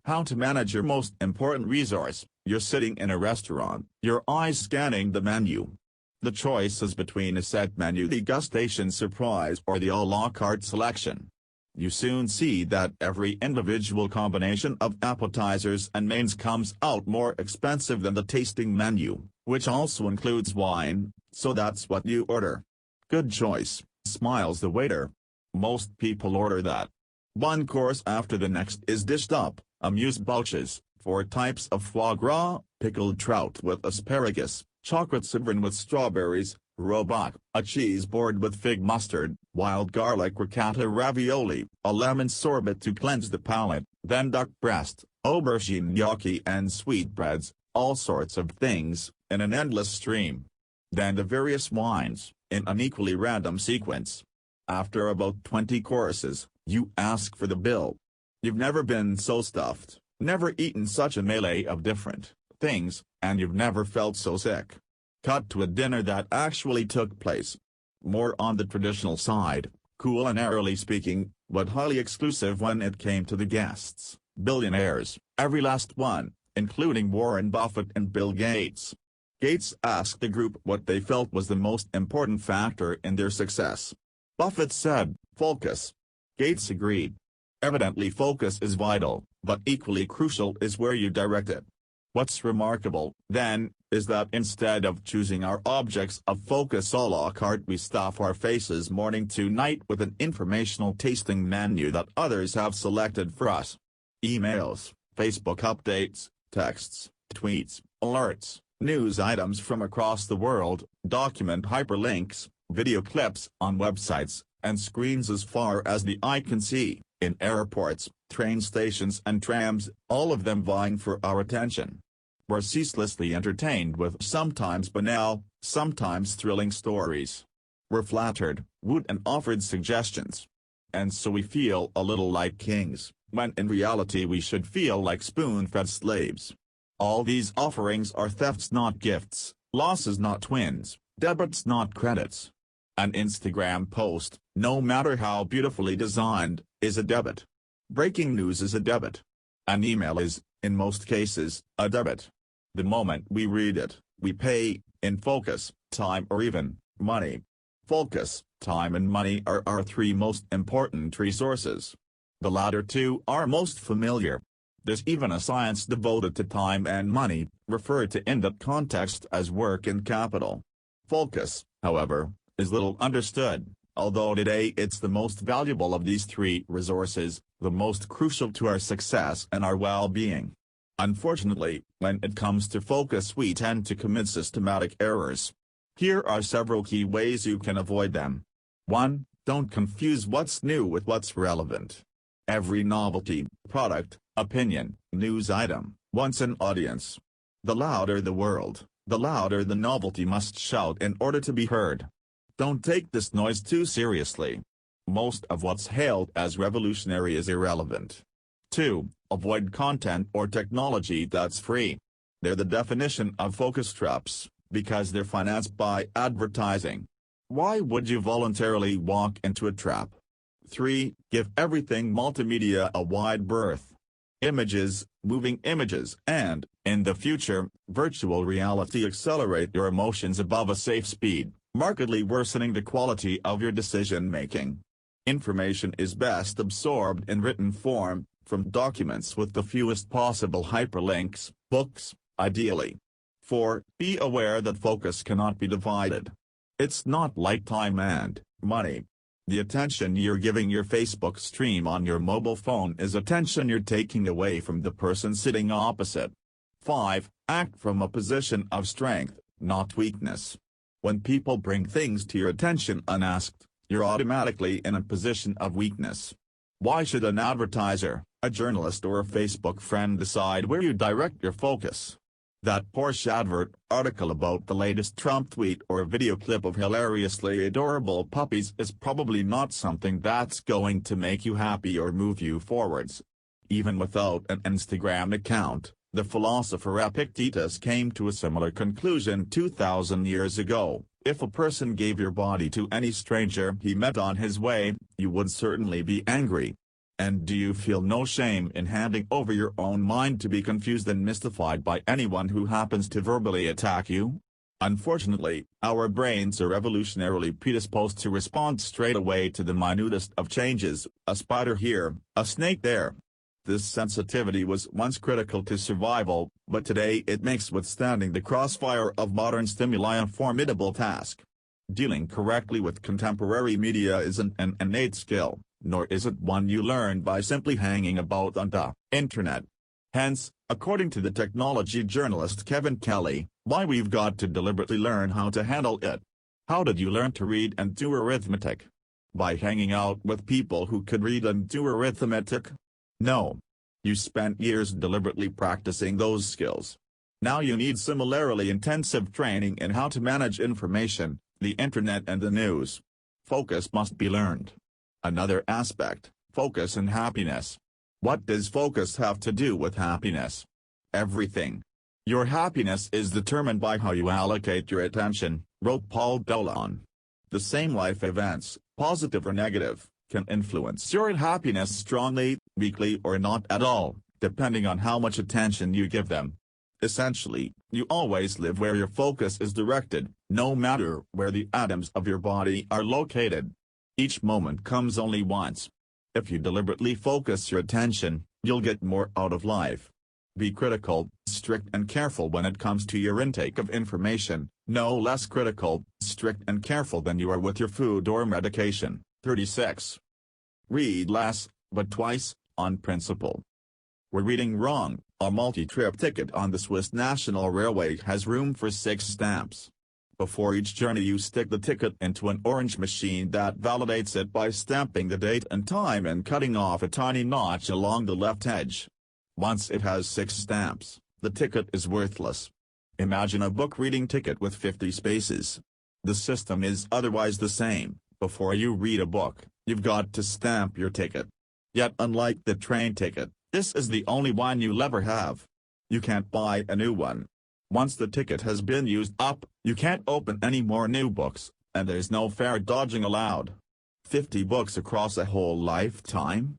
How to manage your most important resource. You're sitting in a restaurant, your eyes scanning the menu. The choice is between a set menu, the degustation surprise, or the a la carte selection. You soon see that every individual combination of appetizers and mains comes out more expensive than the tasting menu, which also includes wine, so that's what you order. Good choice, smiles the waiter. Most people order that. One course after the next is dished up: amuse-bouches, 4 types of foie gras, pickled trout with asparagus, chocolate sovereign with strawberries, robot, a cheese board with fig mustard, wild garlic ricotta ravioli, a lemon sorbet to cleanse the palate, then duck breast, aubergine gnocchi and sweetbreads, all sorts of things, in an endless stream. Then the various wines, in an equally random sequence. After about 20 courses, you ask for the bill. You've never been so stuffed, never eaten such a melee of different things, and you've never felt so sick. Cut to a dinner that actually took place. More on the traditional side, culinarily speaking, but highly exclusive when it came to the guests, billionaires, every last one, including Warren Buffett and Bill Gates. Gates asked the group what they felt was the most important factor in their success. Buffett said, "Focus." Gates agreed. Evidently focus is vital, but equally crucial is where you direct it. What's remarkable, then, is that instead of choosing our objects of focus a la carte, we stuff our faces morning to night with an informational tasting menu that others have selected for us. Emails, Facebook updates, texts, tweets, alerts, news items from across the world, document hyperlinks, video clips on websites, and screens as far as the eye can see, in airports, train stations and trams, all of them vying for our attention. We're ceaselessly entertained with sometimes banal, sometimes thrilling stories. We're flattered, wooed and offered suggestions. And so we feel a little like kings, when in reality we should feel like spoon-fed slaves. All these offerings are thefts not gifts, losses not twins, debits not credits. An Instagram post, no matter how beautifully designed, is a debit. Breaking news is a debit. An email is, in most cases, a debit. The moment we read it, we pay, in focus, time or even, money. Focus, time and money are our 3 most important resources. The latter 2 are most familiar. There's even a science devoted to time and money, referred to in that context as work and capital. Focus, however, is little understood, although today it's the most valuable of these 3 resources, the most crucial to our success and our well-being. Unfortunately, when it comes to focus we tend to commit systematic errors. Here are several key ways you can avoid them. 1. Don't confuse what's new with what's relevant. Every novelty, product, opinion, news item wants an audience. The louder the world, the louder the novelty must shout in order to be heard. Don't take this noise too seriously. Most of what's hailed as revolutionary is irrelevant. 2. Avoid content or technology that's free. They're the definition of focus traps, because they're financed by advertising. Why would you voluntarily walk into a trap? 3. Give everything multimedia a wide berth. Images, moving images and, in the future, virtual reality accelerate your emotions above a safe speed, markedly worsening the quality of your decision-making. Information is best absorbed in written form, from documents with the fewest possible hyperlinks, books, ideally. 4. Be aware that focus cannot be divided. It's not like time and money. The attention you're giving your Facebook stream on your mobile phone is attention you're taking away from the person sitting opposite. 5. Act from a position of strength, not weakness. When people bring things to your attention unasked, you're automatically in a position of weakness. Why should an advertiser, a journalist or a Facebook friend decide where you direct your focus? That Porsche advert article about the latest Trump tweet or a video clip of hilariously adorable puppies is probably not something that's going to make you happy or move you forwards. Even without an Instagram account, the philosopher Epictetus came to a similar conclusion 2,000 years ago. If a person gave your body to any stranger he met on his way, you would certainly be angry. And do you feel no shame in handing over your own mind to be confused and mystified by anyone who happens to verbally attack you? Unfortunately, our brains are evolutionarily predisposed to respond straight away to the minutest of changes, a spider here, a snake there. This sensitivity was once critical to survival, but today it makes withstanding the crossfire of modern stimuli a formidable task. Dealing correctly with contemporary media isn't an innate skill, nor is it one you learn by simply hanging about on the internet. Hence, according to the technology journalist Kevin Kelly, why we've got to deliberately learn how to handle it. How did you learn to read and do arithmetic? By hanging out with people who could read and do arithmetic? No. You spent years deliberately practicing those skills. Now you need similarly intensive training in how to manage information, the internet and the news. Focus must be learned. Another aspect, focus and happiness. What does focus have to do with happiness? Everything. Your happiness is determined by how you allocate your attention, wrote Paul Dolan. The same life events, positive or negative, can influence your happiness strongly, weakly or not at all, depending on how much attention you give them. Essentially, you always live where your focus is directed, no matter where the atoms of your body are located. Each moment comes only once. If you deliberately focus your attention, you'll get more out of life. Be critical, strict and careful when it comes to your intake of information, no less critical, strict and careful than you are with your food or medication. 36. Read less, but twice, on principle. We're reading wrong. A multi-trip ticket on the Swiss National Railway has room for 6 stamps. Before each journey you stick the ticket into an orange machine that validates it by stamping the date and time and cutting off a tiny notch along the left edge. Once it has 6 stamps, the ticket is worthless. Imagine a book reading ticket with 50 spaces. The system is otherwise the same. Before you read a book, you've got to stamp your ticket. Yet unlike the train ticket, this is the only one you'll ever have. You can't buy a new one. Once the ticket has been used up, you can't open any more new books, and there's no fair dodging allowed. 50 books across a whole lifetime?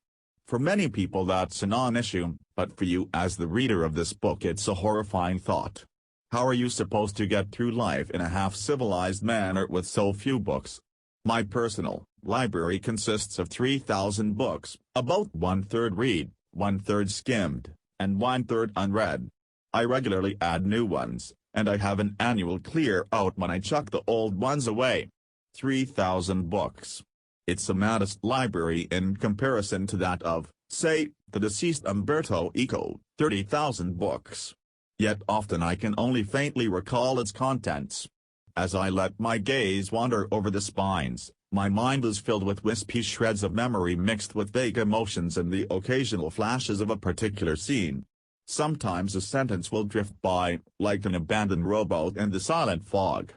For many people that's a non-issue, but for you as the reader of this book it's a horrifying thought. How are you supposed to get through life in a half-civilized manner with so few books? My personal library consists of 3,000 books, about 1/3 read, 1/3 skimmed, and 1/3 unread. I regularly add new ones, and I have an annual clear out when I chuck the old ones away. 3,000 books. It's a modest library in comparison to that of, say, The deceased Umberto Eco, 30,000 books. Yet often I can only faintly recall its contents. As I let my gaze wander over the spines, my mind is filled with wispy shreds of memory mixed with vague emotions and the occasional flashes of a particular scene. Sometimes a sentence will drift by, like an abandoned rowboat in the silent fog.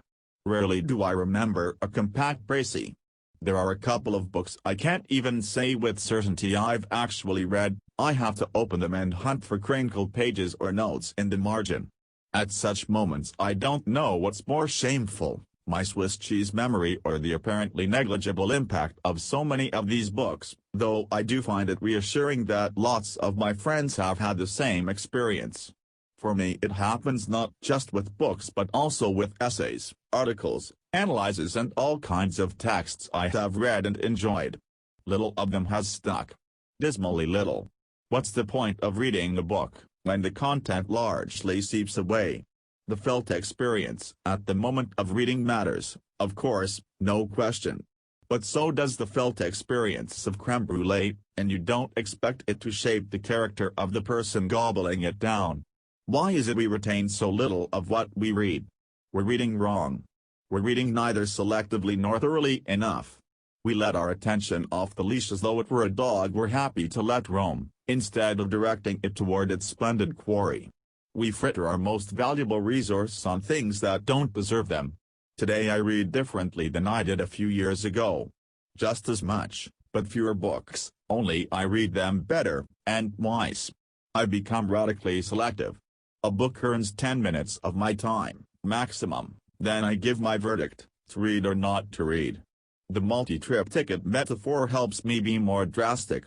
Rarely do I remember a compact précis. There are a couple of books I can't even say with certainty I've actually read. I have to open them and hunt for crinkled pages or notes in the margin. At such moments I don't know what's more shameful, my Swiss cheese memory or the apparently negligible impact of so many of these books, though I do find it reassuring that lots of my friends have had the same experience. For me it happens not just with books but also with essays, articles, analyses and all kinds of texts I have read and enjoyed. Little of them has stuck. Dismally little. What's the point of reading a book, when the content largely seeps away? The felt experience at the moment of reading matters, of course, no question. But so does the felt experience of crème brûlée, and you don't expect it to shape the character of the person gobbling it down. Why is it we retain so little of what we read? We're reading wrong. We're reading neither selectively nor thoroughly enough. We let our attention off the leash as though it were a dog we're happy to let roam, instead of directing it toward its splendid quarry. We fritter our most valuable resource on things that don't deserve them. Today I read differently than I did a few years ago. Just as much, but fewer books, only I read them better, and twice. I've become radically selective. A book earns 10 minutes of my time, maximum, then I give my verdict, to read or not to read. The multi-trip ticket metaphor helps me be more drastic.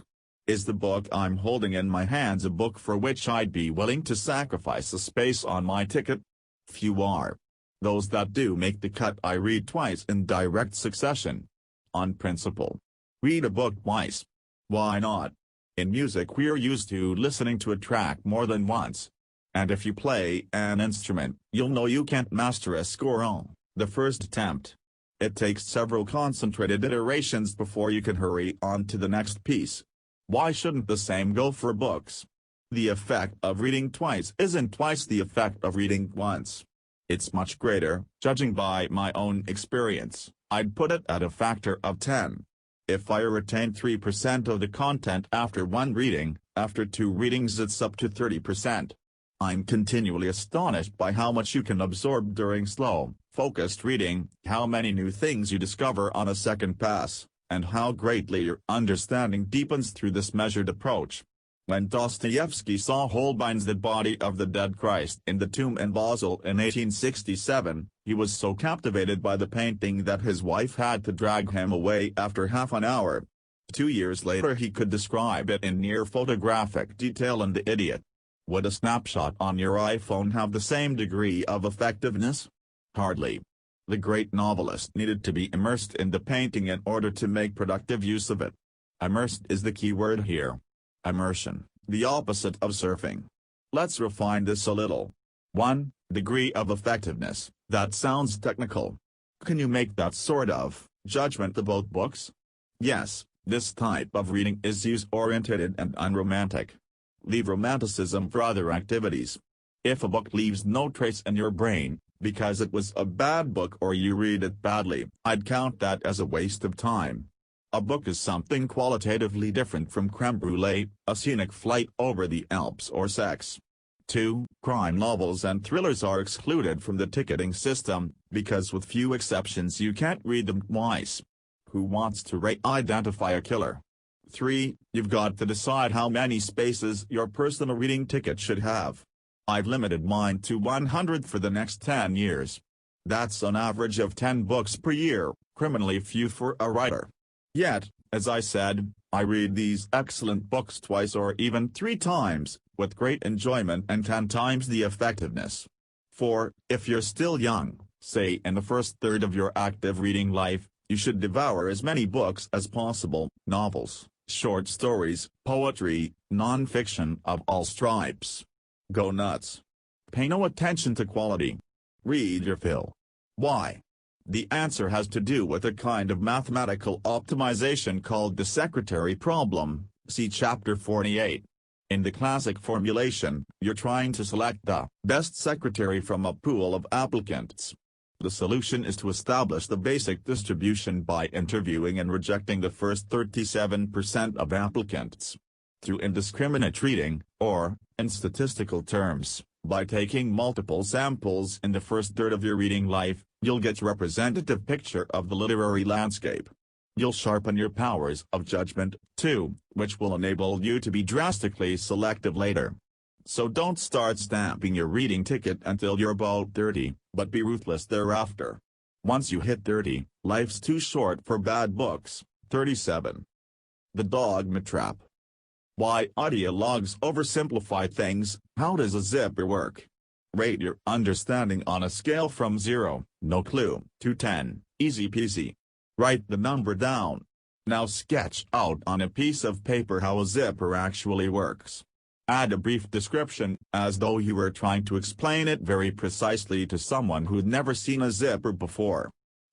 Is the book I'm holding in my hands a book for which I'd be willing to sacrifice a space on my ticket? Few are. Those that do make the cut I read twice in direct succession. On principle. Read a book twice. Why not? In music we're used to listening to a track more than once. And if you play an instrument, you'll know you can't master a score on the first attempt. It takes several concentrated iterations before you can hurry on to the next piece. Why shouldn't the same go for books? The effect of reading twice isn't twice the effect of reading once. It's much greater, judging by my own experience. I'd put it at a factor of 10. If I retain 3% of the content after one reading, after 2 readings it's up to 30%. I'm continually astonished by how much you can absorb during slow, focused reading, how many new things you discover on a second pass, and how greatly your understanding deepens through this measured approach. When Dostoevsky saw Holbein's The Body of the Dead Christ in the tomb in Basel in 1867, he was so captivated by the painting that his wife had to drag him away after half an hour. 2 years later he could describe it in near photographic detail in The Idiot. Would a snapshot on your iPhone have the same degree of effectiveness? Hardly. The great novelist needed to be immersed in the painting in order to make productive use of it. Immersed is the key word here. Immersion, the opposite of surfing. Let's refine this a little. 1. Degree of effectiveness. That sounds technical. Can you make that sort of judgment about books? Yes, this type of reading is use-oriented and unromantic. Leave romanticism for other activities. If a book leaves no trace in your brain, because it was a bad book or you read it badly, I'd count that as a waste of time. A book is something qualitatively different from crème brûlée, a scenic flight over the Alps or sex. 2. Crime novels and thrillers are excluded from the ticketing system, because with few exceptions you can't read them twice. Who wants to identify a killer? 3. You've got to decide how many spaces your personal reading ticket should have. I've limited mine to 100 for the next 10 years. That's an average of 10 books per year, criminally few for a writer. Yet, as I said, I read these excellent books twice or even 3 times, with great enjoyment and 10 times the effectiveness. 4. If you're still young, say in the first third of your active reading life, you should devour as many books as possible, novels, short stories, poetry, non-fiction of all stripes. Go nuts. Pay no attention to quality. Read your fill. Why? The answer has to do with a kind of mathematical optimization called the secretary problem, see chapter 48. In the classic formulation, you're trying to select the best secretary from a pool of applicants. The solution is to establish the basic distribution by interviewing and rejecting the first 37% of applicants. Through indiscriminate treating, or, in statistical terms, by taking multiple samples in the first third of your reading life, you'll get a representative picture of the literary landscape. You'll sharpen your powers of judgment, too, which will enable you to be drastically selective later. So don't start stamping your reading ticket until you're about 30, but be ruthless thereafter. Once you hit 30, life's too short for bad books. 37. The Dogma Trap. Why audiologs oversimplify things. How does a zipper work? Rate your understanding on a scale from 0, no clue, to 10, easy peasy. Write the number down. Now sketch out on a piece of paper how a zipper actually works. Add a brief description, as though you were trying to explain it very precisely to someone who'd never seen a zipper before.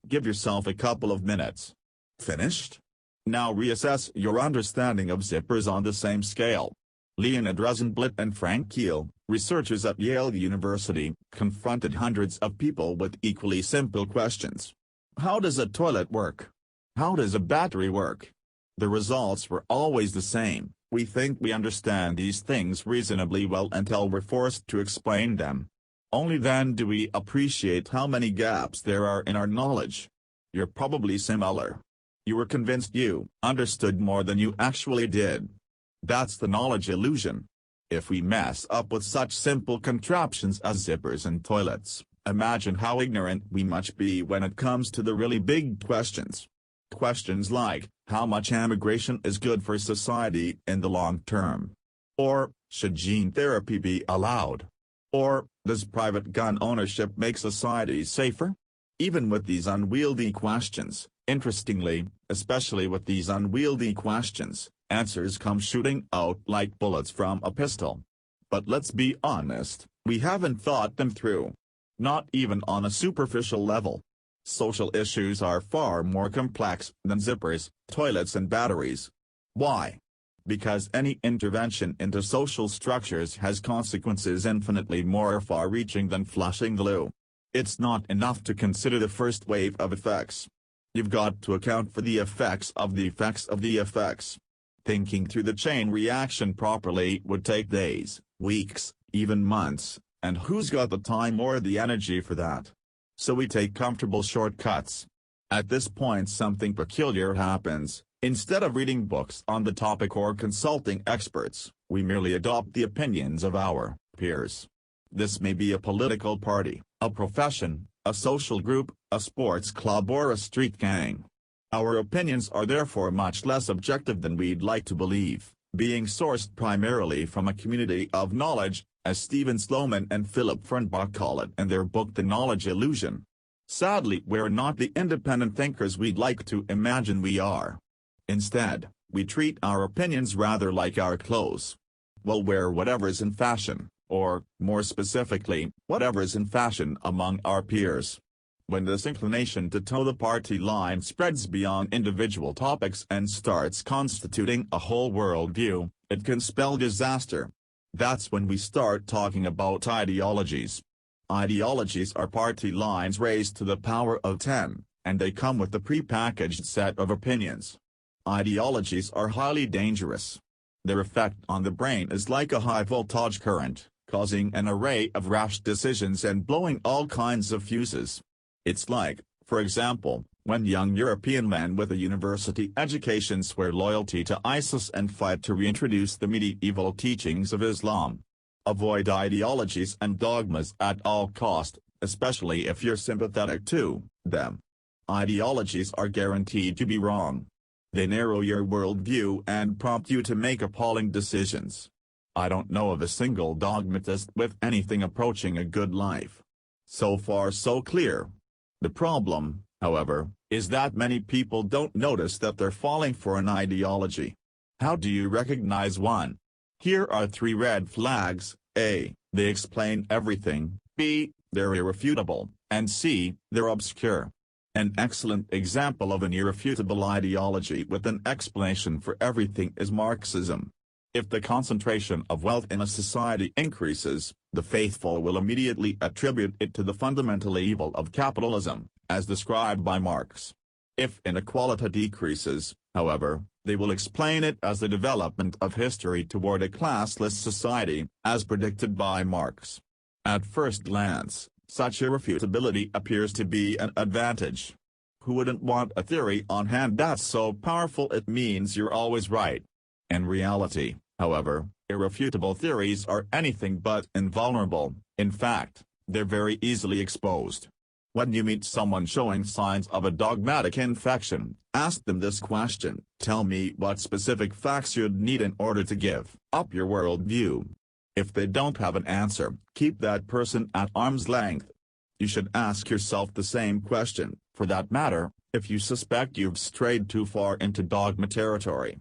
Give yourself a couple of minutes. Finished? Now reassess your understanding of zippers on the same scale. Leonid Rosenblatt and Frank Keel, researchers at Yale University, confronted hundreds of people with equally simple questions. How does a toilet work? How does a battery work? The results were always the same. We think we understand these things reasonably well until we're forced to explain them. Only then do we appreciate how many gaps there are in our knowledge. You're probably similar. You were convinced you understood more than you actually did. That's the knowledge illusion. If we mess up with such simple contraptions as zippers and toilets, imagine how ignorant we must be when it comes to the really big questions. Questions like, how much immigration is good for society in the long term? Or, should gene therapy be allowed? Or, does private gun ownership make society safer? Even with these unwieldy questions, interestingly, especially with these unwieldy questions, answers come shooting out like bullets from a pistol. But let's be honest, we haven't thought them through. Not even on a superficial level. Social issues are far more complex than zippers, toilets and batteries. Why? Because any intervention into social structures has consequences infinitely more far-reaching than flushing glue. It's not enough to consider the first wave of effects. You've got to account for the effects of the effects of the effects. Thinking through the chain reaction properly would take days, weeks, even months. And who's got the time or the energy for that? So we take comfortable shortcuts. At this point something peculiar happens. Instead of reading books on the topic or consulting experts, we merely adopt the opinions of our peers. This may be a political party, a profession, a social group, a sports club or a street gang. Our opinions are therefore much less objective than we'd like to believe, being sourced primarily from a community of knowledge, as Stephen Sloman and Philip Fernbach call it in their book The Knowledge Illusion. Sadly, we're not the independent thinkers we'd like to imagine we are. Instead, we treat our opinions rather like our clothes. We'll wear whatever's in fashion, or, more specifically, whatever's in fashion among our peers. When this inclination to toe the party line spreads beyond individual topics and starts constituting a whole worldview, it can spell disaster. That's when we start talking about ideologies. Ideologies are party lines raised to the power of 10, and they come with a pre-packaged set of opinions. Ideologies are highly dangerous. Their effect on the brain is like a high-voltage current, causing an array of rash decisions and blowing all kinds of fuses. It's like, for example, when young European men with a university education swear loyalty to ISIS and fight to reintroduce the medieval teachings of Islam. Avoid ideologies and dogmas at all cost, especially if you're sympathetic to them. Ideologies are guaranteed to be wrong. They narrow your worldview and prompt you to make appalling decisions. I don't know of a single dogmatist with anything approaching a good life. So far so clear. The problem, however, is that many people don't notice that they're falling for an ideology. How do you recognize one? Here are 3 red flags. A. They explain everything. B. They're irrefutable. And C. They're obscure. An excellent example of an irrefutable ideology with an explanation for everything is Marxism. If the concentration of wealth in a society increases, the faithful will immediately attribute it to the fundamental evil of capitalism, as described by Marx. If inequality decreases, however, they will explain it as the development of history toward a classless society, as predicted by Marx. At first glance, such irrefutability appears to be an advantage. Who wouldn't want a theory on hand that's so powerful it means you're always right? In reality, however, irrefutable theories are anything but invulnerable. In fact, they're very easily exposed. When you meet someone showing signs of a dogmatic infection, ask them this question: tell me what specific facts you'd need in order to give up your worldview. If they don't have an answer, keep that person at arm's length. You should ask yourself the same question, for that matter, if you suspect you've strayed too far into dogma territory.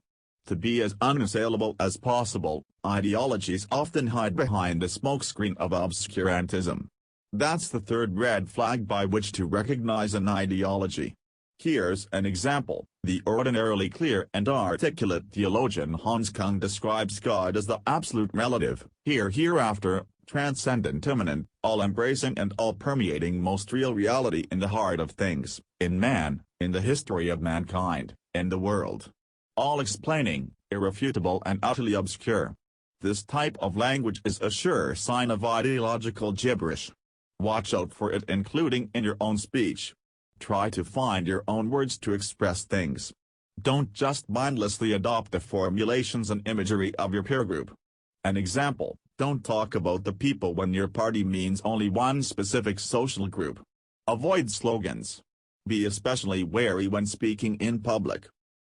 To be as unassailable as possible, ideologies often hide behind the smokescreen of obscurantism. That's the third red flag by which to recognize an ideology. Here's an example. The ordinarily clear and articulate theologian Hans Kung describes God as the absolute relative, hereafter, transcendent, immanent, all-embracing and all-permeating most real reality in the heart of things, in man, in the history of mankind, in the world. All-explaining, irrefutable and utterly obscure. This type of language is a sure sign of ideological gibberish. Watch out for it, including in your own speech. Try to find your own words to express things. Don't just mindlessly adopt the formulations and imagery of your peer group. An example: don't talk about the people when your party means only one specific social group. Avoid slogans. Be especially wary when speaking in public.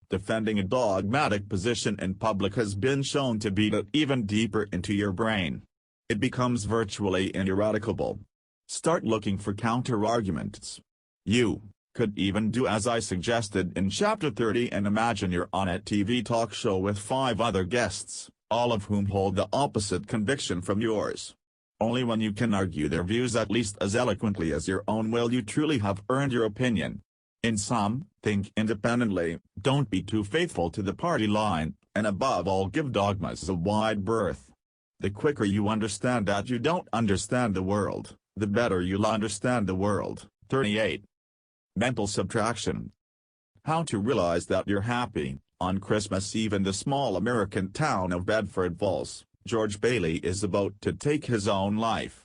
Defending a dogmatic position in public has been shown to beat it even deeper into your brain. It becomes virtually ineradicable. Start looking for counter-arguments. You could even do as I suggested in Chapter 30 and imagine you're on a TV talk show with 5 other guests, all of whom hold the opposite conviction from yours. Only when you can argue their views at least as eloquently as your own will you truly have earned your opinion. In sum, think independently, don't be too faithful to the party line, and above all give dogmas a wide berth. The quicker you understand that you don't understand the world, the better you'll understand the world. 38. Mental subtraction. How to realize that you're happy. On Christmas Eve in the small American town of Bedford Falls, George Bailey is about to take his own life.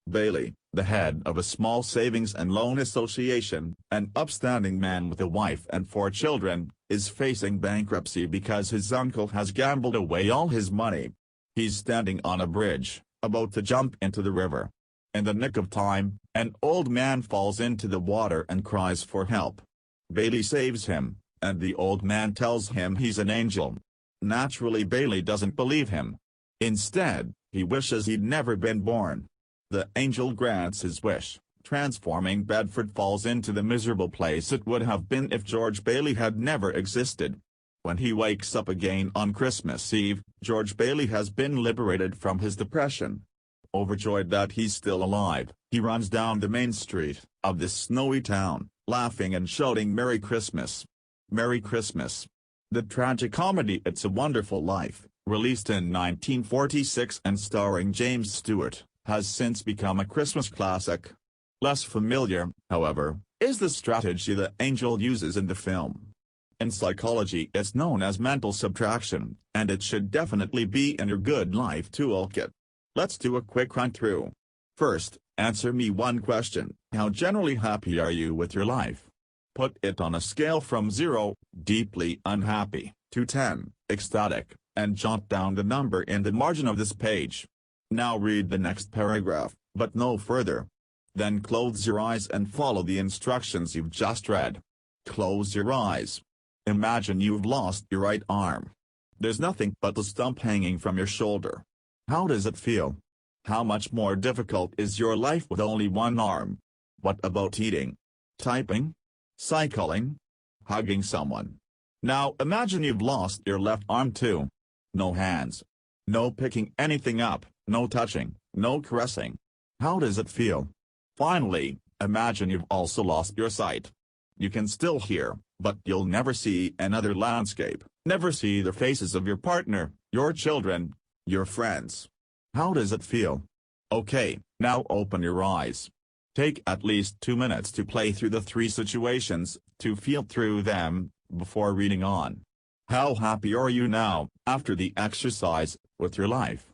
Bailey, the head of a small savings and loan association, an upstanding man with a wife and 4 children, is facing bankruptcy because his uncle has gambled away all his money. He's standing on a bridge, about to jump into the river. In the nick of time, an old man falls into the water and cries for help. Bailey saves him, and the old man tells him he's an angel. Naturally, Bailey doesn't believe him. Instead, he wishes he'd never been born. The angel grants his wish, transforming Bedford Falls into the miserable place it would have been if George Bailey had never existed. When he wakes up again on Christmas Eve, George Bailey has been liberated from his depression. Overjoyed that he's still alive, he runs down the main street of this snowy town, laughing and shouting "Merry Christmas! Merry Christmas!" The tragicomedy It's a Wonderful Life, released in 1946 and starring James Stewart, has since become a Christmas classic. Less familiar, however, is the strategy the angel uses in the film. In psychology it's known as mental subtraction, and it should definitely be in your good life toolkit. Let's do a quick run-through. First, answer me one question: how generally happy are you with your life? Put it on a scale from 0, deeply unhappy, to 10, ecstatic, and jot down the number in the margin of this page. Now read the next paragraph, but no further. Then close your eyes and follow the instructions you've just read. Close your eyes. Imagine you've lost your right arm. There's nothing but the stump hanging from your shoulder. How does it feel? How much more difficult is your life with only one arm? What about eating? Typing? Cycling? Hugging someone? Now imagine you've lost your left arm too. No hands. No picking anything up, no touching, no caressing. How does it feel? Finally, imagine you've also lost your sight. You can still hear, but you'll never see another landscape, Never see the faces of your partner, your children, your friends. How does it feel? Okay, now open your eyes. Take at least 2 minutes to play through the 3 situations, to feel through them, before reading on. How happy are you now, after the exercise, with your life?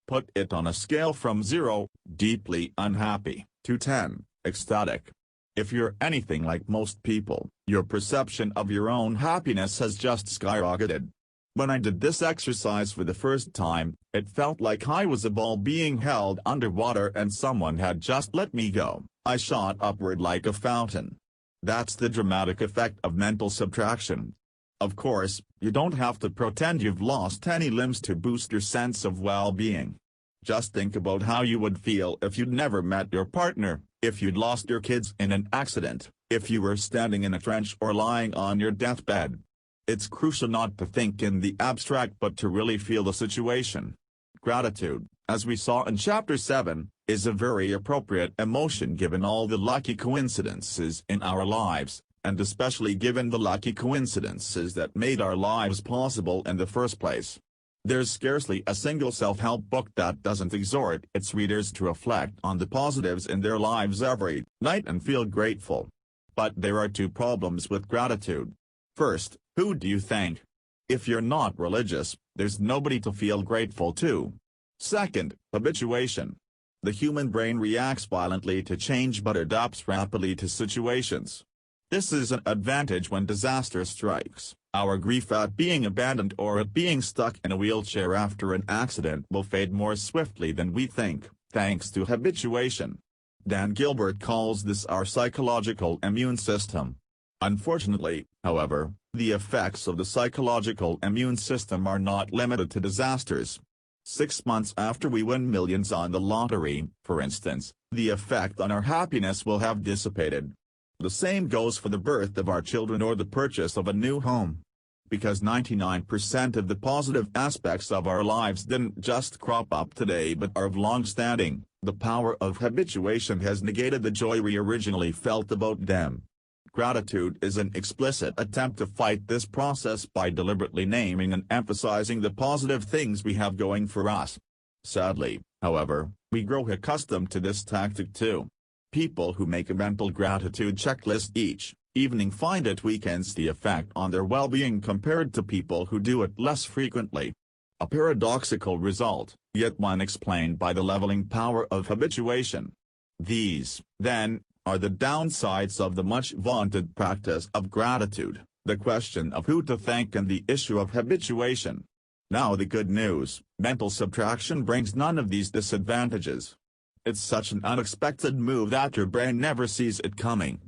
Put it on a scale from 0, deeply unhappy, to 10, ecstatic. If you're anything like most people, your perception of your own happiness has just skyrocketed. When I did this exercise for the first time, it felt like I was a ball being held underwater and someone had just let me go. I shot upward like a fountain. That's the dramatic effect of mental subtraction. Of course, you don't have to pretend you've lost any limbs to boost your sense of well-being. Just think about how you would feel if you'd never met your partner, if you'd lost your kids in an accident, if you were standing in a trench or lying on your deathbed. It's crucial not to think in the abstract but to really feel the situation. Gratitude, as we saw in Chapter 7, is a very appropriate emotion given all the lucky coincidences in our lives, and especially given the lucky coincidences that made our lives possible in the first place. There's scarcely a single self-help book that doesn't exhort its readers to reflect on the positives in their lives every night and feel grateful. But there are 2 problems with gratitude. First, who do you thank? If you're not religious, there's nobody to feel grateful to. Second, habituation. The human brain reacts violently to change but adapts rapidly to situations. This is an advantage when disaster strikes. Our grief at being abandoned or at being stuck in a wheelchair after an accident will fade more swiftly than we think, thanks to habituation. Dan Gilbert calls this our psychological immune system. Unfortunately, however, the effects of the psychological immune system are not limited to disasters. 6 months after we win millions on the lottery, for instance, the effect on our happiness will have dissipated. The same goes for the birth of our children or the purchase of a new home. Because 99% of the positive aspects of our lives didn't just crop up today but are of long-standing, the power of habituation has negated the joy we originally felt about them. Gratitude is an explicit attempt to fight this process by deliberately naming and emphasizing the positive things we have going for us. Sadly, however, we grow accustomed to this tactic too. People who make a mental gratitude checklist each evening find it weakens the effect on their well-being compared to people who do it less frequently. A paradoxical result, yet one explained by the leveling power of habituation. These, then, are the downsides of the much-vaunted practice of gratitude, the question of who to thank and the issue of habituation. Now the good news, mental subtraction brings none of these disadvantages. It's such an unexpected move that your brain never sees it coming.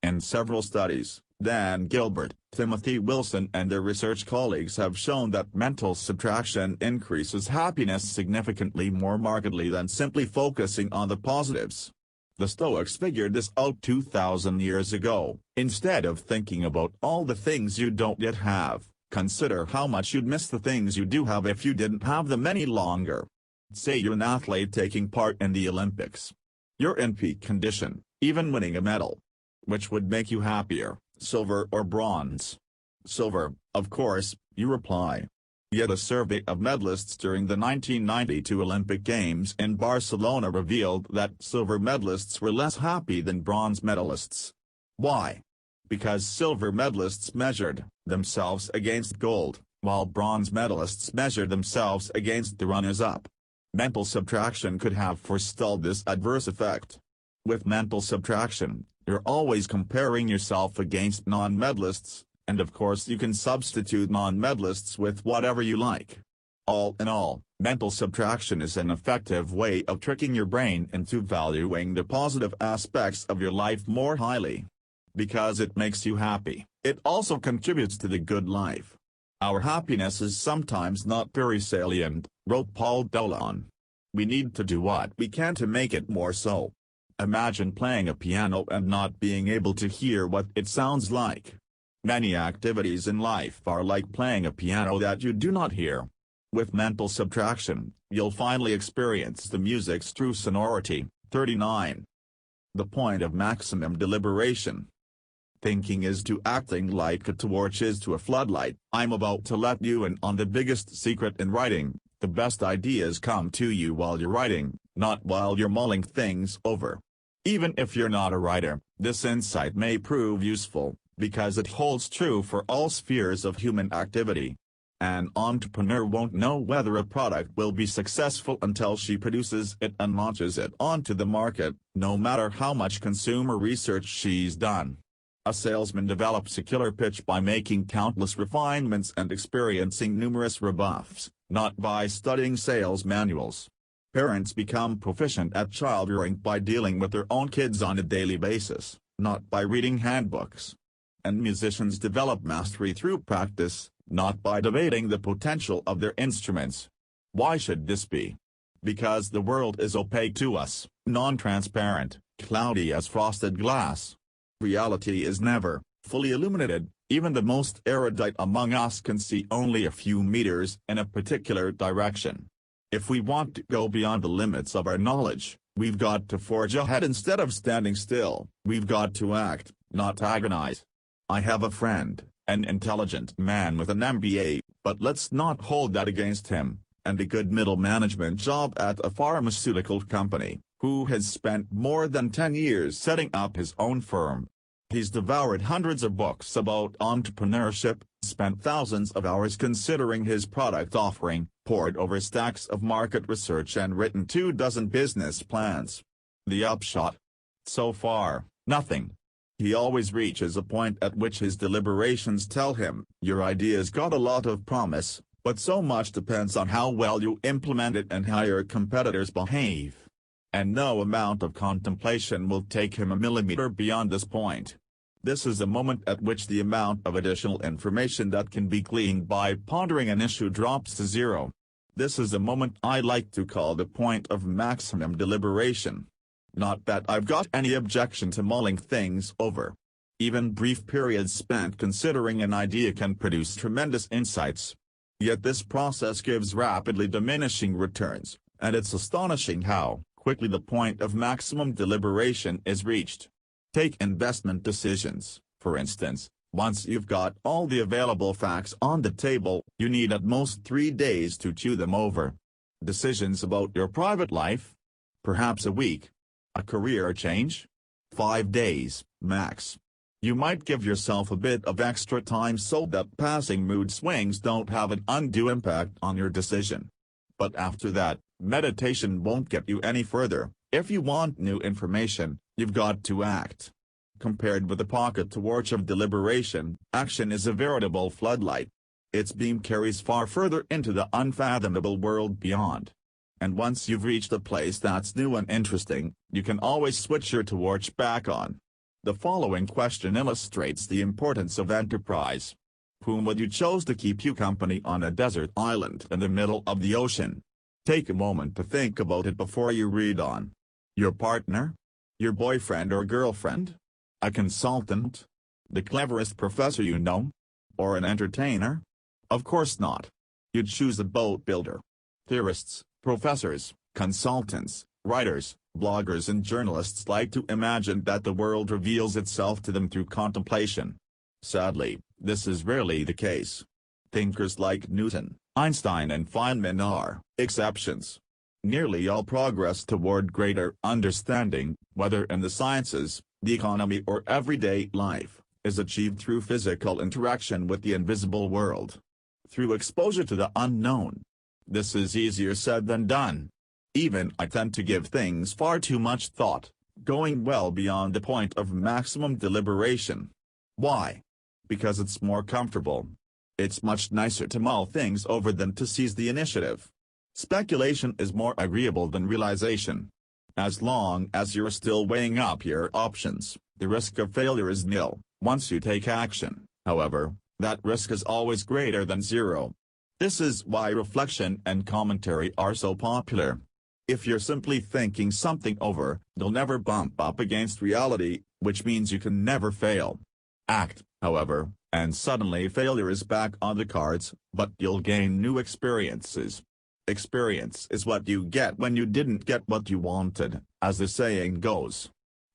In several studies, Dan Gilbert, Timothy Wilson and their research colleagues have shown that mental subtraction increases happiness significantly more markedly than simply focusing on the positives. The Stoics figured this out 2,000 years ago. Instead of thinking about all the things you don't yet have, consider how much you'd miss the things you do have if you didn't have them any longer. Say you're an athlete taking part in the Olympics. You're in peak condition, even winning a medal. Which would make you happier, silver or bronze? Silver, of course, you reply. Yet a survey of medalists during the 1992 Olympic Games in Barcelona revealed that silver medalists were less happy than bronze medalists. Why? Because silver medalists measured themselves against gold, while bronze medalists measured themselves against the runners-up. Mental subtraction could have forestalled this adverse effect. With mental subtraction, you're always comparing yourself against non-medalists, and of course you can substitute non-medalists with whatever you like. All in all, mental subtraction is an effective way of tricking your brain into valuing the positive aspects of your life more highly. Because it makes you happy, it also contributes to the good life. Our happiness is sometimes not very salient, wrote Paul Dolan. We need to do what we can to make it more so. Imagine playing a piano and not being able to hear what it sounds like. Many activities in life are like playing a piano that you do not hear. With mental subtraction, you'll finally experience the music's true sonority. 39. The point of maximum deliberation. Thinking is to acting like a torch is to a floodlight. I'm about to let you in on the biggest secret in writing. The best ideas come to you while you're writing, not while you're mulling things over. Even if you're not a writer, this insight may prove useful, because it holds true for all spheres of human activity. An entrepreneur won't know whether a product will be successful until she produces it and launches it onto the market, no matter how much consumer research she's done. A salesman develops a killer pitch by making countless refinements and experiencing numerous rebuffs, not by studying sales manuals. Parents become proficient at child rearing by dealing with their own kids on a daily basis, not by reading handbooks. And musicians develop mastery through practice, not by debating the potential of their instruments. Why should this be? Because the world is opaque to us, non-transparent, cloudy as frosted glass. Reality is never fully illuminated. Even the most erudite among us can see only a few meters in a particular direction. If we want to go beyond the limits of our knowledge, we've got to forge ahead instead of standing still. We've got to act, not agonize. I have a friend, an intelligent man with an MBA, but let's not hold that against him, and a good middle management job at a pharmaceutical company, who has spent more than 10 years setting up his own firm. He's devoured hundreds of books about entrepreneurship, spent thousands of hours considering his product offering, pored over stacks of market research and written 24 business plans. The upshot? So far, nothing. He always reaches a point at which his deliberations tell him, your idea's got a lot of promise, but so much depends on how well you implement it and how your competitors behave. And no amount of contemplation will take him a millimeter beyond this point. This is a moment at which the amount of additional information that can be gleaned by pondering an issue drops to zero. This is a moment I like to call the point of maximum deliberation. Not that I've got any objection to mulling things over. Even brief periods spent considering an idea can produce tremendous insights. Yet this process gives rapidly diminishing returns, and it's astonishing how quickly the point of maximum deliberation is reached. Take investment decisions, for instance. Once you've got all the available facts on the table, you need at most 3 days to chew them over. Decisions about your private life? Perhaps a week. A career change? 5 days, max. You might give yourself a bit of extra time so that passing mood swings don't have an undue impact on your decision. But after that, meditation won't get you any further. If you want new information, you've got to act. Compared with a pocket torch of deliberation, action is a veritable floodlight. Its beam carries far further into the unfathomable world beyond. And once you've reached a place that's new and interesting, you can always switch your torch back on. The following question illustrates the importance of enterprise. Whom would you choose to keep you company on a desert island in the middle of the ocean? Take a moment to think about it before you read on. Your partner? Your boyfriend or girlfriend? A consultant? The cleverest professor you know? Or an entertainer? Of course not. You'd choose a boat builder. Theorists, professors, consultants, writers, bloggers and journalists like to imagine that the world reveals itself to them through contemplation. Sadly, this is rarely the case. Thinkers like Newton, Einstein and Feynman are exceptions. Nearly all progress toward greater understanding, whether in the sciences, the economy or everyday life, is achieved through physical interaction with the invisible world. Through exposure to the unknown. This is easier said than done. Even I tend to give things far too much thought, going well beyond the point of maximum deliberation. Why? Because it's more comfortable. It's much nicer to mull things over than to seize the initiative. Speculation is more agreeable than realization. As long as you're still weighing up your options, the risk of failure is nil. Once you take action, however, that risk is always greater than zero. This is why reflection and commentary are so popular. If you're simply thinking something over, you'll never bump up against reality, which means you can never fail. Act, however, and suddenly failure is back on the cards, but you'll gain new experiences. Experience is what you get when you didn't get what you wanted, as the saying goes.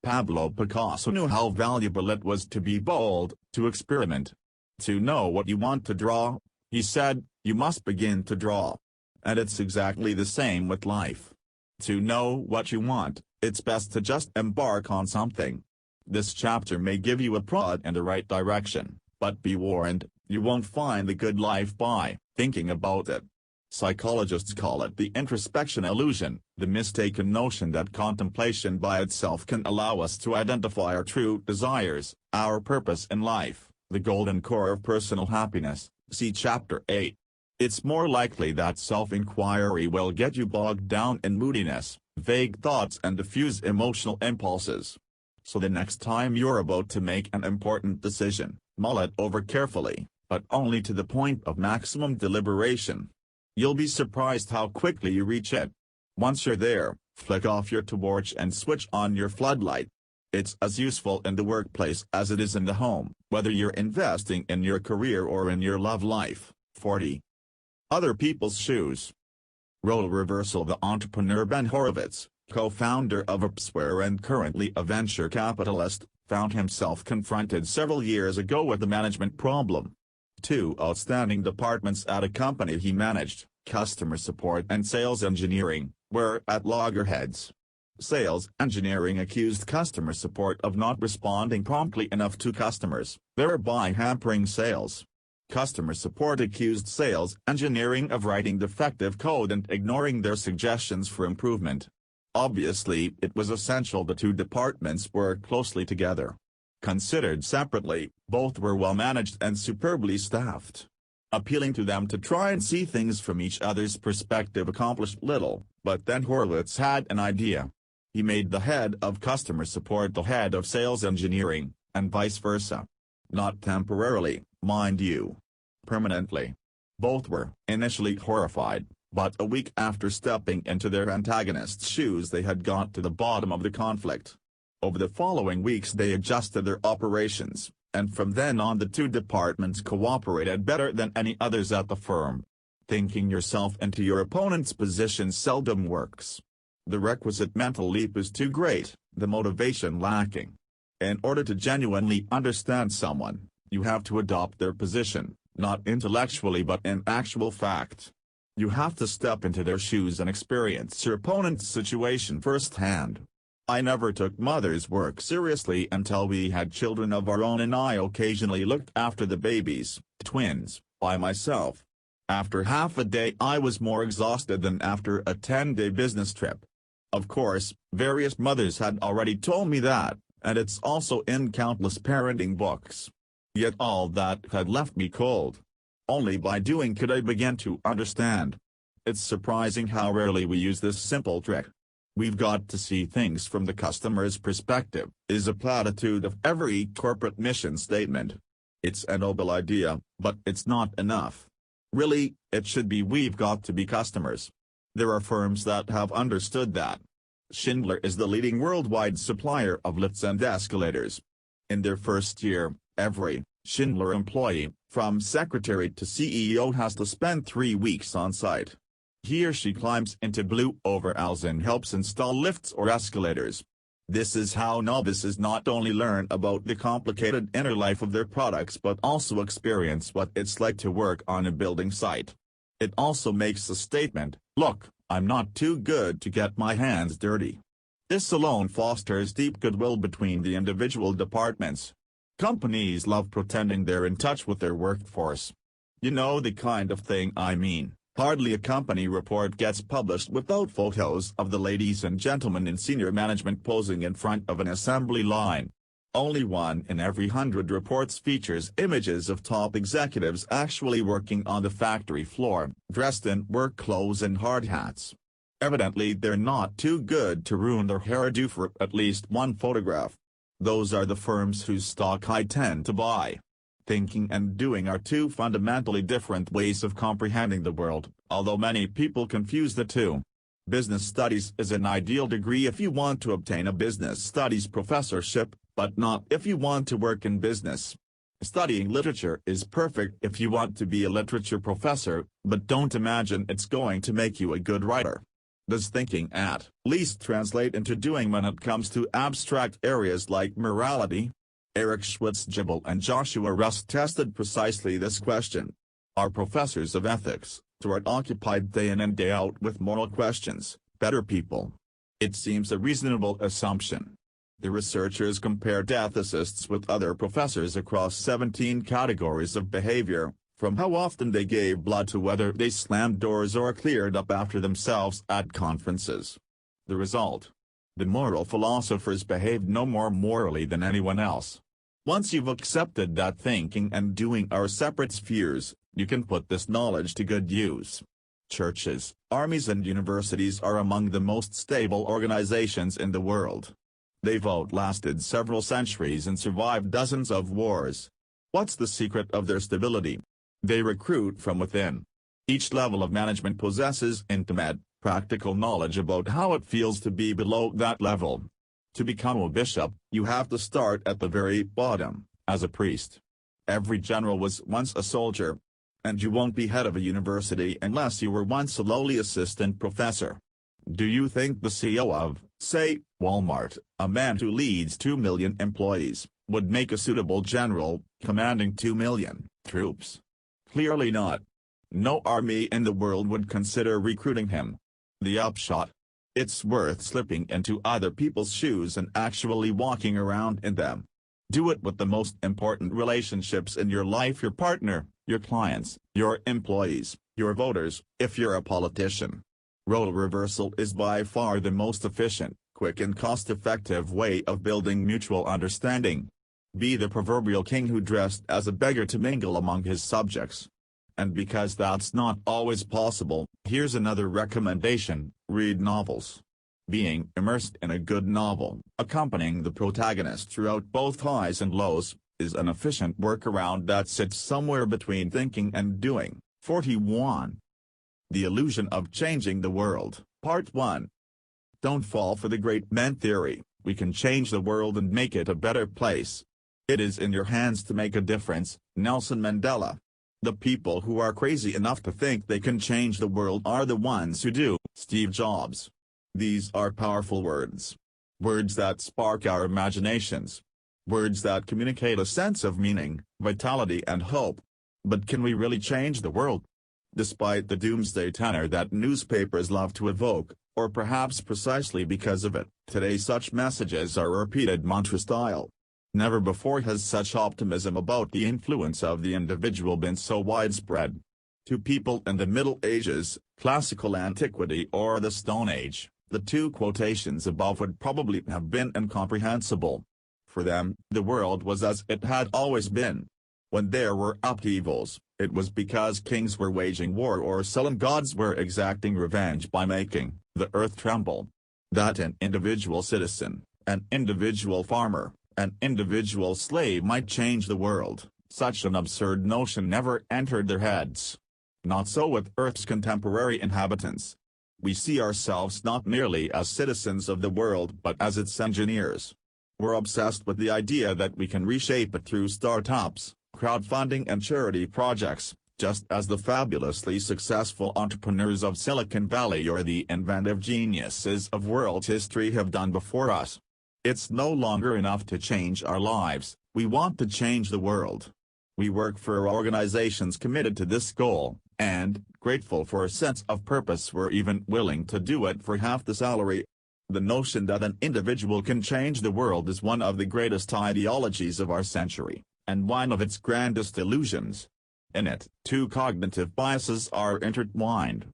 Pablo Picasso knew how valuable it was to be bold, to experiment. To know what you want to draw, he said, you must begin to draw. And it's exactly the same with life. To know what you want, it's best to just embark on something. This chapter may give you a prod in the right direction, but be warned, you won't find the good life by thinking about it. Psychologists call it the introspection illusion, the mistaken notion that contemplation by itself can allow us to identify our true desires, our purpose in life, the golden core of personal happiness. See Chapter 8. It's more likely that self-inquiry will get you bogged down in moodiness, vague thoughts and diffuse emotional impulses. So the next time you're about to make an important decision, mull it over carefully, but only to the point of maximum deliberation. You'll be surprised how quickly you reach it. Once you're there, flick off your torch and switch on your floodlight. It's as useful in the workplace as it is in the home, whether you're investing in your career or in your love life. 40. Other people's shoes. Role reversal. The entrepreneur Ben Horowitz, co-founder of Upsware and currently a venture capitalist, found himself confronted several years ago with a management problem. Two outstanding departments at a company he managed, customer support and sales engineering, were at loggerheads. Sales engineering accused customer support of not responding promptly enough to customers, thereby hampering sales. Customer support accused sales engineering of writing defective code and ignoring their suggestions for improvement. Obviously, it was essential the two departments work closely together. Considered separately, both were well managed and superbly staffed. Appealing to them to try and see things from each other's perspective accomplished little, but then Horowitz had an idea. He made the head of customer support the head of sales engineering, and vice versa. Not temporarily, mind you. Permanently. Both were initially horrified, but a week after stepping into their antagonist's shoes they had got to the bottom of the conflict. Over the following weeks they adjusted their operations, and from then on the two departments cooperated better than any others at the firm. Thinking yourself into your opponent's position seldom works. The requisite mental leap is too great, the motivation lacking. In order to genuinely understand someone, you have to adopt their position, not intellectually but in actual fact. You have to step into their shoes and experience your opponent's situation firsthand. I never took mother's work seriously until we had children of our own and I occasionally looked after the babies, twins, by myself. After half a day I was more exhausted than after a 10-day business trip. Of course, various mothers had already told me that, and it's also in countless parenting books. Yet all that had left me cold. Only by doing could I begin to understand. It's surprising how rarely we use this simple trick. We've got to see things from the customer's perspective, is a platitude of every corporate mission statement. It's a noble idea, but it's not enough. Really, it should be we've got to be customers. There are firms that have understood that. Schindler is the leading worldwide supplier of lifts and escalators. In their first year, every Schindler employee, from secretary to CEO, has to spend 3 weeks on site. He or she climbs into blue overalls and helps install lifts or escalators. This is how novices not only learn about the complicated inner life of their products but also experience what it's like to work on a building site. It also makes a statement, look, I'm not too good to get my hands dirty. This alone fosters deep goodwill between the individual departments. Companies love pretending they're in touch with their workforce. You know the kind of thing I mean. Hardly a company report gets published without photos of the ladies and gentlemen in senior management posing in front of an assembly line. Only 1 in every 100 reports features images of top executives actually working on the factory floor, dressed in work clothes and hard hats. Evidently they're not too good to ruin their hairdo for at least one photograph. Those are the firms whose stock I tend to buy. Thinking and doing are two fundamentally different ways of comprehending the world, although many people confuse the two. Business studies is an ideal degree if you want to obtain a business studies professorship, but not if you want to work in business. Studying literature is perfect if you want to be a literature professor, but don't imagine it's going to make you a good writer. Does thinking at least translate into doing when it comes to abstract areas like morality? Eric Schwitzgebel and Joshua Rust tested precisely this question. Are professors of ethics, who are occupied day in and day out with moral questions, better people? It seems a reasonable assumption. The researchers compared ethicists with other professors across 17 categories of behavior, from how often they gave blood to whether they slammed doors or cleared up after themselves at conferences. The result? The moral philosophers behaved no more morally than anyone else. Once you've accepted that thinking and doing are separate spheres, you can put this knowledge to good use. Churches, armies and universities are among the most stable organizations in the world. They've outlasted several centuries and survived dozens of wars. What's the secret of their stability? They recruit from within. Each level of management possesses intimate, practical knowledge about how it feels to be below that level. To become a bishop, you have to start at the very bottom, as a priest. Every general was once a soldier. And you won't be head of a university unless you were once a lowly assistant professor. Do you think the CEO of, say, Walmart, a man who leads 2 million employees, would make a suitable general, commanding 2 million troops? Clearly not. No army in the world would consider recruiting him. The upshot? It's worth slipping into other people's shoes and actually walking around in them. Do it with the most important relationships in your life: your partner, your clients, your employees, your voters, if you're a politician. Role reversal is by far the most efficient, quick and cost-effective way of building mutual understanding. Be the proverbial king who dressed as a beggar to mingle among his subjects. And because that's not always possible, here's another recommendation: read novels. Being immersed in a good novel, accompanying the protagonist throughout both highs and lows, is an efficient workaround that sits somewhere between thinking and doing. 41. The Illusion of Changing the World, Part 1. Don't fall for the great men theory. We can change the world and make it a better place. It is in your hands to make a difference. Nelson Mandela. The people who are crazy enough to think they can change the world are the ones who do. Steve Jobs. These are powerful words. Words that spark our imaginations. Words that communicate a sense of meaning, vitality and hope. But can we really change the world? Despite the doomsday tenor that newspapers love to evoke, or perhaps precisely because of it, today such messages are repeated mantra style. Never before has such optimism about the influence of the individual been so widespread. To people in the Middle Ages, classical antiquity or the Stone Age, the two quotations above would probably have been incomprehensible. For them, the world was as it had always been. When there were upheavals, it was because kings were waging war or sullen gods were exacting revenge by making the earth tremble. That an individual citizen, an individual farmer, an individual slave might change the world, such an absurd notion never entered their heads. Not so with Earth's contemporary inhabitants. We see ourselves not merely as citizens of the world but as its engineers. We're obsessed with the idea that we can reshape it through startups, crowdfunding and charity projects, just as the fabulously successful entrepreneurs of Silicon Valley or the inventive geniuses of world history have done before us. It's no longer enough to change our lives, we want to change the world. We work for organizations committed to this goal, and, grateful for a sense of purpose, we're even willing to do it for half the salary. The notion that an individual can change the world is one of the greatest ideologies of our century, and one of its grandest illusions. In it, two cognitive biases are intertwined.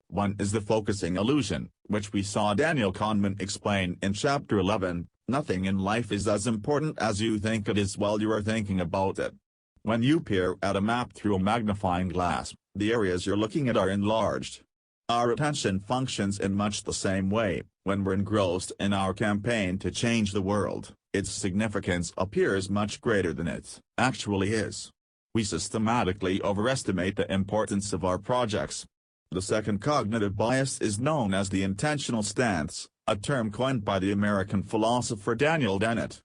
One is the focusing illusion, which we saw Daniel Kahneman explain in Chapter 11, nothing in life is as important as you think it is while you are thinking about it. When you peer at a map through a magnifying glass, the areas you're looking at are enlarged. Our attention functions in much the same way. When we're engrossed in our campaign to change the world, its significance appears much greater than it actually is. We systematically overestimate the importance of our projects. The second cognitive bias is known as the intentional stance, a term coined by the American philosopher Daniel Dennett.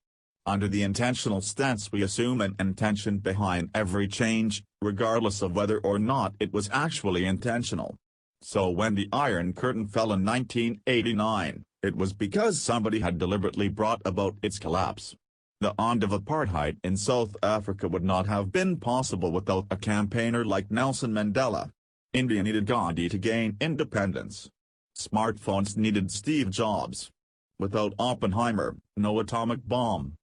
Under the intentional stance we assume an intention behind every change, regardless of whether or not it was actually intentional. So when the Iron Curtain fell in 1989, it was because somebody had deliberately brought about its collapse. The end of apartheid in South Africa would not have been possible without a campaigner like Nelson Mandela. India needed Gandhi to gain independence. Smartphones needed Steve Jobs. Without Oppenheimer, no atomic bomb.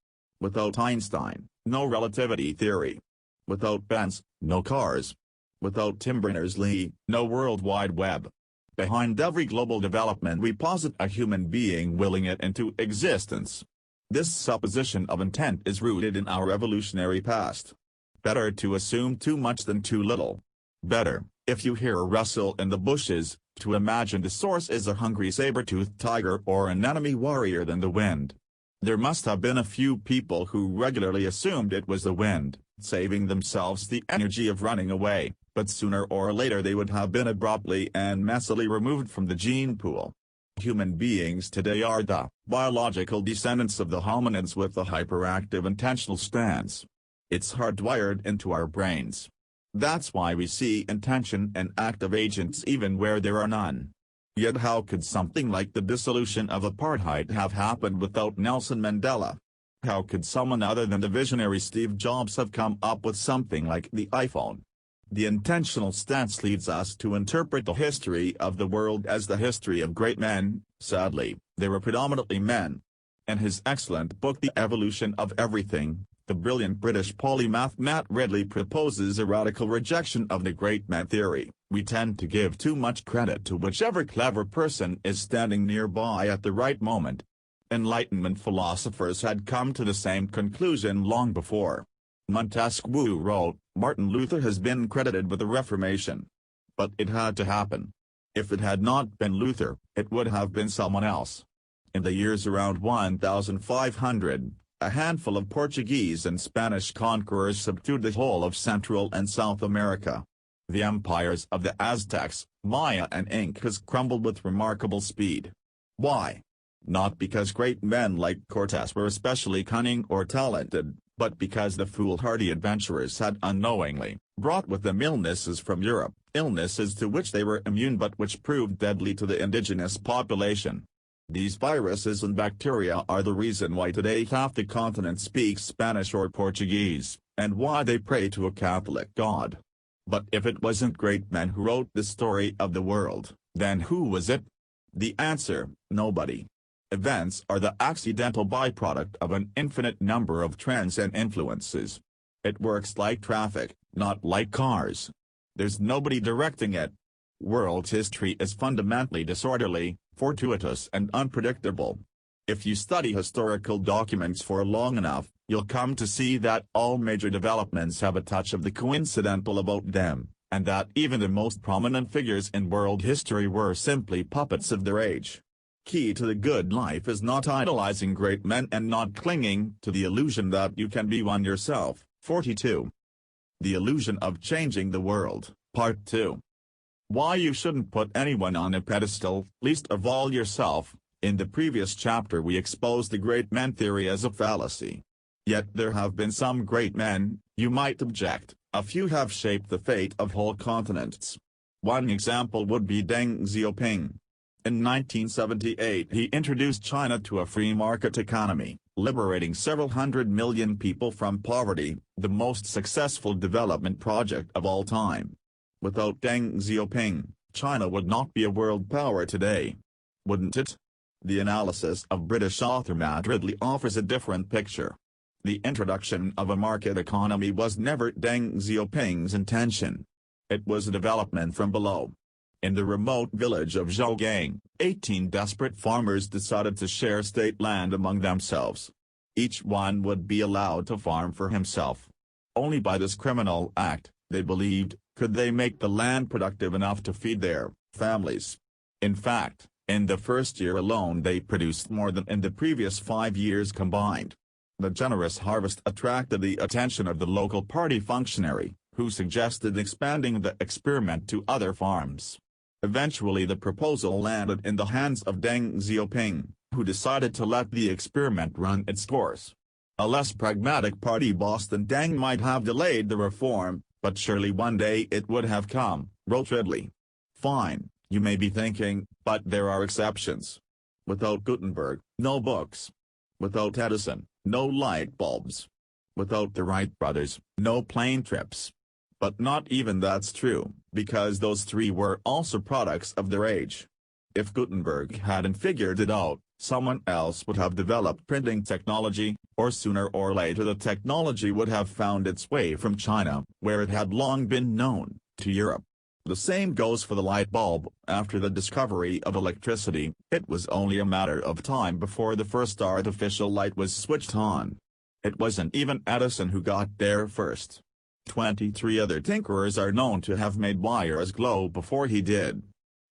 Without Einstein, no relativity theory. Without Benz, no cars. Without Tim Berners-Lee, no World Wide Web. Behind every global development we posit a human being willing it into existence. This supposition of intent is rooted in our evolutionary past. Better to assume too much than too little. Better, if you hear a rustle in the bushes, to imagine the source is a hungry saber-toothed tiger or an enemy warrior than the wind. There must have been a few people who regularly assumed it was the wind, saving themselves the energy of running away, but sooner or later they would have been abruptly and messily removed from the gene pool. Human beings today are the biological descendants of the hominids with the hyperactive intentional stance. It's hardwired into our brains. That's why we see intention and active agents even where there are none. Yet how could something like the dissolution of apartheid have happened without Nelson Mandela? How could someone other than the visionary Steve Jobs have come up with something like the iPhone? The intentional stance leads us to interpret the history of the world as the history of great men. Sadly, they were predominantly men. In his excellent book The Evolution of Everything, the brilliant British polymath Matt Ridley proposes a radical rejection of the great man theory. We tend to give too much credit to whichever clever person is standing nearby at the right moment. Enlightenment philosophers had come to the same conclusion long before. Montesquieu wrote, Martin Luther has been credited with the Reformation. But it had to happen. If it had not been Luther, it would have been someone else. In the years around 1500, a handful of Portuguese and Spanish conquerors subdued the whole of Central and South America. The empires of the Aztecs, Maya and Incas crumbled with remarkable speed. Why? Not because great men like Cortés were especially cunning or talented, but because the foolhardy adventurers had unknowingly brought with them illnesses from Europe, illnesses to which they were immune but which proved deadly to the indigenous population. These viruses and bacteria are the reason why today half the continent speaks Spanish or Portuguese, and why they pray to a Catholic God. But if it wasn't great men who wrote the story of the world, then who was it? The answer, nobody. Events are the accidental byproduct of an infinite number of trends and influences. It works like traffic, not like cars. There's nobody directing it. World history is fundamentally disorderly, fortuitous and unpredictable. If you study historical documents for long enough, you'll come to see that all major developments have a touch of the coincidental about them, and that even the most prominent figures in world history were simply puppets of their age. Key to the good life is not idolizing great men and not clinging to the illusion that you can be one yourself. 42. The Illusion of Changing the World, Part 2. Why you shouldn't put anyone on a pedestal, least of all yourself. In the previous chapter we exposed the great men theory as a fallacy. Yet there have been some great men, you might object, a few have shaped the fate of whole continents. One example would be Deng Xiaoping. In 1978 he introduced China to a free market economy, liberating several hundred million people from poverty, the most successful development project of all time. Without Deng Xiaoping, China would not be a world power today. Wouldn't it? The analysis of British author Matt Ridley offers a different picture. The introduction of a market economy was never Deng Xiaoping's intention. It was a development from below. In the remote village of Zhejiang, 18 desperate farmers decided to share state land among themselves. Each one would be allowed to farm for himself. Only by this criminal act, they believed, could they make the land productive enough to feed their families. In fact, in the first year alone they produced more than in the previous 5 years combined. The generous harvest attracted the attention of the local party functionary, who suggested expanding the experiment to other farms. Eventually the proposal landed in the hands of Deng Xiaoping, who decided to let the experiment run its course. A less pragmatic party boss than Deng might have delayed the reform, but surely one day it would have come, wrote Ridley. Fine, You may be thinking, but there are exceptions. Without Gutenberg, no books. Without Edison, no light bulbs. Without the Wright brothers, no plane trips. But not even that's true, because those three were also products of their age. If Gutenberg hadn't figured it out, someone else would have developed printing technology, or sooner or later the technology would have found its way from China, where it had long been known, to Europe. The same goes for the light bulb. After the discovery of electricity, it was only a matter of time before the first artificial light was switched on. It wasn't even Edison who got there first. 23 other tinkerers are known to have made wires glow before he did.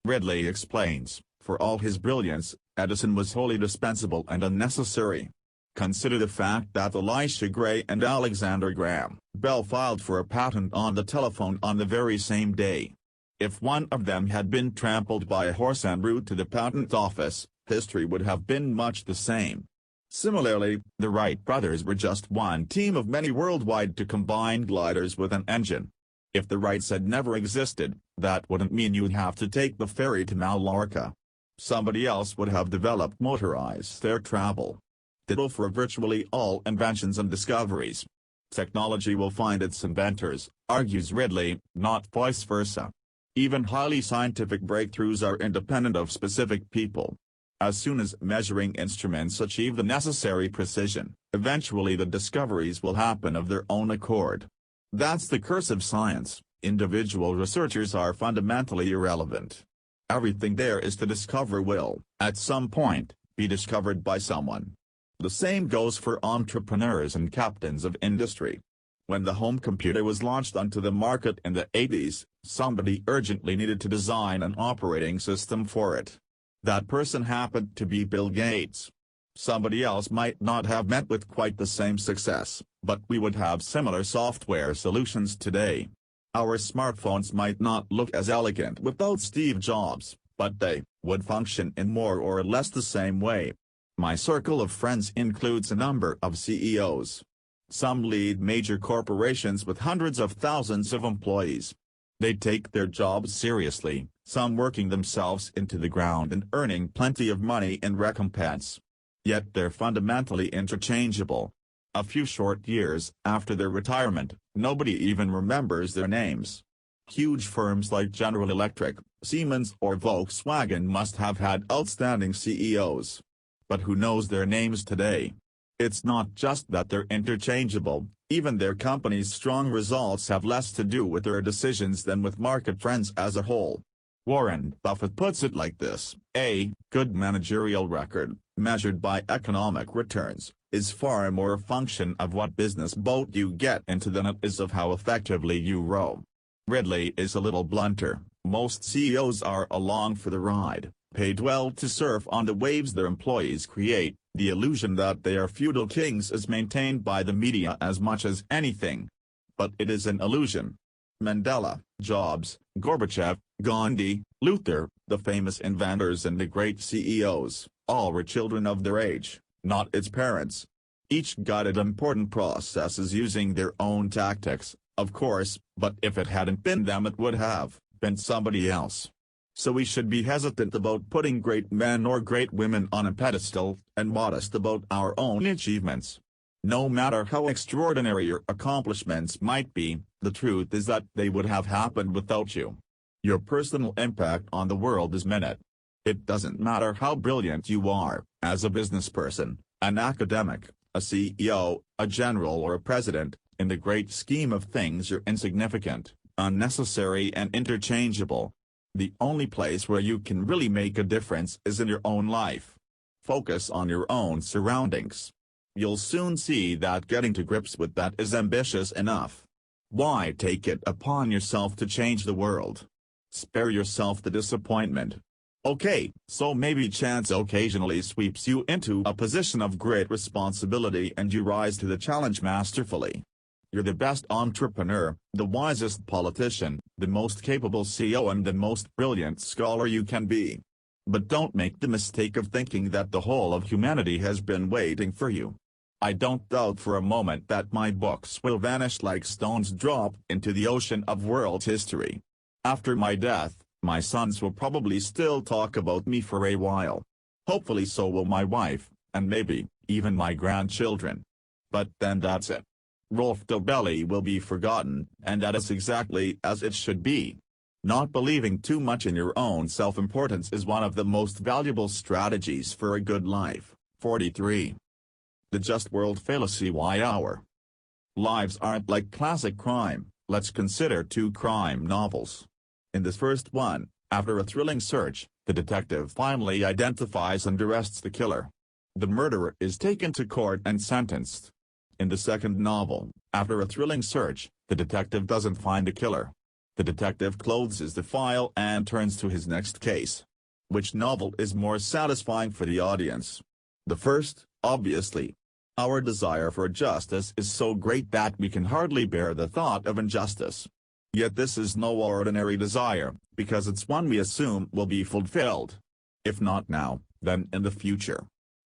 Ridley explains, for all his brilliance, Edison was wholly dispensable and unnecessary. Consider the fact that Elisha Gray and Alexander Graham Bell filed for a patent on the telephone on the very same day. If one of them had been trampled by a horse en route to the patent office, history would have been much the same. Similarly, the Wright brothers were just one team of many worldwide to combine gliders with an engine. If the Wrights had never existed, that wouldn't mean you'd have to take the ferry to Mallorca. Somebody else would have developed motorized air travel. Ditto for virtually all inventions and discoveries. Technology will find its inventors, argues Ridley, not vice versa. Even highly scientific breakthroughs are independent of specific people. As soon as measuring instruments achieve the necessary precision, eventually the discoveries will happen of their own accord. That's the curse of science. Individual researchers are fundamentally irrelevant. Everything there is to discover will, at some point, be discovered by someone. The same goes for entrepreneurs and captains of industry. When the home computer was launched onto the market in the 80s, somebody urgently needed to design an operating system for it. That person happened to be Bill Gates. Somebody else might not have met with quite the same success, but we would have similar software solutions today. Our smartphones might not look as elegant without Steve Jobs, but they would function in more or less the same way. My circle of friends includes a number of CEOs. Some lead major corporations with hundreds of thousands of employees. They take their jobs seriously, some working themselves into the ground and earning plenty of money in recompense. Yet they're fundamentally interchangeable. A few short years after their retirement, nobody even remembers their names. Huge firms like General Electric, Siemens or Volkswagen must have had outstanding CEOs. But who knows their names today? It's not just that they're interchangeable, even their company's strong results have less to do with their decisions than with market trends as a whole. Warren Buffett puts it like this: a good managerial record, measured by economic returns, is far more a function of what business boat you get into than it is of how effectively you row. Ridley is a little blunter. Most CEOs are along for the ride, paid well to surf on the waves their employees create. The illusion that they are feudal kings is maintained by the media as much as anything. But it is an illusion. Mandela, Jobs, Gorbachev, Gandhi, Luther, the famous inventors and the great CEOs, all were children of their age, not its parents. Each guided important processes using their own tactics, of course, but if it hadn't been them it would have been somebody else. So we should be hesitant about putting great men or great women on a pedestal, and modest about our own achievements. No matter how extraordinary your accomplishments might be, the truth is that they would have happened without you. Your personal impact on the world is minute. It doesn't matter how brilliant you are, as a business person, an academic, a CEO, a general or a president. In the great scheme of things you're insignificant, unnecessary and interchangeable. The only place where you can really make a difference is in your own life. Focus on your own surroundings. You'll soon see that getting to grips with that is ambitious enough. Why take it upon yourself to change the world? Spare yourself the disappointment. Okay, so maybe chance occasionally sweeps you into a position of great responsibility and you rise to the challenge masterfully. You're the best entrepreneur, the wisest politician, the most capable CEO and the most brilliant scholar you can be. But don't make the mistake of thinking that the whole of humanity has been waiting for you. I don't doubt for a moment that my books will vanish like stones dropped into the ocean of world history. After my death, My sons will probably still talk about me for a while. Hopefully so will my wife, and maybe, even my grandchildren. But then that's it. Rolf Dobelli will be forgotten, and that is exactly as it should be. Not believing too much in your own self-importance is one of the most valuable strategies for a good life. 43. The Just World Fallacy. Why our lives aren't like classic crime. Let's consider two crime novels. In the first one, after a thrilling search, the detective finally identifies and arrests the killer. The murderer is taken to court and sentenced. In the second novel, after a thrilling search, the detective doesn't find the killer. The detective closes the file and turns to his next case. Which novel is more satisfying for the audience? The first, obviously. Our desire for justice is so great that we can hardly bear the thought of injustice. Yet this is no ordinary desire, because it's one we assume will be fulfilled. If not now, then in the future.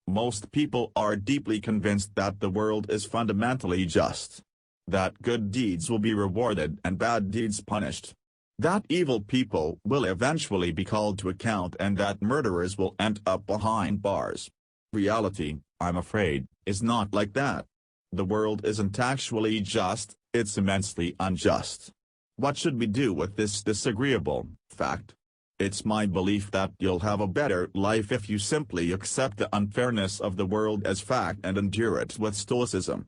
Most people are deeply convinced that the world is fundamentally just. That good deeds will be rewarded and bad deeds punished. That evil people will eventually be called to account and that murderers will end up behind bars. Reality, I'm afraid, is not like that. The world isn't actually just, it's immensely unjust. What should we do with this disagreeable fact? It's my belief that you'll have a better life if you simply accept the unfairness of the world as fact and endure it with stoicism.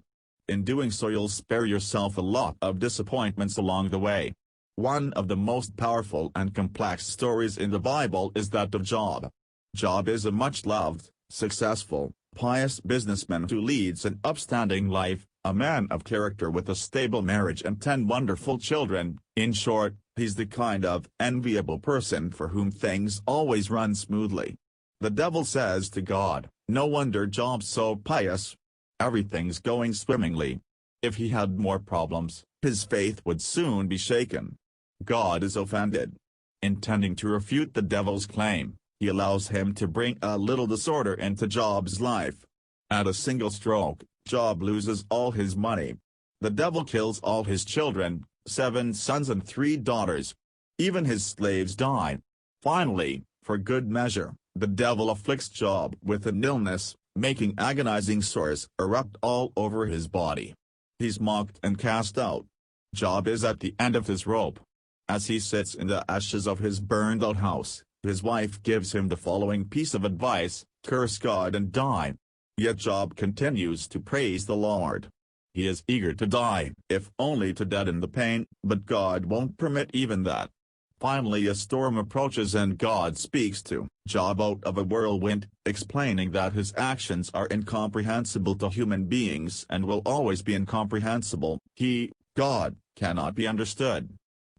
In doing so you'll spare yourself a lot of disappointments along the way. One of the most powerful and complex stories in the Bible is that of Job. Job is a much-loved, successful, pious businessman who leads an upstanding life, a man of character with a stable marriage and 10 wonderful children. In short, he's the kind of enviable person for whom things always run smoothly. The devil says to God, "No wonder Job's so pious. Everything's going swimmingly. If he had more problems, his faith would soon be shaken." God is offended. Intending to refute the devil's claim, he allows him to bring a little disorder into Job's life. At a single stroke, Job loses all his money. The devil kills all his children, 7 sons and 3 daughters. Even his slaves die. Finally, for good measure, the devil afflicts Job with an illness, making agonizing sores erupt all over his body. He's mocked and cast out. Job is at the end of his rope. As he sits in the ashes of his burned-out house, his wife gives him the following piece of advice: curse God and die. Yet Job continues to praise the Lord. He is eager to die, if only to deaden the pain, but God won't permit even that. Finally a storm approaches and God speaks to Job out of a whirlwind, explaining that his actions are incomprehensible to human beings and will always be incomprehensible. He, God, cannot be understood.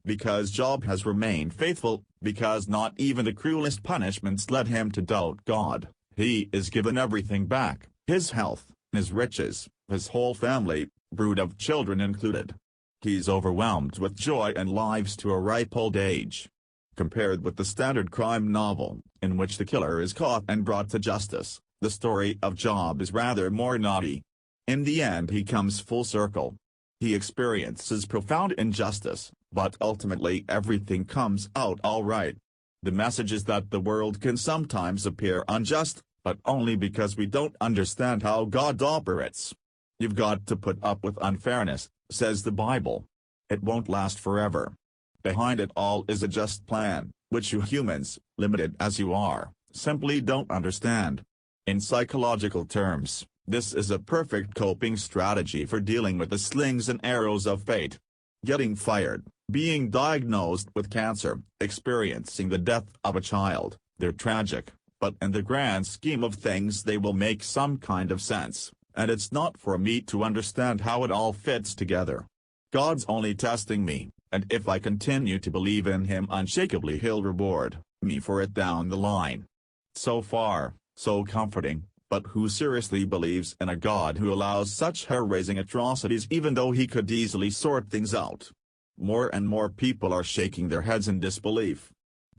Because Job has remained faithful, because not even the cruelest punishments led him to doubt God, he is given everything back, his health, his riches, his whole family, brood of children included. He's overwhelmed with joy and lives to a ripe old age. Compared with the standard crime novel, in which the killer is caught and brought to justice, the story of Job is rather more naughty. In the end he comes full circle. He experiences profound injustice, but ultimately everything comes out all right. The message is that the world can sometimes appear unjust, but only because we don't understand how God operates. You've got to put up with unfairness, says the Bible. It won't last forever. Behind it all is a just plan, which you humans, limited as you are, simply don't understand. In psychological terms, this is a perfect coping strategy for dealing with the slings and arrows of fate. Getting fired, being diagnosed with cancer, experiencing the death of a child, they're tragic, but in the grand scheme of things they will make some kind of sense, and it's not for me to understand how it all fits together. God's only testing me, and if I continue to believe in Him unshakably He'll reward me for it down the line. So far, so comforting, but who seriously believes in a God who allows such hair-raising atrocities even though He could easily sort things out? More and more people are shaking their heads in disbelief.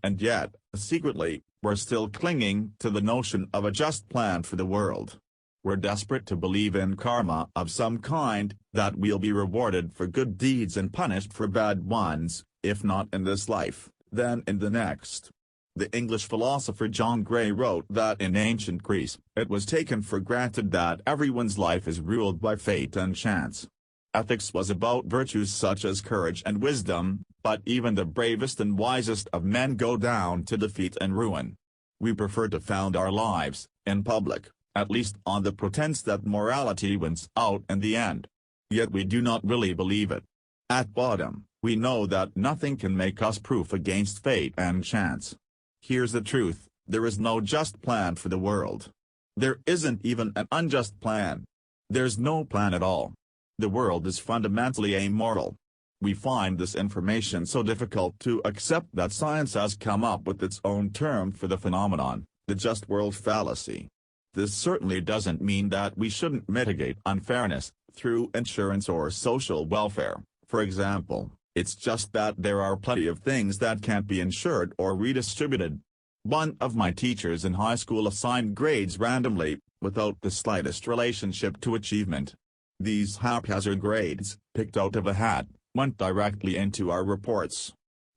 And yet, secretly, we're still clinging to the notion of a just plan for the world. We're desperate to believe in karma of some kind, that we'll be rewarded for good deeds and punished for bad ones, if not in this life, then in the next. The English philosopher John Gray wrote that in ancient Greece, it was taken for granted that everyone's life is ruled by fate and chance. Ethics was about virtues such as courage and wisdom, but even the bravest and wisest of men go down to defeat and ruin. We prefer to found our lives, in public, at least on the pretense that morality wins out in the end. Yet we do not really believe it. At bottom, we know that nothing can make us proof against fate and chance. Here's the truth, there is no just plan for the world. There isn't even an unjust plan. There's no plan at all. The world is fundamentally amoral. We find this information so difficult to accept that science has come up with its own term for the phenomenon, the just world fallacy. This certainly doesn't mean that we shouldn't mitigate unfairness through insurance or social welfare, for example. It's just that there are plenty of things that can't be insured or redistributed. One of my teachers in high school assigned grades randomly, without the slightest relationship to achievement. These haphazard grades, picked out of a hat, went directly into our reports.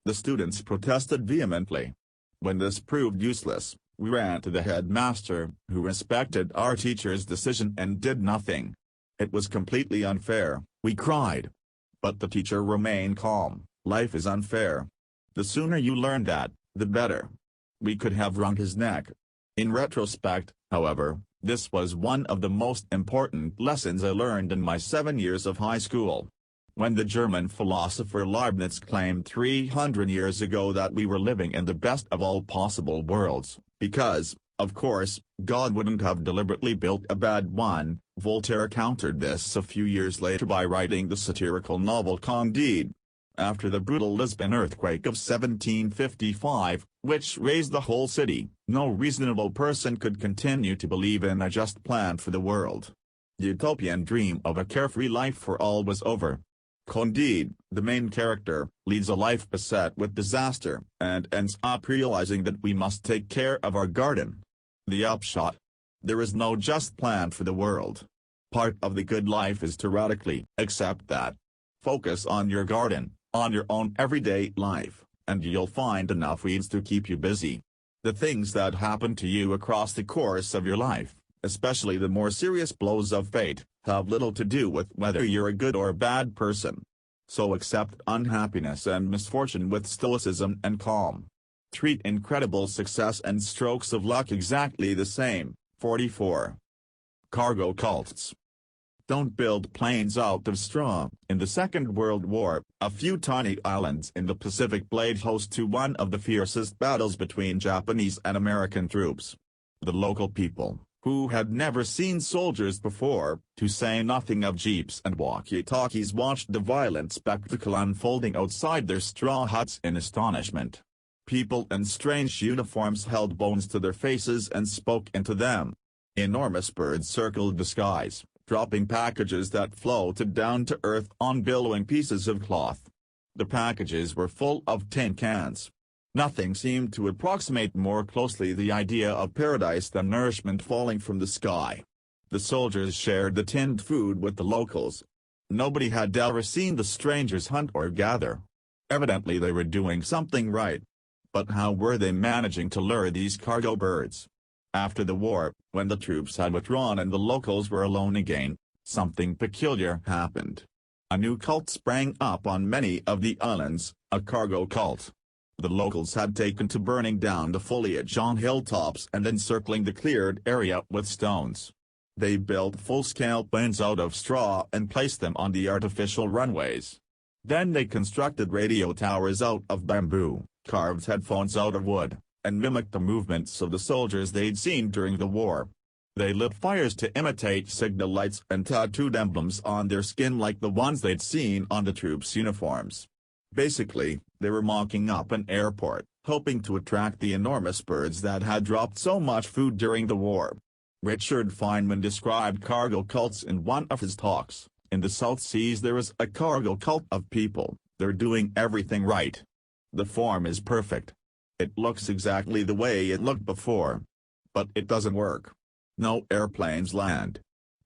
The students protested vehemently. When this proved useless, we ran to the headmaster, who respected our teacher's decision and did nothing. It was completely unfair, we cried. But the teacher remained calm. Life is unfair. The sooner you learn that, the better. We could have wrung his neck. In retrospect, however, this was one of the most important lessons I learned in my 7 years of high school. When the German philosopher Leibniz claimed 300 years ago that we were living in the best of all possible worlds, because, of course, God wouldn't have deliberately built a bad one, Voltaire countered this a few years later by writing the satirical novel Candide. After the brutal Lisbon earthquake of 1755, which razed the whole city, no reasonable person could continue to believe in a just plan for the world. The utopian dream of a carefree life for all was over. Candide, the main character, leads a life beset with disaster, and ends up realizing that we must take care of our garden. The upshot? There is no just plan for the world. Part of the good life is to radically accept that. Focus on your garden, on your own everyday life, and you'll find enough weeds to keep you busy. The things that happen to you across the course of your life, especially the more serious blows of fate, have little to do with whether you're a good or bad person. So accept unhappiness and misfortune with stoicism and calm. Treat incredible success and strokes of luck exactly the same. 44. Cargo cults. Don't build planes out of straw. In the Second World War, a few tiny islands in the Pacific played host to one of the fiercest battles between Japanese and American troops. The local people, who had never seen soldiers before, to say nothing of jeeps and walkie-talkies, watched the violent spectacle unfolding outside their straw huts in astonishment. People in strange uniforms held bones to their faces and spoke into them. Enormous birds circled the skies, dropping packages that floated down to earth on billowing pieces of cloth. The packages were full of tin cans. Nothing seemed to approximate more closely the idea of paradise than nourishment falling from the sky. The soldiers shared the tinned food with the locals. Nobody had ever seen the strangers hunt or gather. Evidently they were doing something right. But how were they managing to lure these cargo birds? After the war, when the troops had withdrawn and the locals were alone again, something peculiar happened. A new cult sprang up on many of the islands, a cargo cult. The locals had taken to burning down the foliage on hilltops and encircling the cleared area with stones. They built full-scale planes out of straw and placed them on the artificial runways. Then they constructed radio towers out of bamboo, carved headphones out of wood, and mimicked the movements of the soldiers they'd seen during the war. They lit fires to imitate signal lights and tattooed emblems on their skin like the ones they'd seen on the troops' uniforms. Basically, they were mocking up an airport, hoping to attract the enormous birds that had dropped so much food during the war. Richard Feynman described cargo cults in one of his talks. In the South Seas there is a cargo cult of people, they're doing everything right. The form is perfect. It looks exactly the way it looked before. But it doesn't work. No airplanes land.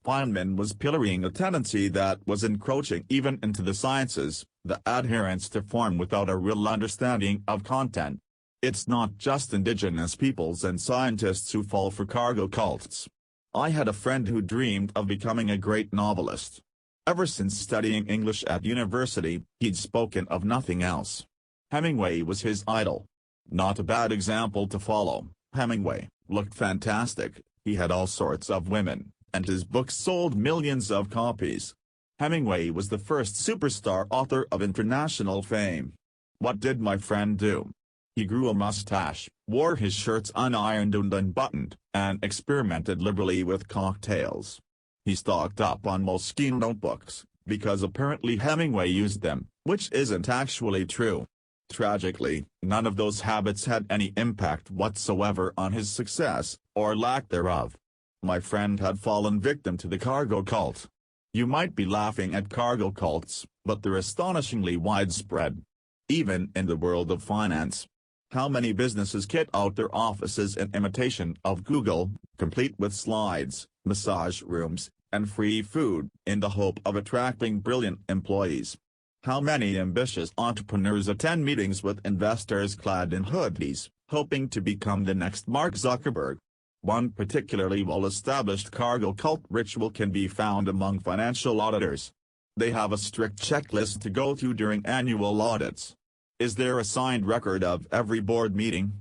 Feynman was pillorying a tendency that was encroaching even into the sciences, the adherence to form without a real understanding of content. It's not just indigenous peoples and scientists who fall for cargo cults. I had a friend who dreamed of becoming a great novelist. Ever since studying English at university, he'd spoken of nothing else. Hemingway was his idol. Not a bad example to follow. Hemingway looked fantastic, he had all sorts of women, and his books sold millions of copies. Hemingway was the first superstar author of international fame. What did my friend do? He grew a mustache, wore his shirts unironed and unbuttoned, and experimented liberally with cocktails. He stocked up on Moleskine notebooks, because apparently Hemingway used them, which isn't actually true. Tragically, none of those habits had any impact whatsoever on his success, or lack thereof. My friend had fallen victim to the cargo cult. You might be laughing at cargo cults, but they're astonishingly widespread. Even in the world of finance. How many businesses kit out their offices in imitation of Google, complete with slides, massage rooms, and free food, in the hope of attracting brilliant employees? How many ambitious entrepreneurs attend meetings with investors clad in hoodies, hoping to become the next Mark Zuckerberg? One particularly well-established cargo cult ritual can be found among financial auditors. They have a strict checklist to go through during annual audits. Is there a signed record of every board meeting?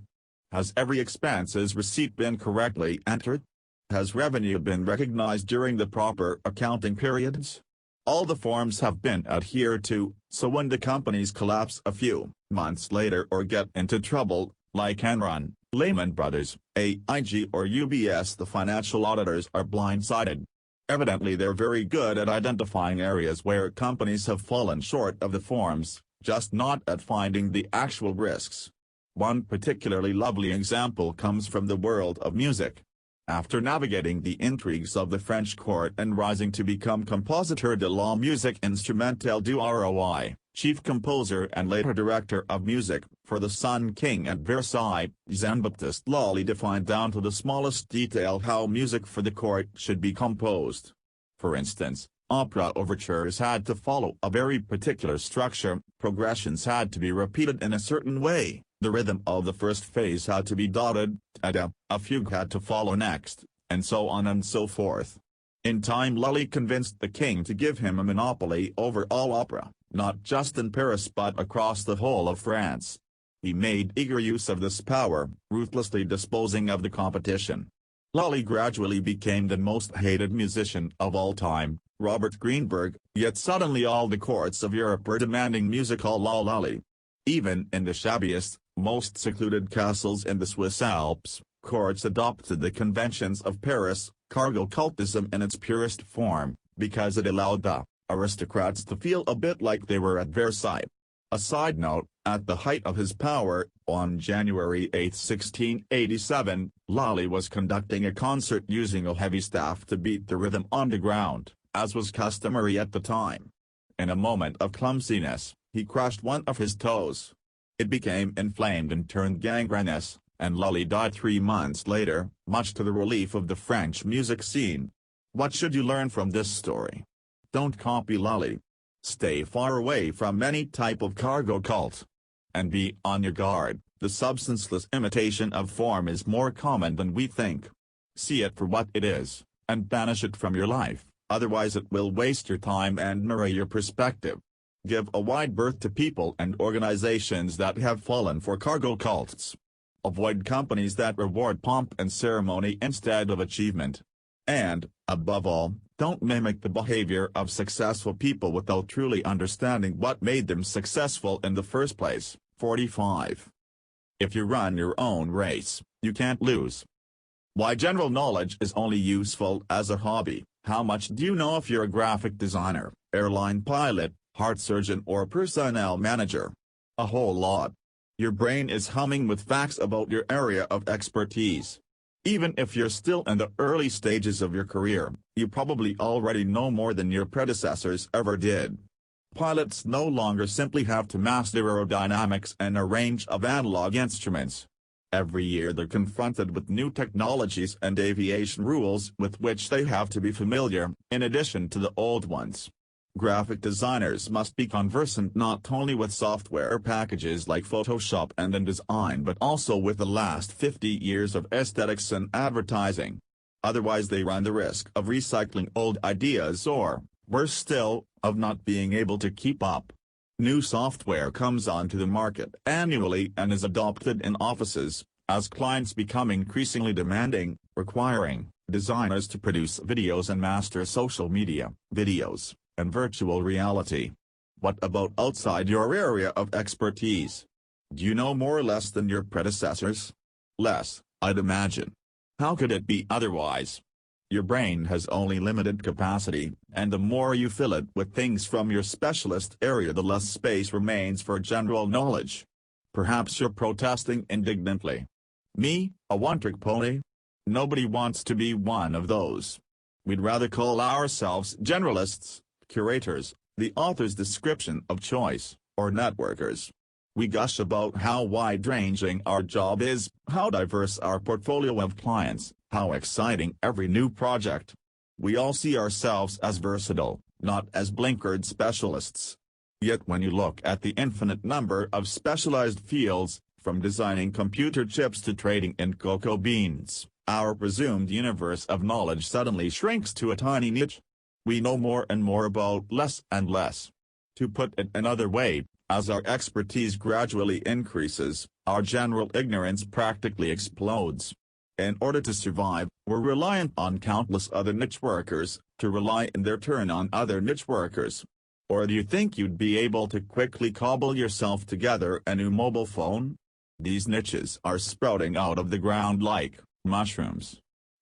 Has every expenses receipt been correctly entered? Has revenue been recognized during the proper accounting periods? All the forms have been adhered to, so when the companies collapse a few months later or get into trouble, like Enron, Lehman Brothers, AIG or UBS, the financial auditors are blindsided. Evidently they're very good at identifying areas where companies have fallen short of the forms, just not at finding the actual risks. One particularly lovely example comes from the world of music. After navigating the intrigues of the French court and rising to become Compositeur de la musique instrumentale du Roi, chief composer and later director of music for the Sun King at Versailles, Jean-Baptiste Lully defined down to the smallest detail how music for the court should be composed. For instance, opera overtures had to follow a very particular structure, progressions had to be repeated in a certain way, the rhythm of the first phase had to be dotted, a fugue had to follow next, and so on and so forth. In time Lully convinced the king to give him a monopoly over all opera, not just in Paris but across the whole of France. He made eager use of this power, ruthlessly disposing of the competition. Lully gradually became the most hated musician of all time, Robert Greenberg, yet suddenly all the courts of Europe were demanding music à la Lully. Even in the shabbiest, most secluded castles in the Swiss Alps, courts adopted the conventions of Paris, cargo cultism in its purest form, because it allowed the aristocrats to feel a bit like they were at Versailles. A side note, at the height of his power, on January 8, 1687, Lully was conducting a concert using a heavy staff to beat the rhythm on the ground, as was customary at the time. In a moment of clumsiness, he crushed one of his toes. It became inflamed and turned gangrenous, and Lully died 3 months later, much to the relief of the French music scene. What should you learn from this story? Don't copy Lully. Stay far away from any type of cargo cult. And be on your guard, the substanceless imitation of form is more common than we think. See it for what it is, and banish it from your life, otherwise it will waste your time and mirror your perspective. Give a wide berth to people and organizations that have fallen for cargo cults. Avoid companies that reward pomp and ceremony instead of achievement. And, above all, don't mimic the behavior of successful people without truly understanding what made them successful in the first place. 45. If you run your own race, you can't lose. Why general knowledge is only useful as a hobby. How much do you know if you're a graphic designer, airline pilot, heart surgeon or personnel manager? A whole lot. Your brain is humming with facts about your area of expertise. Even if you're still in the early stages of your career, you probably already know more than your predecessors ever did. Pilots no longer simply have to master aerodynamics and a range of analog instruments. Every year they're confronted with new technologies and aviation rules with which they have to be familiar, in addition to the old ones. Graphic designers must be conversant not only with software packages like Photoshop and InDesign but also with the last 50 years of aesthetics and advertising. Otherwise they run the risk of recycling old ideas or, worse still, of not being able to keep up. New software comes onto the market annually and is adopted in offices, as clients become increasingly demanding, requiring designers to produce videos and master social media, videos, and virtual reality. What about outside your area of expertise? Do you know more or less than your predecessors? Less, I'd imagine. How could it be otherwise? Your brain has only limited capacity, and the more you fill it with things from your specialist area the less space remains for general knowledge. Perhaps you're protesting indignantly. Me, a one-trick pony? Nobody wants to be one of those. We'd rather call ourselves generalists, curators, the author's description of choice, or networkers. We gush about how wide-ranging our job is, how diverse our portfolio of clients, how exciting every new project. We all see ourselves as versatile, not as blinkered specialists. Yet when you look at the infinite number of specialized fields, from designing computer chips to trading in cocoa beans, our presumed universe of knowledge suddenly shrinks to a tiny niche. We know more and more about less and less. To put it another way, as our expertise gradually increases, our general ignorance practically explodes. In order to survive, we're reliant on countless other niche workers, to rely in their turn on other niche workers. Or do you think you'd be able to quickly cobble yourself together a new mobile phone? These niches are sprouting out of the ground like mushrooms.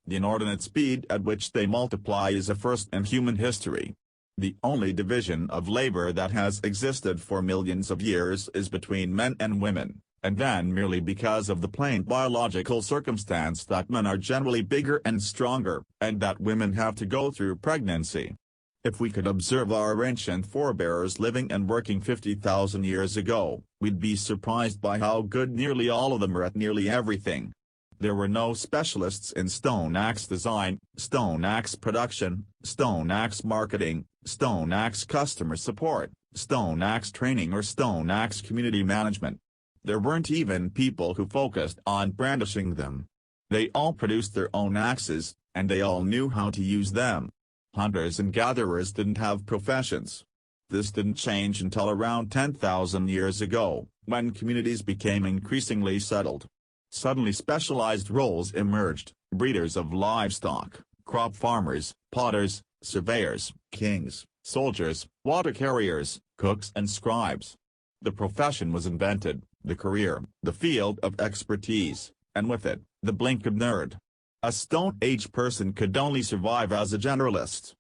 The inordinate speed at which they multiply is a first in human history. The only division of labor that has existed for millions of years is between men and women, and then merely because of the plain biological circumstance that men are generally bigger and stronger, and that women have to go through pregnancy. If we could observe our ancient forebears living and working 50,000 years ago, we'd be surprised by how good nearly all of them are at nearly everything. There were no specialists in stone axe design, stone axe production, stone axe marketing, stone axe customer support, stone axe training or stone axe community management. There weren't even people who focused on brandishing them. They all produced their own axes, and they all knew how to use them. Hunters and gatherers didn't have professions. This didn't change until around 10,000 years ago, when communities became increasingly settled. Suddenly specialized roles emerged: breeders of livestock, crop farmers, potters, surveyors, kings, soldiers, water carriers, cooks and scribes. The profession was invented, the career, the field of expertise, and with it, the blinkered nerd. A Stone Age person could only survive as a generalist.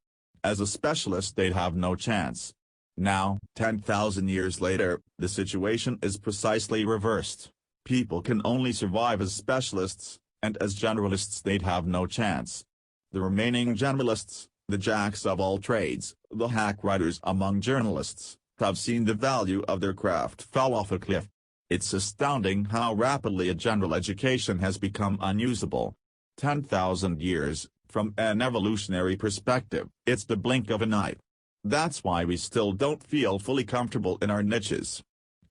As a specialist they'd have no chance. Now, 10,000 years later, the situation is precisely reversed. People can only survive as specialists, and as generalists they'd have no chance. The remaining generalists, the jacks of all trades, the hack writers among journalists, have seen the value of their craft fall off a cliff. It's astounding how rapidly a general education has become unusable. 10,000 years, from an evolutionary perspective, it's the blink of an eye. That's why we still don't feel fully comfortable in our niches.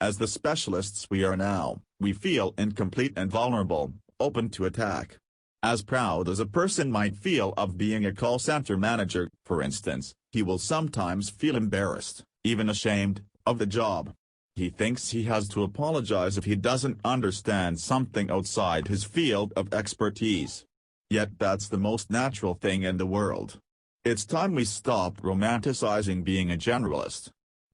As the specialists we are now, we feel incomplete and vulnerable, open to attack. As proud as a person might feel of being a call center manager, for instance, he will sometimes feel embarrassed, even ashamed, of the job. He thinks he has to apologize if he doesn't understand something outside his field of expertise. Yet that's the most natural thing in the world. It's time we stopped romanticizing being a generalist.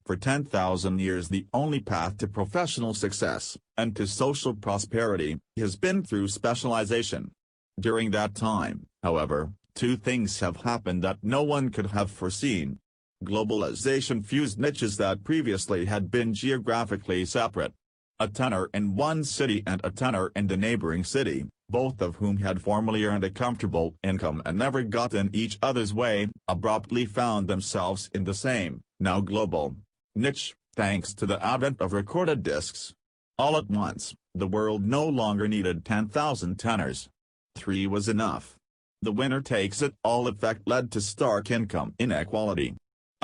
For 10,000 years the only path to professional success, and to social prosperity, has been through specialization. During that time, however, two things have happened that no one could have foreseen. Globalization fused niches that previously had been geographically separate. A tenor in one city and a tenor in the neighboring city, both of whom had formerly earned a comfortable income and never got in each other's way, abruptly found themselves in the same, now global, niche, thanks to the advent of recorded discs. All at once, the world no longer needed 10,000 tenors. 3 was enough. The winner takes it all effect led to stark income inequality.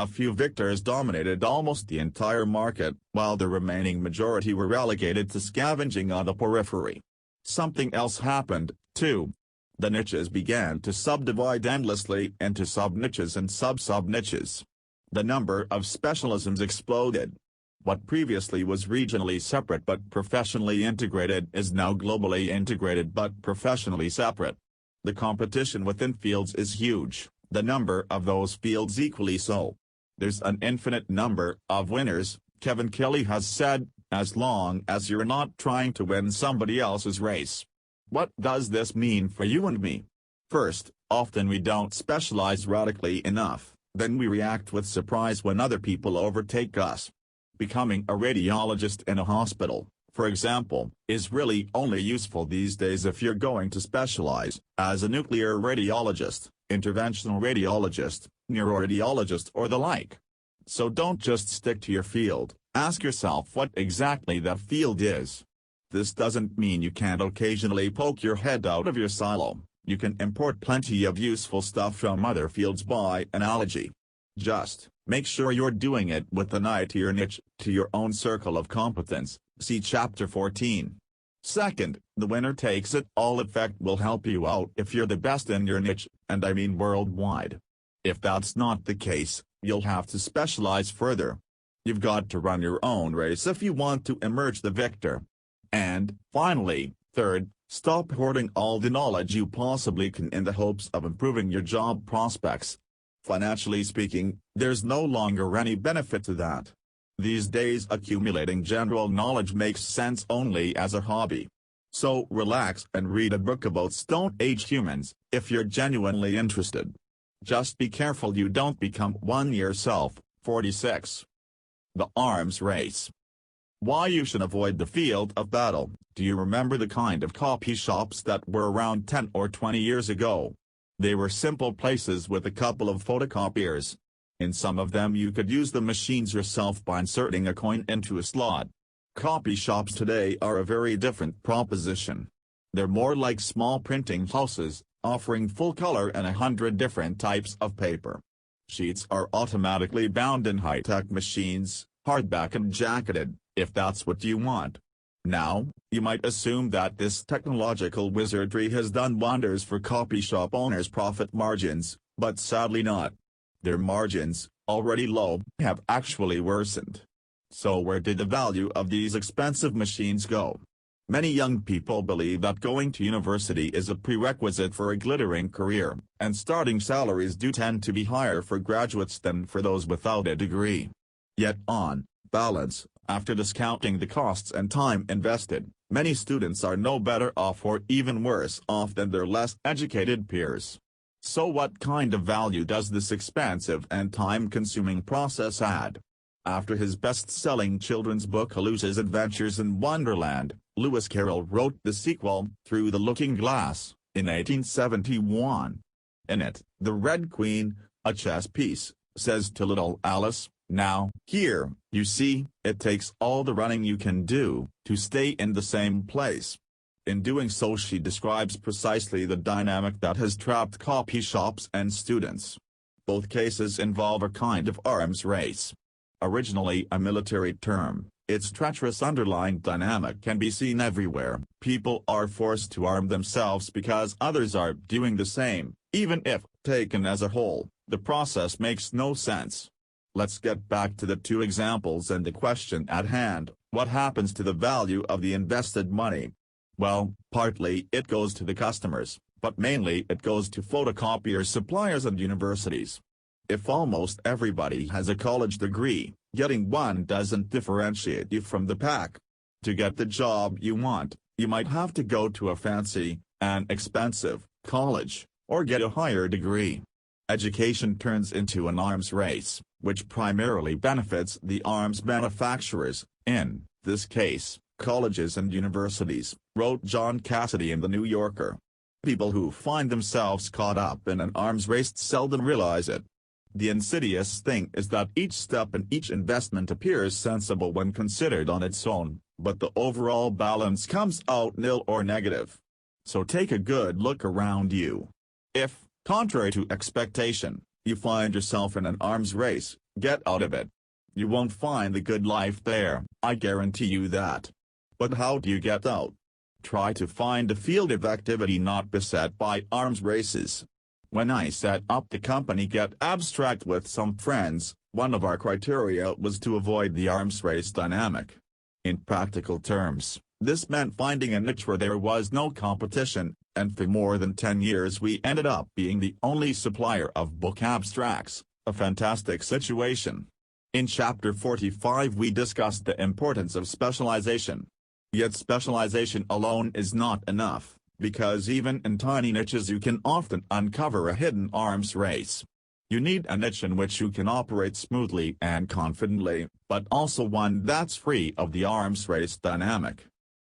A few victors dominated almost the entire market, while the remaining majority were relegated to scavenging on the periphery. Something else happened, too. The niches began to subdivide endlessly into sub-niches and sub-sub-niches. The number of specialisms exploded. What previously was regionally separate but professionally integrated is now globally integrated but professionally separate. The competition within fields is huge, the number of those fields equally so. There's an infinite number of winners, Kevin Kelly has said, as long as you're not trying to win somebody else's race. What does this mean for you and me? First, often we don't specialize radically enough, then we react with surprise when other people overtake us. Becoming a radiologist in a hospital, for example, is really only useful these days if you're going to specialize as a nuclear radiologist, interventional radiologist, neuroradiologist or the like. So don't just stick to your field, ask yourself what exactly that field is. This doesn't mean you can't occasionally poke your head out of your silo, you can import plenty of useful stuff from other fields by analogy. Just make sure you're doing it with an eye to your niche, to your own circle of competence, see Chapter 14. Second, the winner takes it all effect will help you out if you're the best in your niche, and I mean worldwide. If that's not the case, you'll have to specialize further. You've got to run your own race if you want to emerge the victor. And, finally, third, stop hoarding all the knowledge you possibly can in the hopes of improving your job prospects. Financially speaking, there's no longer any benefit to that. These days accumulating general knowledge makes sense only as a hobby. So relax and read a book about Stone-Age humans, if you're genuinely interested. Just be careful you don't become one yourself. 46. The Arms Race. Why you should avoid the field of battle. Do you remember the kind of copy shops that were around 10 or 20 years ago? They were simple places with a couple of photocopiers. In some of them you could use the machines yourself by inserting a coin into a slot. Copy shops today are a very different proposition. They're more like small printing houses, offering full color and 100 different types of paper. Sheets are automatically bound in high-tech machines, hardback and jacketed, if that's what you want. Now, you might assume that this technological wizardry has done wonders for copy shop owners' profit margins, but sadly not. Their margins, already low, have actually worsened. So where did the value of these expensive machines go? Many young people believe that going to university is a prerequisite for a glittering career, and starting salaries do tend to be higher for graduates than for those without a degree. Yet on balance, after discounting the costs and time invested, many students are no better off or even worse off than their less educated peers. So what kind of value does this expensive and time-consuming process add? After his best-selling children's book Alice's Adventures in Wonderland, Lewis Carroll wrote the sequel, Through the Looking Glass, in 1871. In it, the Red Queen, a chess piece, says to little Alice, "Now, here, you see, it takes all the running you can do, to stay in the same place." In doing so she describes precisely the dynamic that has trapped copy shops and students. Both cases involve a kind of arms race. Originally a military term, its treacherous underlying dynamic can be seen everywhere. People are forced to arm themselves because others are doing the same, even if, taken as a whole, the process makes no sense. Let's get back to the two examples and the question at hand, what happens to the value of the invested money? Well, partly it goes to the customers, but mainly it goes to photocopier suppliers and universities. If almost everybody has a college degree, getting one doesn't differentiate you from the pack. To get the job you want, you might have to go to a fancy, and expensive, college, or get a higher degree. Education turns into an arms race, which primarily benefits the arms manufacturers, in this case, colleges and universities, wrote John Cassidy in The New Yorker. People who find themselves caught up in an arms race seldom realize it. The insidious thing is that each step in each investment appears sensible when considered on its own, but the overall balance comes out nil or negative. So take a good look around you. If, contrary to expectation, You find yourself in an arms race, get out of it. You won't find the good life there, I guarantee you that. But how do you get out? Try to find a field of activity not beset by arms races. When I set up the company Get Abstract with some friends, one of our criteria was to avoid the arms race dynamic. In practical terms, this meant finding a niche where there was no competition, and for more than 10 years we ended up being the only supplier of book abstracts, a fantastic situation. In Chapter 45 we discussed the importance of specialization. Yet specialization alone is not enough, because even in tiny niches you can often uncover a hidden arms race. You need a niche in which you can operate smoothly and confidently, but also one that's free of the arms race dynamic.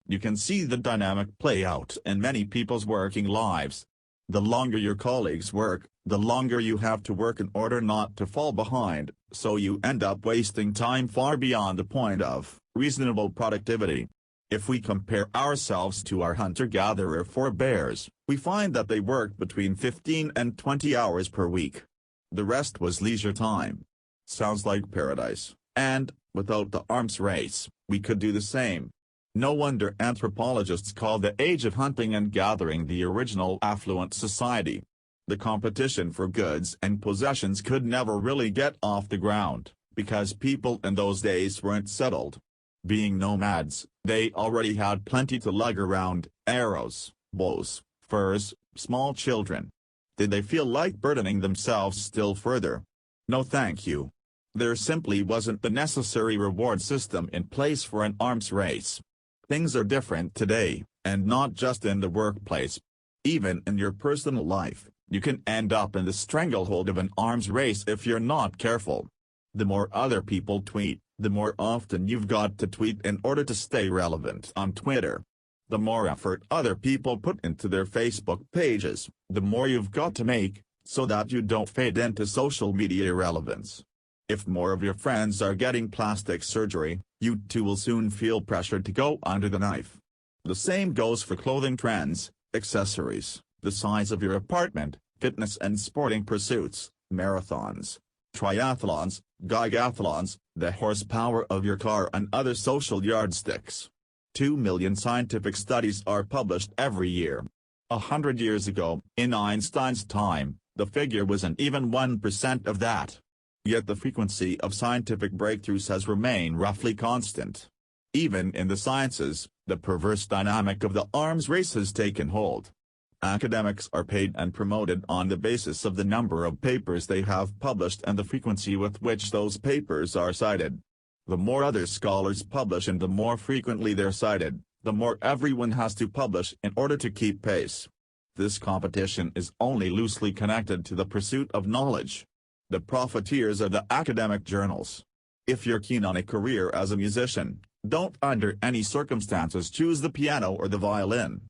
You can see the dynamic play out in many people's working lives. The longer your colleagues work, the longer you have to work in order not to fall behind, so you end up wasting time far beyond the point of reasonable productivity. If we compare ourselves to our hunter-gatherer forebears, we find that they worked between 15 and 20 hours per week. The rest was leisure time. Sounds like paradise, and, without the arms race, we could do the same. No wonder anthropologists call the age of hunting and gathering the original affluent society. The competition for goods and possessions could never really get off the ground, because people in those days weren't settled. Being nomads, they already had plenty to lug around: arrows, bows, furs, small children. Did they feel like burdening themselves still further? No thank you. There simply wasn't the necessary reward system in place for an arms race. Things are different today, and not just in the workplace. Even in your personal life, you can end up in the stranglehold of an arms race if you're not careful. The more other people tweet, the more often you've got to tweet in order to stay relevant on Twitter. The more effort other people put into their Facebook pages, the more you've got to make, so that you don't fade into social media irrelevance. If more of your friends are getting plastic surgery, you too will soon feel pressured to go under the knife. The same goes for clothing trends, accessories, the size of your apartment, fitness and sporting pursuits, marathons, triathlons, gigathlons, the horsepower of your car and other social yardsticks. 2 million scientific studies are published every year. 100 years ago, in Einstein's time, the figure wasn't even 1% of that. Yet the frequency of scientific breakthroughs has remained roughly constant. Even in the sciences, the perverse dynamic of the arms race has taken hold. Academics are paid and promoted on the basis of the number of papers they have published and the frequency with which those papers are cited. The more other scholars publish and the more frequently they're cited, the more everyone has to publish in order to keep pace. This competition is only loosely connected to the pursuit of knowledge. The profiteers are the academic journals. If you're keen on a career as a musician, don't under any circumstances choose the piano or the violin.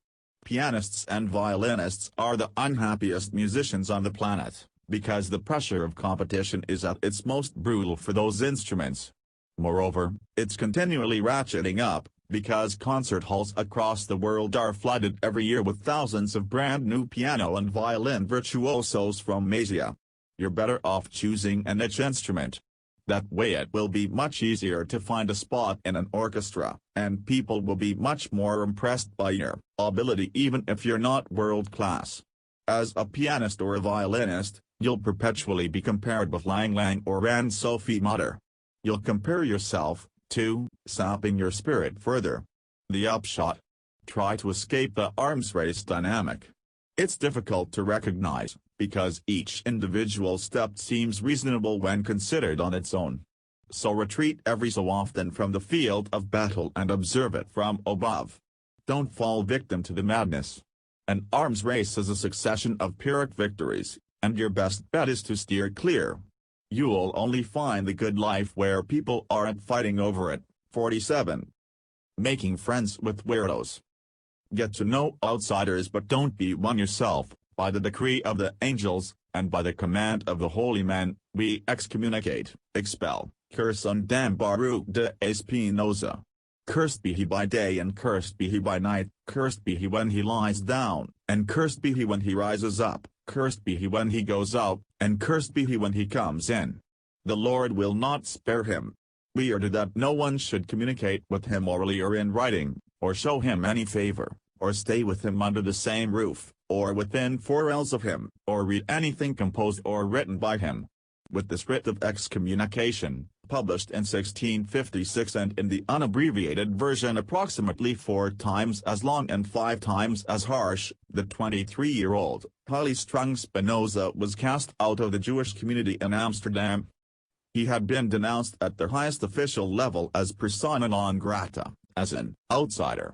Pianists and violinists are the unhappiest musicians on the planet, because the pressure of competition is at its most brutal for those instruments. Moreover, it's continually ratcheting up, because concert halls across the world are flooded every year with thousands of brand new piano and violin virtuosos from Asia. You're better off choosing a niche instrument. That way it will be much easier to find a spot in an orchestra, and people will be much more impressed by your ability even if you're not world-class. As a pianist or a violinist, you'll perpetually be compared with Lang Lang or Anne-Sophie Mutter. You'll compare yourself, too, sapping your spirit further. The upshot? Try to escape the arms race dynamic. It's difficult to recognize, because each individual step seems reasonable when considered on its own. So retreat every so often from the field of battle and observe it from above. Don't fall victim to the madness. An arms race is a succession of Pyrrhic victories, and your best bet is to steer clear. You'll only find the good life where people aren't fighting over it. 47. Making friends with weirdos. Get to know outsiders but don't be one yourself. By the decree of the angels, and by the command of the holy men, we excommunicate, expel, curse and damn Baruch de Espinosa. Cursed be he by day and cursed be he by night, cursed be he when he lies down, and cursed be he when he rises up, cursed be he when he goes out, and cursed be he when he comes in. The Lord will not spare him. We are told that no one should communicate with him orally or in writing, or show him any favor, or stay with him under the same roof, or within 4 ells of him, or read anything composed or written by him. With this writ of excommunication, published in 1656 and in the unabbreviated version approximately 4 times as long and 5 times as harsh, the 23-year-old, highly-strung Spinoza was cast out of the Jewish community in Amsterdam. He had been denounced at the highest official level as persona non grata, as an outsider.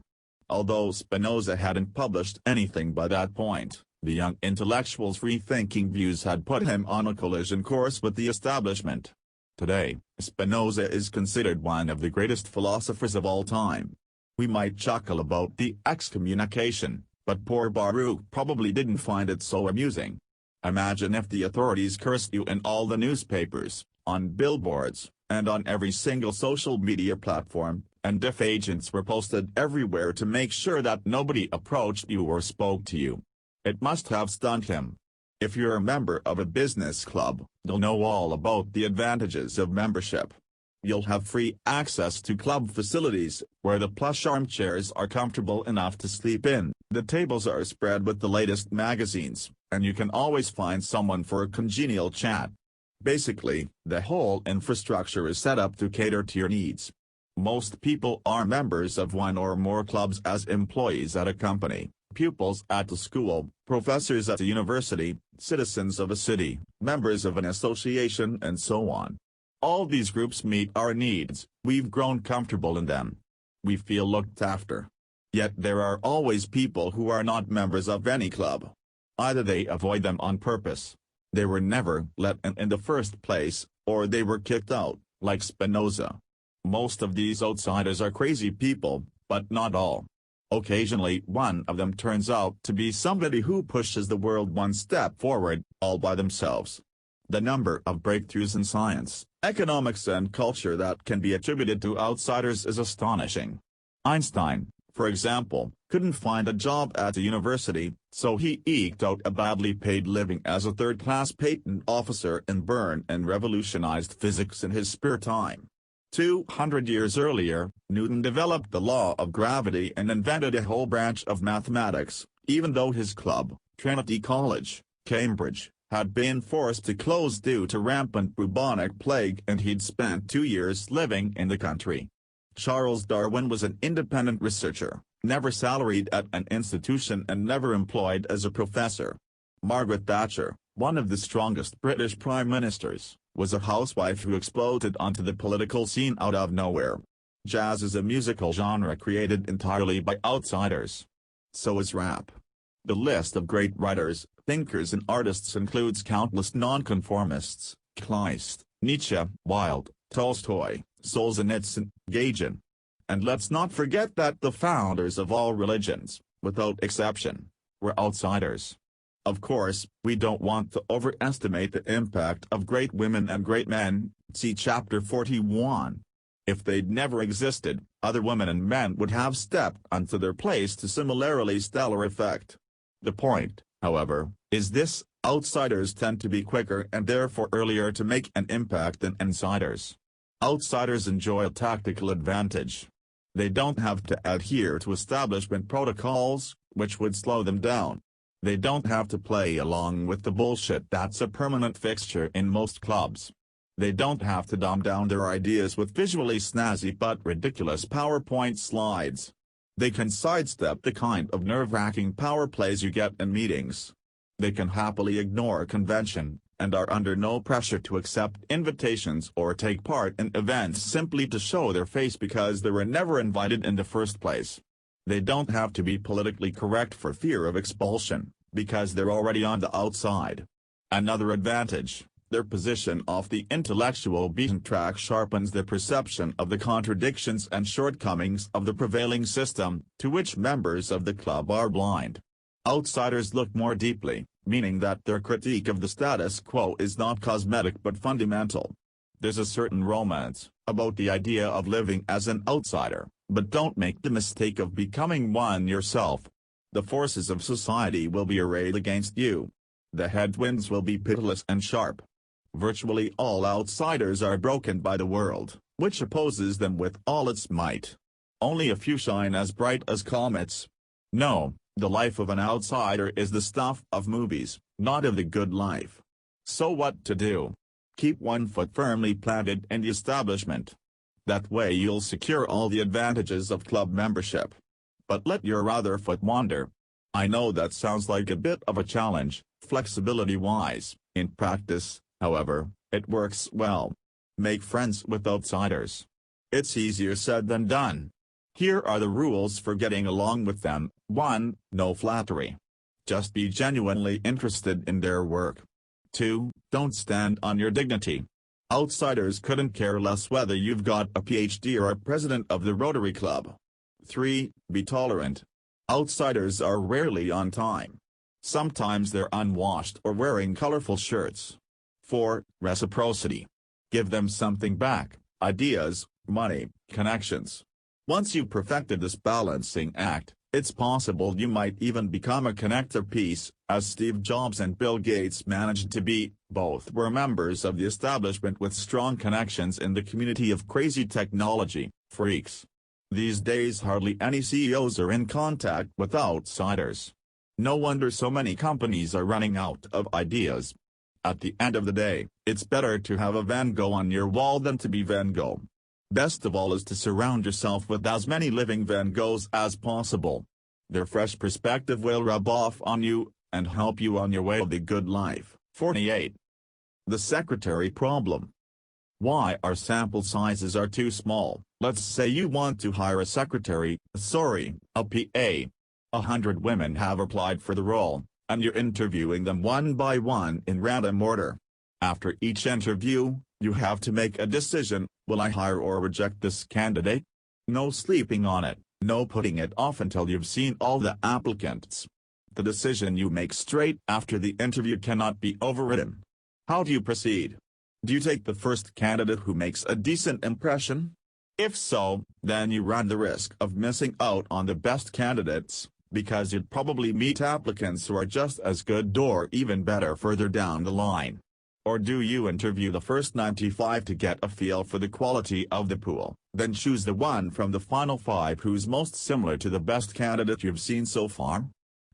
Although Spinoza hadn't published anything by that point, the young intellectual's free-thinking views had put him on a collision course with the establishment. Today, Spinoza is considered one of the greatest philosophers of all time. We might chuckle about the excommunication, but poor Baruch probably didn't find it so amusing. Imagine if the authorities cursed you in all the newspapers, on billboards, and on every single social media platform, and if agents were posted everywhere to make sure that nobody approached you or spoke to you. It must have stunned him. If you're a member of a business club, you'll know all about the advantages of membership. You'll have free access to club facilities, where the plush armchairs are comfortable enough to sleep in, the tables are spread with the latest magazines, and you can always find someone for a congenial chat. Basically, the whole infrastructure is set up to cater to your needs. Most people are members of one or more clubs as employees at a company, pupils at a school, professors at a university, citizens of a city, members of an association and so on. All these groups meet our needs, we've grown comfortable in them. We feel looked after. Yet there are always people who are not members of any club. Either they avoid them on purpose, they were never let in the first place, or they were kicked out, like Spinoza. Most of these outsiders are crazy people, but not all. Occasionally one of them turns out to be somebody who pushes the world one step forward, all by themselves. The number of breakthroughs in science, economics and culture that can be attributed to outsiders is astonishing. Einstein, for example, couldn't find a job at a university, so he eked out a badly paid living as a third-class patent officer in Bern and revolutionized physics in his spare time. 200 years earlier, Newton developed the law of gravity and invented a whole branch of mathematics, even though his club, Trinity College, Cambridge, had been forced to close due to rampant bubonic plague and he'd spent 2 years living in the country. Charles Darwin was an independent researcher, never salaried at an institution and never employed as a professor. Margaret Thatcher, one of the strongest British prime ministers, was a housewife who exploded onto the political scene out of nowhere. Jazz is a musical genre created entirely by outsiders. So is rap. The list of great writers, thinkers and artists includes countless nonconformists: Kleist, Nietzsche, Wilde, Tolstoy, Solzhenitsyn, Gagin. And let's not forget that the founders of all religions, without exception, were outsiders. Of course, we don't want to overestimate the impact of great women and great men, see Chapter 41. If they'd never existed, other women and men would have stepped onto their place to similarly stellar effect. The point, however, is this: outsiders tend to be quicker and therefore earlier to make an impact than insiders. Outsiders enjoy a tactical advantage. They don't have to adhere to establishment protocols, which would slow them down. They don't have to play along with the bullshit that's a permanent fixture in most clubs. They don't have to dumb down their ideas with visually snazzy but ridiculous PowerPoint slides. They can sidestep the kind of nerve-wracking power plays you get in meetings. They can happily ignore convention, and are under no pressure to accept invitations or take part in events simply to show their face because they were never invited in the first place. They don't have to be politically correct for fear of expulsion, because they're already on the outside. Another advantage: their position off the intellectual beaten track sharpens the perception of the contradictions and shortcomings of the prevailing system, to which members of the club are blind. Outsiders look more deeply, meaning that their critique of the status quo is not cosmetic but fundamental. There's a certain romance, about the idea of living as an outsider, but don't make the mistake of becoming one yourself. The forces of society will be arrayed against you. The headwinds will be pitiless and sharp. Virtually all outsiders are broken by the world, which opposes them with all its might. Only a few shine as bright as comets. No, the life of an outsider is the stuff of movies, not of the good life. So what to do? Keep one foot firmly planted in the establishment. That way you'll secure all the advantages of club membership. But let your other foot wander. I know that sounds like a bit of a challenge, flexibility-wise. In practice, however, it works well. Make friends with outsiders. It's easier said than done. Here are the rules for getting along with them. 1. No flattery. Just be genuinely interested in their work. 2. Don't stand on your dignity. Outsiders couldn't care less whether you've got a PhD or are president of the Rotary Club. 3. Be tolerant. Outsiders are rarely on time. Sometimes they're unwashed or wearing colorful shirts. 4. Reciprocity. Give them something back: ideas, money, connections. Once you've perfected this balancing act, it's possible you might even become a connector piece, as Steve Jobs and Bill Gates managed to be. Both were members of the establishment with strong connections in the community of crazy technology freaks. These days hardly any CEOs are in contact with outsiders. No wonder so many companies are running out of ideas. At the end of the day, it's better to have a Van Gogh on your wall than to be Van Gogh. Best of all is to surround yourself with as many living Van Goghs as possible. Their fresh perspective will rub off on you, and help you on your way to the good life. 48. The secretary problem. Why our sample sizes are too small. Let's say you want to hire a secretary, a PA. 100 women have applied for the role, and you're interviewing them one by one in random order. After each interview, you have to make a decision: will I hire or reject this candidate? No sleeping on it, no putting it off until you've seen all the applicants. The decision you make straight after the interview cannot be overridden. How do you proceed? Do you take the first candidate who makes a decent impression? If so, then you run the risk of missing out on the best candidates, because you'd probably meet applicants who are just as good or even better further down the line. Or do you interview the first 95 to get a feel for the quality of the pool, then choose the one from the final 5 who's most similar to the best candidate you've seen so far?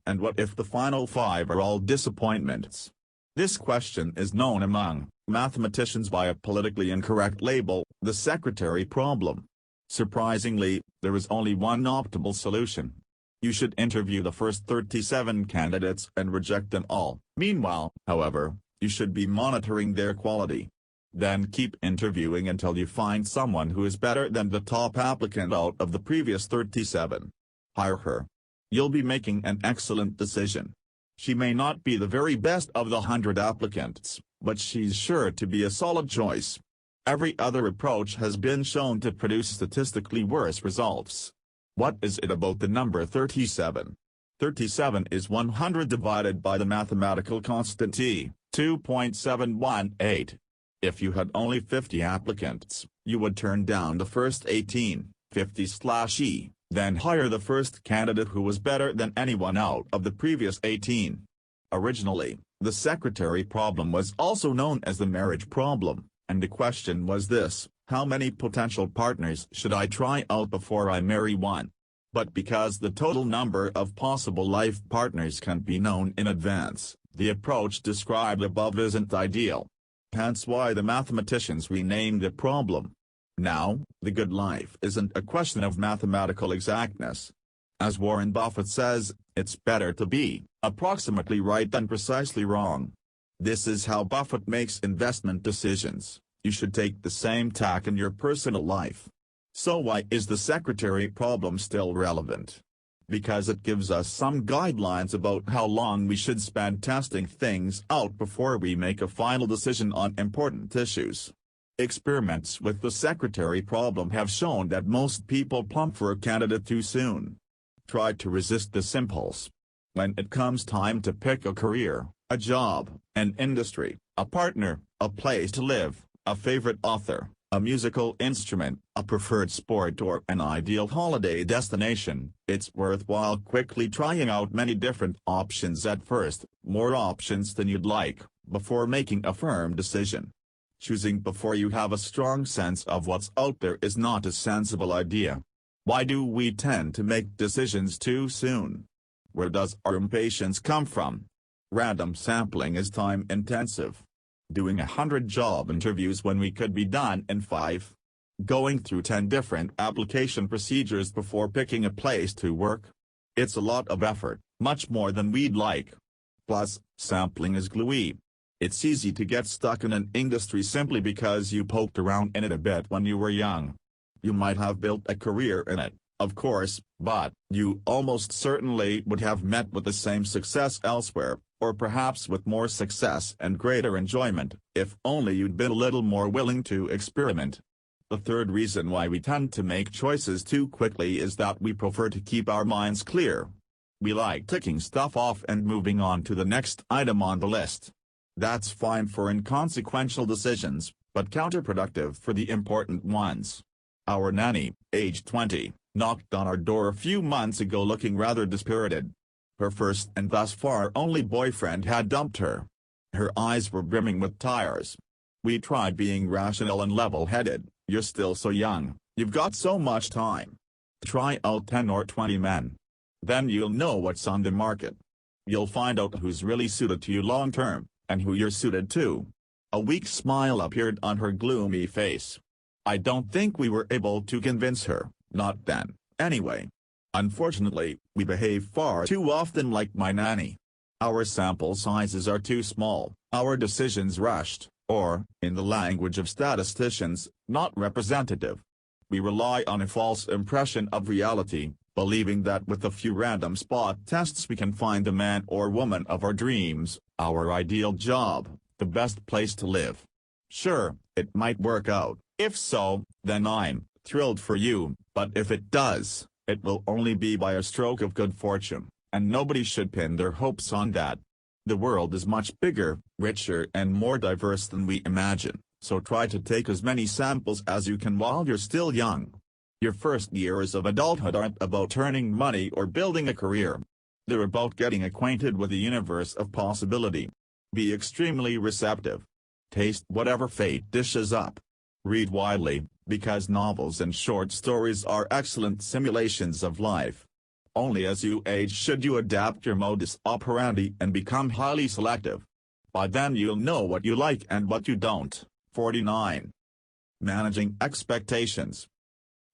And what if the final 5 are all disappointments? This question is known among mathematicians by a politically incorrect label: the secretary problem. Surprisingly, there is only one optimal solution. You should interview the first 37 candidates and reject them all. Meanwhile, however, you should be monitoring their quality. Then keep interviewing until you find someone who is better than the top applicant out of the previous 37. Hire her. You'll be making an excellent decision. She may not be the very best of the 100 applicants, but she's sure to be a solid choice. Every other approach has been shown to produce statistically worse results. What is it about the number 37? 37 is 100 divided by the mathematical constant t, 2.718. If you had only 50 applicants, you would turn down the first 18, 50/e, then hire the first candidate who was better than anyone out of the previous 18. Originally, the secretary problem was also known as the marriage problem, and the question was this: how many potential partners should I try out before I marry one? But because the total number of possible life partners can't be known in advance, the approach described above isn't ideal. Hence why the mathematicians renamed the problem. Now, the good life isn't a question of mathematical exactness. As Warren Buffett says, it's better to be approximately right than precisely wrong. This is how Buffett makes investment decisions. You should take the same tack in your personal life. So why is the secretary problem still relevant? Because it gives us some guidelines about how long we should spend testing things out before we make a final decision on important issues. Experiments with the secretary problem have shown that most people plump for a candidate too soon. Try to resist this impulse. When it comes time to pick a career, a job, an industry, a partner, a place to live, a favorite author, A musical instrument, a preferred sport, or an ideal holiday destination, it's worthwhile quickly trying out many different options at first, more options than you'd like, before making a firm decision. Choosing before you have a strong sense of what's out there is not a sensible idea. Why do we tend to make decisions too soon? Where does our impatience come from? Random sampling is time-intensive. Doing 100 job interviews when we could be done in 5. Going through 10 different application procedures before picking a place to work. It's a lot of effort, much more than we'd like. Plus, sampling is gluey. It's easy to get stuck in an industry simply because you poked around in it a bit when you were young. You might have built a career in it, of course, but you almost certainly would have met with the same success elsewhere, or perhaps with more success and greater enjoyment, if only you'd been a little more willing to experiment. The third reason why we tend to make choices too quickly is that we prefer to keep our minds clear. We like ticking stuff off and moving on to the next item on the list. That's fine for inconsequential decisions, but counterproductive for the important ones. Our nanny, age 20, knocked on our door a few months ago looking rather dispirited. Her first and thus far only boyfriend had dumped her. Her eyes were brimming with tears. We tried being rational and level-headed. You're still so young, you've got so much time. Try out 10 or 20 men. Then you'll know what's on the market. You'll find out who's really suited to you long-term, and who you're suited to. A weak smile appeared on her gloomy face. I don't think we were able to convince her, not then, anyway. Unfortunately, we behave far too often like my nanny. Our sample sizes are too small, our decisions rushed, or, in the language of statisticians, not representative. We rely on a false impression of reality, believing that with a few random spot tests we can find the man or woman of our dreams, our ideal job, the best place to live. Sure, it might work out. If so, then I'm thrilled for you, but if it does, it will only be by a stroke of good fortune, and nobody should pin their hopes on that. The world is much bigger, richer and more diverse than we imagine, so try to take as many samples as you can while you're still young. Your first years of adulthood aren't about earning money or building a career. They're about getting acquainted with the universe of possibility. Be extremely receptive. Taste whatever fate dishes up. Read widely, because novels and short stories are excellent simulations of life. Only as you age should you adapt your modus operandi and become highly selective. By then you'll know what you like and what you don't. 49. Managing expectations.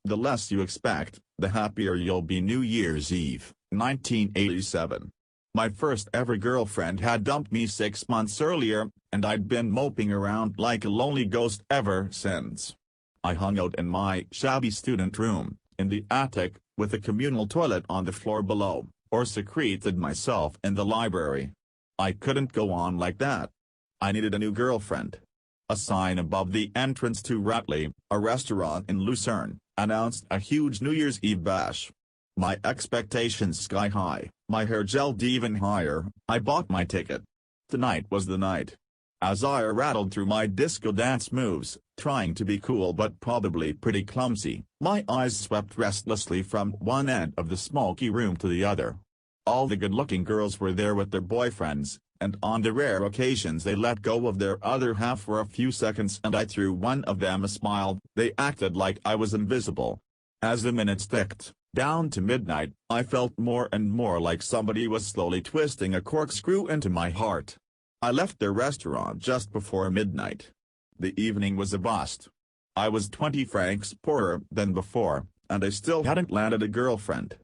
The less you expect, the happier you'll be. New Year's Eve, 1987. My first ever girlfriend had dumped me 6 months earlier, and I'd been moping around like a lonely ghost ever since. I hung out in my shabby student room, in the attic, with a communal toilet on the floor below, or secreted myself in the library. I couldn't go on like that. I needed a new girlfriend. A sign above the entrance to Ratley, a restaurant in Lucerne, announced a huge New Year's Eve bash. My expectations sky high, my hair gelled even higher. I bought my ticket. Tonight was the night. As I rattled through my disco dance moves, trying to be cool but probably pretty clumsy, my eyes swept restlessly from one end of the smoky room to the other. All the good-looking girls were there with their boyfriends, and on the rare occasions they let go of their other half for a few seconds and I threw one of them a smile. They acted like I was invisible. As the minutes ticked down to midnight, I felt more and more like somebody was slowly twisting a corkscrew into my heart. I left the restaurant just before midnight. The evening was a bust. I was 20 francs poorer than before, and I still hadn't landed a girlfriend.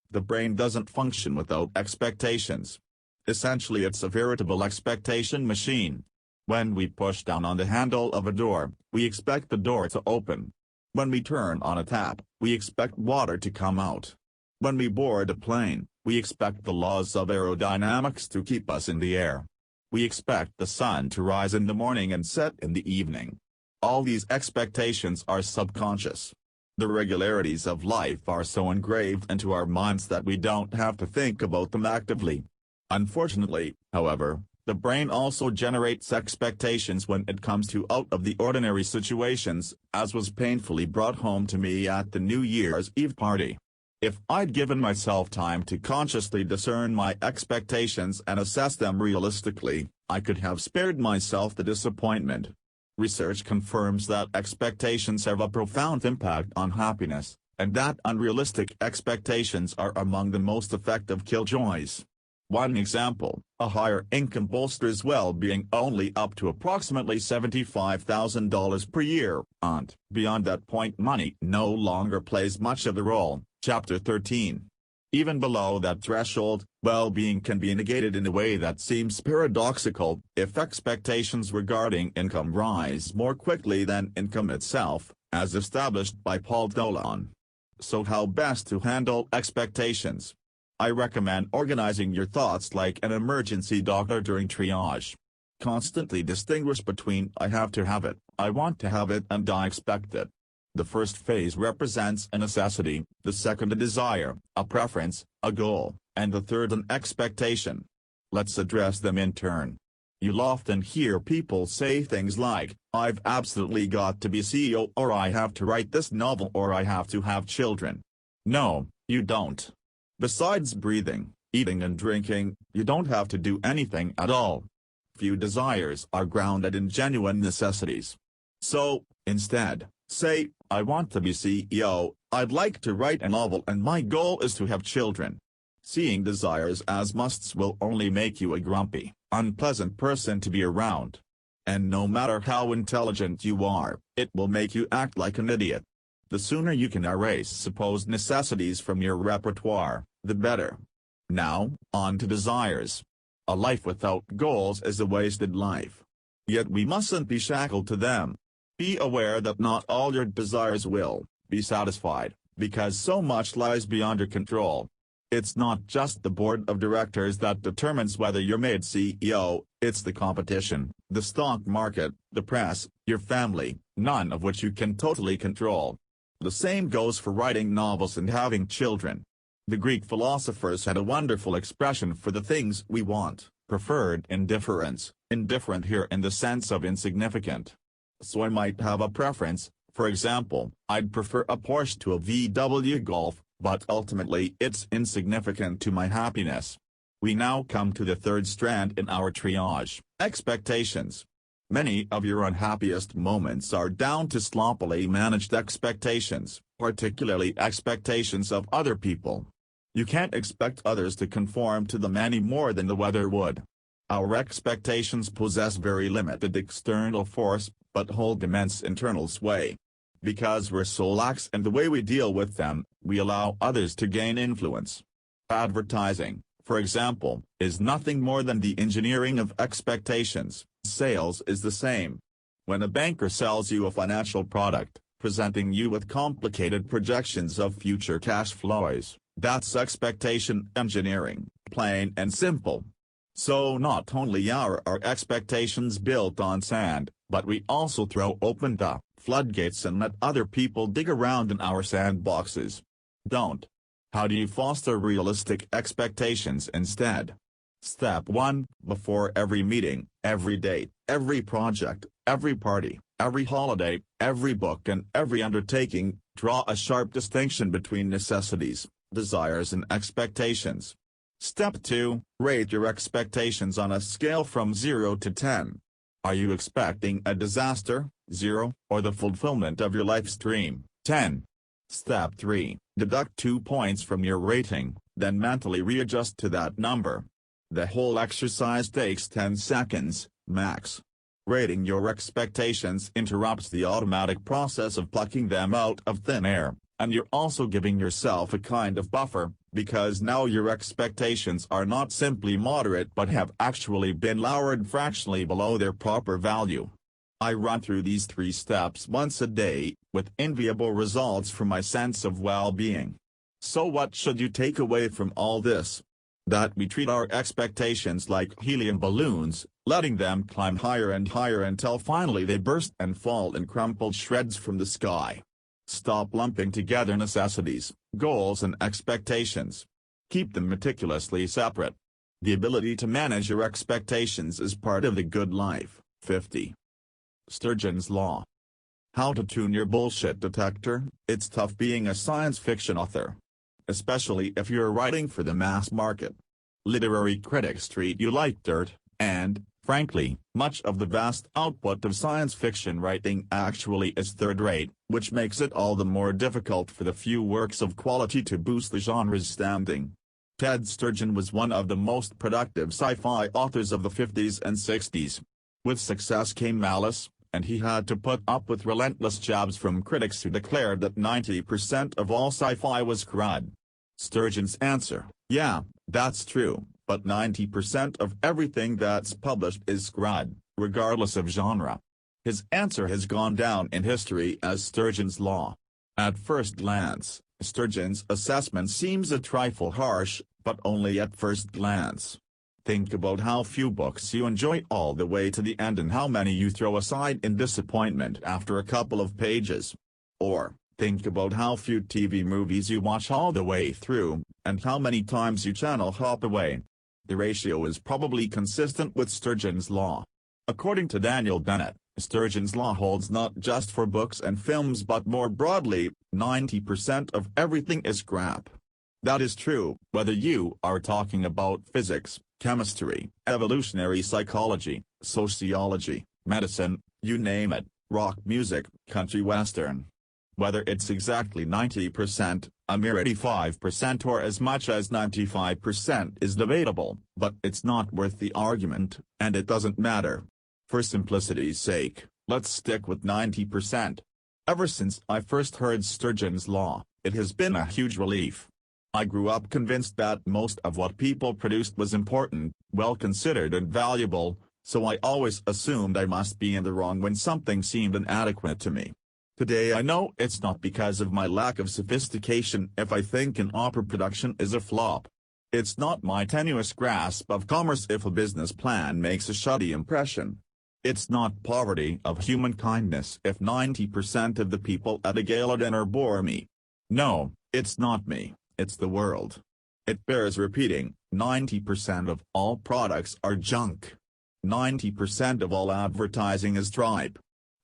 The brain doesn't function without expectations. Essentially it's a veritable expectation machine. When we push down on the handle of a door, we expect the door to open. When we turn on a tap, we expect water to come out. When we board a plane, we expect the laws of aerodynamics to keep us in the air. We expect the sun to rise in the morning and set in the evening. All these expectations are subconscious. The regularities of life are so engraved into our minds that we don't have to think about them actively. Unfortunately, however, The brain also generates expectations when it comes to out-of-the-ordinary situations, as was painfully brought home to me at the New Year's Eve party. If I'd given myself time to consciously discern my expectations and assess them realistically, I could have spared myself the disappointment. Research confirms that expectations have a profound impact on happiness, and that unrealistic expectations are among the most effective killjoys. One example, a higher income bolsters well-being only up to approximately $75,000 per year, and beyond that point money no longer plays much of a role. Chapter 13. Even below that threshold, well-being can be negated in a way that seems paradoxical if expectations regarding income rise more quickly than income itself, as established by Paul Dolan. So how best to handle expectations? I recommend organizing your thoughts like an emergency doctor during triage. Constantly distinguish between I have to have it, I want to have it, and I expect it. The first phase represents a necessity, the second a desire, a preference, a goal, and the third an expectation. Let's address them in turn. You'll often hear people say things like, I've absolutely got to be CEO, or I have to write this novel, or I have to have children. No, you don't. Besides breathing, eating and drinking, you don't have to do anything at all. Few desires are grounded in genuine necessities. So, instead, say, I want to be CEO, I'd like to write a novel, and my goal is to have children. Seeing desires as musts will only make you a grumpy, unpleasant person to be around. And no matter how intelligent you are, it will make you act like an idiot. The sooner you can erase supposed necessities from your repertoire, the better. Now, on to desires. A life without goals is a wasted life. Yet we mustn't be shackled to them. Be aware that not all your desires will be satisfied, because so much lies beyond your control. It's not just the board of directors that determines whether you're made CEO, it's the competition, the stock market, the press, your family, none of which you can totally control. The same goes for writing novels and having children. The Greek philosophers had a wonderful expression for the things we want: preferred indifference, indifferent here in the sense of insignificant. So I might have a preference, for example, I'd prefer a Porsche to a VW Golf, but ultimately it's insignificant to my happiness. We now come to the third strand in our triage, expectations. Many of your unhappiest moments are down to sloppily managed expectations, particularly expectations of other people. You can't expect others to conform to them any more than the weather would. Our expectations possess very limited external force, but hold immense internal sway. Because we're so lax in the way we deal with them, we allow others to gain influence. Advertising, for example, is nothing more than the engineering of expectations. Sales is the same. When a banker sells you a financial product, presenting you with complicated projections of future cash flows, that's expectation engineering, plain and simple. So not only are our expectations built on sand, but we also throw open the floodgates and let other people dig around in our sandboxes. Don't. How do you foster realistic expectations instead? Step 1. Before every meeting, every date, every project, every party, every holiday, every book and every undertaking, draw a sharp distinction between necessities, desires and expectations. Step 2. Rate your expectations on a scale from 0 to 10. Are you expecting a disaster, 0, or the fulfillment of your life's dream, 10? Step 3. Deduct 2 points from your rating, then mentally readjust to that number. The whole exercise takes 10 seconds, max. Rating your expectations interrupts the automatic process of plucking them out of thin air, and you're also giving yourself a kind of buffer, because now your expectations are not simply moderate but have actually been lowered fractionally below their proper value. I run through these 3 steps once a day, with enviable results for my sense of well-being. So what should you take away from all this? That we treat our expectations like helium balloons, letting them climb higher and higher until finally they burst and fall in crumpled shreds from the sky. Stop lumping together necessities, goals and expectations. Keep them meticulously separate. The ability to manage your expectations is part of the good life. 50. Sturgeon's Law. How to tune your bullshit detector. It's tough being a science fiction author, especially if you're writing for the mass market. Literary critics treat you like dirt, and, frankly, much of the vast output of science fiction writing actually is third-rate, which makes it all the more difficult for the few works of quality to boost the genre's standing. Ted Sturgeon was one of the most productive sci-fi authors of the 50s and 60s. With success came malice, and he had to put up with relentless jabs from critics who declared that 90% of all sci-fi was crud. Sturgeon's answer: yeah, that's true, but 90% of everything that's published is crud, regardless of genre. His answer has gone down in history as Sturgeon's Law. At first glance, Sturgeon's assessment seems a trifle harsh, but only at first glance. Think about how few books you enjoy all the way to the end and how many you throw aside in disappointment after a couple of pages. Or, think about how few TV movies you watch all the way through, and how many times you channel hop away. The ratio is probably consistent with Sturgeon's Law. According to Daniel Dennett, Sturgeon's Law holds not just for books and films but more broadly, 90% of everything is crap. That is true, whether you are talking about physics, chemistry, evolutionary psychology, sociology, medicine, you name it, rock music, country western. Whether it's exactly 90%, a mere 85% or as much as 95% is debatable, but it's not worth the argument, and it doesn't matter. For simplicity's sake, let's stick with 90%. Ever since I first heard Sturgeon's Law, it has been a huge relief. I grew up convinced that most of what people produced was important, well considered and valuable, so I always assumed I must be in the wrong when something seemed inadequate to me. Today I know it's not because of my lack of sophistication if I think an opera production is a flop. It's not my tenuous grasp of commerce if a business plan makes a shoddy impression. It's not poverty of human kindness if 90% of the people at a gala dinner bore me. No, it's not me. It's the world. It bears repeating, 90% of all products are junk. 90% of all advertising is tripe.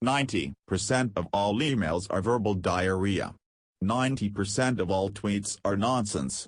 90% of all emails are verbal diarrhea. 90% of all tweets are nonsense.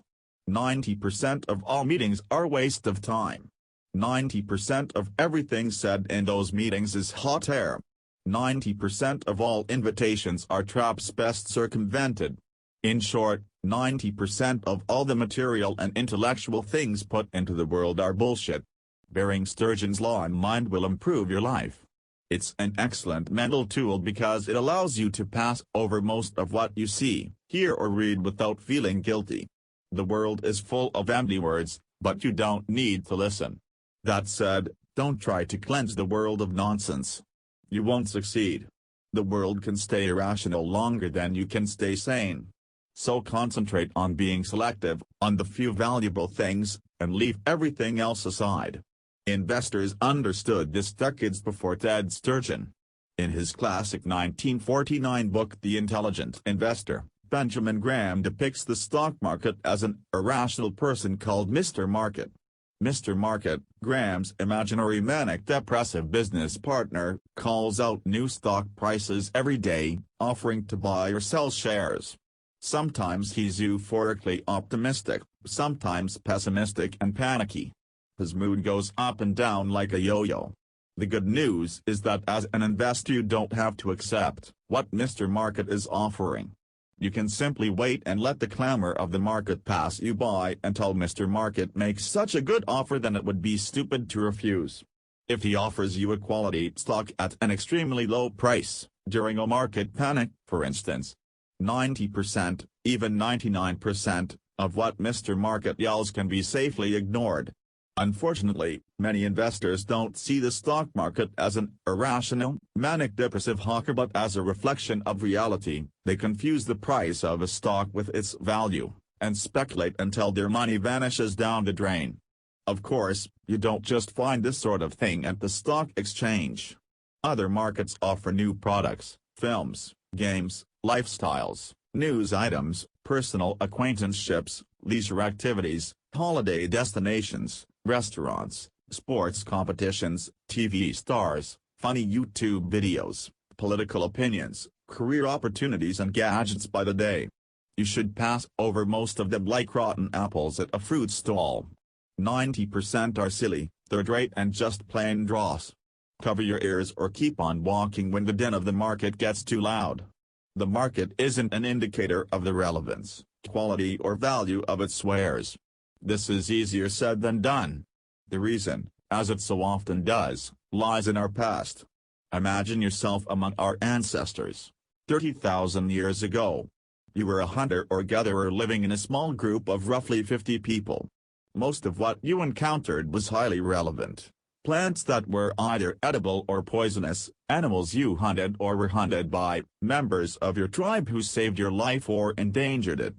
90% of all meetings are waste of time. 90% of everything said in those meetings is hot air. 90% of all invitations are traps best circumvented. In short, 90% of all the material and intellectual things put into the world are bullshit. Bearing Sturgeon's Law in mind will improve your life. It's an excellent mental tool because it allows you to pass over most of what you see, hear or read without feeling guilty. The world is full of empty words, but you don't need to listen. That said, don't try to cleanse the world of nonsense. You won't succeed. The world can stay irrational longer than you can stay sane. So concentrate on being selective, on the few valuable things, and leave everything else aside. Investors understood this decades before Ted Sturgeon. In his classic 1949 book The Intelligent Investor, Benjamin Graham depicts the stock market as an irrational person called Mr. Market. Mr. Market, Graham's imaginary manic-depressive business partner, calls out new stock prices every day, offering to buy or sell shares. Sometimes he's euphorically optimistic, sometimes pessimistic and panicky. His mood goes up and down like a yo-yo. The good news is that as an investor you don't have to accept what Mr. Market is offering. You can simply wait and let the clamor of the market pass you by until Mr. Market makes such a good offer that it would be stupid to refuse. If he offers you a quality stock at an extremely low price, during a market panic, for instance, 90%, even 99%, of what Mr. Market yells can be safely ignored. Unfortunately, many investors don't see the stock market as an irrational, manic-depressive hawker but as a reflection of reality. They confuse the price of a stock with its value, and speculate until their money vanishes down the drain. Of course, you don't just find this sort of thing at the stock exchange. Other markets offer new products, films, games, lifestyles, news items, personal acquaintanceships, leisure activities, holiday destinations, restaurants, sports competitions, TV stars, funny YouTube videos, political opinions, career opportunities and gadgets by the day. You should pass over most of them like rotten apples at a fruit stall. 90% are silly, third rate and just plain dross. Cover your ears or keep on walking when the din of the market gets too loud. The market isn't an indicator of the relevance, quality or value of its wares. This is easier said than done. The reason, as it so often does, lies in our past. Imagine yourself among our ancestors. 30,000 years ago. You were a hunter or gatherer living in a small group of roughly 50 people. Most of what you encountered was highly relevant. Plants that were either edible or poisonous, animals you hunted or were hunted by, members of your tribe who saved your life or endangered it.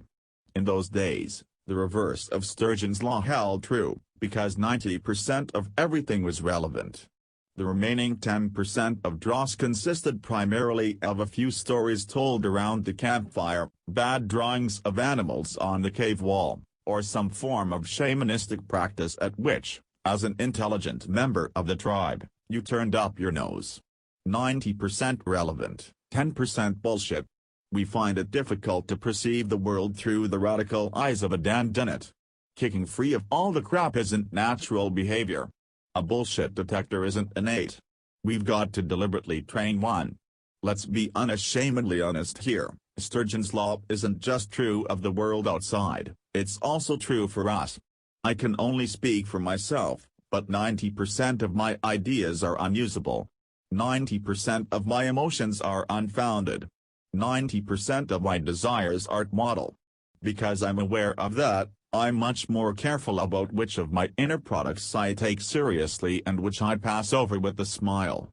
In those days, the reverse of Sturgeon's law held true, because 90% of everything was relevant. The remaining 10% of dross consisted primarily of a few stories told around the campfire, bad drawings of animals on the cave wall, or some form of shamanistic practice at which, as an intelligent member of the tribe, you turned up your nose. 90% relevant, 10% bullshit. We find it difficult to perceive the world through the radical eyes of a dandinate. Kicking free of all the crap isn't natural behavior. A bullshit detector isn't innate. We've got to deliberately train one. Let's be unashamedly honest here, Sturgeon's law isn't just true of the world outside, it's also true for us. I can only speak for myself, but 90% of my ideas are unusable. 90% of my emotions are unfounded. 90% of my desires aren't model. Because I'm aware of that, I'm much more careful about which of my inner products I take seriously and which I pass over with a smile.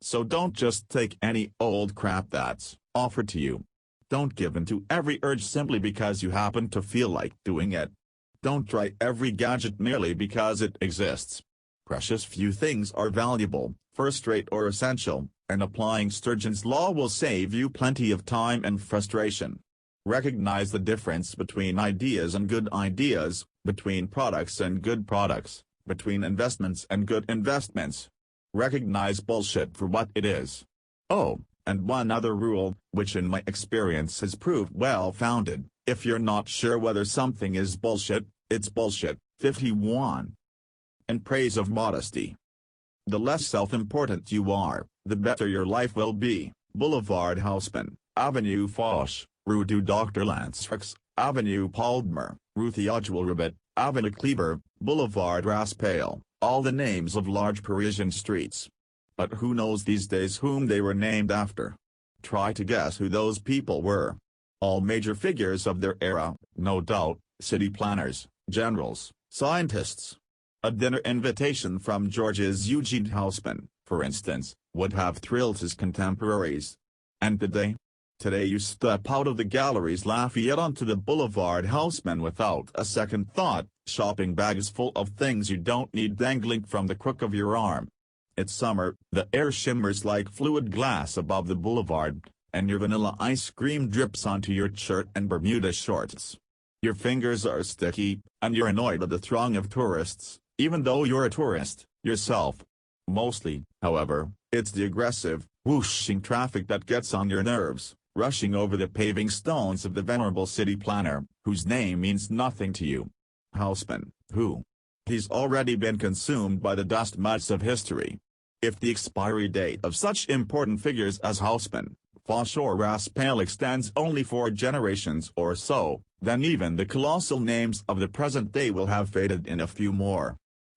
So don't just take any old crap that's offered to you. Don't give in to every urge simply because you happen to feel like doing it. Don't try every gadget merely because it exists. Precious few things are valuable, first-rate or essential, and applying Sturgeon's law will save you plenty of time and frustration. Recognize the difference between ideas and good ideas, between products and good products, between investments and good investments. Recognize bullshit for what it is. Oh, and one other rule, which in my experience has proved well-founded, if you're not sure whether something is bullshit, it's bullshit. 51. In praise of modesty. The less self-important you are, the better your life will be. Boulevard Houseman, Avenue Foch, Rue du Dr. Lansrix, Avenue Paldmer, Rue Theodule Ribbet, Avenue Kleber, Boulevard Raspail, all the names of large Parisian streets. But who knows these days whom they were named after? Try to guess who those people were. All major figures of their era, no doubt, city planners, generals, scientists. A dinner invitation from George's Eugene Houseman, for instance, would have thrilled his contemporaries. And today? Today you step out of the galleries Lafayette onto the Boulevard Houseman without a second thought, shopping bags full of things you don't need dangling from the crook of your arm. It's summer, the air shimmers like fluid glass above the boulevard, and your vanilla ice cream drips onto your shirt and Bermuda shorts. Your fingers are sticky, and you're annoyed at the throng of tourists, even though you're a tourist, yourself. Mostly, however, it's the aggressive, whooshing traffic that gets on your nerves, rushing over the paving stones of the venerable city planner, whose name means nothing to you. Houseman, who? He's already been consumed by the dust mites of history. If the expiry date of such important figures as Houseman, Foch or Raspail extends only 4 generations or so, then even the colossal names of the present day will have faded in a few more.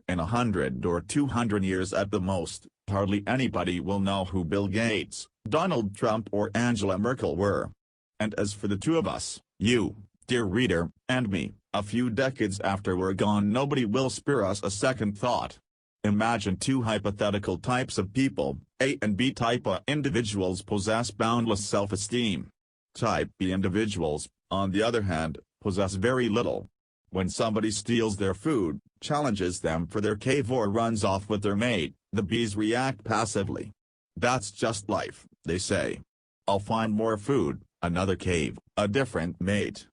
In 100 or 200 years at the most, hardly anybody will know who Bill Gates, Donald Trump or Angela Merkel were. And as for the two of us, you, dear reader, and me, a few decades after we're gone nobody will spare us a second thought. Imagine two hypothetical types of people. A and B type A individuals possess boundless self-esteem. Type B individuals, on the other hand, possess very little. When somebody steals their food, challenges them for their cave or runs off with their mate, the Bs react passively. That's just life, they say. I'll find more food, another cave, a different mate.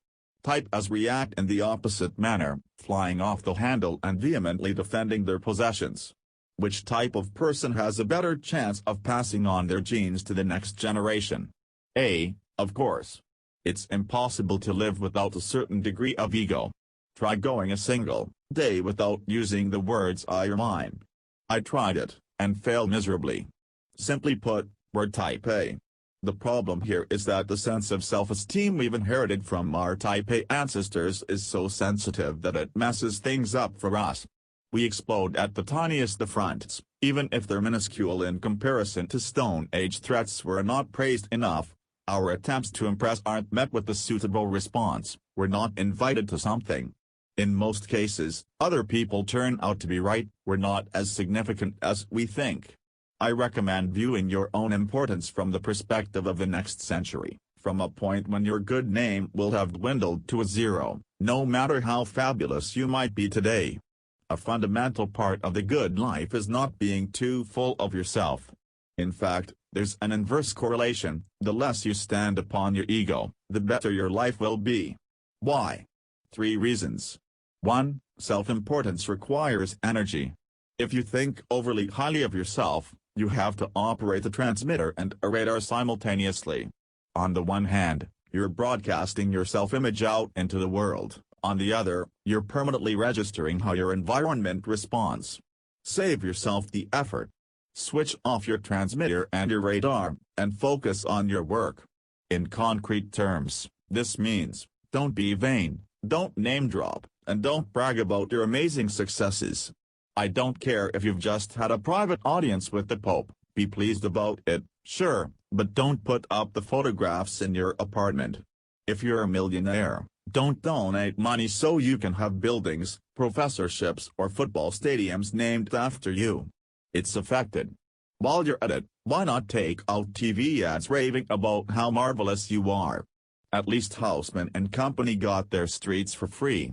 Type A's react in the opposite manner, flying off the handle and vehemently defending their possessions. Which type of person has a better chance of passing on their genes to the next generation? A, of course. It's impossible to live without a certain degree of ego. Try going a single day without using the words I or mine. I tried it, and failed miserably. Simply put, we're type A. The problem here is that the sense of self-esteem we've inherited from our type A ancestors is so sensitive that it messes things up for us. We explode at the tiniest affronts, even if they're minuscule in comparison to Stone Age threats we're not praised enough. Our attempts to impress aren't met with a suitable response, we're not invited to something. In most cases, other people turn out to be right, we're not as significant as we think. I recommend viewing your own importance from the perspective of the next century, from a point when your good name will have dwindled to a zero, no matter how fabulous you might be today. A fundamental part of the good life is not being too full of yourself. In fact, there's an inverse correlation: the less you stand upon your ego, the better your life will be. Why? 3 reasons. 1. Self-importance requires energy. If you think overly highly of yourself, you have to operate a transmitter and a radar simultaneously. On the one hand, you're broadcasting your self-image out into the world. On the other, you're permanently registering how your environment responds. Save yourself the effort. Switch off your transmitter and your radar, and focus on your work. In concrete terms, this means, don't be vain, don't name drop, and don't brag about your amazing successes. I don't care if you've just had a private audience with the Pope, be pleased about it, sure, but don't put up the photographs in your apartment. If you're a millionaire, don't donate money so you can have buildings, professorships or football stadiums named after you. It's affected. While you're at it, why not take out TV ads raving about how marvelous you are? At least Houseman and Company got their streets for free.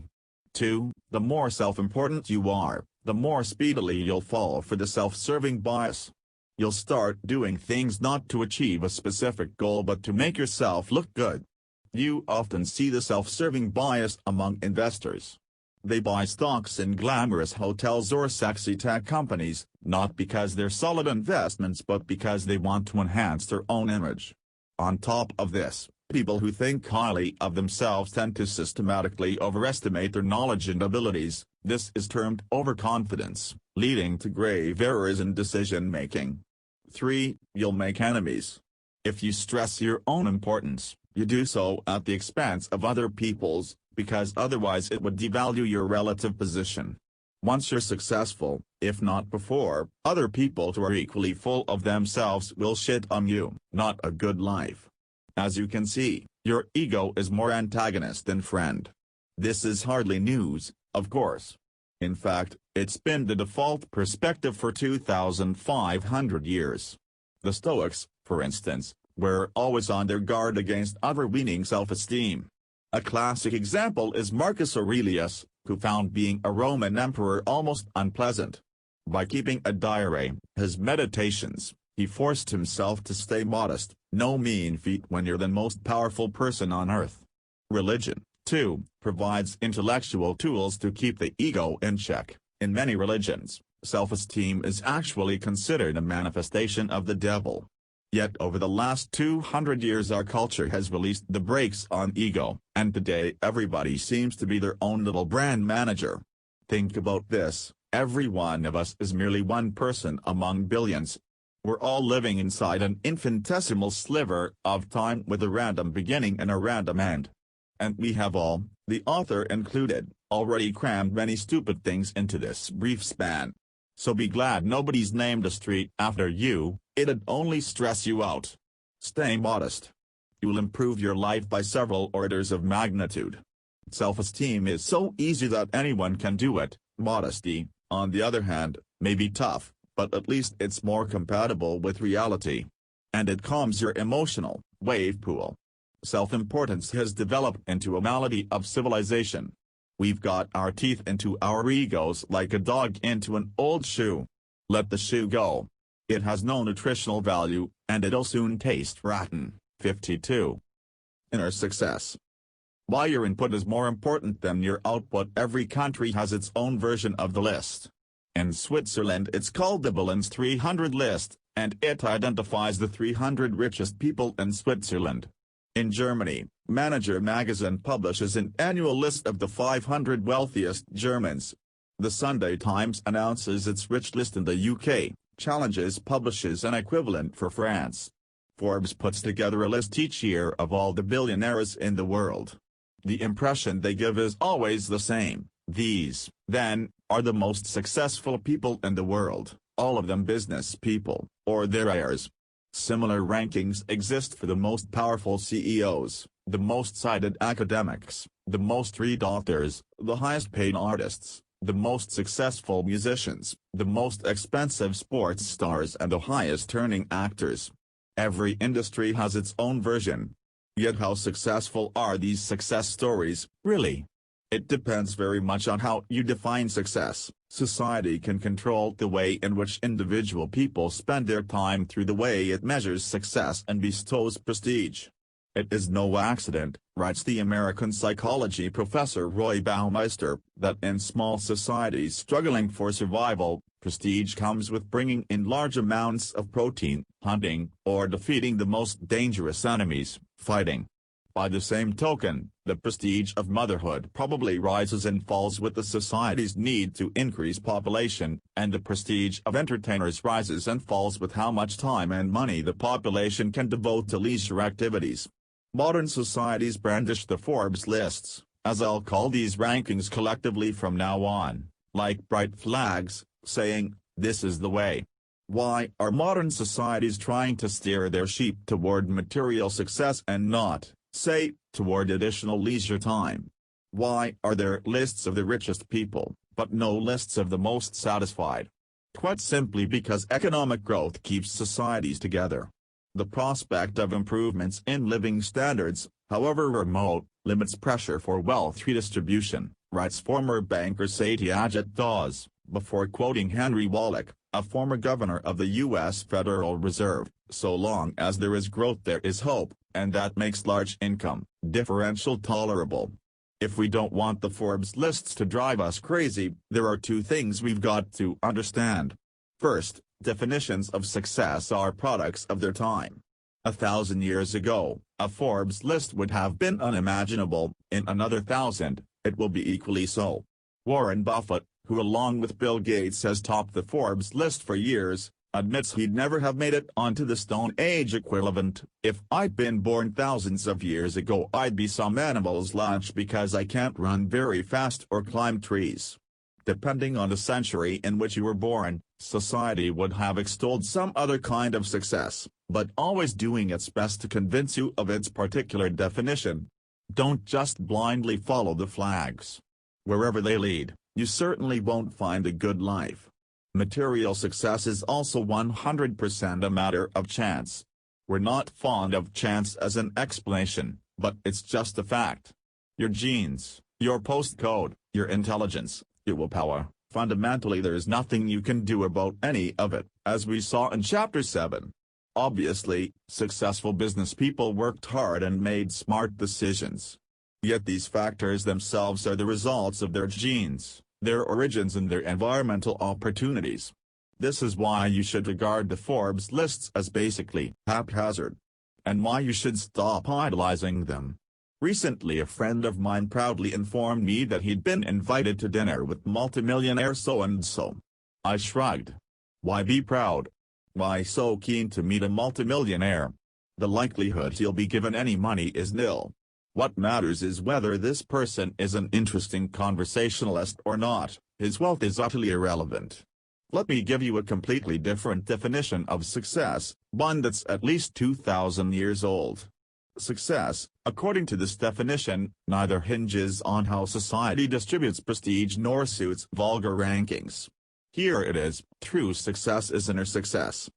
2. The more self-important you are, the more speedily you'll fall for the self-serving bias. You'll start doing things not to achieve a specific goal but to make yourself look good. You often see the self-serving bias among investors. They buy stocks in glamorous hotels or sexy tech companies, not because they're solid investments but because they want to enhance their own image. On top of this, people who think highly of themselves tend to systematically overestimate their knowledge and abilities. This is termed overconfidence, leading to grave errors in decision-making. 3. You'll make enemies. If you stress your own importance, you do so at the expense of other people's, because otherwise it would devalue your relative position. Once you're successful, if not before, other people who are equally full of themselves will shit on you. Not a good life. As you can see, your ego is more antagonist than friend. This is hardly news, of course. In fact, it's been the default perspective for 2,500 years. The Stoics, for instance, were always on their guard against overweening self-esteem. A classic example is Marcus Aurelius, who found being a Roman emperor almost unpleasant. By keeping a diary, his meditations, he forced himself to stay modest, no mean feat when you're the most powerful person on earth. Religion, too, provides intellectual tools to keep the ego in check. In many religions, self-esteem is actually considered a manifestation of the devil. Yet over the last 200 years our culture has released the brakes on ego, and today everybody seems to be their own little brand manager. Think about this, every one of us is merely one person among billions. We're all living inside an infinitesimal sliver of time with a random beginning and a random end. And we have all, the author included, already crammed many stupid things into this brief span. So be glad nobody's named a street after you, it'd only stress you out. Stay modest. You'll improve your life by several orders of magnitude. Self-esteem is so easy that anyone can do it. Modesty, on the other hand, may be tough, but at least it's more compatible with reality. And it calms your emotional wave pool. Self-importance has developed into a malady of civilization. We've got our teeth into our egos like a dog into an old shoe. Let the shoe go. It has no nutritional value, and it'll soon taste rotten. 52. Inner success. Why your input is more important than your output. Every country has its own version of the list. In Switzerland it's called the Balance 300 list, and it identifies the 300 richest people in Switzerland. In Germany, Manager magazine publishes an annual list of the 500 wealthiest Germans. The Sunday Times announces its rich list in the UK, Challenges publishes an equivalent for France. Forbes puts together a list each year of all the billionaires in the world. The impression they give is always the same: these, then, are the most successful people in the world, all of them business people, or their heirs. Similar rankings exist for the most powerful CEOs, the most cited academics, the most read authors, the highest paid artists, the most successful musicians, the most expensive sports stars and the highest earning actors. Every industry has its own version. Yet how successful are these success stories, really? It depends very much on how you define success. Society can control the way in which individual people spend their time through the way it measures success and bestows prestige. It is no accident, writes the American psychology professor Roy Baumeister, that in small societies struggling for survival, prestige comes with bringing in large amounts of protein, hunting, or defeating the most dangerous enemies, fighting. By the same token, the prestige of motherhood probably rises and falls with the society's need to increase population, and the prestige of entertainers rises and falls with how much time and money the population can devote to leisure activities. Modern societies brandish the Forbes lists, as I'll call these rankings collectively from now on, like bright flags, saying, "This is the way." Why are modern societies trying to steer their sheep toward material success and not, say, toward additional leisure time? Why are there lists of the richest people, but no lists of the most satisfied? Quite simply because economic growth keeps societies together. The prospect of improvements in living standards, however remote, limits pressure for wealth redistribution, writes former banker Satyajit Dawes, before quoting Henry Wallach, a former governor of the U.S. Federal Reserve, "So long as there is growth there is hope, and that makes large income differential tolerable." If we don't want the Forbes lists to drive us crazy, there are two things we've got to understand. First, definitions of success are products of their time. 1,000 years ago, a Forbes list would have been unimaginable. In another 1,000, it will be equally so. Warren Buffett, who along with Bill Gates has topped the Forbes list for years, admits he'd never have made it onto the Stone Age equivalent. "If I'd been born thousands of years ago I'd be some animal's lunch because I can't run very fast or climb trees." Depending on the century in which you were born, society would have extolled some other kind of success, but always doing its best to convince you of its particular definition. Don't just blindly follow the flags. Wherever they lead, you certainly won't find a good life. Material success is also 100% a matter of chance. We're not fond of chance as an explanation, but it's just a fact. Your genes, your postcode, your intelligence, your willpower, fundamentally there's nothing you can do about any of it, as we saw in Chapter 7. Obviously, successful business people worked hard and made smart decisions. Yet these factors themselves are the results of their genes, their origins and their environmental opportunities. This is why you should regard the Forbes lists as basically haphazard. And why you should stop idolizing them. Recently a friend of mine proudly informed me that he'd been invited to dinner with multimillionaire so-and-so. I shrugged. Why be proud? Why so keen to meet a multimillionaire? The likelihood he'll be given any money is nil. What matters is whether this person is an interesting conversationalist or not. His wealth is utterly irrelevant. Let me give you a completely different definition of success, one that's at least 2,000 years old. Success, according to this definition, neither hinges on how society distributes prestige nor suits vulgar rankings. Here it is: true success is inner success.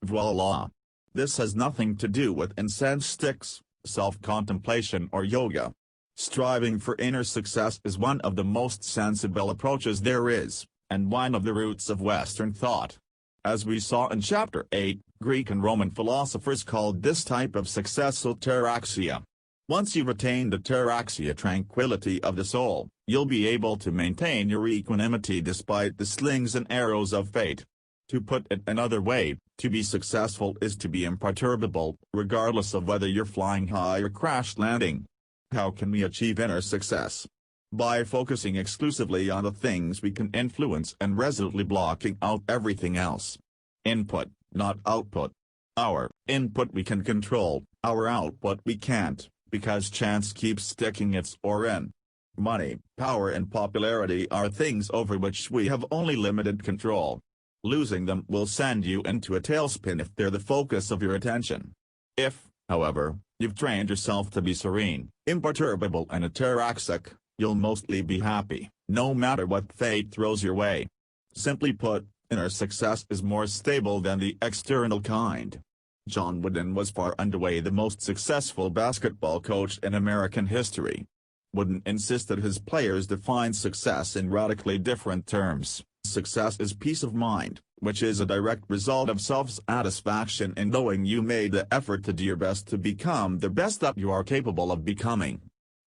Voila! This has nothing to do with incense sticks, self-contemplation or yoga. Striving for inner success is one of the most sensible approaches there is, and one of the roots of Western thought. As we saw in Chapter 8, Greek and Roman philosophers called this type of success soteriaxia. Once you've attained the ataraxia tranquility of the soul, you'll be able to maintain your equanimity despite the slings and arrows of fate. To put it another way, to be successful is to be imperturbable, regardless of whether you're flying high or crash landing. How can we achieve inner success? By focusing exclusively on the things we can influence and resolutely blocking out everything else. Input, not output. Our input we can control, our output we can't, because chance keeps sticking its oar in. Money, power and popularity are things over which we have only limited control. Losing them will send you into a tailspin if they're the focus of your attention. If, however, you've trained yourself to be serene, imperturbable and ataraxic, you'll mostly be happy, no matter what fate throws your way. Simply put, inner success is more stable than the external kind. John Wooden was far and away the most successful basketball coach in American history. Wooden insisted his players define success in radically different terms. Success is peace of mind, which is a direct result of self-satisfaction in knowing you made the effort to do your best to become the best that you are capable of becoming.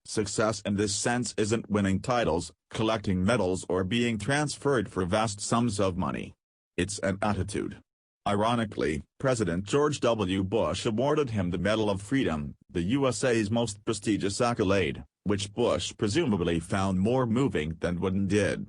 Success in this sense isn't winning titles, collecting medals or being transferred for vast sums of money. It's an attitude. Ironically, President George W. Bush awarded him the Medal of Freedom, the USA's most prestigious accolade, which Bush presumably found more moving than Wooden did.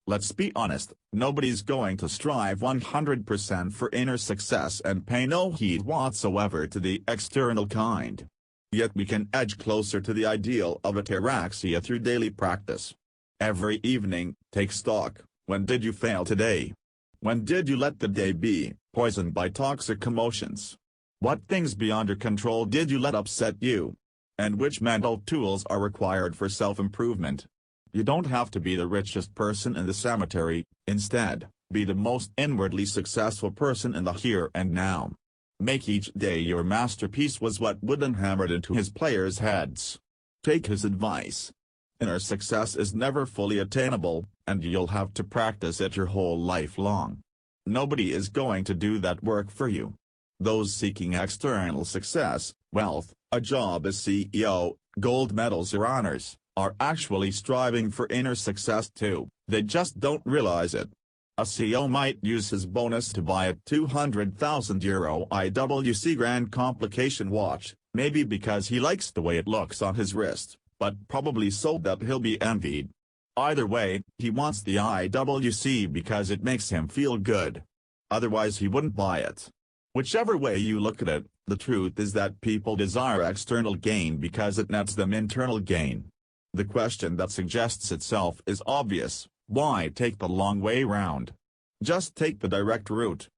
Let's be honest, nobody's going to strive 100% for inner success and pay no heed whatsoever to the external kind. Yet we can edge closer to the ideal of ataraxia through daily practice. Every evening, take stock. When did you fail today? When did you let the day be poisoned by toxic emotions? What things beyond your control did you let upset you? And which mental tools are required for self-improvement? You don't have to be the richest person in the cemetery, instead, be the most inwardly successful person in the here and now. Make each day your masterpiece was what Wooden hammered into his players' heads. Take his advice. Inner success is never fully attainable, and you'll have to practice it your whole life long. Nobody is going to do that work for you. Those seeking external success, wealth, a job as CEO, gold medals or honors, are actually striving for inner success too, they just don't realize it. A CEO might use his bonus to buy a €200,000 IWC Grand Complication watch, maybe because he likes the way it looks on his wrist, but probably so that he'll be envied. Either way, he wants the IWC because it makes him feel good. Otherwise he wouldn't buy it. Whichever way you look at it, the truth is that people desire external gain because it nets them internal gain. The question that suggests itself is obvious: why take the long way round? Just take the direct route.